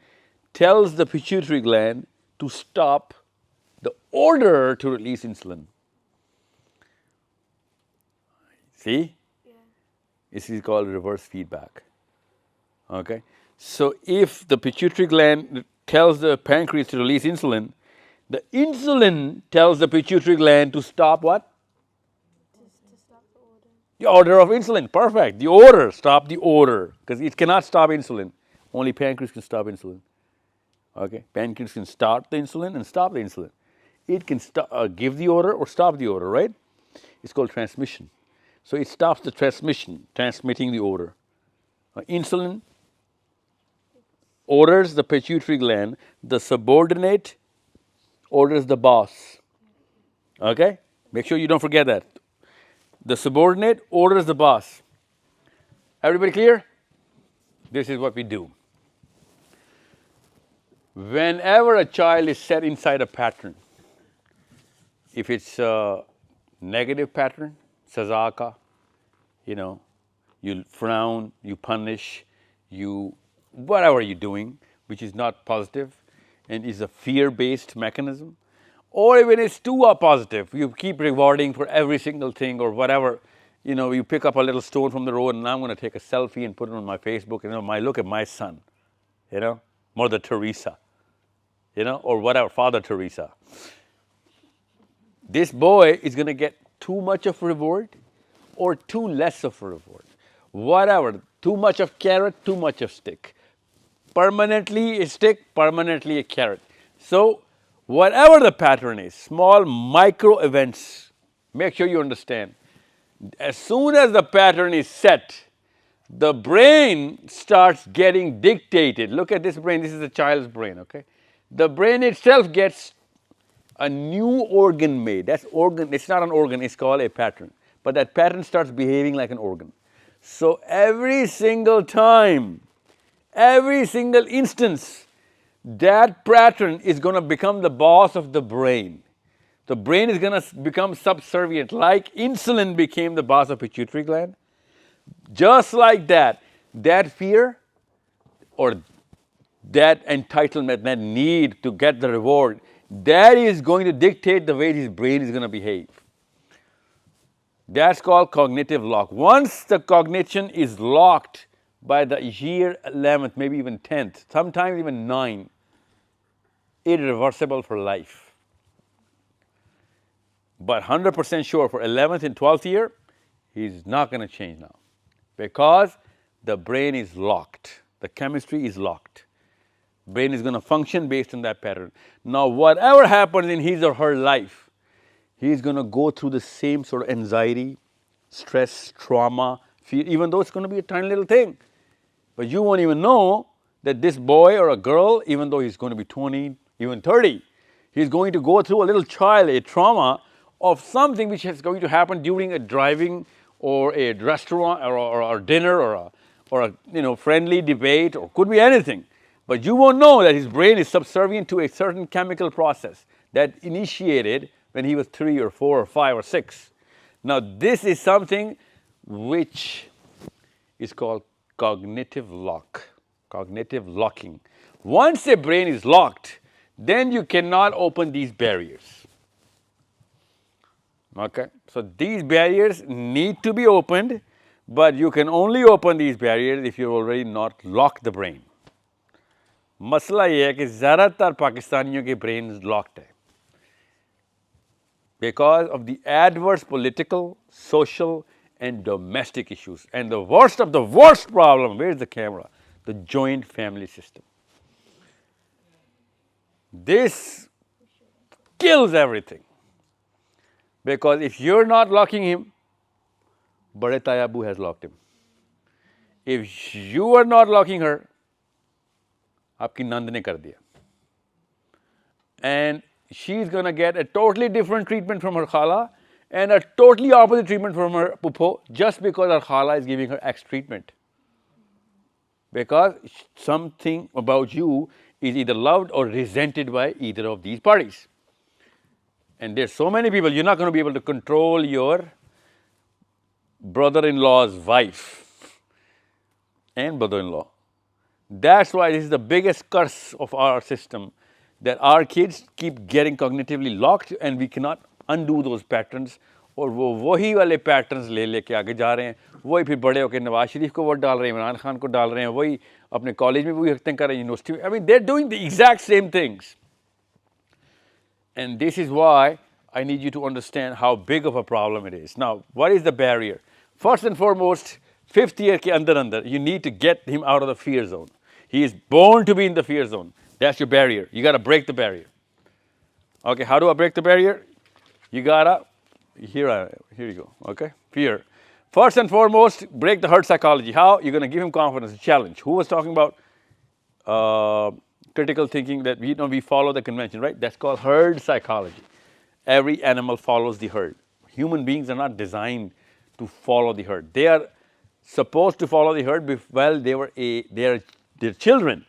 A: tells the pituitary gland to stop the order to release insulin. See?
J: Yeah.
A: This is called reverse feedback. Okay? So if the pituitary gland tells the pancreas to release insulin, the insulin tells the pituitary gland to stop what?
J: To stop the order.
A: The order of insulin. Perfect. The order. Stop the order. Because it cannot stop insulin. Only pancreas can stop insulin. Okay? Pancreas can start the insulin and stop the insulin. It can give the order or stop the order, right? It's called transmission. So it stops the transmission, transmitting the order. Insulin orders the pituitary gland, the subordinate orders the boss. Okay? Make sure you don't forget that. The subordinate orders the boss. Everybody clear? This is what we do. Whenever a child is set inside a pattern, if it's a negative pattern, sazaka, you frown, you punish, whatever you're doing, which is not positive and is a fear-based mechanism, or even it's too positive, you keep rewarding for every single thing or whatever, you pick up a little stone from the road and I'm going to take a selfie and put it on my Facebook, look at my son, Mother Teresa, or whatever, Father Teresa. This boy is going to get too much of a reward or too less of a reward. Whatever, too much of carrot, too much of stick. Permanently a stick, permanently a carrot. So, whatever the pattern is, small micro events, make sure you understand. As soon as the pattern is set, the brain starts getting dictated. Look at this brain, this is a child's brain, okay? The brain itself gets a new organ made. That's organ, it's not an organ, it's called a pattern. But that pattern starts behaving like an organ. So every single time, every single instance, that pattern is going to become the boss of the brain. The brain is going to become subservient, like insulin became the boss of pituitary gland. Just like that fear or that entitlement, that need to get the reward, that is going to dictate the way his brain is going to behave. That's called cognitive lock. Once the cognition is locked by the year 11th, maybe even 10th, sometimes even 9, irreversible for life. But 100% sure for 11th and 12th year, he's not going to change now. Because the brain is locked. The chemistry is locked. Brain is going to function based on that pattern. Now, whatever happens in his or her life, he's going to go through the same sort of anxiety, stress, trauma, fear, even though it's going to be a tiny little thing. But you won't even know that this boy or a girl, even though he's going to be 20, even 30, he's going to go through a little child, a trauma of something which is going to happen during a driving or a restaurant or a dinner or a friendly debate, or could be anything. But you won't know that his brain is subservient to a certain chemical process that initiated when he was 3 or 4 or 5 or 6. Now, this is something which is called cognitive lock, cognitive locking. Once a brain is locked, then you cannot open these barriers. Okay? So, these barriers need to be opened, but you can only open these barriers if you've already not locked the brain. मसला ये है कि ज़्यादातर पाकिस्तानियों के brain locked है because of the adverse political, social and domestic issues. And the worst of the worst problem, where's the camera? The joint family system. This kills everything. Because if you're not locking him, Bade Tayabu has locked him. If you are not locking her, आपकी नंद ने कर दिया. And she's going to get a totally different treatment from her khala and a totally opposite treatment from her pupo just because her khala is giving her X treatment. Because something about you is either loved or resented by either of these parties. And there's so many people, you're not going to be able to control your brother-in-law's wife and brother-in-law. That's why this is the biggest curse of our system, that our kids keep getting cognitively locked and we cannot undo those patterns. और वो वही वाले patterns ले लेके आगे जा रहे हैं, वही फिर बड़े होकर नवाज शरीफ को वोट डाल रहे हैं, इमरान खान को डाल रहे हैं, वही अपने कॉलेज में वही हरकतें कर रहे हैं, यूनिवर्सिटी में. I mean, they're doing the exact same things. And this is why I need you to understand how big of a problem it is. Now, what is the barrier? First and foremost, 5th year ke andar, you need to get him out of the fear zone. He is born to be in the fear zone. That's your barrier. You got to break the barrier. Okay, how do I break the barrier? You got to, here you go, okay? Fear. First and foremost, break the herd psychology. How? You're going to give him confidence, a challenge. Who was talking about critical thinking, that we follow the convention, right? That's called herd psychology. Every animal follows the herd. Human beings are not designed to follow the herd. They are supposed to follow the herd while they're children.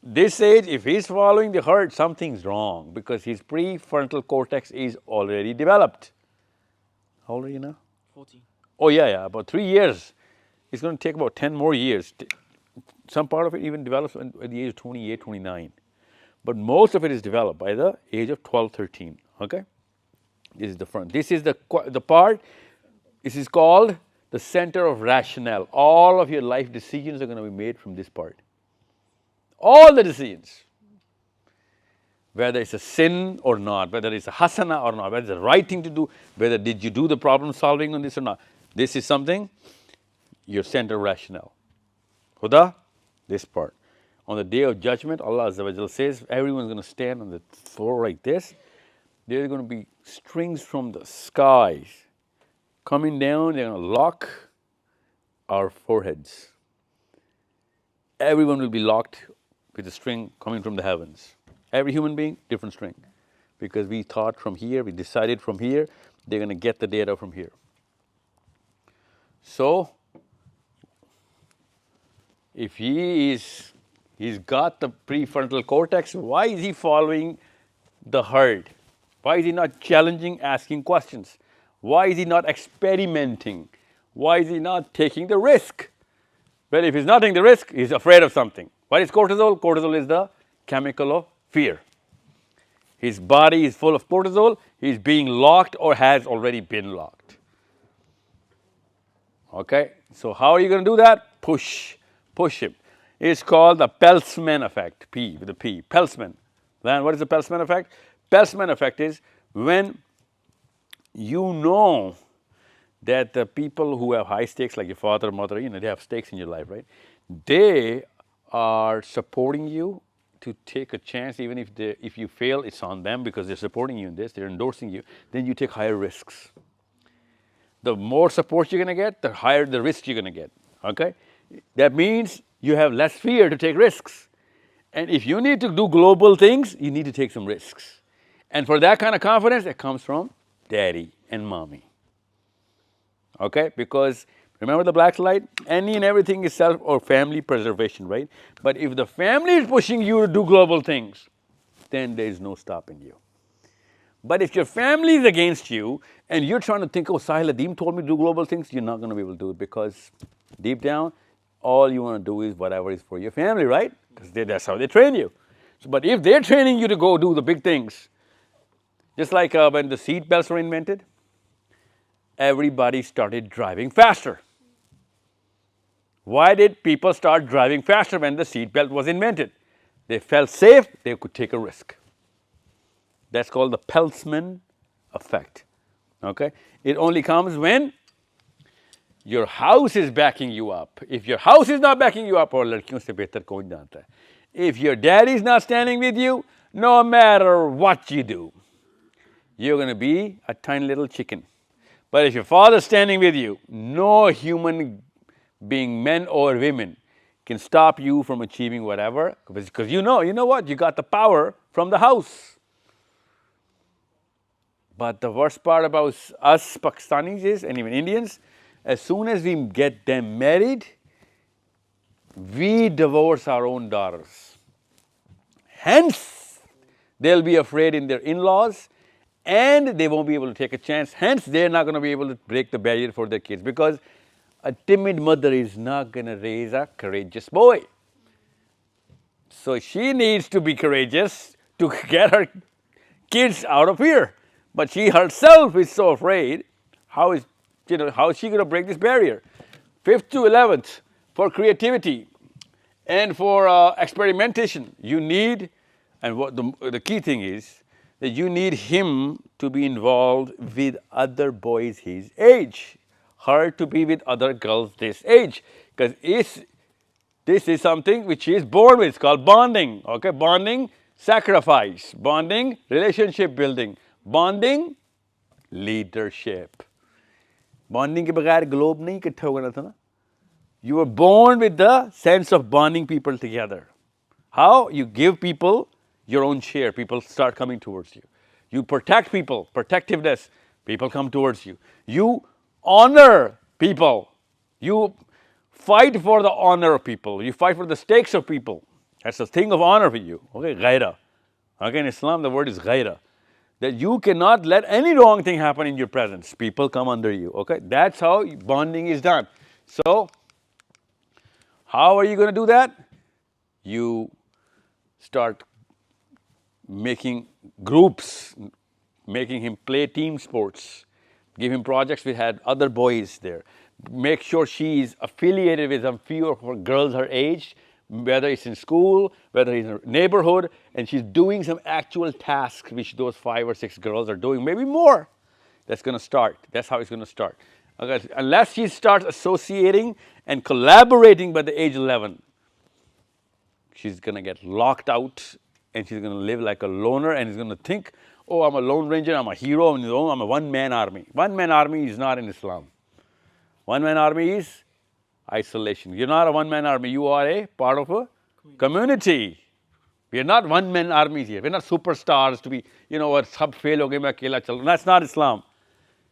A: This age, if he's following the herd, something's wrong because his prefrontal cortex is already developed. How old are you now?
E: 14.
A: Oh yeah, about 3 years. It's going to take about 10 more years. Some part of it even develops at the age of 28, 29. But most of it is developed by the age of 12, 13, okay? This is the front. This is the part, this is called the center of rationale. All of your life decisions are going to be made from this part. All the decisions. Whether it's a sin or not, whether it's a hasana or not, whether it's the right thing to do, whether did you do the problem solving on this or not. This is something, your center of rationale. Huda, this part. On the day of judgment, Allah Azza wa Jal says, everyone's going to stand on the floor like this. There are going to be strings from the skies coming down, they're going to lock our foreheads. Everyone will be locked with a string coming from the heavens. Every human being, different string. Because we thought from here, we decided from here, they're going to get the data from here. So, if he's got the prefrontal cortex, why is he following the herd? Why is he not challenging, asking questions? Why is he not experimenting? Why is he not taking the risk? Well, if he's not taking the risk, he's afraid of something. What is cortisol? Cortisol is the chemical of fear. His body is full of cortisol. He's being locked or has already been locked. Okay? So how are you going to do that? Push him. It's called the Peltzman effect, P with a P, Peltzman. Then what is the Peltzman effect? Peltzman effect is when you know that the people who have high stakes, like your father, mother, they have stakes in your life, right? They are supporting you to take a chance, even if you fail, it's on them because they're supporting you in this, they're endorsing you, then you take higher risks. The more support you're going to get, the higher the risk you're going to get, okay? That means you have less fear to take risks. And if you need to do global things, you need to take some risks. And for that kind of confidence, it comes from daddy and mommy. Okay? Because remember the black slide? Any and everything is self or family preservation, right? But if the family is pushing you to do global things, then there is no stopping you. But if your family is against you and you're trying to think, oh, Sahil Adeem told me to do global things, you're not going to be able to do it because deep down, all you want to do is whatever is for your family, right? Because that's how they train you. So, but if they're training you to go do the big things, just like when the seat belts were invented, everybody started driving faster. Why did people start driving faster when the seat belt was invented? They felt safe, they could take a risk. That's called the Peltzman effect. Okay? It only comes when your house is backing you up. If your house is not backing you up, if your daddy is not standing with you, no matter what you do, you're going to be a tiny little chicken. But if your father is standing with you, no human being, men or women, can stop you from achieving whatever, because you know what? You got the power from the house. But the worst part about us Pakistanis is, and even Indians, as soon as we get them married, we divorce our own daughters. Hence, they'll be afraid in their in-laws and they won't be able to take a chance. Hence, they're not going to be able to break the barrier for their kids because a timid mother is not going to raise a courageous boy. So she needs to be courageous to get her kids out of here. But she herself is so afraid. How is she going to break this barrier? 5th to 11th, for creativity and for experimentation, you need, and what the key thing is, that you need him to be involved with other boys his age, her to be with other girls this age, because this is something which she is born with. It's called bonding. Okay, bonding, sacrifice, bonding, relationship building, bonding, leadership. Bonding के बगैर globe नहीं इकट्ठा होना था ना. You were born with the sense of bonding people together. How? You give people your own share. People start coming towards you. You protect people, protectiveness. People come towards you. You honor people. You fight for the honor of people. You fight for the stakes of people. That's a thing of honor for you. Okay, ghaira. Okay, in Islam the word is ghaira. That you cannot let any wrong thing happen in your presence. People come under you. Okay, that's how bonding is done. So, how are you going to do that? You start making groups, making him play team sports, give him projects which had other boys there. Make sure she is affiliated with some few of her girls her age, whether it's in school, whether it's in a neighborhood, and she's doing some actual tasks which those 5 or 6 girls are doing, maybe more. That's going to start. That's how it's going to start. Okay. Unless she starts associating and collaborating by the age 11, she's going to get locked out and she's going to live like a loner and she's going to think, oh, I'm a lone ranger, I'm a hero, I'm a one-man army. One-man army is not in Islam. One-man army is isolation. You're not a one-man army, you are a part of a community. We are not one-man armies here. We're not superstars to be, or sab fail ho gaye, main akela chal. That's not Islam.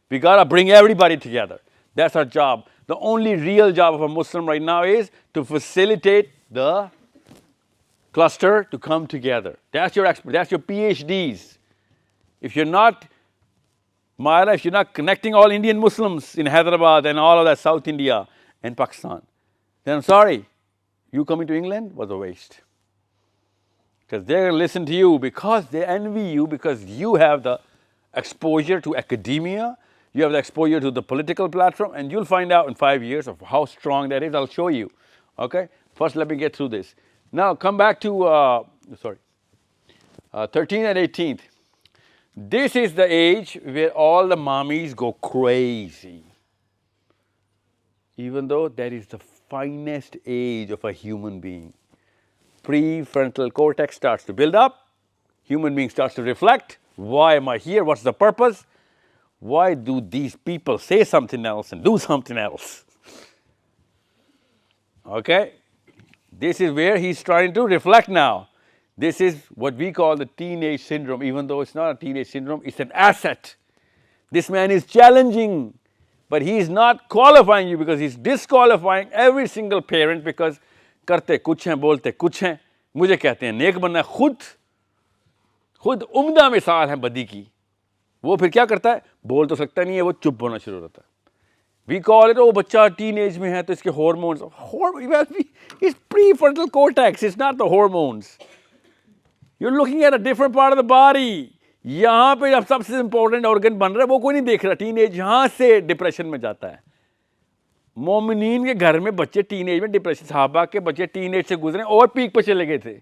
A: We got to bring everybody together. That's our job. The only real job of a Muslim right now is to facilitate the cluster to come together. That's your PhDs. If you're not, Myra, if you're not connecting all Indian Muslims in Hyderabad and all of that South India and Pakistan, then I'm sorry, you coming to England was a waste. Because they're going to listen to you because they envy you, because you have the exposure to academia, you have the exposure to the political platform, and you'll find out in 5 years of how strong that is. I'll show you. Okay? First, let me get through this. Now, come back to 13 and 18th. This is the age where all the mommies go crazy. Even though that is the finest age of a human being. Prefrontal cortex starts to build up. Human being starts to reflect. Why am I here? What's the purpose? Why do these people say something else and do something else? Okay? This is where he's trying to reflect now. This is what we call the teenage syndrome, even though it's not a teenage syndrome, it's an asset. This man is challenging, but he is not qualifying you because he's disqualifying every single parent because करते कुछ हैं, बोलते कुछ हैं, मुझे कहते हैं नेक बनना, खुद उम्दा मिसाल है बदी की, वो फिर क्या करता है, बोल तो सकता नहीं है, वो चुप होना शुरू होता है. We call it, oh, बच्चा टीनेज में है तो इसके hormones, it's prefrontal cortex, it's not the hormones. You're looking at a different part of the body. यहाँ पे अब सबसे important organ बन रहा है, वो कोई नहीं देख रहा. टीनेज यहाँ से डिप्रेशन में जाता है. मोमिनीन के घर में बच्चे टीनेज में डिप्रेशन, सहाबा के बच्चे टीनेज से गुजरे और पीक पे चले गए थे,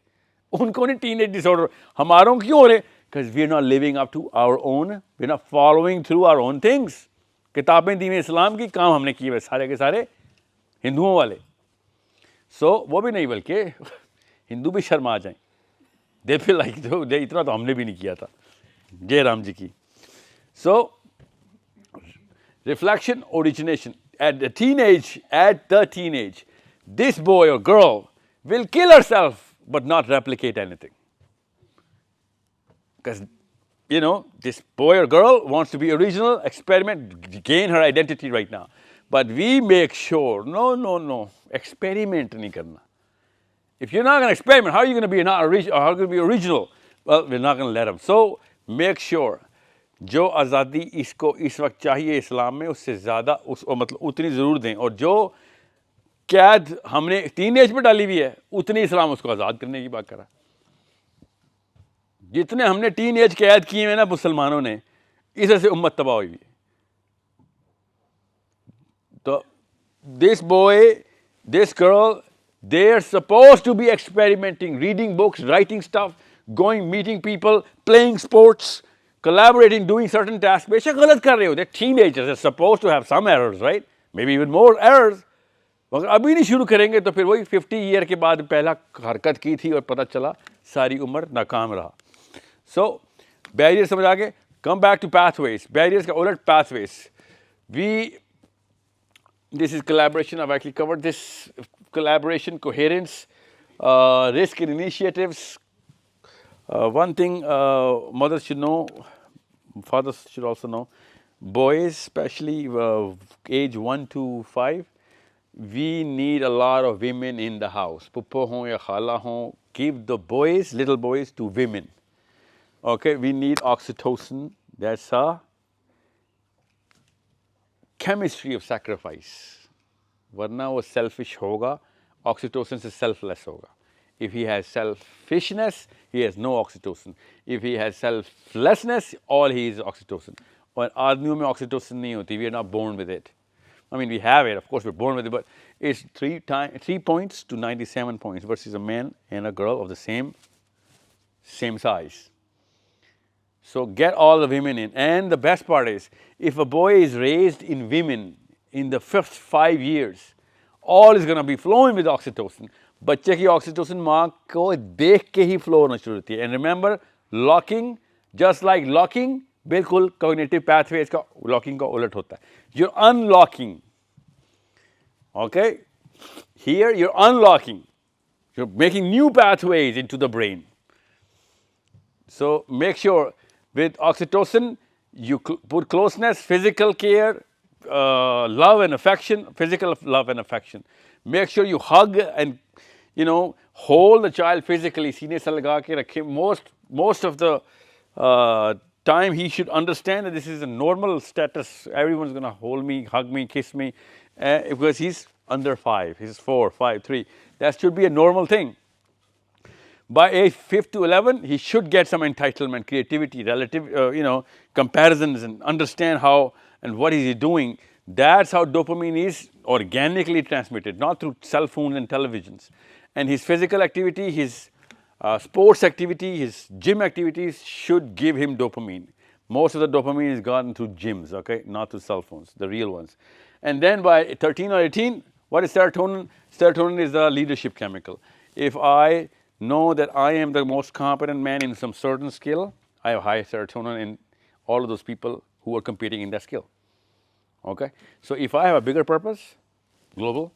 A: उनको नहीं टीनेज डिसऑर्डर. हमारों क्यों हो रहे? Because we are not living up to our own, we are not following through our own things. किताबें दीन इस्लाम की काम हमने की है सारे के सारे हिंदुओं वाले. सो वो भी नहीं, बल्कि हिंदू भी शर्मा जाएं. दे फील लाइक दे इतना तो हमने भी नहीं किया था. जय राम जी की. So reflection, origination. At the teenage, this boy or girl will kill herself but not replicate anything. Because, this boy or girl wants to be original, experiment, gain her identity right now. But we make sure, no, experiment nahi karna. If you're not going to experiment, how are you going to be how are you going to be original? Well, we're not going to let them. So, make sure. जो आज़ादी इसको इस वक्त चाहिए इस्लाम में, उससे ज़्यादा मतलब उतनी ज़रूर दें. और जो कैद हमने टीन एज पर डाली हुई है, उतनी इस्लाम उसको आज़ाद करने की बात कर रहा है। जितने हमने टीन एज कैद किए हैं ना मुसलमानों ने, इस से उम्मत तबाह हुई है। तो this boy, this girl, they are supposed to be experimenting, reading books, writing stuff, going, meeting people, playing sports, collaborating, doing certain tasks. बेशक गलत कर रहे हो, they're teenagers, they're supposed to have some errors, right? Maybe even more errors. मगर अभी नहीं शुरू करेंगे तो फिर वही 50 ईयर के बाद पहला हरकत की थी और पता चला सारी उम्र नाकाम रहा। So बैरियर समझ आ गए। Come back to pathways. Barriers का उलट pathways. This is collaboration. I've actually covered this. Collaboration, coherence, risk and initiatives. One thing mothers should know, fathers should also know, boys, especially age 1 to 5, we need a lot of women in the house. Puppo ho ya khala ho, give the boys, little boys, to women. Okay, we need oxytocin. That's a chemistry of sacrifice. वरना वो selfish होगा, oxytocin से selfless होगा. If he has selfishness, he has no oxytocin. If he has selflessness, all he is oxytocin. और आदमियों में oxytocin नहीं होती. We are not born with it. I mean, we have it, of course, we're born with it, but it's 3 points to 97 points versus a man and a girl of the same size. So get all the women in. And the best part is, if a boy is raised in women in the first 5 years, all is going to be flowing with oxytocin. बच्चे की oxytocin माँ को देख के ही flow होना शुरू होती है. And remember, locking, just like locking, बिल्कुल cognitive pathways का locking का उलट होता है. You're unlocking. Okay? Here you're unlocking. You're making new pathways into the brain. So make sure with oxytocin, you put closeness, physical care, love and affection, physical love and affection. Make sure you hug and, hold the child physically. सीने से लगा के रखें. Most of the time he should understand that this is a normal status. Everyone's going to hold me, hug me, kiss me, because he's under 5. He's 4, 5, 3. That should be a normal thing. By age 5 to 11, he should get some entitlement, creativity, relative, comparisons, and understand how and what is he doing. That's how dopamine is organically transmitted, not through cell phones and televisions. And his physical activity, his sports activity, his gym activities should give him dopamine. Most of the dopamine is gotten through gyms, okay, not through cell phones, the real ones. And then by 13 or 18, what is serotonin? Serotonin is the leadership chemical. If I know that I am the most competent man in some certain skill, I have high serotonin in all of those people who are competing in that skill. Okay? So if I have a bigger purpose, global,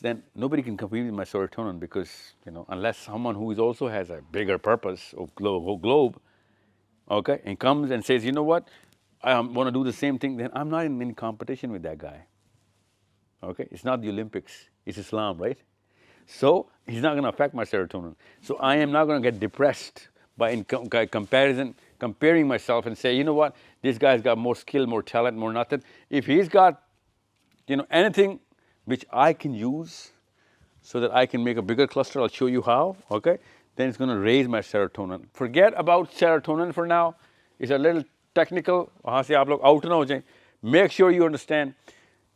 A: then nobody can compete with my serotonin because, unless someone who also has a bigger purpose of globe, okay, and comes and says, you know what, I want to do the same thing, then I'm not in any competition with that guy. Okay? It's not the Olympics, it's Islam, right? So he's not going to affect my serotonin. So I am not going to get depressed by comparing myself and say, you know what, this guy's got more skill, more talent, more nothing. If he's got, anything which I can use so that I can make a bigger cluster, I'll show you how, okay? Then it's going to raise my serotonin. Forget about serotonin for now. It's a little technical. वहाँ से आप लोग out ना हो जाएं. Make sure you understand.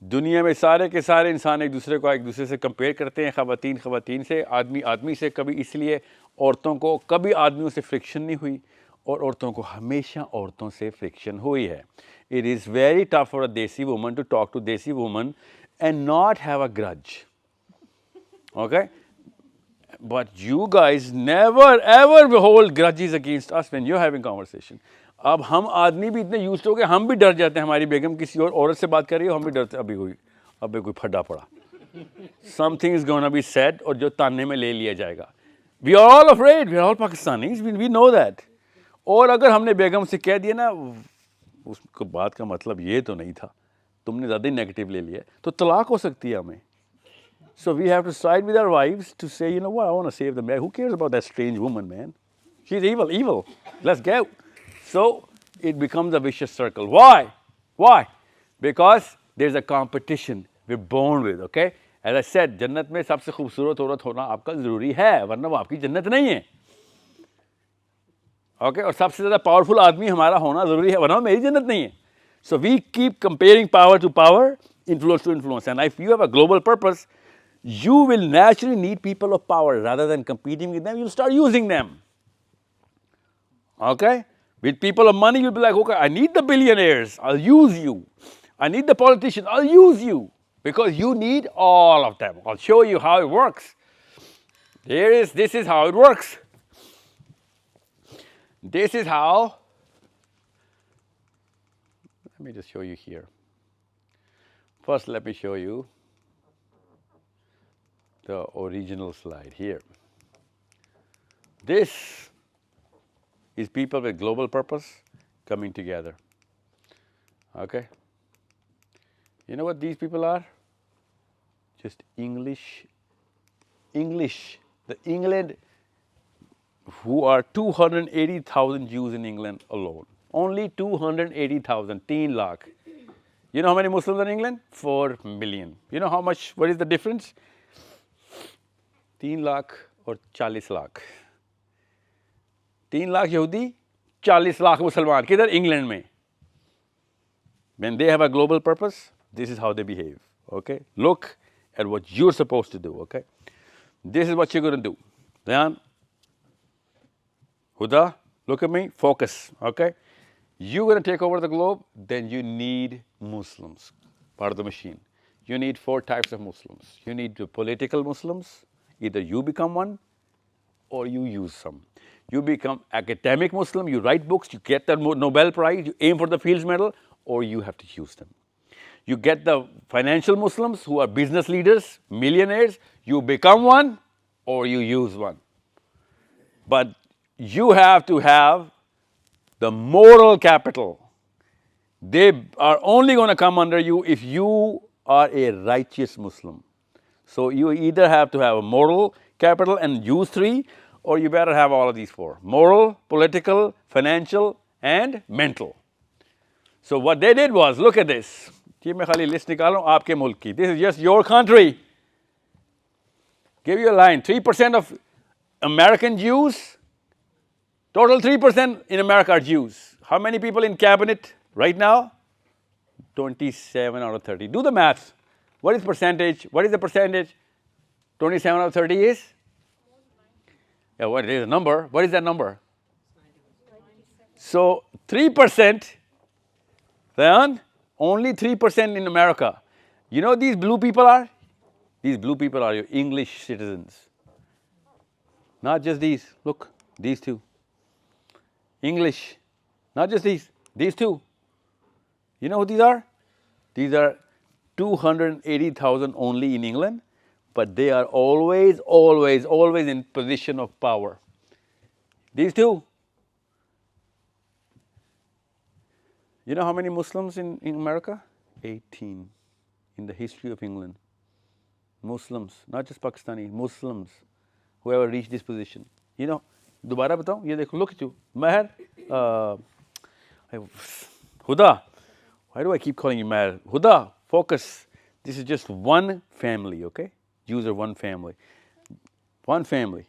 A: दुनिया में सारे के सारे इंसान एक दूसरे को एक दूसरे से कंपेयर करते हैं, ख़वातीन से, आदमी से. कभी इसलिए औरतों को कभी आदमियों से फ्रिक्शन नहीं हुई और औरतों को हमेशा औरतों से फ्रिक्शन हुई है. It is very tough for a desi woman to talk to desi woman and not have a grudge. Okay? But you guys never ever hold grudges against us when you're having conversation. अब हम आदमी भी इतने used हो गए, हम भी डर जाते हैं. हमारी बेगम किसी और औरत से बात कर रही हो, हम भी डरते हैं. अभी कोई फड्डा पड़ा. Something is going to be said और जो ताने में ले लिया जाएगा. We are all afraid. We are all Pakistanis. We know that. और अगर हमने बेगम से कह दिया ना, उसको बात का मतलब ये तो नहीं था, तुमने ज़्यादा ही नेगेटिव ले लिया, तो तलाक हो सकती है हमें. So we have to side with our wives to say, you know what, I want to save the man. Who cares about that strange woman, man? She's evil. Let's go. So it becomes a vicious circle. Why? Because there's a competition we're born with, okay? As I said, जन्नत में सबसे खूबसूरत औरत होना आपका ज़रूरी है, वरना वो आपकी जन्नत नहीं है. Okay? और सबसे ज़्यादा पावरफुल आदमी हमारा होना ज़रूरी है, वरना मेरी जन्नत नहीं है. So we keep comparing power to power, influence to influence. And if you have a global purpose, you will naturally need people of power. Rather than competing with them, you'll start using them. Okay? With people of money, you'll be like, okay, I need the billionaires, I'll use you. I need the politicians, I'll use you. Because you need all of them. I'll show you how it works. This is how it works. This is how, let me just show you here. First, let me show you the original slide here. This is people with global purpose coming together. Okay? You know what these people are? Just English, the England, who are 280,000 Jews in England alone. Only 280,000, 3 lakh. You know how many Muslims in England? 4 million. You know how much, what is the difference? 3 lakh or 40 lakh. 3 lakh Yahudi, 40 lakh Musliman. Kidhar? England mein. When they have a global purpose, this is how they behave. Okay? Look at what you're supposed to do. Okay? This is what you're going to do. Dhyan. Huda, look at me, focus. Okay? You're going to take over the globe, then you need Muslims, part of the machine. You need 4 types of Muslims. You need the political Muslims, either you become one or you use some. You become academic Muslim, you write books, you get the Nobel Prize, you aim for the Fields Medal, or you have to use them. You get the financial Muslims who are business leaders, millionaires, you become one or you use one. But you have to have the moral capital. They are only going to come under you if you are a righteous Muslim. So you either have to have a moral capital and use 3, or you better have all of these 4. Moral, political, financial, and mental. So what they did was, look at this. This is just your country. Give you a line. 3% of American Jews, total 3% in America are Jews. How many people in cabinet right now? 27 out of 30. Do the math. What is percentage? What is the percentage? 27 out of 30 is? Yeah, what is the number? What is that number? So 3%, then only 3% in America. You know these blue people are? These blue people are your English citizens. Not just these. Look, these 2. English. Not just these 2. You know who these are? These are 280,000 only in England, but they are always, always, always in position of power. These 2. You know how many Muslims in America? 18 in the history of England. Muslims, not just Pakistani, Muslims who ever reached this position. You know, dobara batao, ye dekho, look at you. Maher, Huda, why do I keep calling you Maher? Huda, focus. This is just one family, okay? Jews are one family. One family.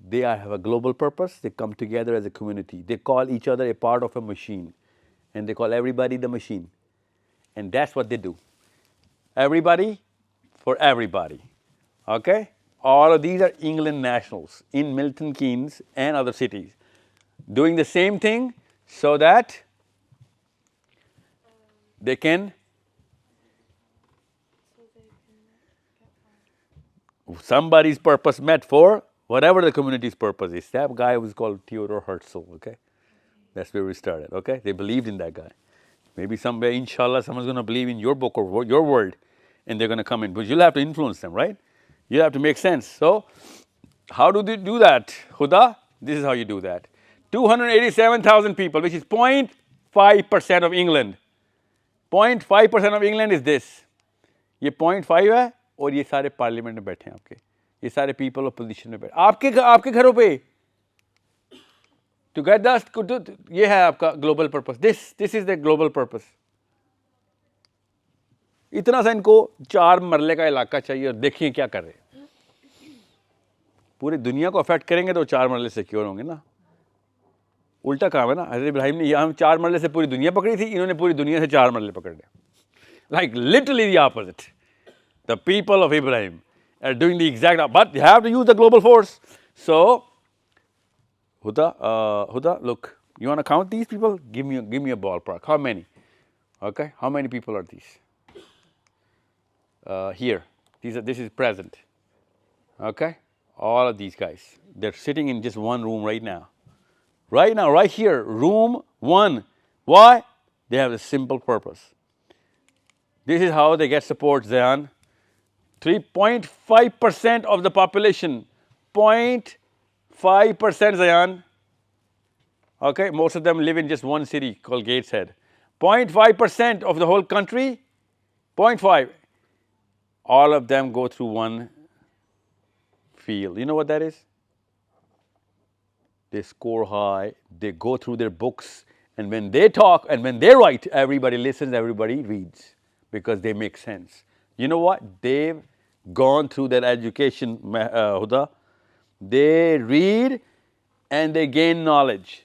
A: They have a global purpose. They come together as a community. They call each other a part of a machine. And they call everybody the machine. And that's what they do. Everybody for everybody. Okay? All of these are England nationals in Milton Keynes and other cities. Doing the same thing so that they can somebody's purpose met for whatever the community's purpose is. That guy was called Theodore Herzl, okay? That's where we started, okay? They believed in that guy. Maybe someday, inshallah, someone's going to believe in your book or your word, and they're going to come in. But you'll have to influence them, right? You have to make sense. So, how do they do that? Huda, this is how you do that. 287,000 people, which is 0.5% of England. 0.5% of England is this. ये 0.5 है और ये सारे parliament में बैठे हैं आपके. ये सारे people opposition में बैठे. आपके घरों पे. To get that, ये है आपका global purpose. This is the global purpose. इतना सा इनको 4 मरले का इलाका चाहिए और देखिए क्या कर रहे हैं। पूरी दुनिया को अफेक्ट करेंगे तो 4 मरले सिक्योर होंगे ना। उल्टा काम है ना, हज़रत इब्राहिम ने यहाँ 4 मरले से पूरी दुनिया पकड़ी थी, इन्होंने पूरी दुनिया से 4 मरले पकड़ लिया। Like literally the opposite. The people of Ibrahim are doing the exact, but you have to use the global force. So, Huda, look, you want to count these people? Give me a ballpark. How many? Okay, how many people are these? Here, this is present. Okay, all of these guys, they're sitting in just one room right now. Right now, right here, room 1. Why? They have a simple purpose. This is how they get support, Zayan. 3.5% of the population, 0.5%, Zayan. Okay, most of them live in just one city called Gateshead. 0.5% of the whole country, 0.5. All of them go through one field. You know what that is? They score high, they go through their books, and when they talk and when they write, everybody listens, everybody reads, because they make sense. You know what? They've gone through that education, Huda. They read and they gain knowledge.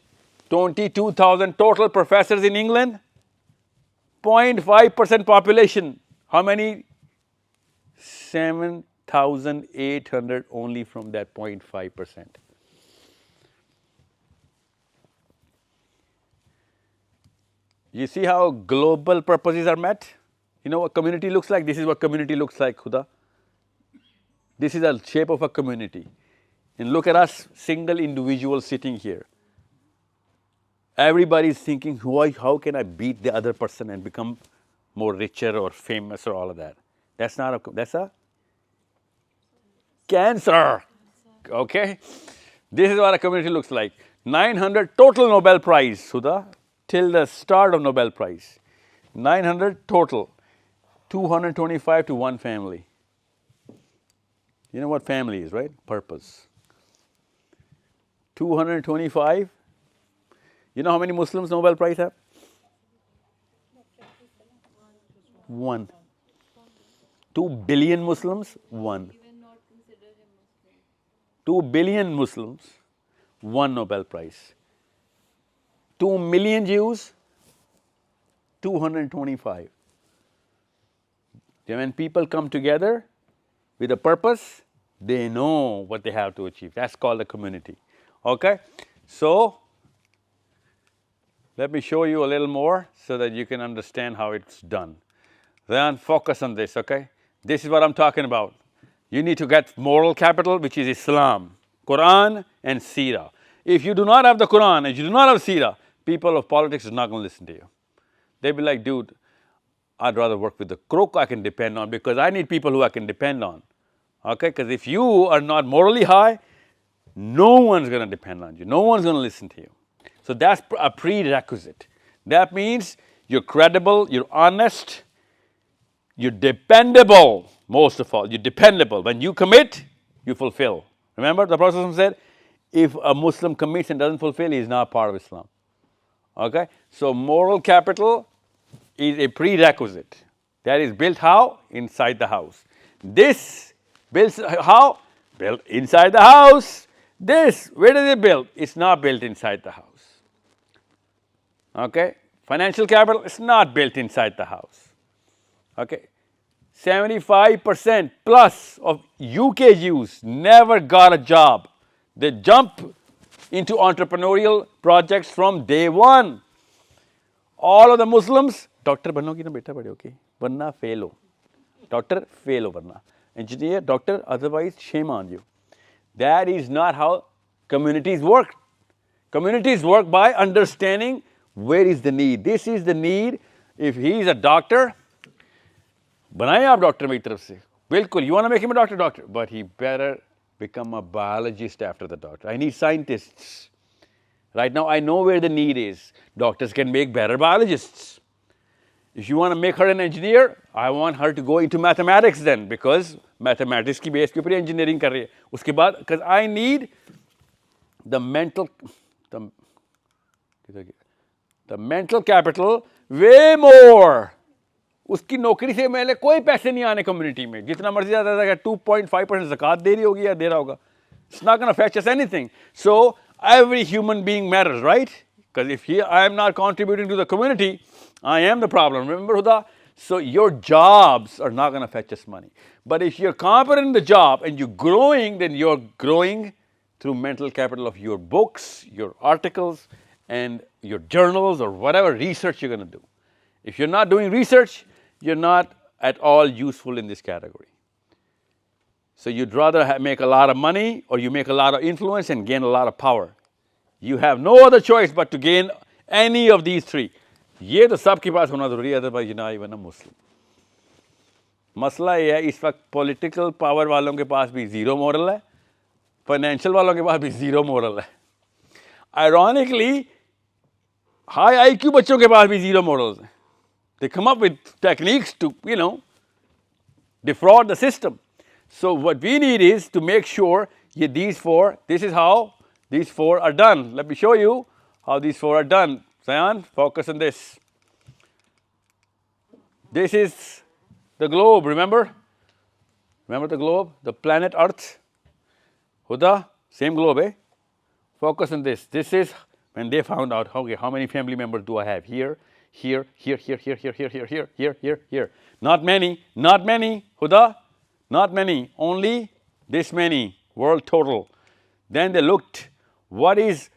A: 22,000 total professors in England, 0.5% population. How many? 7,800 only from that 0.5%. You see how global purposes are met? You know what community looks like? This is what community looks like, Huda. This is the shape of a community. And look at us, single individual sitting here. Everybody is thinking, how can I beat the other person and become more richer or famous or all of that? That's not that's a cancer. Okay? This is what a community looks like. 900 total Nobel Prize, Sudha, till the start of Nobel Prize. 900 total. 225 to one family. You know what family is, right? Purpose. 225. You know how many Muslims Nobel Prize have? 1. 2 billion Muslims, 1. 2 billion Muslims, 1 Nobel Prize. 2 million Jews, 225. When people come together with a purpose, they know what they have to achieve. That's called a community. Okay? So, let me show you a little more so that you can understand how it's done. Then focus on this, okay? This is what I'm talking about. You need to get moral capital, which is Islam, Quran and Seerah. If you do not have the Quran and you do not have Seerah, people of politics are not going to listen to you. They'll be like, dude, I'd rather work with the crook I can depend on, because I need people who I can depend on. Okay? Because if you are not morally high, no one's going to depend on you. No one's going to listen to you. So that's a prerequisite. That means you're credible, you're honest, you're dependable, most of all. You're dependable. When you commit, you fulfill. Remember, the Prophet said, if a Muslim commits and doesn't fulfill, he is not part of Islam. Okay? So moral capital is a prerequisite. That is built how? Inside the house. This built how? Built inside the house. This, where is it built? It's not built inside the house. Okay? Financial capital is not built inside the house. Okay? 75% plus of UK Jews never got a job. They jump into entrepreneurial projects from day one. All of the Muslims, doctor banogi na beta bade, okay? Varna fail ho. Doctor fail ho varna. Engineer, doctor, otherwise shame on you. That is not how communities work. Communities work by understanding where is the need. This is the need. If he is a doctor, बनाए आप doctor मेरी तरफ से बिल्कुल. You want to make him a doctor, but he better become a biologist after the doctor. I need scientists. Right now I know where the need is. Doctors can make better biologists. If you want to make her an engineer, I want her to go into mathematics then, because mathematics की base के ऊपर engineering कर रही है. उसके बाद, because I need the mental capital way more उसकी नौकरी से मेरे कोई पैसे नहीं आने कम्युनिटी में, जितना मर्जी आता था 2.5% ज़कात दे रही होगी या दे रहा होगा. It's not going to fetch us anything. So every human being matters, right? Because if I am not contributing to the community, I am the problem. Remember Huda? So your jobs are not going to fetch us money. But if you're competent in the job and you're growing, then you're growing through mental capital of your books, your articles, and your journals or whatever research you're going to do. If you're not doing research, you're not at all useful in this category. So you'd rather make a lot of money or you make a lot of influence and gain a lot of power. You have no other choice but to gain any of these three. ये तो सबके पास होना ज़रूरी है, otherwise you're not even a Muslim. मसला ये है इस वक्त पॉलिटिकल पावर वालों के पास भी ज़ीरो मॉरल है, फाइनेंशियल वालों के पास भी ज़ीरो मॉरल है. Ironically, high IQ बच्चों के पास भी ज़ीरो मॉरल्स हैं. They come up with techniques to, defraud the system. So what we need is to make sure these four, this is how these four are done. Let me show you how these four are done. Zayan, focus on this. This is the globe, remember? Remember the globe? The planet Earth? Huda, same globe, eh? Focus on this. This is when they found out, okay, how many family members do I have? Here, here, here, here, here, here, here, here, here, here, here, here. Not many, Huda, not many, only this many, world total. Then they looked, what is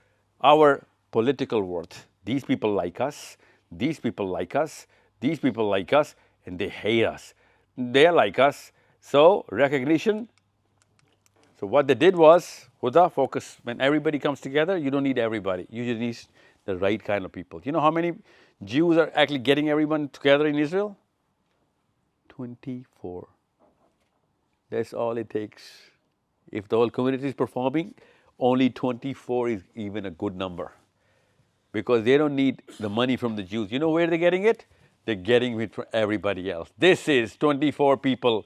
A: our political worth? These people like us, these people like us, these people like us, and they hate us. They like us, so recognition. So what they did was, Huda, focus, when everybody comes together, you don't need everybody, you just need the right kind of people. You know how many Jews are actually getting everyone together in Israel? 24. That's all it takes. If the whole community is performing, only 24 is even a good number. Because they don't need the money from the Jews. You know where they're getting it? They're getting it from everybody else. This is 24 people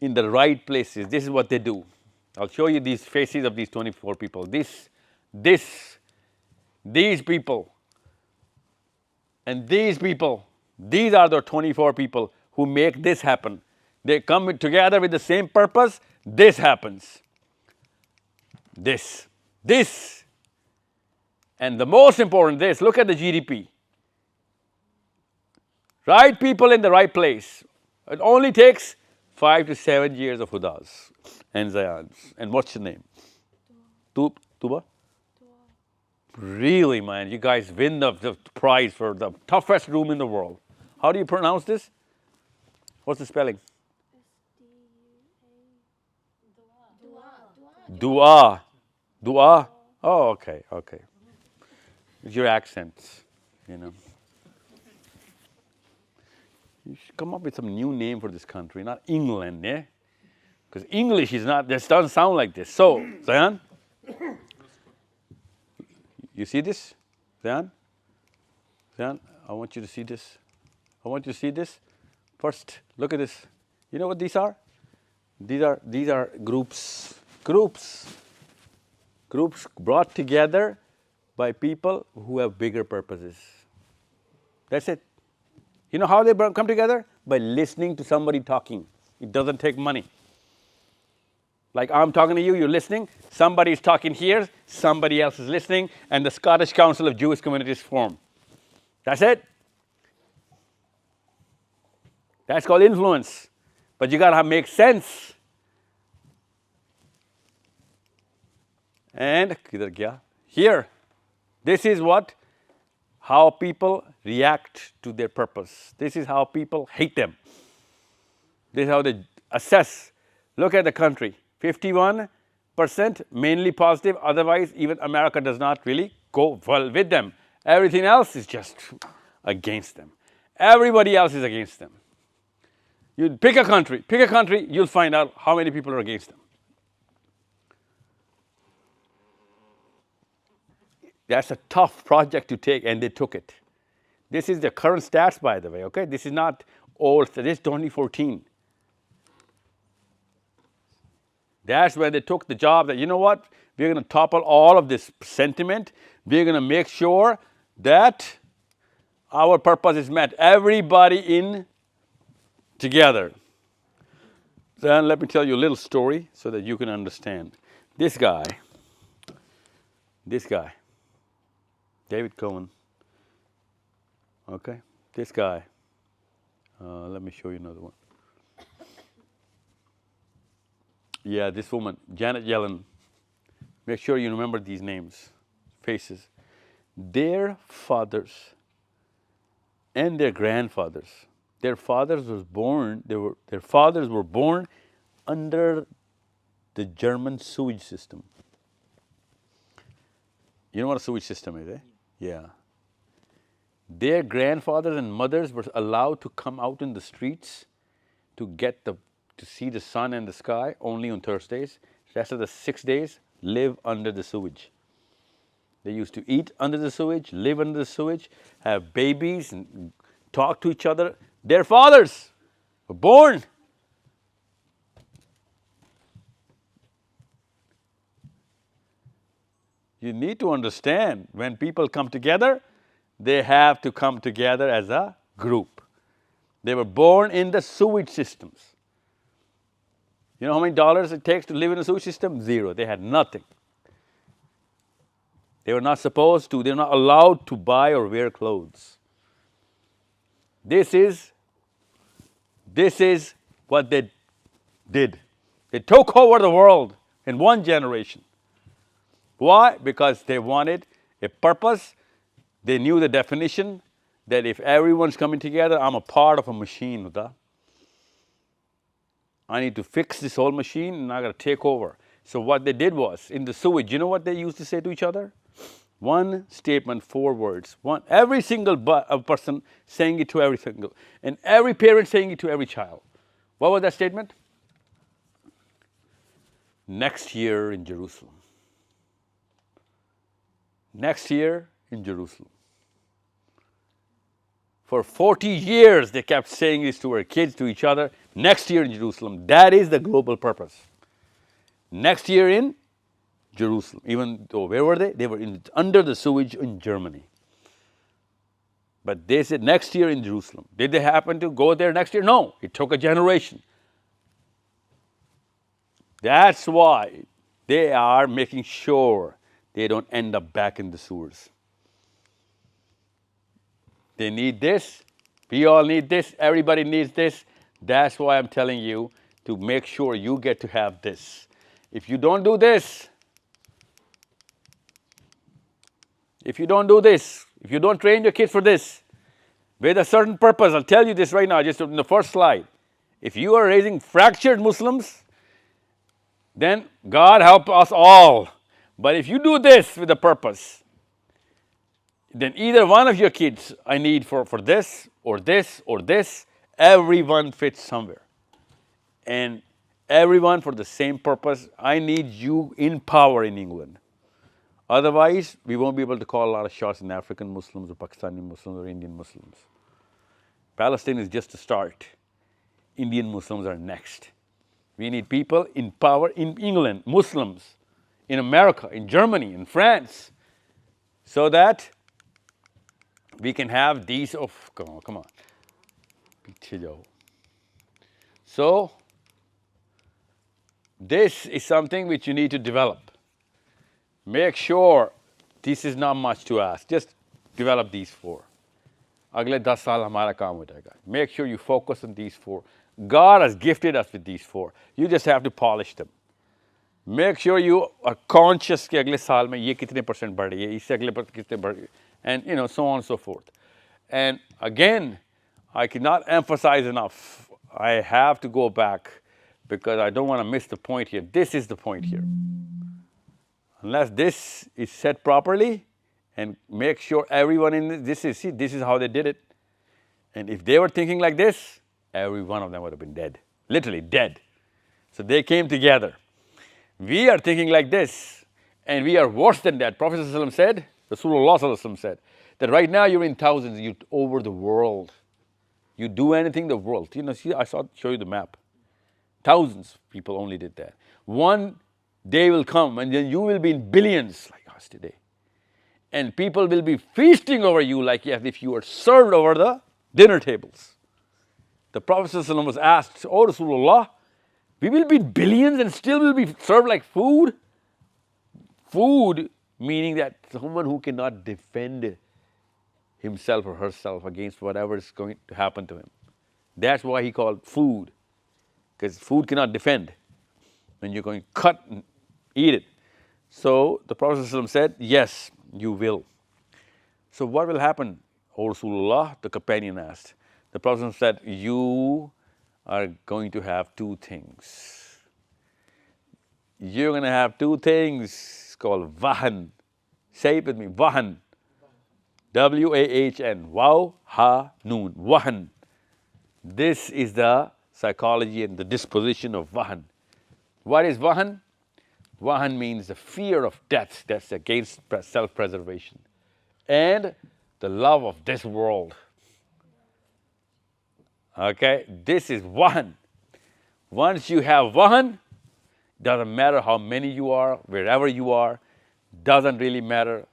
A: in the right places. This is what they do. I'll show you these faces of these 24 people. These people, and these people, these are the 24 people who make this happen. They come together with the same purpose, this happens. This. And the most important, this, look at the GDP. Right people in the right place. It only takes 5 to 7 years of Hudas and Zayans. And what's your name? Tuba? Really, man, you guys win the prize for the toughest room in the world. How do you pronounce this? What's the spelling? Dua. Dua. Oh, okay. It's your accents, You should come up with some new name for this country, not England, yeah? Because English is not, this doesn't sound like this. So, Zayan, you see this? Zayan, I want you to see this. First, look at this. You know what these are? These are groups. Groups brought together by people who have bigger purposes. That's it. You know how they come together? By listening to somebody talking. It doesn't take money. Like I'm talking to you, you're listening. Somebody is talking here, somebody else is listening, and the Scottish Council of Jewish Communities form. That's it. That's called influence. But you gotta make sense. And here, this is how people react to their purpose. This is how people hate them. This is how they assess. Look at the country, 51% mainly positive, otherwise even America does not really go well with them. Everything else is just against them. Everybody else is against them. You pick a country, you'll find out how many people are against them. That's a tough project to take, and they took it. This is the current stats, by the way, okay? This is not old, this is 2014. That's where they took the job that, you know what? We're going to topple all of this sentiment. We're going to make sure that our purpose is met. Everybody in together. Then let me tell you a little story so that you can understand. This guy, David Cohen, okay? This guy, let me show you another one. Yeah, this woman, Janet Yellen. Make sure you remember these names, faces. Their fathers and their grandfathers, their fathers were born under the German sewage system. You know what a sewage system is, eh? Yeah. Their grandfathers and mothers were allowed to come out in the streets to see the sun and the sky only on Thursdays. The rest of the 6 days, live under the sewage. They used to eat under the sewage, live under the sewage, have babies, and talk to each other. Their fathers were born. You need to understand, when people come together, they have to come together as a group. They were born in the sewage systems. You know how many dollars it takes to live in a sewage system? Zero. They had nothing. They were not supposed to, they were not allowed to buy or wear clothes. This is what they did. They took over the world in one generation. Why? Because they wanted a purpose. They knew the definition that if everyone's coming together, I'm a part of a machine, Uda. I need to fix this whole machine and I got to take over. So what they did was, in the sewage, you know what they used to say to each other? One statement, 4 words. Every single person saying it to every single, and every parent saying it to every child. What was that statement? Next year in Jerusalem. Next year in Jerusalem. For 40 years they kept saying this to our kids, to each other. Next year in Jerusalem. That is the global purpose. Next year in Jerusalem. Even though, where were they? They were under the sewage in Germany. But they said next year in Jerusalem. Did they happen to go there next year? No. It took a generation. That's why they are making sure they don't end up back in the sewers. They need this. We all need this. Everybody needs this. That's why I'm telling you to make sure you get to have this. If you don't do this, if you don't train your kids for this, with a certain purpose, I'll tell you this right now, just in the first slide. If you are raising fractured Muslims, then God help us all. But if you do this with a purpose, then either one of your kids I need for this, or this, or this, everyone fits somewhere. And everyone for the same purpose. I need you in power in England. Otherwise, we won't be able to call a lot of shots in African Muslims or Pakistani Muslims or Indian Muslims. Palestine is just a start. Indian Muslims are next. We need people in power in England, Muslims, in America, in Germany, in France, so that we can have these come on. So, this is something which you need to develop. Make sure, this is not much to ask, just develop these 4. Agle 10 saal hamara kaam ho jayega. Make sure you focus on these 4. God has gifted us with these 4. You just have to polish them. Make sure you are conscious कि अगले साल में ये कितने % बढ़ रही है, इससे अगले पर कितने बढ़ रही है, and so on and so forth. And again, I cannot emphasize enough. I have to go back because I don't want to miss the point here. This is the point here. Unless this is set properly, and make sure everyone in this is how they did it. And if they were thinking like this, every one of them would have been dead, literally dead. So they came together. We are thinking like this, and we are worse than that. Prophet ﷺ said, Rasulullah ﷺ said, that right now you're in thousands, you over the world. You do anything, the world. See, show you the map. Thousands of people only did that. One day will come, and then you will be in billions like us today. and people will be feasting over you like as if you were served over the dinner tables. The Prophet ﷺ was asked, "Oh Rasulullah, we will be billions and still will be served like food?" Food meaning that someone who cannot defend himself or herself against whatever is going to happen to him. That's why he called food, because food cannot defend when you're going to cut and eat it. So the Prophet ﷺ said, yes, you will. So what will happen, O Rasulullah? The companion asked. The Prophet said, you are going to have two things. You're going to have two things. It's called wahan. Say it with me, wahan. W-A-H-N. Wow, ha, noon. Wahan. This is the psychology and the disposition of wahan. What is wahan? Wahan means the fear of death, that's against self-preservation, and the love of this world. Okay, this is wahan. Once you have wahan, doesn't matter how many you are, wherever you are, doesn't really matter,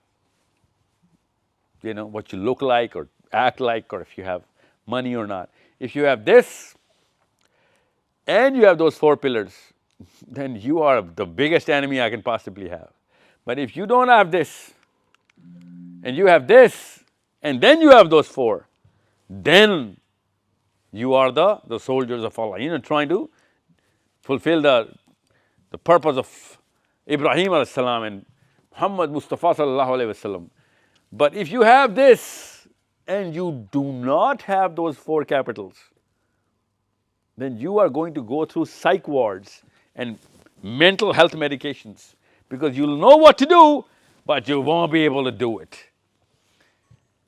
A: what you look like or act like, or if you have money or not. If you have this, and you have those four pillars, then you are the biggest enemy I can possibly have. But if you don't have this, and you have this, and then you have those four, then you are the soldiers of Allah, trying to fulfill the purpose of Ibrahim alayhi salam and Muhammad Mustafa sallallahu alayhi wasallam. But if you have this, and you do not have those four capitals, then you are going to go through psych wards and mental health medications, because you'll know what to do, but you won't be able to do it.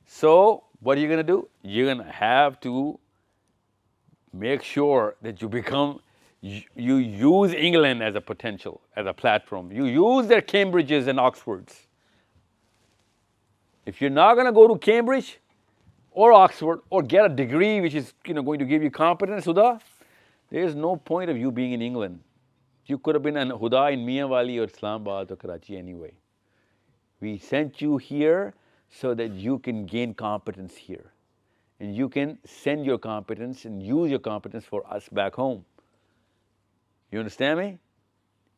A: So what are you going to do? You're going to have to make sure that you use England as a potential, as a platform. You use their Cambridges and Oxfords. If you're not going to go to Cambridge or Oxford or get a degree which is going to give you competence, Huda, there is no point of you being in England. You could have been an Huda in Mianwali or Islamabad or Karachi anyway. We sent you here so that you can gain competence here. And you can send your competence and use your competence for us back home. You understand me?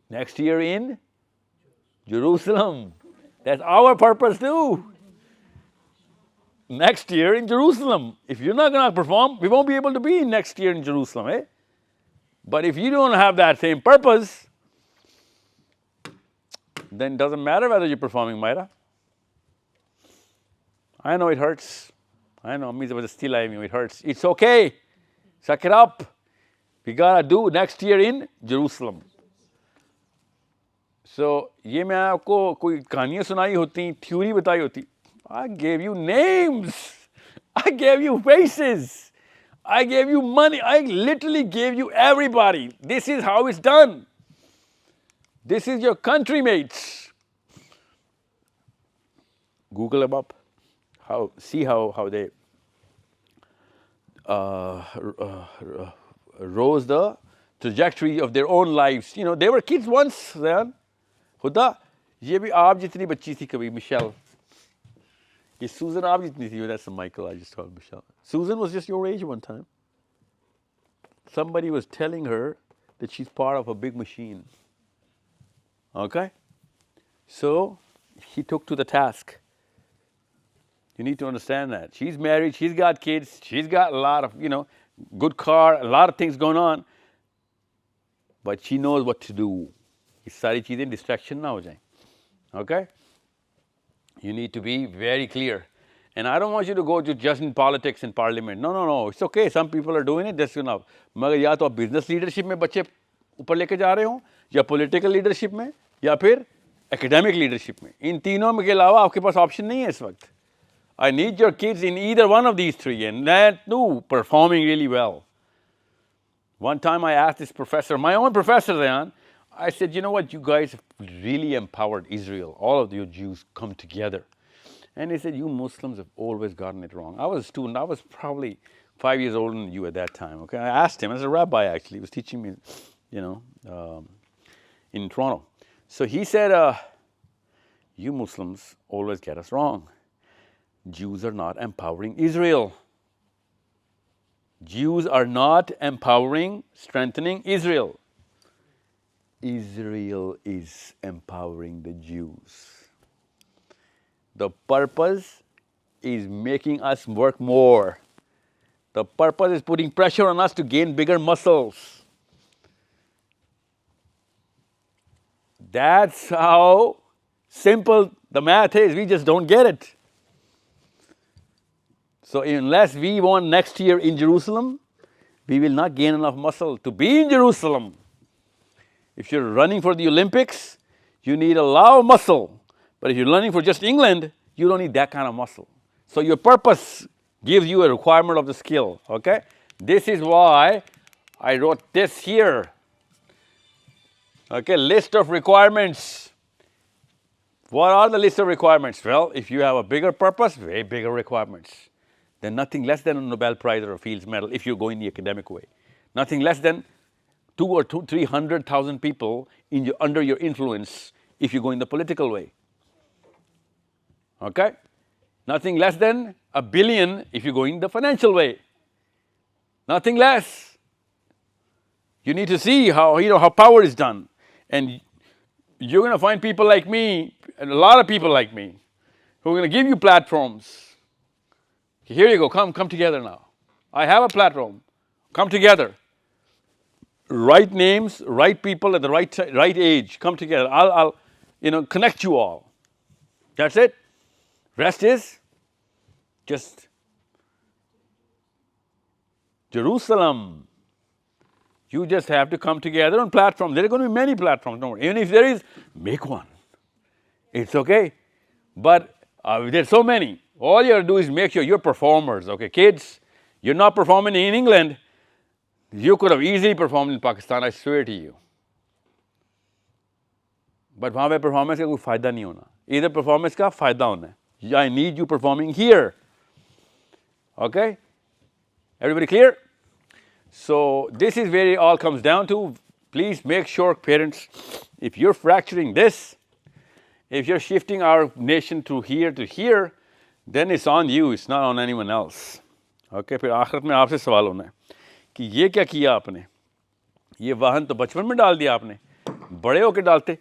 A: Next year in Jerusalem. That's our purpose too. Next year in Jerusalem. If you're not going to perform, we won't be able to be next year in Jerusalem, eh? But if you don't have that same purpose, then it doesn't matter whether you're performing, Myra. I know it hurts. I know, it hurts. It's okay. Suck it up. We gotta do next year in Jerusalem. So, ये मैं आपको कोई कहानियाँ सुनाई होती, theory बताई होती. I gave you names. I gave you faces. I gave you money. I literally gave you everybody. This is how it's done. This is your country mates. Google them up. See how they rose the trajectory of their own lives. They were kids once, Zayan. Huda, ye bhi aap jitni bachchi thi kabhi, Michelle. Ye Susan aap jitni thi, that's Michael, I just told Michelle. Susan was just your age one time. Somebody was telling her that she's part of a big machine. Okay? So, she took to the task. You need to understand that. She's married, she's got kids, she's got a lot of, good car, a lot of things going on. But she knows what to do. Ye sari cheezein distraction na ho jaye. Okay? You need to be very clear. And I don't want you to go to just in politics and parliament. No. It's okay. Some people are doing it. That's enough. मगर या तो आप business leadership में बच्चे ऊपर लेके जा रहे हो, या political leadership में, या फिर academic leadership में. इन तीनों में के अलावा आपके पास option नहीं है इस वक्त. I need your kids in either one of these three, and that too, performing really well. One time I asked this professor, my own professor, Zayan, I said, you know what, you guys have really empowered Israel. All of you Jews come together. And he said, you Muslims have always gotten it wrong. I was a student. I was probably 5 years older than you at that time. Okay, I asked him as a rabbi. Actually, he was teaching me, in Toronto. So he said, You Muslims always get us wrong. Jews are not empowering Israel. Jews are not empowering, strengthening Israel. Israel is empowering the Jews. The purpose is making us work more. The purpose is putting pressure on us to gain bigger muscles. That's how simple the math is. We just don't get it. So unless we want next year in Jerusalem, we will not gain enough muscle to be in Jerusalem. If you're running for the Olympics, you need a lot of muscle. But if you're running for just England, you don't need that kind of muscle. So your purpose gives you a requirement of the skill, okay? This is why I wrote this here. Okay, list of requirements. What are the list of requirements? Well, if you have a bigger purpose, way bigger requirements. Then nothing less than a Nobel Prize or a Fields Medal if you go in the academic way. Nothing less than 200,000 or 300,000 people under your influence if you go in the political way. Okay? Nothing less than 1 billion if you go in the financial way. Nothing less. You need to see how power is done. And you're going to find people like me, and a lot of people like me, who are going to give you platforms. Here you go, come together now. I have a platform. Come together. Right names, right people at the right age. Come together. I'll connect you all. That's it. Rest is just Jerusalem. You just have to come together on platforms. There are going to be many platforms. Don't worry. Even if there is, make one. It's okay. But there's so many. All you have to do is make sure you're performers. Okay, kids, you're not performing in England. You could have easily performed in Pakistan, I swear to you. But वहाँ पे performance का कोई फायदा नहीं होना. Either performance का फायदा होना है. I need you performing here. Okay? Everybody clear? So this is where it all comes down to. Please make sure, parents, if you're fracturing this, if you're shifting our nation to here, then it's on you, it's not on anyone else. Okay, फिर आखिरत में आपसे सवाल होना है कि ये क्या किया आपने? ये वाहन तो बचपन में डाल दिया आपने, बड़े होकर डालते,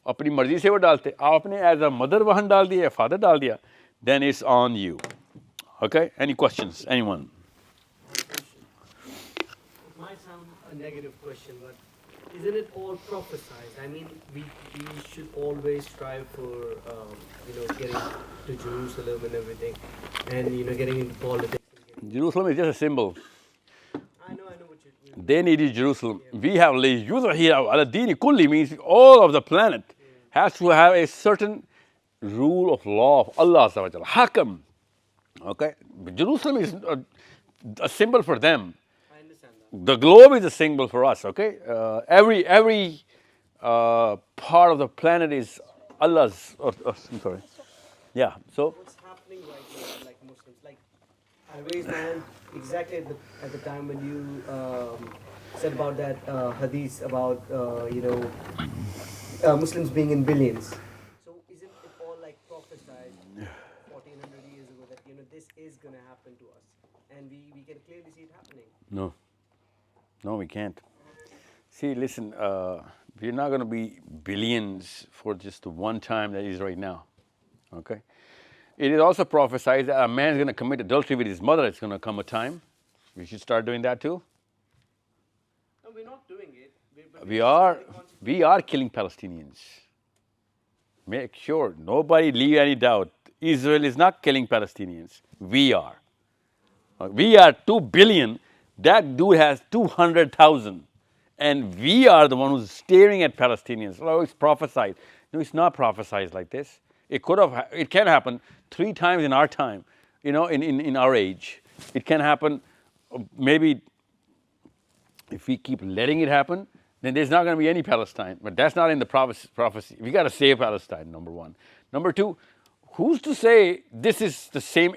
A: अपनी मर्जी से वो डालते, आपने as a mother वाहन डाल दिया, father डाल दिया, then it's on you. Okay, any questions, anyone?
L: It might sound a negative question, but isn't it all prophesized? I mean, we should always strive for, getting to Jerusalem and everything, and, getting into politics.
A: Jerusalem is just a symbol.
L: I know what you mean.
A: They needed Jerusalem. We have لِيُظْهِرَهُ عَلَى الدِّينِ كُلِّهِ means all of the planet has to have a certain rule of law of Allah subhanahu wa ta'ala. Hakam. Okay? But Jerusalem is a symbol for them.
L: I understand that.
A: The globe is a symbol for us, okay? Every part of the planet is Allah's. I'm sorry. Yeah, so.
L: What's happening right now, like Muslims? Like, I raised my hand exactly at the time when you said about that hadith about, Muslims being in billions. So isn't it all like prophesied 1400 years ago that, this is going to happen to us? And we can clearly see it happening.
A: No, we can't. See, listen, we're not going to be billions for just the one time that is right now, okay? It is also prophesied that a man is going to commit adultery with his mother. It's going to come a time. We should start doing that too.
L: No, we're not doing it.
A: We are killing Palestinians. Make sure, nobody leave any doubt. Israel is not killing Palestinians. We are. We are 2 billion. That dude has 200,000. And we are the one who's staring at Palestinians. Oh, it's prophesied. No, it's not prophesied like this. It can happen 3 times in our time, in our age. It can happen, maybe if we keep letting it happen, then there's not going to be any Palestine. But that's not in the prophecy. We got to save Palestine, number one. Number two, who's to say this is the same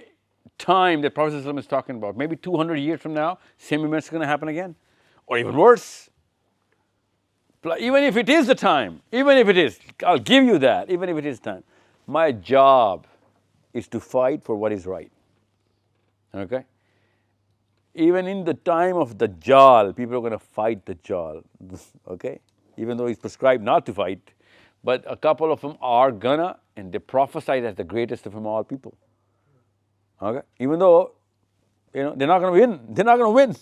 A: time that Prophet ﷺ is talking about? Maybe 200 years from now, same event's going to happen again, or even worse. even if it is the time, even if it is, I'll give you that, even if it is time. My job is to fight for what is right. Okay? Even in the time of the Dajjal, people are going to fight the Dajjal. Okay? Even though he's prescribed not to fight, but a couple of them are gonna, and they prophesied as the greatest of them all people. Okay? Even though, they're not going to win. They're not going to win.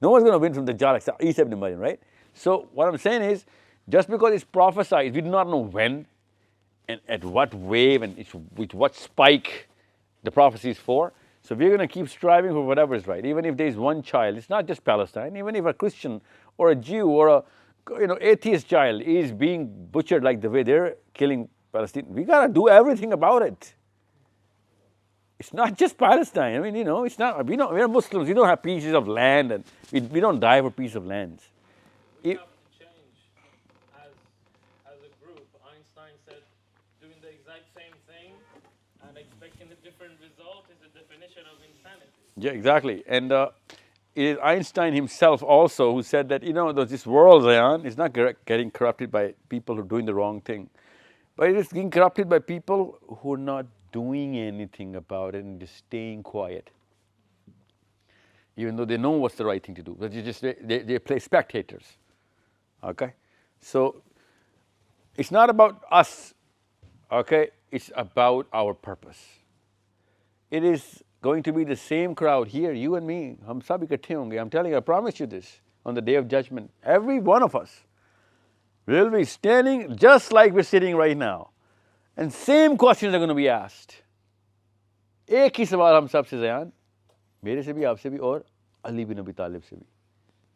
A: No one's going to win from the Dajjal except Isa ibn Maryam, right? So what I'm saying is, just because it's prophesied, we do not know when and at what wave and with what spike the prophecy is for. So we're going to keep striving for whatever is right. Even if there's one child, it's not just Palestine. Even if a Christian or a Jew or a atheist child is being butchered like the way they're killing Palestine, we got to do everything about it. It's not just Palestine. I mean, it's not. We're Muslims. We don't have pieces of land, and we don't die for piece of lands.
K: We have to change as a group. Einstein said, doing the exact same thing and expecting a different result is a definition of insanity.
A: Yeah, exactly. And it is Einstein himself also who said that this world, Zayan, is not getting corrupted by people who are doing the wrong thing, but it is getting corrupted by people who are not doing anything about it and just staying quiet, even though they know what's the right thing to do. But they play spectators. Okay, so it's not about us. Okay, it's about our purpose. It is going to be the same crowd here, you and me. Hum sab ikatthe honge. I'm telling you, I promise you this. On the day of judgment, every one of us will be standing just like we're sitting right now. And same questions are going to be asked. एक ही सवाल हम सब से ज़यान, मेरे से भी आपसे भी और अली बिन अबी तालिब से भी,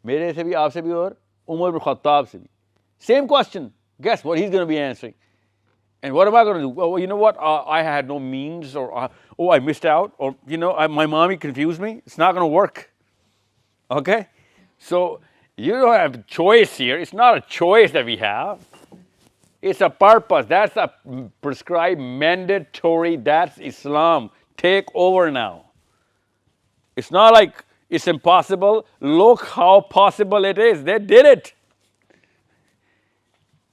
A: मेरे से भी आपसे भी और उमर बिन खत्ताब से भी. Same question. Guess what he's going to be answering. And what am I going to do? Well, you know what? I had no means, or I missed out, or my mommy confused me. It's not going to work. Okay? So you don't have a choice here. It's not a choice that we have. It's a purpose. That's a prescribed mandatory. That's Islam. Take over now. It's not like it's impossible. Look how possible it is. They did it.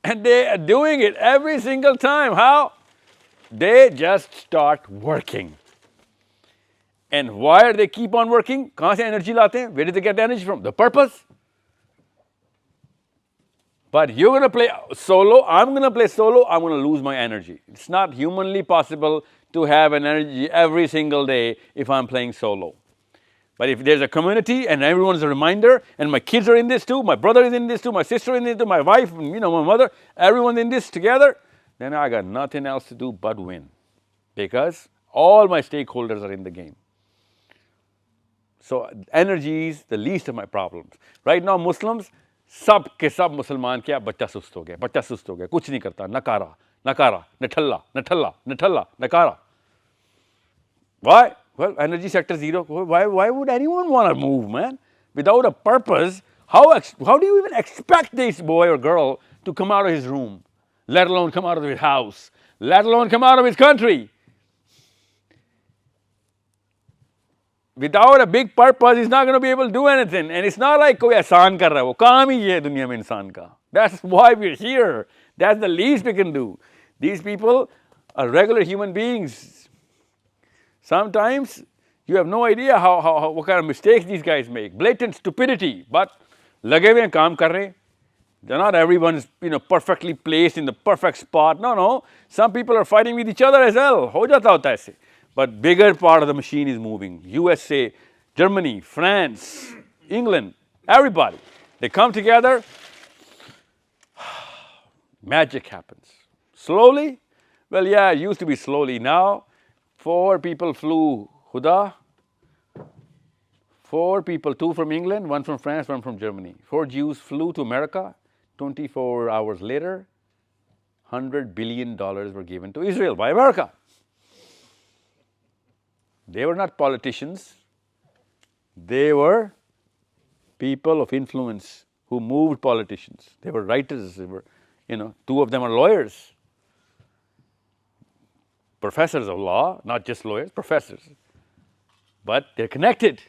A: And they are doing it every single time. How? They just start working. And why do they keep on working? कहाँ से energy लाते हैं? Where did they get the energy from? The purpose. But you're going to play solo, I'm going to play solo, I'm going to lose my energy. It's not humanly possible to have an energy every single day if I'm playing solo. But if there's a community and everyone's a reminder, and my kids are in this too, my brother is in this too, my sister is in this too, my wife, my mother, everyone's in this together, then I got nothing else to do but win. Because all my stakeholders are in the game. So energy is the least of my problems. Right now Muslims, सब के सब मुसलमान क्या बच्चा सुस्त हो गया कुछ नहीं करता नकारा नकारा. Why? Well, energy sector zero. Why would anyone want to move, man? Without a purpose, how do you even expect this boy or girl to come out of his room, let alone come out of his house, let alone come out of his country? Without a big purpose, he's not going to be able to do anything. And it's not like कोई एहसान कर रहा है, वो काम ही ये दुनिया में इंसान का. That's why we're here. That's the least we can do. These people are regular human beings. Sometimes you have no idea what kind of mistakes these guys make. Blatant stupidity, but लगे हुए हैं काम कर रहे हैं. Not everyone is perfectly placed in the perfect spot. No. Some people are fighting with each other as well. हो जाता होता है ऐसे. But bigger part of the machine is moving. USA, Germany, France, England, everybody. They come together, magic happens. Slowly? Well, yeah, it used to be slowly. Now, 4 people flew Huda. 4 people, 2 from England, 1 from France, 1 from Germany. 4 Jews flew to America. 24 hours later, $100 billion were given to Israel by America. They were not politicians. They were people of influence who moved politicians. They were writers. They were, 2 of them are lawyers. Professors of law, not just lawyers, professors. But they're connected.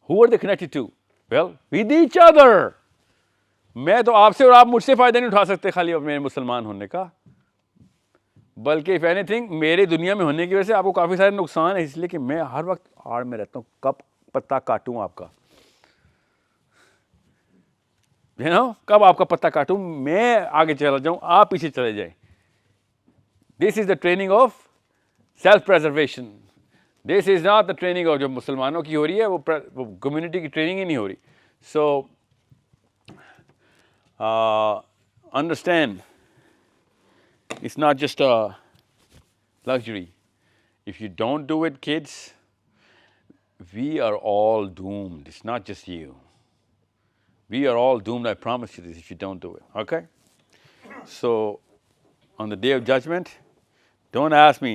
A: Who are they connected to? Well, with each other. मैं तो आपसे और आप मुझसे फ़ायदा नहीं उठा सकते खाली मेरे मुसलमान होने का, बल्कि इफ़ एनीथिंग मेरे दुनिया में होने की वजह से आपको काफ़ी सारे नुकसान है, इसलिए कि मैं हर वक्त आड़ में रहता हूँ, कब पत्ता काटूँ आपका, यू नो, कब आपका पत्ता काटूँ, मैं आगे चला जाऊँ, आप पीछे चले जाएं. This is the training of self preservation. This is not the training of जो मुसलमानों की हो रही है, वो कम्युनिटी की ट्रेनिंग ही नहीं हो रही. सो understand, it's not just a luxury. If you don't do it, kids, we are all doomed. It's not just you. We are all doomed, I promise you this, if you don't do it, okay? So, on the day of judgment, don't ask me,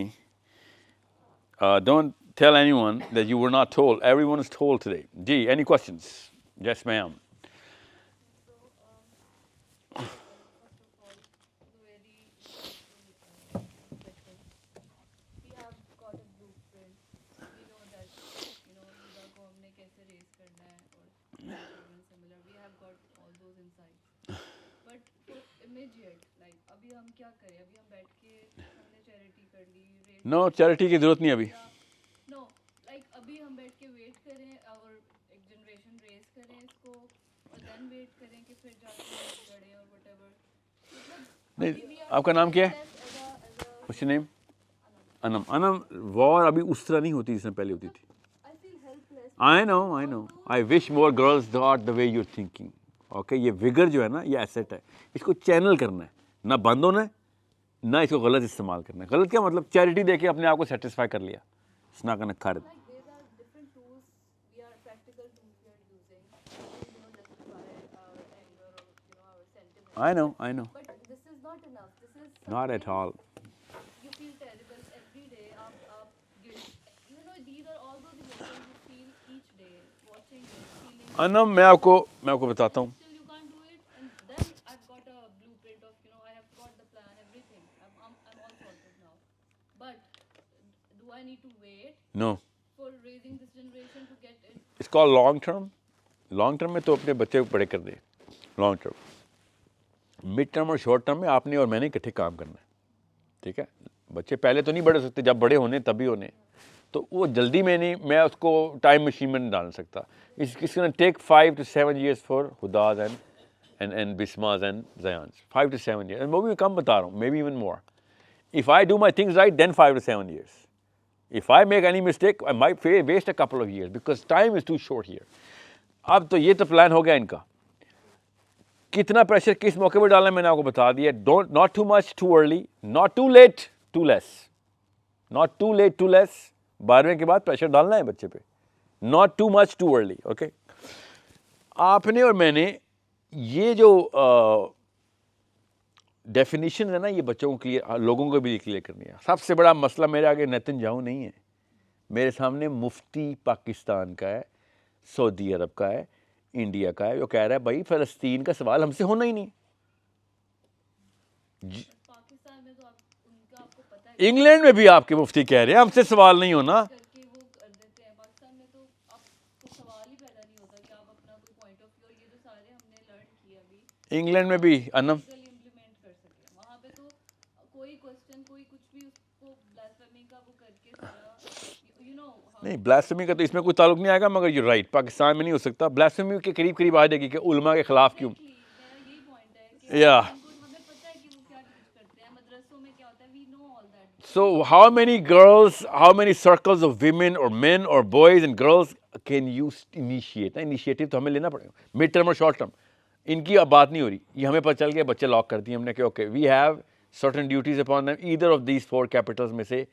A: don't tell anyone that you were not told. Everyone is told today. Gee, any questions? Yes, ma'am. No charity की जरूरत नहीं अभी.
M: Know like अभी हम बैठ के wait करें और एक जनरेशन रेज करें इसको और देन वेट करें कि फिर जाके बढ़े और व्हाटएवर.
A: नहीं, आपका नाम क्या है? What's your name? Anam. Anam, war अभी उस तरह नहीं होती जिसमें पहले होती थी. आई know. I wish more girls thought the way you're thinking. Okay, ये विगर जो है ना, ये एसेट है, इसको चैनल करना है, ना बंद होना है, ना इसको गलत इस्तेमाल करना है. गलत क्या मतलब? चैरिटी देके अपने आप को सेटिस्फाई कर लिया. It's not gonna cut it. I know.
M: But this is not enough. This is
A: Not at all.
M: You feel terrible every day. Guilt. You know, these are all those emotions you feel each day, watching it, feeling.
A: Anam, मैं आपको बताता हूँ.
M: Still you can't do it, and then I've got a blueprint of, I have got the plan, everything. I'm all sorted now. But do I need to wait?
A: No.
M: For raising this generation to get it?
A: It's called long term. Long term में तो अपने बच्चे को बड़े कर दे. Long term. Mid term और short term में आपने और मैंने इकट्ठे काम करना है. ठीक है, बच्चे पहले तो नहीं बढ़ सकते, जब बड़े होने तभी होने, तो वो जल्दी में नहीं, मैं उसको टाइम मशीन में नहीं डाल सकता. It's gonna take 5 to 7 years for Huda and Bismah's and Zayan's. 5 to 7 years, and वो भी कम बता रहा हूँ, maybe even more. If I do my things right, then 5 to 7 years. If I make any mistake, I might waste a couple of years because time is too short here. अब तो ये तो plan हो गया इनका. कितना pressure किस मौके पर डालना है मैंने आपको बता दिया. Don't, not too much too early, not too late too less, not too late too less. 12वें के बाद प्रेशर डालना है बच्चे पे, not too much too early. Okay, आपने और मैंने ये जो डेफिनेशन है ना, ये बच्चों को क्लियर, लोगों को भी क्लियर करनी है. सबसे बड़ा मसला मेरे आगे नेतन्याहू नहीं है, मेरे सामने मुफ्ती पाकिस्तान का है, सऊदी अरब का है, इंडिया का है. वो कह रहा है भाई फ़लस्तीन का सवाल हमसे होना ही नहीं.
M: पाकिस्तान में तो उनका आपको पता है,
A: इंग्लैंड में भी आपके मुफ्ती कह रहे हैं हमसे सवाल नहीं होना.
M: करके वो कर देते हैं. पाकिस्तान में तो आपको सवाल ही पैदा नहीं होता कि आप अपना कोई पॉइंट ऑफ व्यू, ये जो सारे हमने लर्न किए अभी,
A: इंग्लैंड में भी अनम
M: इम्प्लीमेंट कर सके. वहाँ पे तो कोई क्वेश्चन, कोई कुछ भी उसको ब्लास्फेमी का वो करके सारा,
A: नहीं, ब्लास्फेमी का तो इसमें कोई ताल्लुक नहीं आएगा, मगर यू राइट, पाकिस्तान में नहीं हो सकता. ब्लास्फेमी के करीब करीब आ जाएगी कि उलमा के खिलाफ क्यों. या so how many girls, how many circles of women or men or boys and girls can you initiate? Initiative तो हमें लेना पड़ेगा. मिड टर्म और शॉर्ट टर्म इनकी अब बात नहीं हो रही. ये हमें पता चल गया, बच्चे लॉक कर दिए हमने कि okay we have certain duties upon them. Either of these 4 capitals में से,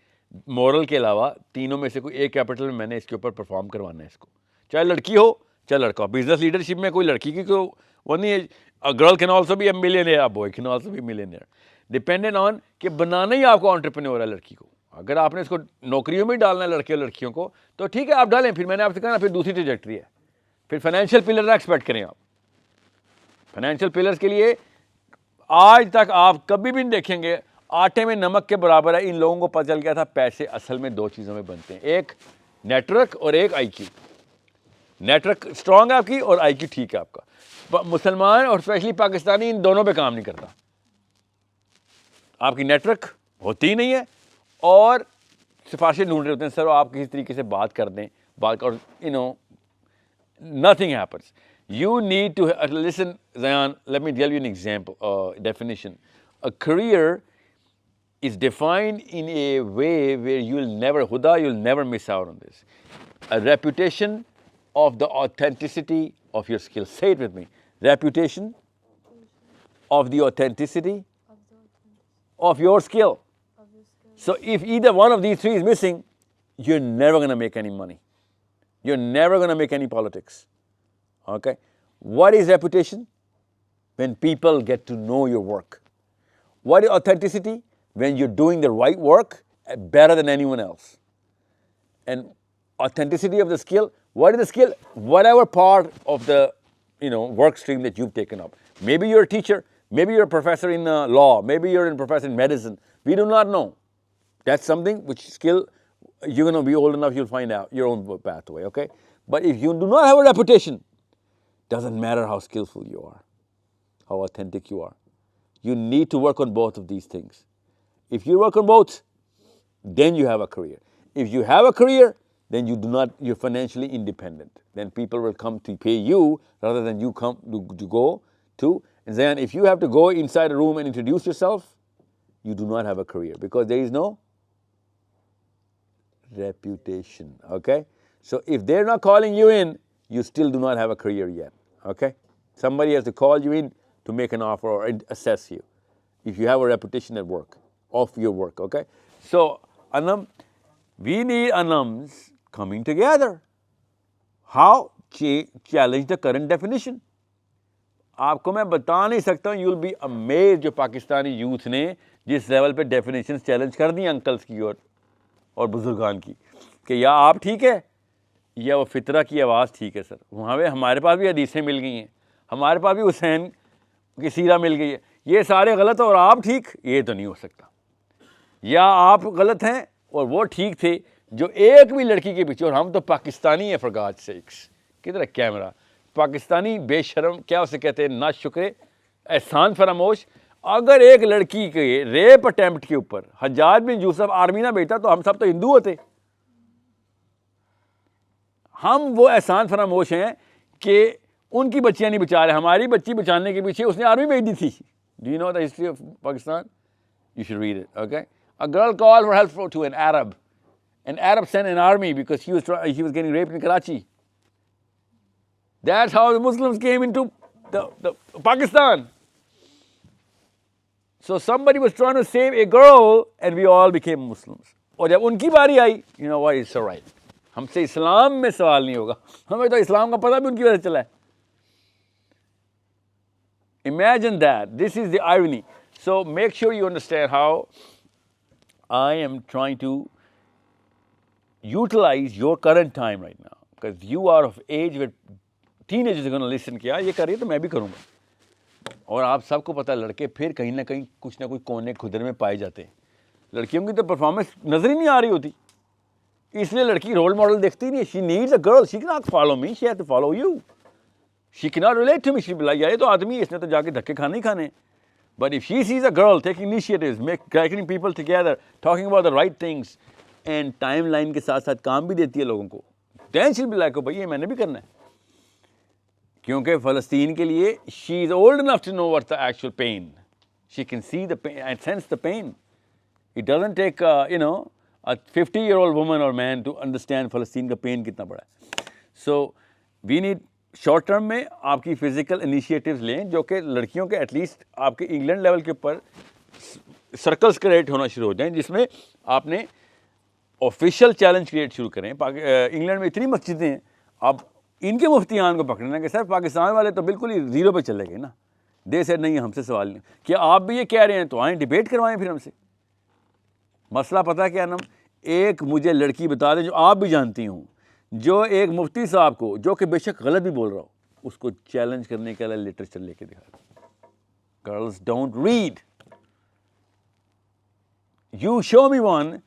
A: मॉरल के अलावा तीनों में से कोई एक कैपिटल में मैंने इसके ऊपर परफॉर्म करवाना है इसको, चाहे लड़की हो चाहे लड़का हो. बिजनेस लीडरशिप में कोई लड़की की को वो नहीं है. A girl can also be a millionaire, a boy can also be millionaire, dependent on कि बनाना ही आपको एंटरप्रेन्योर है लड़की को. अगर आपने इसको नौकरियों में डालना है लड़के और लड़कियों को, तो ठीक है आप डालें. फिर मैंने आपसे कहा ना, फिर दूसरी ट्रेजेक्टरी है. फिर फाइनेंशियल पिलर ना एक्सपेक्ट करें आप. फाइनेंशियल पिलर्स के लिए आज तक आप कभी भी नहीं देखेंगे आटे में नमक के बराबर है. इन लोगों को पता चल गया था पैसे असल में 2 चीज़ों में बनते हैं, एक नेटवर्क और एक आईक्यू. नेटवर्क स्ट्रांग है आपकी और आईक्यू ठीक है आपका. मुसलमान और स्पेशली पाकिस्तानी इन दोनों पे काम नहीं करता। आपकी नेटवर्क होती ही नहीं है और सिफारिशें ढूंढ रहे होते हैं, सर आप किसी तरीके से बात कर दें, बात और you know nothing happens. You need to listen, Zayan, let me tell you an example, definition. A career is defined in a way where you'll never miss out on this. A reputation of the authenticity of your skill. Say it with me. Reputation of the authenticity of your skill. So if either one of these three is missing, you're never going to make any money. You're never going to make any politics. Okay? What is reputation? When people get to know your work. What is authenticity? When you're doing the right work better than anyone else. And authenticity of the skill. What is the skill? Whatever part of the work stream that you've taken up. Maybe you're a teacher. Maybe you're a professor in law. Maybe you're a professor in medicine. We do not know. That's something which skill you're going to be old enough, you'll find out your own pathway, okay? But if you do not have a reputation, doesn't matter how skillful you are, how authentic you are. You need to work on both of these things. If you work on both, then you have a career. If you have a career, then you're financially independent. Then people will come to pay you rather than you come to go to. And then if you have to go inside a room and introduce yourself, you do not have a career because there is no reputation, okay? So if they're not calling you in, you still do not have a career yet, okay? Somebody has to call you in to make an offer or assess you if you have a reputation at work, of your work, okay? So, Anam, we need Anams coming together. How? Challenge the current definition. आपको मैं बता नहीं सकता हूँ, you'll be amazed जो Pakistani youth ने जिस level पे डेफिनेशंस चैलेंज कर दी अंकल्स की और बुजुर्गान की कि या आप ठीक है या वो फितरा की आवाज़ ठीक है। सर वहाँ पे हमारे पास भी हदीसें मिल गई हैं, हमारे पास भी हुसैन की सीरा मिल गई है, ये सारे गलत और आप ठीक, ये तो नहीं हो सकता। या आप गलत हैं और वो ठीक थे जो एक भी लड़की के पीछे, और हम तो पाकिस्तानी हैं फॉर गॉड सेक्स, किधर है कैमरा, पाकिस्तानी बेशरम, क्या उसे कहते हैं, ना शुक्र एहसान फरामोश। अगर एक लड़की के रेप अटेम्प्ट के ऊपर हज्जाज बिन यूसुफ आर्मी ना भेजता तो हम सब तो हिंदू होते। हम वो एहसान फरामोश हैं कि उनकी बच्चियां नहीं बचा रहे, हमारी बच्ची बचाने के पीछे उसने आर्मी भेज दी थी। Do you know the history of Pakistan? You should read it, okay? A girl called for help to an Arab. An Arab sent an army because he was getting raped in Karachi. That's how the Muslims came into the Pakistan. So somebody was trying to save a girl and we all became Muslims. और जब उनकी बारी आई, you know what, it's all right. हमसे इस्लाम में सवाल नहीं होगा, हमें तो इस्लाम का पता भी उनकी वजह से चला है. Imagine that. This is the irony. So make sure you understand how I am trying to utilize your current time right now, because you are of age where teenagers are going to listen कि यार ये कर रही है तो मैं भी करूँगा. और आप सबको पता है लड़के फिर कहीं ना कहीं कुछ ना कुछ कोने खुदरे में पाए जाते हैं. लड़कियों की तो परफॉर्मेंस नजर ही नहीं आ रही होती, इसलिए लड़की रोल मॉडल देखती ही नहीं. She needs a girl, she can not follow me, she has to follow you. She can not relate to me, she will ये तो आदमी है, इसने तो जाके धक्के खाने ही खाने. But if she sees a girl taking initiatives, getting people together, talking about the right things, and timeline के साथ साथ काम भी देती है लोगों को, then she'll be like, oh भाई ये मैंने भी करना है. क्योंकि फ़लस्तीन के लिए she is old enough to know what's the actual pain. She can see the pain and sense the pain. It doesn't take a 50-year-old woman or man to understand फ़लस्तीन का pain कितना बड़ा है. So we need short term में आपकी physical initiatives लें जो कि लड़कियों के एटलीस्ट आपके इंग्लैंड लेवल के ऊपर सर्कल्स क्रिएट होना शुरू हो जाएं, जिसमें आपने ऑफिशियल चैलेंज क्रिएट शुरू करें. इंग्लैंड में इतनी मस्जिदें हैं, आप इनके मुफ्तियान को पकड़ना कि सर पाकिस्तान वाले तो बिल्कुल ही ज़ीरो पे चले गए ना. दे से नहीं, हमसे सवाल नहीं, क्या आप भी ये कह रहे हैं तो आएँ डिबेट करवाएं फिर हमसे. मसला पता क्या नाम, एक मुझे लड़की बता दें जो आप भी जानती हूँ, जो एक मुफ्ती साहब को, जो कि बेशक गलत भी बोल रहा हो, उसको चैलेंज करने के लिए लिटरेचर लेके दिखा. Girls don't read. You show me one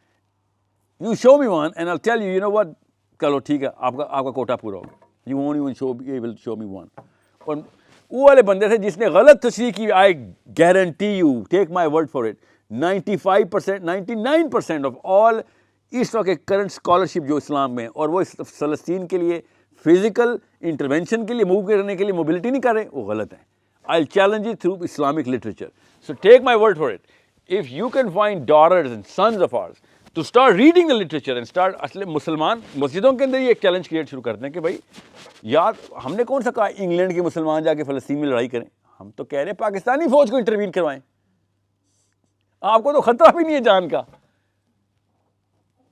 A: and I tell you, know what, चलो ठीक है, आपका कोटा पूरा हो गया. You won't even able show me one. और वो वाले बंदे थे जिसने गलत तशरीह की। I guarantee you, take my word for it, 95%, 99% of all इस वक्त के करंट स्कॉलरशिप जो इस्लाम में, और वो फ़लस्तीन के लिए फिजिकल इंटरवेंशन के लिए मूव करने के लिए मोबिलिटी नहीं कर रहे, वो गलत है। I challenge it through Islamic literature. So take my word for it, if you can find daughters and sons of ours to start reading the literature and start, असले मुसलमान मस्जिदों के अंदर ही एक चैलेंज क्रिएट शुरू करते हैं कि भाई यार हमने कौन सा कहा इंग्लैंड के मुसलमान जाके फ़लस्तीन में लड़ाई करें, हम तो कह रहे हैं पाकिस्तानी फौज को इंटरवीन करवाएं, आपको तो खतरा भी नहीं है जान का।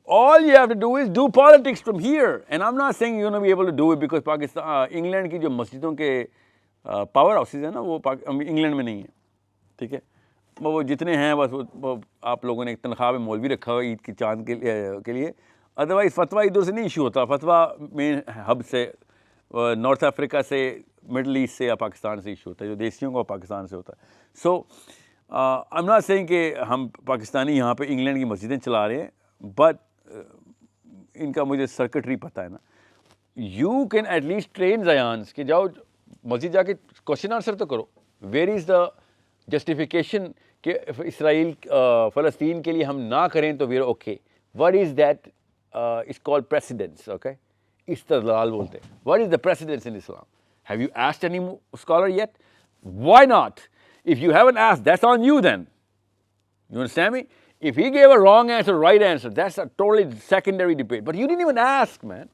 A: All you have to do is do politics from here, and I'm not saying you're going to be able to do it because Pakistan, England की जो मस्जिदों के पावर हाउसेज है ना वो इंग्लैंड में नहीं है, ठीक है। वो जितने हैं बस वो आप लोगों ने एक तनख्वाह में मौलवी रखा हुआ ईद की चांद के लिए, अदरवाइज़ फतवा इधर से नहीं इशू होता। फतवा मेन हब से नॉर्थ अफ्रीका से, मिडल ईस्ट से या पाकिस्तान से इशू होता है, जो देसियों का पाकिस्तान से होता है। सो आई एम नॉट सेइंग कि हम पाकिस्तानी यहाँ पे इंग्लैंड की मस्जिदें चला रहे हैं, बट इनका मुझे सर्किटरी पता है ना। You can at least train Zayan's कि जाओ मस्जिद जाके क्वेश्चन आंसर तो करो, वेयर इज़ द जस्टिफिकेशन कि इसराइल फ़लस्तीन के लिए हम ना करें तो वीर okay, what is that, it's called precedence, okay, इस्तदलाल बोलते हैं। What is the precedence in Islam? Have you asked any scholar yet? Why not? If you haven't asked, that's on you then, you understand me? If he gave a wrong answer, right answer, that's a totally secondary debate. But you didn't even ask, man.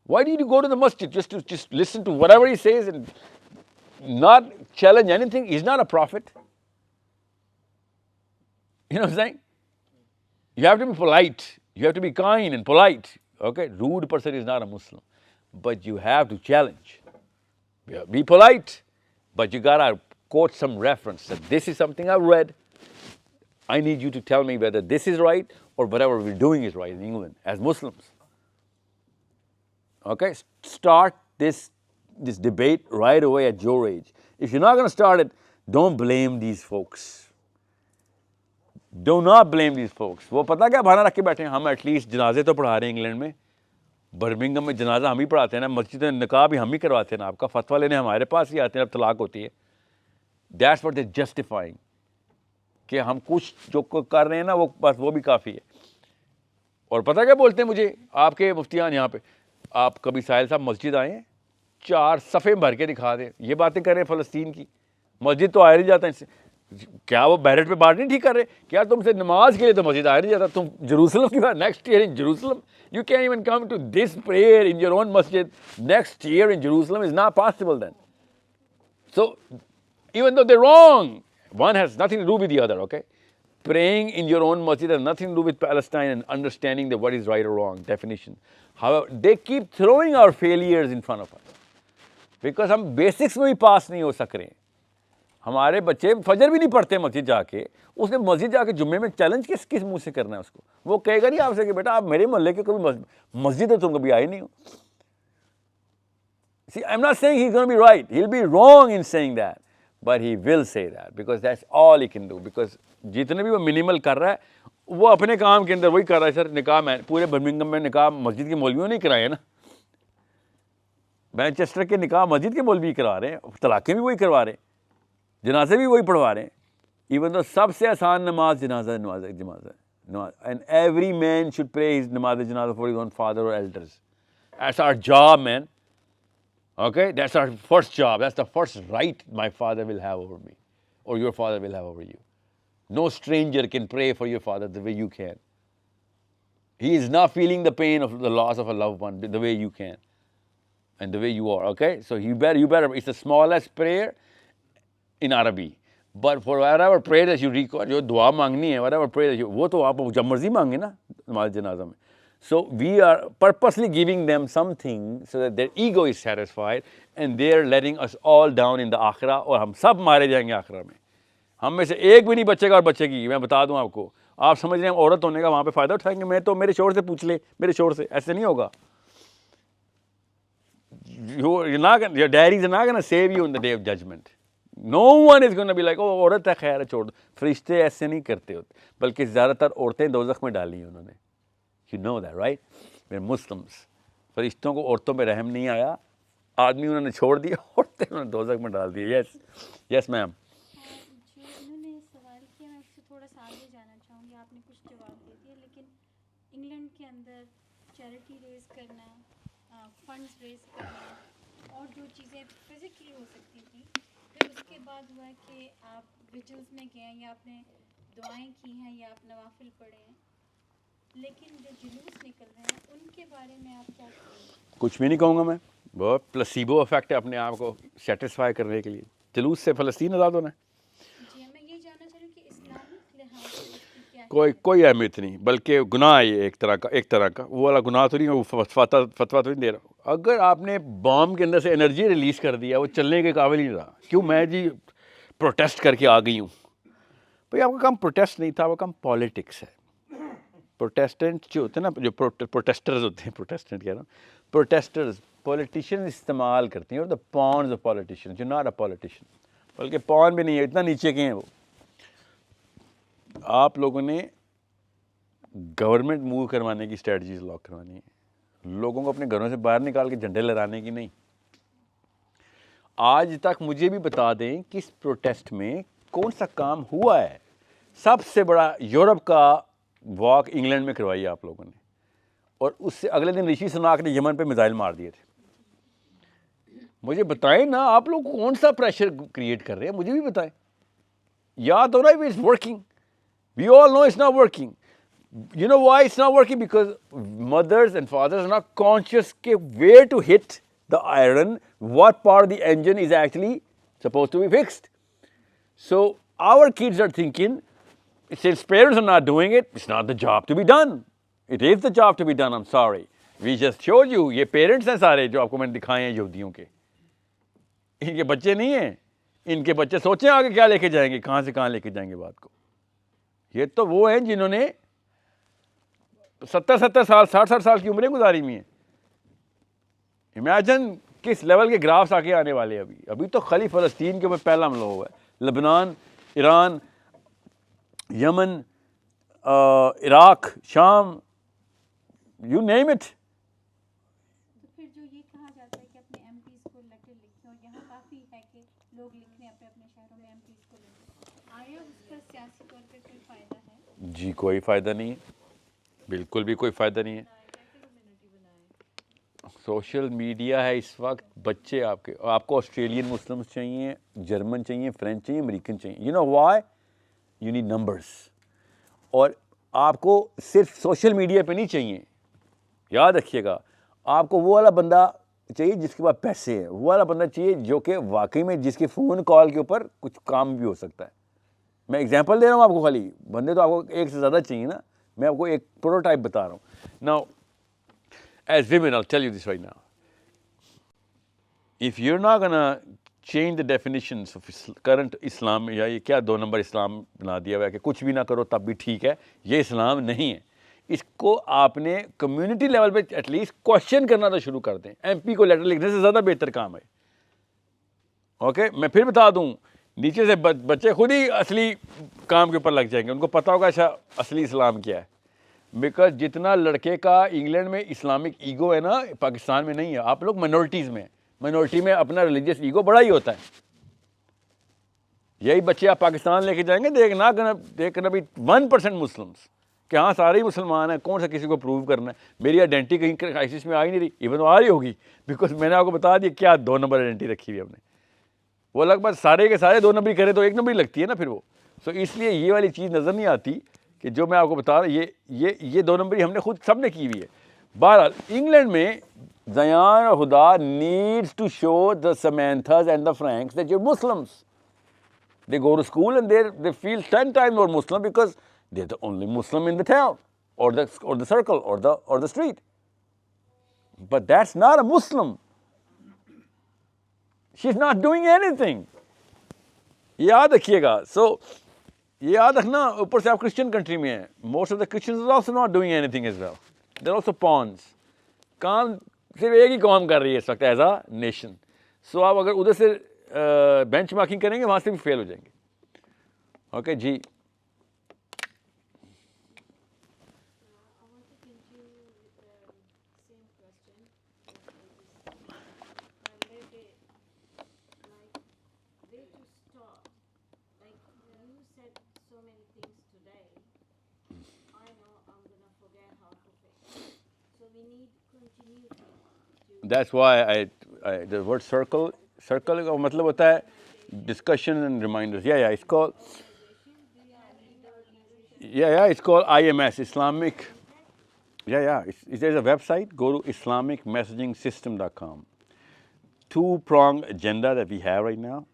A: Why did you go to the masjid just to listen to whatever he says and not challenge anything? He's not a prophet. You know what I'm saying? You have to be polite. You have to be kind and polite. Okay? Rude person is not a Muslim. But you have to challenge. Be polite. But you gotta quote some reference that this is something I've read. I need you to tell me whether this is right or whatever we're doing is right in England as Muslims. Okay? Start this debate right away at your age. If you're not going to start it, don't blame these folks. Do not blame these folks. वो पता क्या बहाना रख के बैठे हैं, हम at least जनाजे तो पढ़ा रहे हैं इंग्लैंड में, बर्मिंघम में जनाजा हम ही पढ़ाते हैं ना, मस्जिद में निकाह भी हम ही करवाते हैं ना, आपका फतवा लेने हमारे पास ही आते हैं, अब तलाक होती है। That's what they're justifying. कि हम कुछ जो कर रहे हैं ना वो बस वो भी काफ़ी है। और पता क्या बोलते हैं मुझे आपके मुफ्तियान यहाँ पे, आप कभी साहिल साहब मस्जिद आए हैं, 4 सफ़े भर के दिखा दें, ये बातें कर रहे हैं फ़लस्तीन की, मस्जिद तो आया नहीं जाता इनसे। क्या वो बैरेट पे बात नहीं ठीक कर रहे? क्या तुमसे नमाज के लिए तो मस्जिद आया नहीं जाता? तुम जेरूसलम की बात, next year in Jerusalem, you can even come to this prayer in your own मस्जिद next year in Jerusalem, is not possible then. So even though they're wrong, one has nothing to do with the other, okay? Praying in your own masjid has nothing to do with Palestine and understanding that what is right or wrong, definition. However, they keep throwing our failures in front of us. Because हम basics में भी पास नहीं हो सक रहे हैं। हमारे बच्चे फजर भी नहीं पढ़ते मस्जिद जाके, उसने मस्जिद जाके जुम्मे में चैलेंज किस मुंह से करना है उसको? वो कहेगा नहीं आपसे कि बेटा आप मेरे मोहल्ले के कभी मस्जिद है तुम कभी आए नहीं हो। See, I'm not saying he's going to be right. He'll be wrong in saying that. But he will say that because that's all he can do. Because जितने भी वो मिनिमल कर रहा है वो अपने काम के अंदर वही कर रहा है। सर निकाह में पूरे बर्मिंघम में निकाह मस्जिद के मौलवियों ने कराए ना, मैनचेस्टर के निकाह मस्जिद के मौलवी करा रहे हैं, तलाक़ें भी वही करवा रहे हैं, जनाजे भी वही पढ़वा रहे हैं। इवन तो सबसे आसान नमाज जनाजा नमाज, and every man should pray his namaz janaza for his own father और elders. That's our job man. Okay, that's our first job. That's the first right my father will have over me, or your father will have over you. No stranger can pray for your father the way you can. He is not feeling the pain of the loss of a loved one the way you can, and the way you are. Okay, so you better. It's the smallest prayer in Arabic. But for whatever prayer that you record, जो दुआ मांगनी है, whatever prayer that you, वो तो आप जब मर्जी मांगे ना नमाज जनाजा में। So we are purposely giving them something so that their ego is satisfied and they are letting us all down in the आखिरा, और हम सब मारे जाएंगे आखिरा में। हम में से एक भी नहीं बचेगा और बचेगी, मैं बता दूं आपको। आप समझ रहे हैं औरत होने का वहाँ पे फ़ायदा उठाएंगे, मैं तो मेरे शोर से पूछ ले, मेरे शोर से, ऐसे नहीं होगा। Your daddies are not going to save you in the day of judgment. No one is going to be like, oh औरत है खैर छोड़ दो। फरिश्ते ऐसे नहीं करते होते, बल्कि ज़्यादातर औरतें दोज़ख में डाली हैं उन्होंने। You know that, right? We're Muslims. फरिश्तों को औरतों पे रहम नहीं आया, आदमी उन्होंने छोड़ दिया और उन्होंने दोज़ख में डाल दिया। Yes yes ma'am.
C: जो इन्होंने सवाल किया मैं उससे थोड़ा सा आगे जाना चाहूँगी। आपने कुछ जवाब दे दिया, लेकिन इंग्लैंड के अंदर चैरिटी रेज़ करना, फंड्स रेज़ करना और जो चीज़ें फिज़िकली हो सकती थी, फिर उसके बाद हुआ कि आप विजिल्स में गए या आपने दुआएं की हैं या आप नवाफिल पढ़े हैं, लेकिन जो जुलूस निकल रहे हैं उनके बारे में आप क्या कहेंगे?
A: कुछ भी नहीं कहूँगा मैं, बहुत प्लेसिबो इफेक्ट है अपने आप को सेटिस्फाई करने के लिए। जुलूस से फ़लस्तीन आज़ाद होना है।
C: जी मैं ये जानना चाह रही हूँ कि इस्लामिक लिहाज से इसकी क्या
A: कोई अहमियत नहीं, बल्कि गुनाह है ये एक तरह का वो वाला गुनाह तो नहीं, वो फतवा तो नहीं दे रहा। अगर आपने बॉम्ब के अंदर से एनर्जी रिलीज़ कर दिया, वो चलने के काबिल ही नहीं रहा। क्यों मैं जी प्रोटेस्ट करके आ गई हूँ? भाई आपका काम प्रोटेस्ट नहीं था, वो काम पॉलिटिक्स है। प्रोटेस्टेंट जो होते हैं ना, जो प्रोटेस्टर्स होते हैं, प्रोटेस्टेंट कह रहा हूँ, प्रोटेस्टर्स पॉलिटिशियन इस्तेमाल करते हैं, और द पॉन्स ऑफ पॉलिटिशियन, जो नॉट अ पॉलिटिशियन, बल्कि पॉन भी नहीं है, इतना नीचे के हैं वो। आप लोगों ने गवर्नमेंट मूव करवाने की स्ट्रेटजीज लॉक करवानी है, लोगों को अपने घरों से बाहर निकाल के झंडे लहराने की नहीं। आज तक मुझे भी बता दें किस प्रोटेस्ट में कौन सा काम हुआ है। सबसे बड़ा यूरोप का वॉक इंग्लैंड में करवाई आप लोगों ने, और उससे अगले दिन ऋषि सुनाक ने यमन पे मिसाइल मार दिए थे। मुझे बताएं ना, आप लोग कौन सा प्रेशर क्रिएट कर रहे हैं, मुझे भी बताएं। याद हो रहा है, it's working, we all know it's not working. You know why it's not working? Because mothers and fathers are not conscious where to hit the iron, what part of the engine is actually supposed to be fixed. So our kids are thinking, since parents are not doing it, it's not the job to be done. It is the job to be done, I'm sorry. We just showed you, ये parents हैं सारे जो आपको मैंने दिखाए हैं यहूदियों के। इनके बच्चे नहीं हैं, इनके बच्चे सोचें आगे क्या लेके जाएंगे, कहाँ से कहाँ लेके जाएंगे बात को। ये तो वो हैं जिन्होंने 70 साल 60 साल की उम्रें गुजारी हुई हैं। इमेजिन किस लेवल के ग्राफ्स आके आने वाले हैं। अभी तो खाली फ़लस्तीन के ऊपर पहला हमला हुआ है, लेबनान, ईरान, यमन, इराक, शाम, यू नेम इट।
C: तो फिर जो ये कहा जाता है कि अपने एमपीज़ को लेटर लिखें, और यहाँ काफ़ी है कि लोग लिख रहे हैं अपने अपने शहरों में एमपीज़ को लेटर, आया उसका सियासी तौर पर कोई फ़ायदा है?
A: जी कोई फ़ायदा नहीं है, बिल्कुल भी कोई फ़ायदा नहीं है। सोशल मीडिया है इस वक्त, बच्चे आपको ऑस्ट्रेलियन मुस्लिम्स चाहिए, जर्मन चाहिए, फ्रेंच चाहिए, अमेरिकन चाहिए। You know why? You need numbers. और आपको सिर्फ सोशल मीडिया पे नहीं चाहिए, याद रखिएगा, आपको वो वाला बंदा चाहिए जिसके पास पैसे हैं, वो वाला बंदा चाहिए जो कि वाकई में जिसके फ़ोन कॉल के ऊपर कुछ काम भी हो सकता है। मैं एग्जांपल दे रहा हूँ आपको, खाली बंदे तो आपको एक से ज़्यादा चाहिए ना, मैं आपको एक प्रोटोटाइप बता रहा हूँ। Now as women, I'll tell you this right now. If you're not gonna change the definitions of current Islam, या ये क्या 2 नंबर इस्लाम बना दिया हुआ है कि कुछ भी ना करो तब भी ठीक है, ये इस्लाम नहीं है। इसको आपने कम्युनिटी लेवल पे एटलीस्ट क्वेश्चन करना तो शुरू कर दें। एमपी को लेटर लिखने से ज़्यादा बेहतर काम है। ओके, मैं फिर बता दूँ, नीचे से बच्चे खुद ही असली काम के ऊपर लग जाएंगे, उनको पता होगा अच्छा असली इस्लाम क्या है। बिकॉज जितना लड़के का इंग्लैंड में इस्लामिक ईगो है ना, पाकिस्तान में नहीं है। आप लोग माइनॉरिटीज़ में, माइनॉरिटी में अपना रिलीजियस ईगो बड़ा ही होता है। यही बच्चे आप पाकिस्तान लेके जाएंगे, देखना भी 1% मुस्लिम्स कि हाँ सारे ही मुसलमान हैं, कौन सा किसी को प्रूव करना है। मेरी आइडेंटिटी कहीं क्राइसिस में आ ही नहीं रही, इवन तो आ रही होगी, बिकॉज मैंने आपको बता दिया क्या 2 नंबर आइडेंटिटी रखी हुई हमने। वो लगभग सारे के सारे 2 नंबरी करें तो 1 नंबरी लगती है ना फिर वो। सो इसलिए ये वाली चीज़ नज़र नहीं आती कि जो मैं आपको बता रहा हूँ, ये 2 नंबरी हमने खुद सबने की हुई है। बहरहाल इंग्लैंड में ज़यान और Huda needs to show the Samanthas and the Franks that you are Muslims. They go to school and they feel 10 times more Muslim because they're the only Muslim in the town or the circle or the street. But that's not a Muslim. She's not doing anything. याद रखिएगा। So ये याद रखना, ऊपर से आप Christian country में हैं। Most of the Christians are also not doing anything as well. They're also pawns. काम सिर्फ एक ही कौम कर रही है इस वक्त एज अ नेशन। सो आप अगर उधर से बेंच मार्किंग करेंगे वहाँ से भी फेल हो जाएंगे। ओके जी। That's why the word circle का मतलब होता है discussion and reminders. Yeah, it's called it's called IMS, Islamic. There's a website. Go to IslamicMessagingSystem.com. Two-pronged agenda that we have right now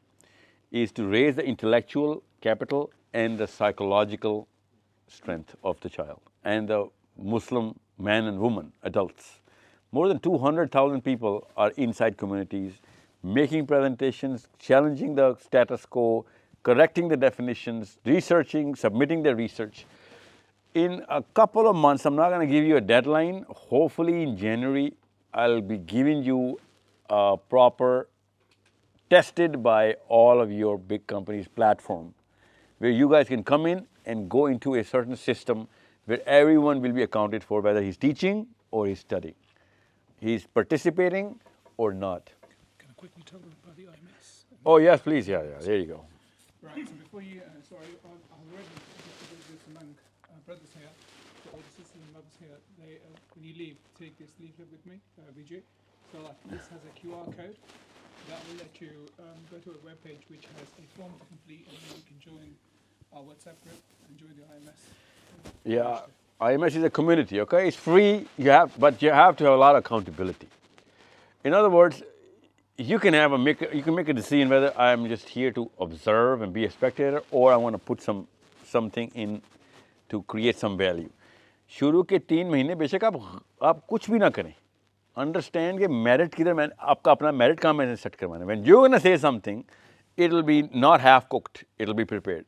A: is to raise the intellectual capital and the psychological strength of the child and the Muslim man and woman, adults. More than 200,000 people are inside communities, making presentations, challenging the status quo, correcting the definitions, researching, submitting their research. In a couple of months, I'm not going to give you a deadline. Hopefully in January, I'll be giving you a proper, tested by all of your big companies platform, where you guys can come in and go into a certain system where everyone will be accounted for, whether he's teaching or he's studying. He's participating or not.
N: Can I quickly tell them about the IMS?
A: Oh, yes, please. Yeah, there you go.
N: Right, so before you, I've read this among brothers here, the older sisters and mothers here. They, when you leave, take this leaflet with me, Vijay. So this has a QR code that will let you go to a web page which has a form to complete, and then you can join our WhatsApp group and join the IMS.
A: Yeah, IMS is a community, okay? It's free, but you have to have a lot of accountability. In other words, you can make a decision whether I'm just here to observe and be a spectator, or I want to put something in to create some value. शुरू के 3 महीने बेशक आप कुछ भी ना करें. Understand कि merit किधर मैं आपका अपना merit काम मैंने set करवाना. When you're going to say something, it will be not half cooked. It will be prepared.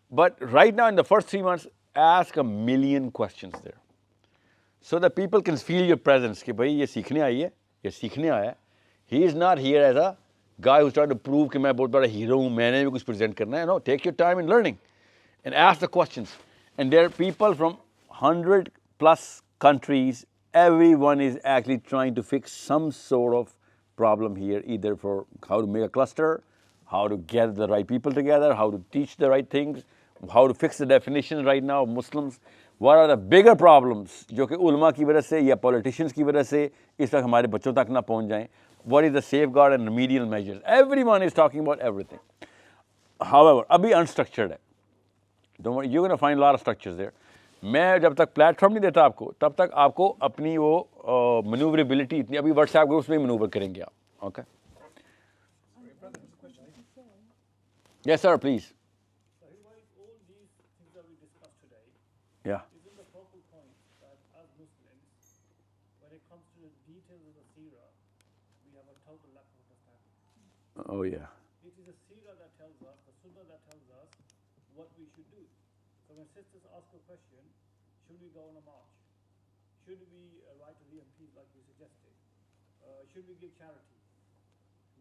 A: But right now in the first 3 months, ask a million questions there, so that people can feel your presence. कि भाई ये सीखने आई है, ये सीखने आया है. He is not here as a guy who's trying to prove कि मैं बहुत बड़ा hero हूँ, मैंने भी कुछ present करना है. No, take your time in learning and ask the questions. And there are people from 100 plus countries. Everyone is actually trying to fix some sort of problem here, either for how to make a cluster, how to get the right people together, how to teach the right things, how to fix the definitions right now of Muslims. What are the bigger problems जो कि उलमा की वजह से या politicians की वजह से इस वक्त हमारे बच्चों तक ना पहुंच जाएं? What is the safeguard and remedial measures? Everyone is talking about everything. However, अभी unstructured है. Don't worry, you're going to find a lot of structures there. मैं जब तक प्लेटफॉर्म नहीं देता आपको, तब तक आपको अपनी वो मैन्यूवरेबिलिटी इतनी, अभी व्हाट्सएप ग्रुप्स में मैन्यूवर करेंगे आप. Okay? Yes, sir, please. Yeah.
O: Isn't the focal point that as Muslims, when it comes to the details of the Seerah, we have a total lack of understanding?
A: Oh, yeah.
O: It is the Seerah that tells us, the Sunnah that tells us what we should do. So when sisters ask a question, should we go on a march? Should we write to the MPs like you suggested? Should we give charity?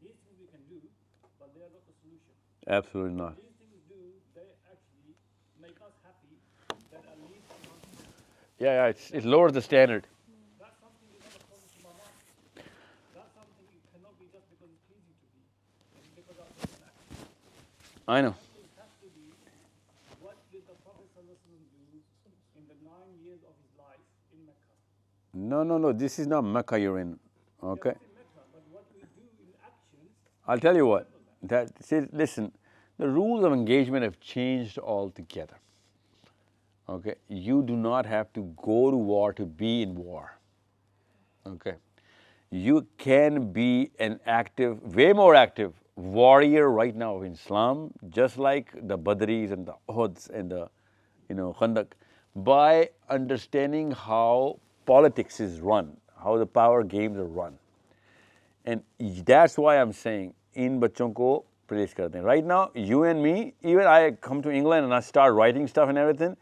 O: These things we can do, but they are not the solution.
A: Absolutely not.
O: These things do, they actually make us happy that at least
A: Yeah, it lowers the standard.
O: that's something that never comes to my mind. That's something it cannot be just because it's pleasing to me. It's because I'm an act.
A: I know.
O: It has to be what did the Prophet ﷺ do in the 9 years of his life in Mecca?
A: No, this is not Mecca you're in. Okay?
O: Yes, in Mecca, but what we do in actions.
A: I'll tell you what. Listen, the rules of engagement have changed altogether. Okay? You do not have to go to war to be in war. Okay? You can be an active, way more active warrior right now in Islam, just like the Badris and the Uhuds and the, Khandak, by understanding how politics is run, how the power games are run. And that's why I'm saying, in bachon ko place karte hain. Right now, you and me, even I come to England and I start writing stuff and everything,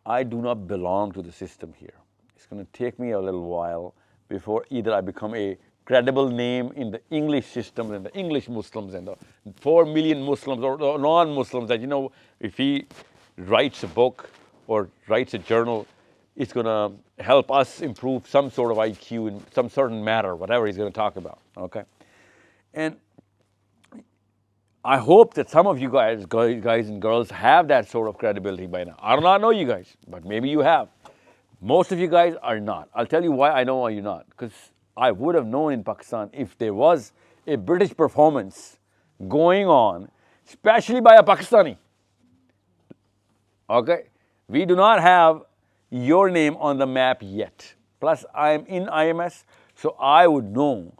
A: I do not belong to the system here. It's going to take me a little while before either I become a credible name in the English system and the English Muslims and the 4 million Muslims or non-Muslims that, if he writes a book or writes a journal, it's going to help us improve some sort of IQ in some certain matter, whatever he's going to talk about, okay? And I hope that some of you guys and girls have that sort of credibility by now. I do not know you guys, but maybe you have. Most of you guys are not. I'll tell you why I know why you're not. Because I would have known in Pakistan if there was a British performance going on, especially by a Pakistani. Okay? We do not have your name on the map yet. Plus, I am in IMS, so I would know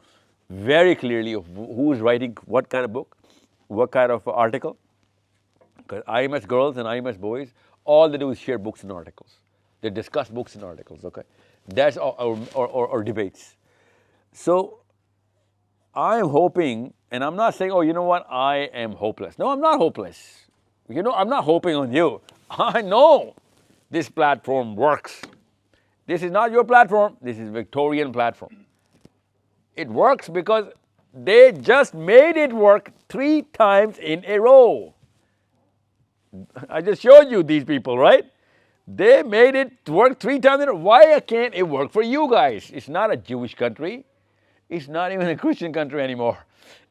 A: very clearly of who is writing what kind of book, what kind of article. Because IMS girls and IMS boys, all they do is share books and articles. They discuss books and articles, okay? That's or debates. So I am hoping, and I'm not saying, oh, you know what, I am hopeless. No, I'm not hopeless. You know, I'm not hoping on you. I know this platform works. This is not your platform. This is Victorian platform. It works because they just made it work 3 times in a row. I just showed you these people, right? They made it work 3 times in a row. Why can't it work for you guys? It's not a Jewish country. It's not even a Christian country anymore.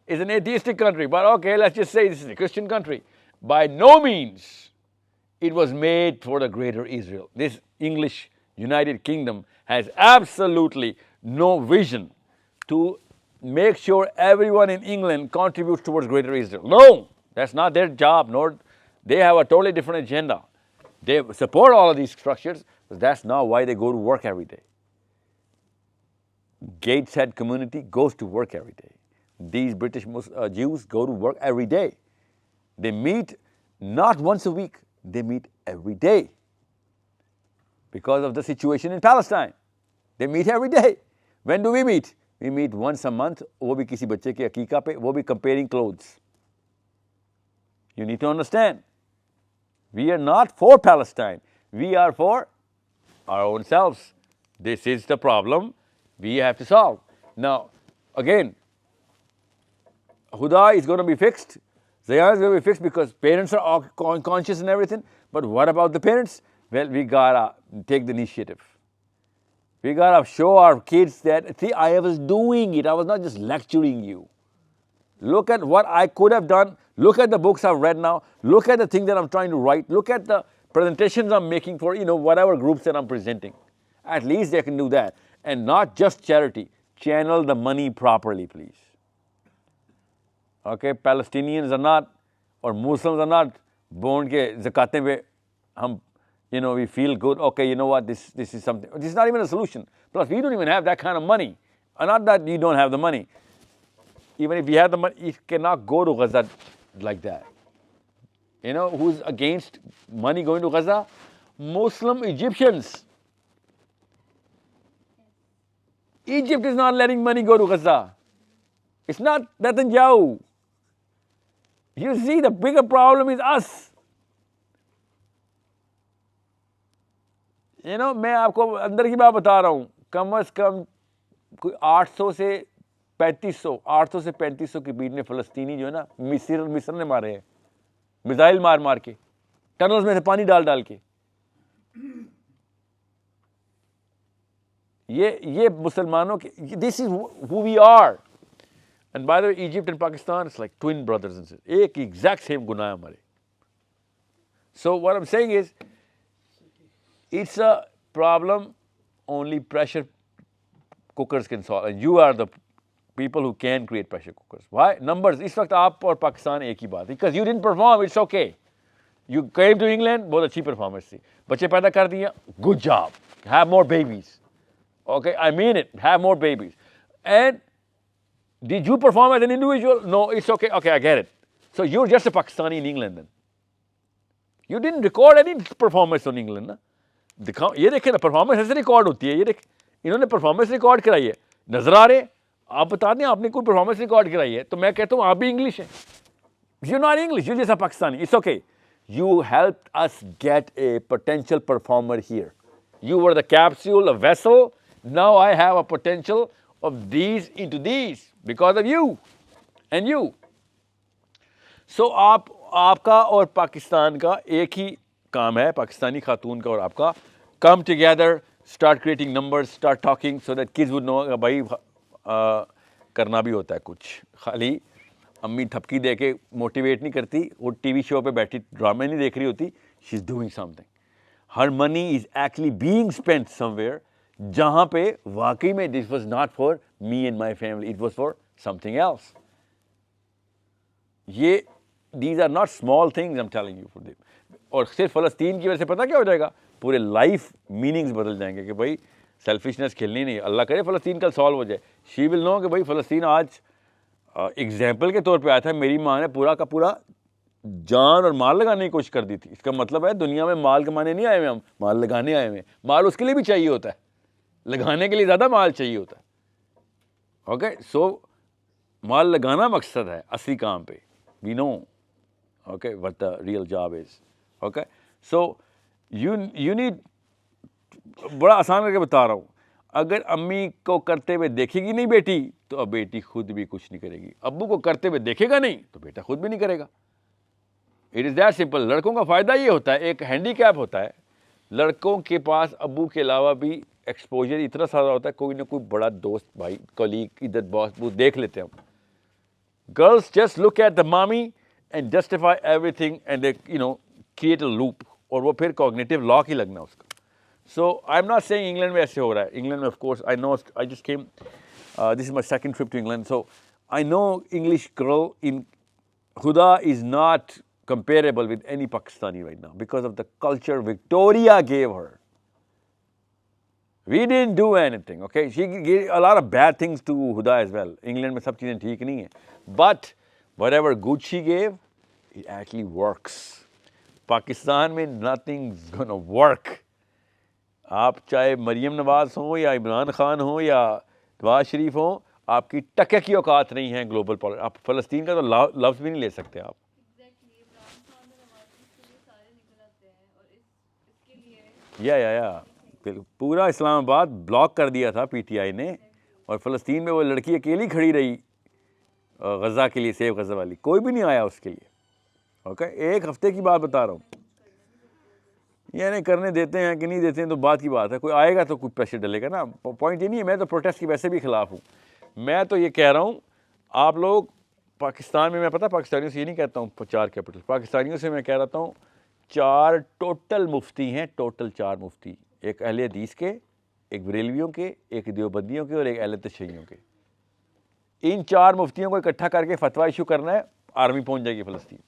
A: It's an atheistic country. But okay, let's just say this is a Christian country. By no means it was made for the greater Israel. This English United Kingdom has absolutely no vision to make sure everyone in England contributes towards greater Israel. No, that's not their job, nor they have a totally different agenda. They support all of these structures, but that's not why they go to work every day. Gateshead community goes to work every day. These British Jews go to work every day. They meet not once a week, they meet every day. Because of the situation in Palestine. They meet every day. When do we meet? We meet once a month, वो भी किसी बच्चे के अकीका पे, वो भी comparing clothes. You need to understand. We are not for Palestine. We are for our own selves. This is the problem we have to solve. Now, again, Huda is going to be fixed. Zayan is going to be fixed because parents are conscious and everything. But what about the parents? Well, we gotta take the initiative. We gotta show our kids that, see, I was doing it. I was not just lecturing you. Look at what I could have done. Look at the books I've read now. Look at the thing that I'm trying to write. Look at the presentations I'm making for, whatever groups that I'm presenting. At least they can do that. And not just charity. Channel the money properly, please. Okay, Palestinians are not, or Muslims are not born ke zakatein pe hum, we feel good. Okay, you know what, this is something. This is not even a solution. Plus, we don't even have that kind of money. Not that you don't have the money. Even if you have the money, you cannot go to Gaza like that. Who's against money going to Gaza? Muslim Egyptians. Egypt is not letting money go to Gaza. It's not Netanyahu. You see, the bigger problem is us. मैं आपको अंदर की बात बता रहा हूँ, कम से कम कोई 800 से 3500 के बीच में फ़लस्तीनी जो है ना, मिस्र ने मारे हैं, मिसाइल मार के, टनल्स में से पानी डाल के. ये मुसलमानों के, this is who we are. And by the way, Egypt and Pakistan, it's like twin brothers and sisters. एक exact same गुनाह हमारे. So what I'm saying is, it's a problem only pressure cookers can solve. And you are the people who can create pressure cookers. Why? Numbers. इस वक्त आप और पाकिस्तान एक ही बात. Because you didn't perform, it's okay. You came to England, बहुत अच्छी performance थी. बच्चे पैदा कर दिए, good job. Have more babies. Okay, I mean it. Have more babies. And did you perform as an individual? No, it's okay. Okay, I get it. So you're just a Pakistani in England then. You didn't record any performance on England, ना? ये देखें ना, performance ऐसे record होती है. ये देख, इन्होंने परफॉर्मेंस रिकॉर्ड कराई है. नजर आ रहे? आप बता दें आपने कोई परफॉर्मेंस रिकॉर्ड कराई है, तो मैं कहता हूँ आप भी इंग्लिश हैं. You're not English, you're just a Pakistani. It's okay. You helped us get a potential performer here. You were the capsule, a vessel. Now I have a potential of these into these because of you and you. So आपका और पाकिस्तान का एक ही काम है, पाकिस्तानी खातून का और आपका. Come together, start creating numbers, start talking so that kids would know भाई करना भी होता है कुछ. खाली अम्मी थपकी दे के मोटिवेट नहीं करती, वो टीवी शो पे बैठी ड्रामे नहीं देख रही होती. She's doing something. Her money is actually being spent somewhere जहाँ पे वाकई में this was not for me and my family, it was for something else. ये these are not small things I'm telling you for them. और सिर्फ फ़लस्तीन की वजह से पता क्या हो जाएगा, पूरे लाइफ मीनिंग्स बदल जाएंगे कि भाई सेल्फिशनेस खेलनी नहीं, अल्लाह करे फ़लस्तीन कल सॉल्व हो जाए. शी विल नो कि भाई फ़लस्तीन आज एग्जाम्पल के तौर पे आया था, मेरी माँ ने पूरा का पूरा जान और माल लगाने की कोशिश कर दी थी. इसका मतलब है दुनिया में माल कमाने नहीं आए हुए हम, माल लगाने आए हुए हैं. माल उसके लिए भी चाहिए होता है, लगाने के लिए ज़्यादा माल चाहिए होता है. ओके, सो माल लगाना मकसद है असली काम पे. We know okay what the real job is. Okay, so you need, बड़ा आसान करके बता रहा हूँ, अगर अम्मी को करते हुए देखेगी नहीं बेटी, तो अब बेटी खुद भी कुछ नहीं करेगी. अब्बू को करते हुए देखेगा नहीं, तो बेटा खुद भी नहीं करेगा. It is that simple. लड़कों का फ़ायदा ये होता है, एक हैंडीकैप होता है, लड़कों के पास अब्बू के अलावा भी एक्सपोजर इतना सारा होता है, कोई ना कोई बड़ा दोस्त भाई कलीग इधर बॉस वो देख लेते हैं हम. Girls just look at the mummy and justify everything and you know create a loop, और वो फिर कॉग्निटिव लॉ की लगना उसका. So I am not saying England में ऐसे हो रहा है. इंग्लैंड में of course I know, I just came, this is my second trip to England, so I know English girl in Huda is not comparable with any Pakistani right now because of the culture Victoria gave her. We didn't do anything, okay? She gave a lot of bad things to Huda as well. England में सब चीज़ें ठीक नहीं है. But whatever good she gave, it actually works. Pakistan में nothing's gonna work. आप चाहे मरियम नवाज हो या इमरान खान हो या नवाज शरीफ हो, आपकी टके की औकात नहीं है ग्लोबल पॉलिटिक्स. आप फ़लस्तीन का तो लफ्ज़ भी नहीं ले सकते आप. या पूरा इस्लामाबाद ब्लॉक कर दिया था पीटीआई ने, और फ़लस्तीन में वो लड़की अकेली खड़ी रही गज़ा के लिए, सेव गज़ा वाली, कोई भी नहीं आया उसके लिए. ओके, एक हफ्ते की बात बता रहा हूँ. ये नहीं करने देते हैं कि नहीं देते हैं तो बात की बात है, कोई आएगा तो कुछ प्रेशर डलेगा ना. पॉइंट ये नहीं है, मैं तो प्रोटेस्ट की वैसे भी खिलाफ हूँ. मैं तो ये कह रहा हूँ, आप लोग पाकिस्तान में, मैं पता पाकिस्तानियों से ये नहीं कहता हूँ 4 कैपिटल, पाकिस्तानियों से मैं कह रहा हूँ 4 टोटल मुफ्ती हैं, टोटल 4 मुफ्ती, एक अहले हदीस के, एक बरेलवियों के, एक देवबंदियों के और एक अहले तशय्युओं के. इन 4 मुफ्तियों को इकट्ठा करके फतवा इशू करना है, आर्मी पहुँच जाएगी फ़लस्तीन.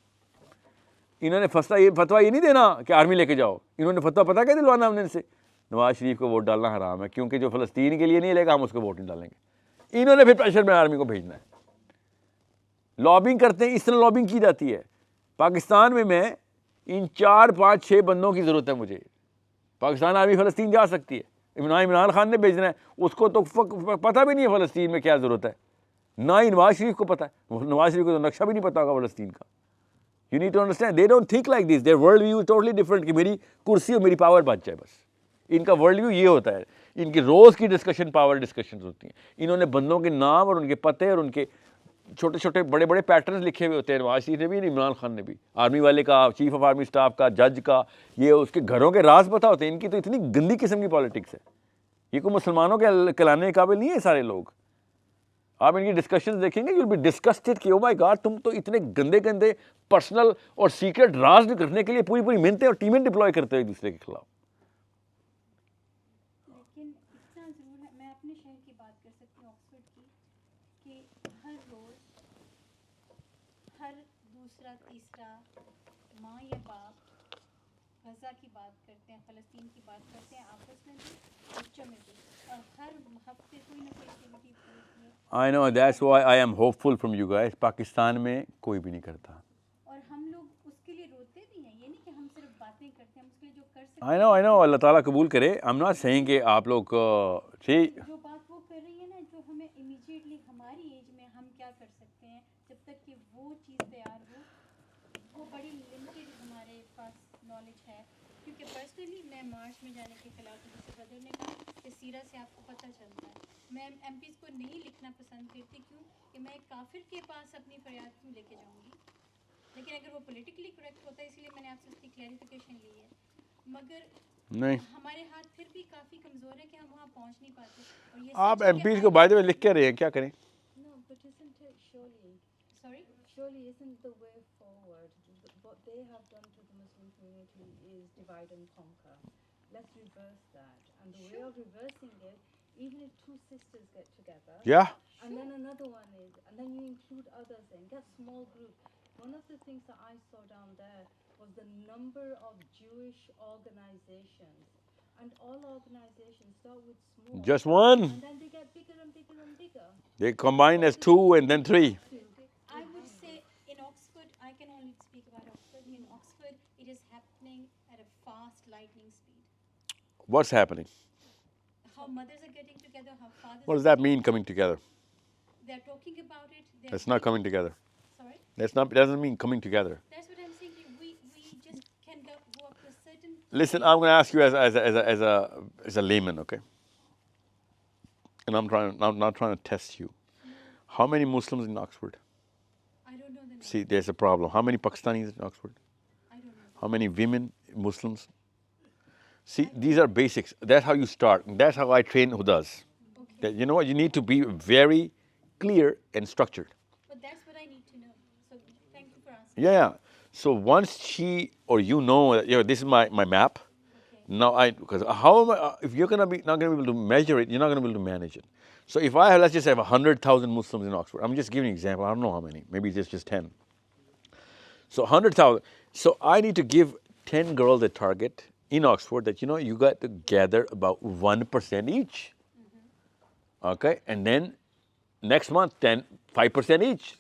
A: इन्होंने फतवा ये नहीं देना कि आर्मी लेके जाओ, इन्होंने फतवा पता क्या दिलवाना हमने इनसे, नवाज शरीफ को वोट डालना हराम है, क्योंकि जो फ़लस्तीन के लिए नहीं लेगा हम उसको वोट नहीं डालेंगे. इन्होंने फिर प्रेशर में आर्मी को भेजना है. लॉबिंग करते हैं, इस तरह लॉबिंग की जाती है. पाकिस्तान में मैं इन 4, 5, 6 बंदों की ज़रूरत है मुझे. पाकिस्तान आर्मी फ़लस्तीन जा सकती है, इमरान खान ने भेजना है, उसको तो पता भी नहीं है फ़लस्तीन में क्या ज़रूरत है, ना ही नवाज शरीफ को पता है. नवाज शरीफ को तो नक्शा भी नहीं पता होगा फ़लस्तीन का. You need to understand, they don't think like this. Their world view is totally different कि मेरी कुर्सी और मेरी पावर बच जाए बस. इनका वर्ल्ड व्यू ये होता है. इनकी रोज़ की डिस्कशन पावर डिस्कशन होती हैं. इन्होंने बंदों के नाम और उनके पते और उनके छोटे छोटे बड़े बड़े पैटर्न्स लिखे हुए होते हैं. नवाज शरीफ ने भी, इमरान खान ने भी, आर्मी वाले का, चीफ ऑफ आर्मी स्टाफ का, जज का, ये उसके घरों के राज पता होते हैं. इनकी तो इतनी गंदी किस्म की पॉलिटिक्स है, ये कोई मुसलमानों के कहलाने के काबिल नहीं है सारे लोग. आप इनकी डिस्कशंस देखेंगे, यू विल बी डिस्कस्टेड कि ओ माय गॉड, तुम तो इतने गंदे गंदे पर्सनल और सीक्रेट राज करने के लिए पूरी पूरी मिन्नतें और टीमें डिप्लॉय करते हो एक दूसरे के खिलाफ.
C: लेकिन इतना ज़रूर है, मैं अपने शहर की बात कर सकती हूँ, ऑक्सफोर्ड की, कि हर रोज़ हर दूसरा तीसरा माँ या बाप गज़ा की बात करते हैं, फ़लस्तीन की बात करते हैं, आपस में भी, बच्चों में भी, और हर हफ्ते कोई ना कोई एक्टिविटी होती है.
A: I know, that's why I am hopeful from you guys. Pakistan में कोई भी नहीं करता.
C: और हम लोग उसके लिए रोते भी हैं, ये नहीं कि हम सिर्फ बातें करते हैं, हम उसके लिए जो कर सकते
A: I know, अल्लाह ताला कबूल करे. I'm not saying कि आप लोग
C: जो बात वो कर रही है ना, जो हमें इमीडिएटली हमारी एज में हम क्या कर सकते हैं, जब तक कि वो चीज़ तैयार हो, वो बड़ी लिमिटेड हमारे पास नॉलेज है. क्योंकि पर्सनली मैं मार्च में जाने के खिलाफ हूँ, जैसे ब्रदर ने कहा कि सीरा से आपको पता चलता है. मैं एमपीज़ को नहीं लिखना पसंद करती, क्यों कि मैं एक काफिर के पास अपनी फरियाद क्यों लेके जाऊँगी. लेकिन अगर वो पॉलिटिकली करेक्ट होता है, इसलिए मैंने आपसे उसकी क्लैरिफिकेशन ली है. मगर
A: नहीं,
C: हमारे हाथ फिर भी काफ़ी कमज़ोर है कि हम वहाँ पहुँच नहीं पाते. और ये
A: आप एमपीज़ को बाय द वे लिख के रहे हैं, क्या करें?
P: No, but isn't it surely isn't the way forward? What they have done to the Muslim community is divide and conquer. Let's reverse that And the way of reversing it, even if two sisters get together.
A: Yeah.
P: And then another one is, and then you include others in, get small groups. One of the things that I saw down there was the number of Jewish organizations. And all organizations start with small.
A: Just one.
P: And then they get bigger and bigger and bigger.
A: They combine as 2 and then 3.
C: I would say in Oxford, I can only speak about Oxford. In Oxford, it is happening at a fast lightning speed.
A: What's happening?
C: How mothers are getting together, how fathers.
A: What does that mean, coming together?
C: They're talking about it.
A: That's not coming together.
C: Sorry?
A: Doesn't mean coming together.
C: That's what I'm saying. We just can go up to a certain.
A: Listen, I'm going to ask you as a layman, okay? And I'm not trying to test you. How many Muslims in Oxford?
C: I don't know the name.
A: See, there's a problem. How many Pakistanis in Oxford?
C: I don't know.
A: How many women, Muslims? See, these are basics. That's how you start. That's how I train Hudas. That, you know what? You need to be very clear and structured.
C: But that's what I need to know. So thank you for asking.
A: Yeah. So once she or you know, this is my map. Okay. Now because how am I, if you're not gonna be able to measure it, you're not gonna be able to manage it. So if I have, let's just have 100,000 Muslims in Oxford. I'm just giving an example. I don't know how many. Maybe it's just 10. So 100,000. So I need to give 10 girls a target in Oxford that, you got to gather about 1% each. Okay, and then next month, 5% each.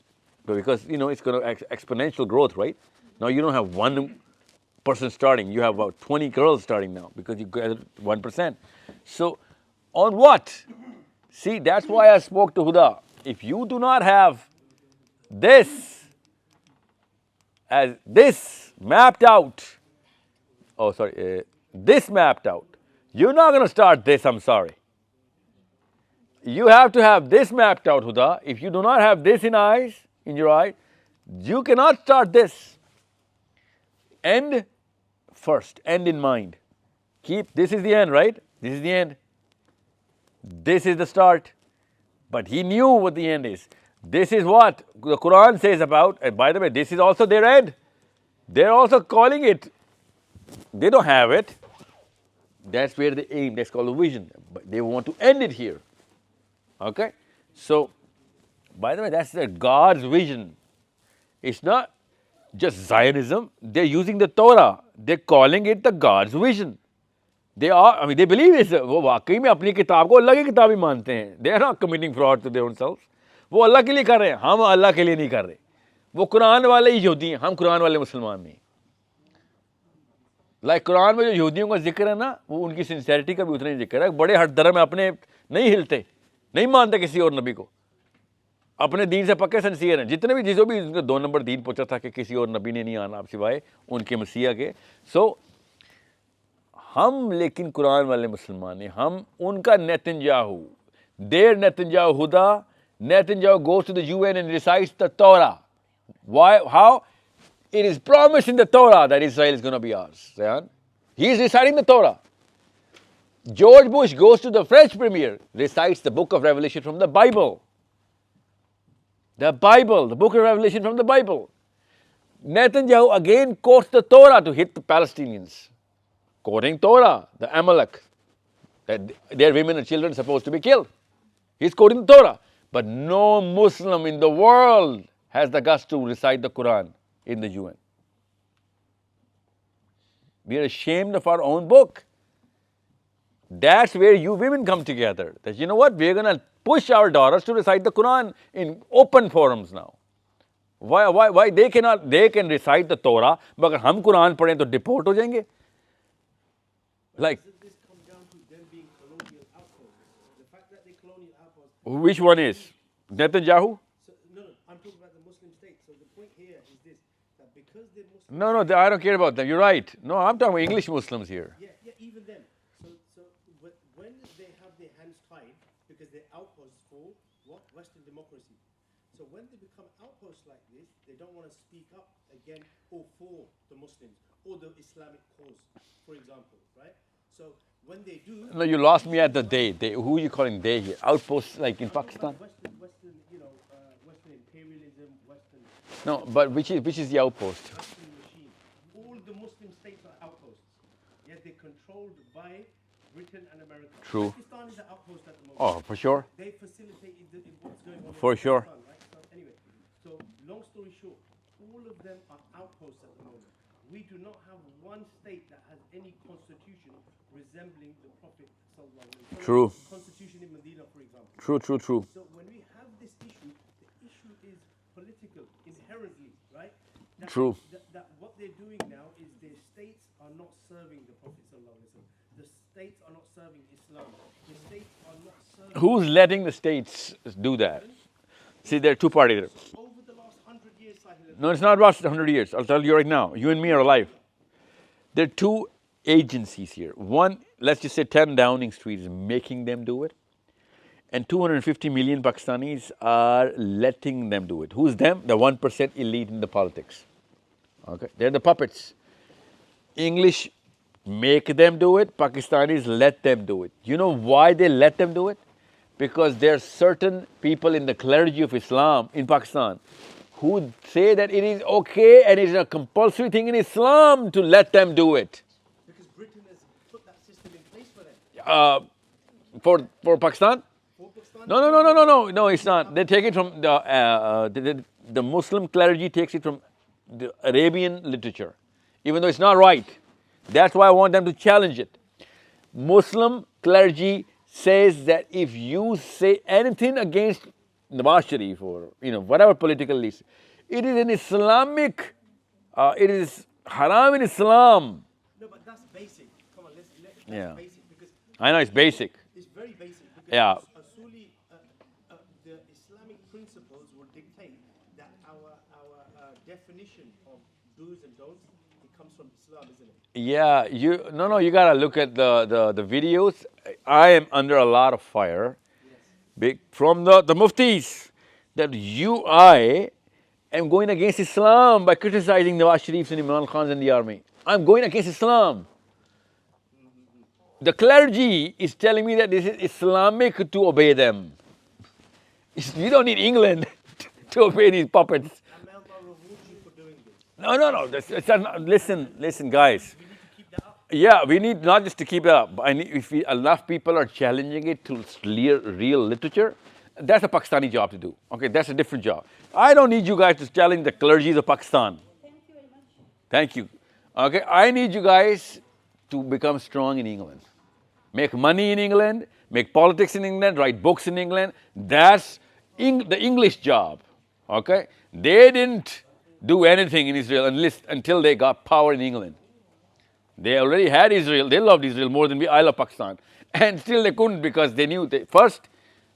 A: Because, it's going to exponential growth, right? Now you don't have one person starting. You have about 20 girls starting now because you gathered 1%. So on what? See, that's why I spoke to Huda. If you do not have this as this mapped out, this mapped out, you're not going to start this, I'm sorry. You have to have this mapped out, Huda. If you do not have this in your eye, you cannot start this. End first, end in mind. This is the end, right? This is the end. This is the start. But he knew what the end is. This is what the Quran says about, and by the way, this is also their end. They're also calling it. They don't have it. That's where they aim. That's called a vision. But they want to end it here. Okay? So, by the way, that's God's vision. It's not just Zionism. They're using the Torah. They're calling it the God's vision. They believe it. वो वाकई में अपनी किताब को अल्लाह की किताब ही मानते हैं. They are not committing fraud to their own selves. वो अल्लाह के लिए कर रहे हैं. हम अल्लाह के लिए नहीं कर रहे. वो कुरान वाले ही यहूदी हैं. हम कुरान वाले मुसलमान नहीं. कुरान में जो यहूदियों का जिक्र है ना, वो उनकी सिंसेरिटी का भी उतना ही जिक्र है. बड़े हर धर्म में अपने नहीं हिलते, नहीं मानते किसी और नबी को. अपने दीन से पक्के सिंसियर हैं. जितने भी जिसको भी 2 नंबर दीन पूछा था कि किसी और नबी ने नहीं आना आप सिवाय उनके मसीहा के. सो हम लेकिन कुरान वाले मुसलमान हैं. हम उनका Netanyahu, there Netanyahu Huda. Netanyahu goes to the UN and recites the Torah. Why? How? It is promised in the Torah that Israel is going to be ours. He is reciting the Torah. George Bush goes to the French premier, recites the book of Revelation from the Bible. The Bible, the book of Revelation from the Bible. Netanyahu again quotes the Torah to hit the Palestinians. Quoting Torah, the Amalek, that their women and children are supposed to be killed. He's quoting the Torah. But no Muslim in the world has the guts to recite the Quran in the UN. We are ashamed of our own book. That's where you women come together. That you know what? We're going to push our daughters to recite the Quran in open forums now. Why they cannot? They can recite the Torah, but if we Quran पढ़ें तो deport हो जाएंगे. Which one is? Netanyahu?
L: No, I'm talking about the Muslim state. So the point here is this, that because they're Muslim...
A: No, I don't care about them. You're right. No, I'm talking about English Muslims here.
L: Yeah, even them. So when they have their hands tied, because they're outposts for what? Western democracy. So when they become outposts like this, they don't want to speak up again or for the Muslims or the Islamic cause, for example, right? So when they do...
A: No, you lost me at the they. Who are you calling they here? Outposts like in Pakistan?
L: Western imperialism, Western...
A: No, but which is the outpost?
L: Western regime. All the Muslim states are outposts. Yet they're controlled by
Q: Britain and America.
A: True.
Q: Pakistan is an outpost at the moment.
A: Oh, for sure.
Q: They facilitated what's going on
A: For
Q: in
A: sure.
Q: Pakistan, right? So anyway, so long story short, all of them are outposts at the moment. We do not have one state that has any constitution resembling the Prophet sallallahu alaihi wasallam.
A: True.
Q: Constitution in Medina, for example.
A: True, true, true.
Q: So when we have this issue, the issue is political inherently, right? That,
A: True.
Q: That what they're doing now is their states are not serving the Prophet sallallahu alaihi wasallam. The states are not serving Islam. The states are not serving.
A: Who's letting the states do that? See, there are two parties there.
Q: Over the last 100 years, Sahil.
A: No, it's not about 100 years. I'll tell you right now. You and me are alive. There are two agencies here. One, let's just say 10 Downing Street is making them do it. And 250 million Pakistanis are letting them do it. Who's them? The 1% elite in the politics. Okay, they're the puppets. English make them do it. Pakistanis let them do it. You know why they let them do it? Because there are certain people in the clergy of Islam in Pakistan who say that it is okay and it is a compulsory thing in Islam to let them do it.
Q: Because Britain has put that system in place for them.
A: For Pakistan? No, it's not. They take it from the Muslim clergy takes it from the Arabian literature, even though it's not right. That's why I want them to challenge it. Muslim clergy says that if you say anything against Nawaz Sharif or whatever political leader, it is an Islamic, it is haram in Islam.
Q: No, but that's basic. Come on, that's
A: Yeah.
Q: basic because
A: I know it's basic.
Q: It's very basic. Because
A: Yeah.
Q: Asuli, the Islamic principles will dictate that our definition of do's and don'ts, it comes from Islam, isn't it?
A: Yeah, you gotta look at the videos. I am under a lot of fire from the muftis that I am going against Islam by criticizing Nawaz Sharif and Imran Khan and the army. I'm going against Islam. The clergy is telling me that this is Islamic to obey them. You don't need England to obey these puppets. No. Listen, guys. Yeah, we need not just to keep it up. But if enough people are challenging it to real literature, that's a Pakistani job to do. Okay, that's a different job. I don't need you guys to challenge the clergies of Pakistan. Thank you. Okay, I need you guys to become strong in England. Make money in England, make politics in England, write books in England. That's the English job. Okay? They didn't do anything in Israel until they got power in England. They already had Israel. They loved Israel more than I love Pakistan. And still they couldn't because they knew first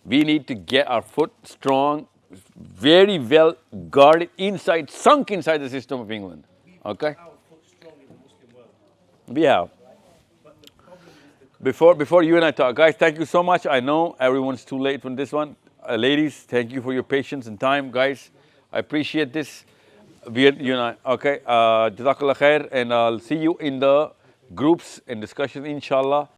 A: we need to get our foot strong, very well guarded inside, sunk inside the system of England. Okay? We have. Before you and I talk, guys, thank you so much. I know everyone's too late for this one. Ladies, thank you for your patience and time, guys. I appreciate this. You and I, okay. Jazakallah khair, and I'll see you in the groups and discussions, inshallah.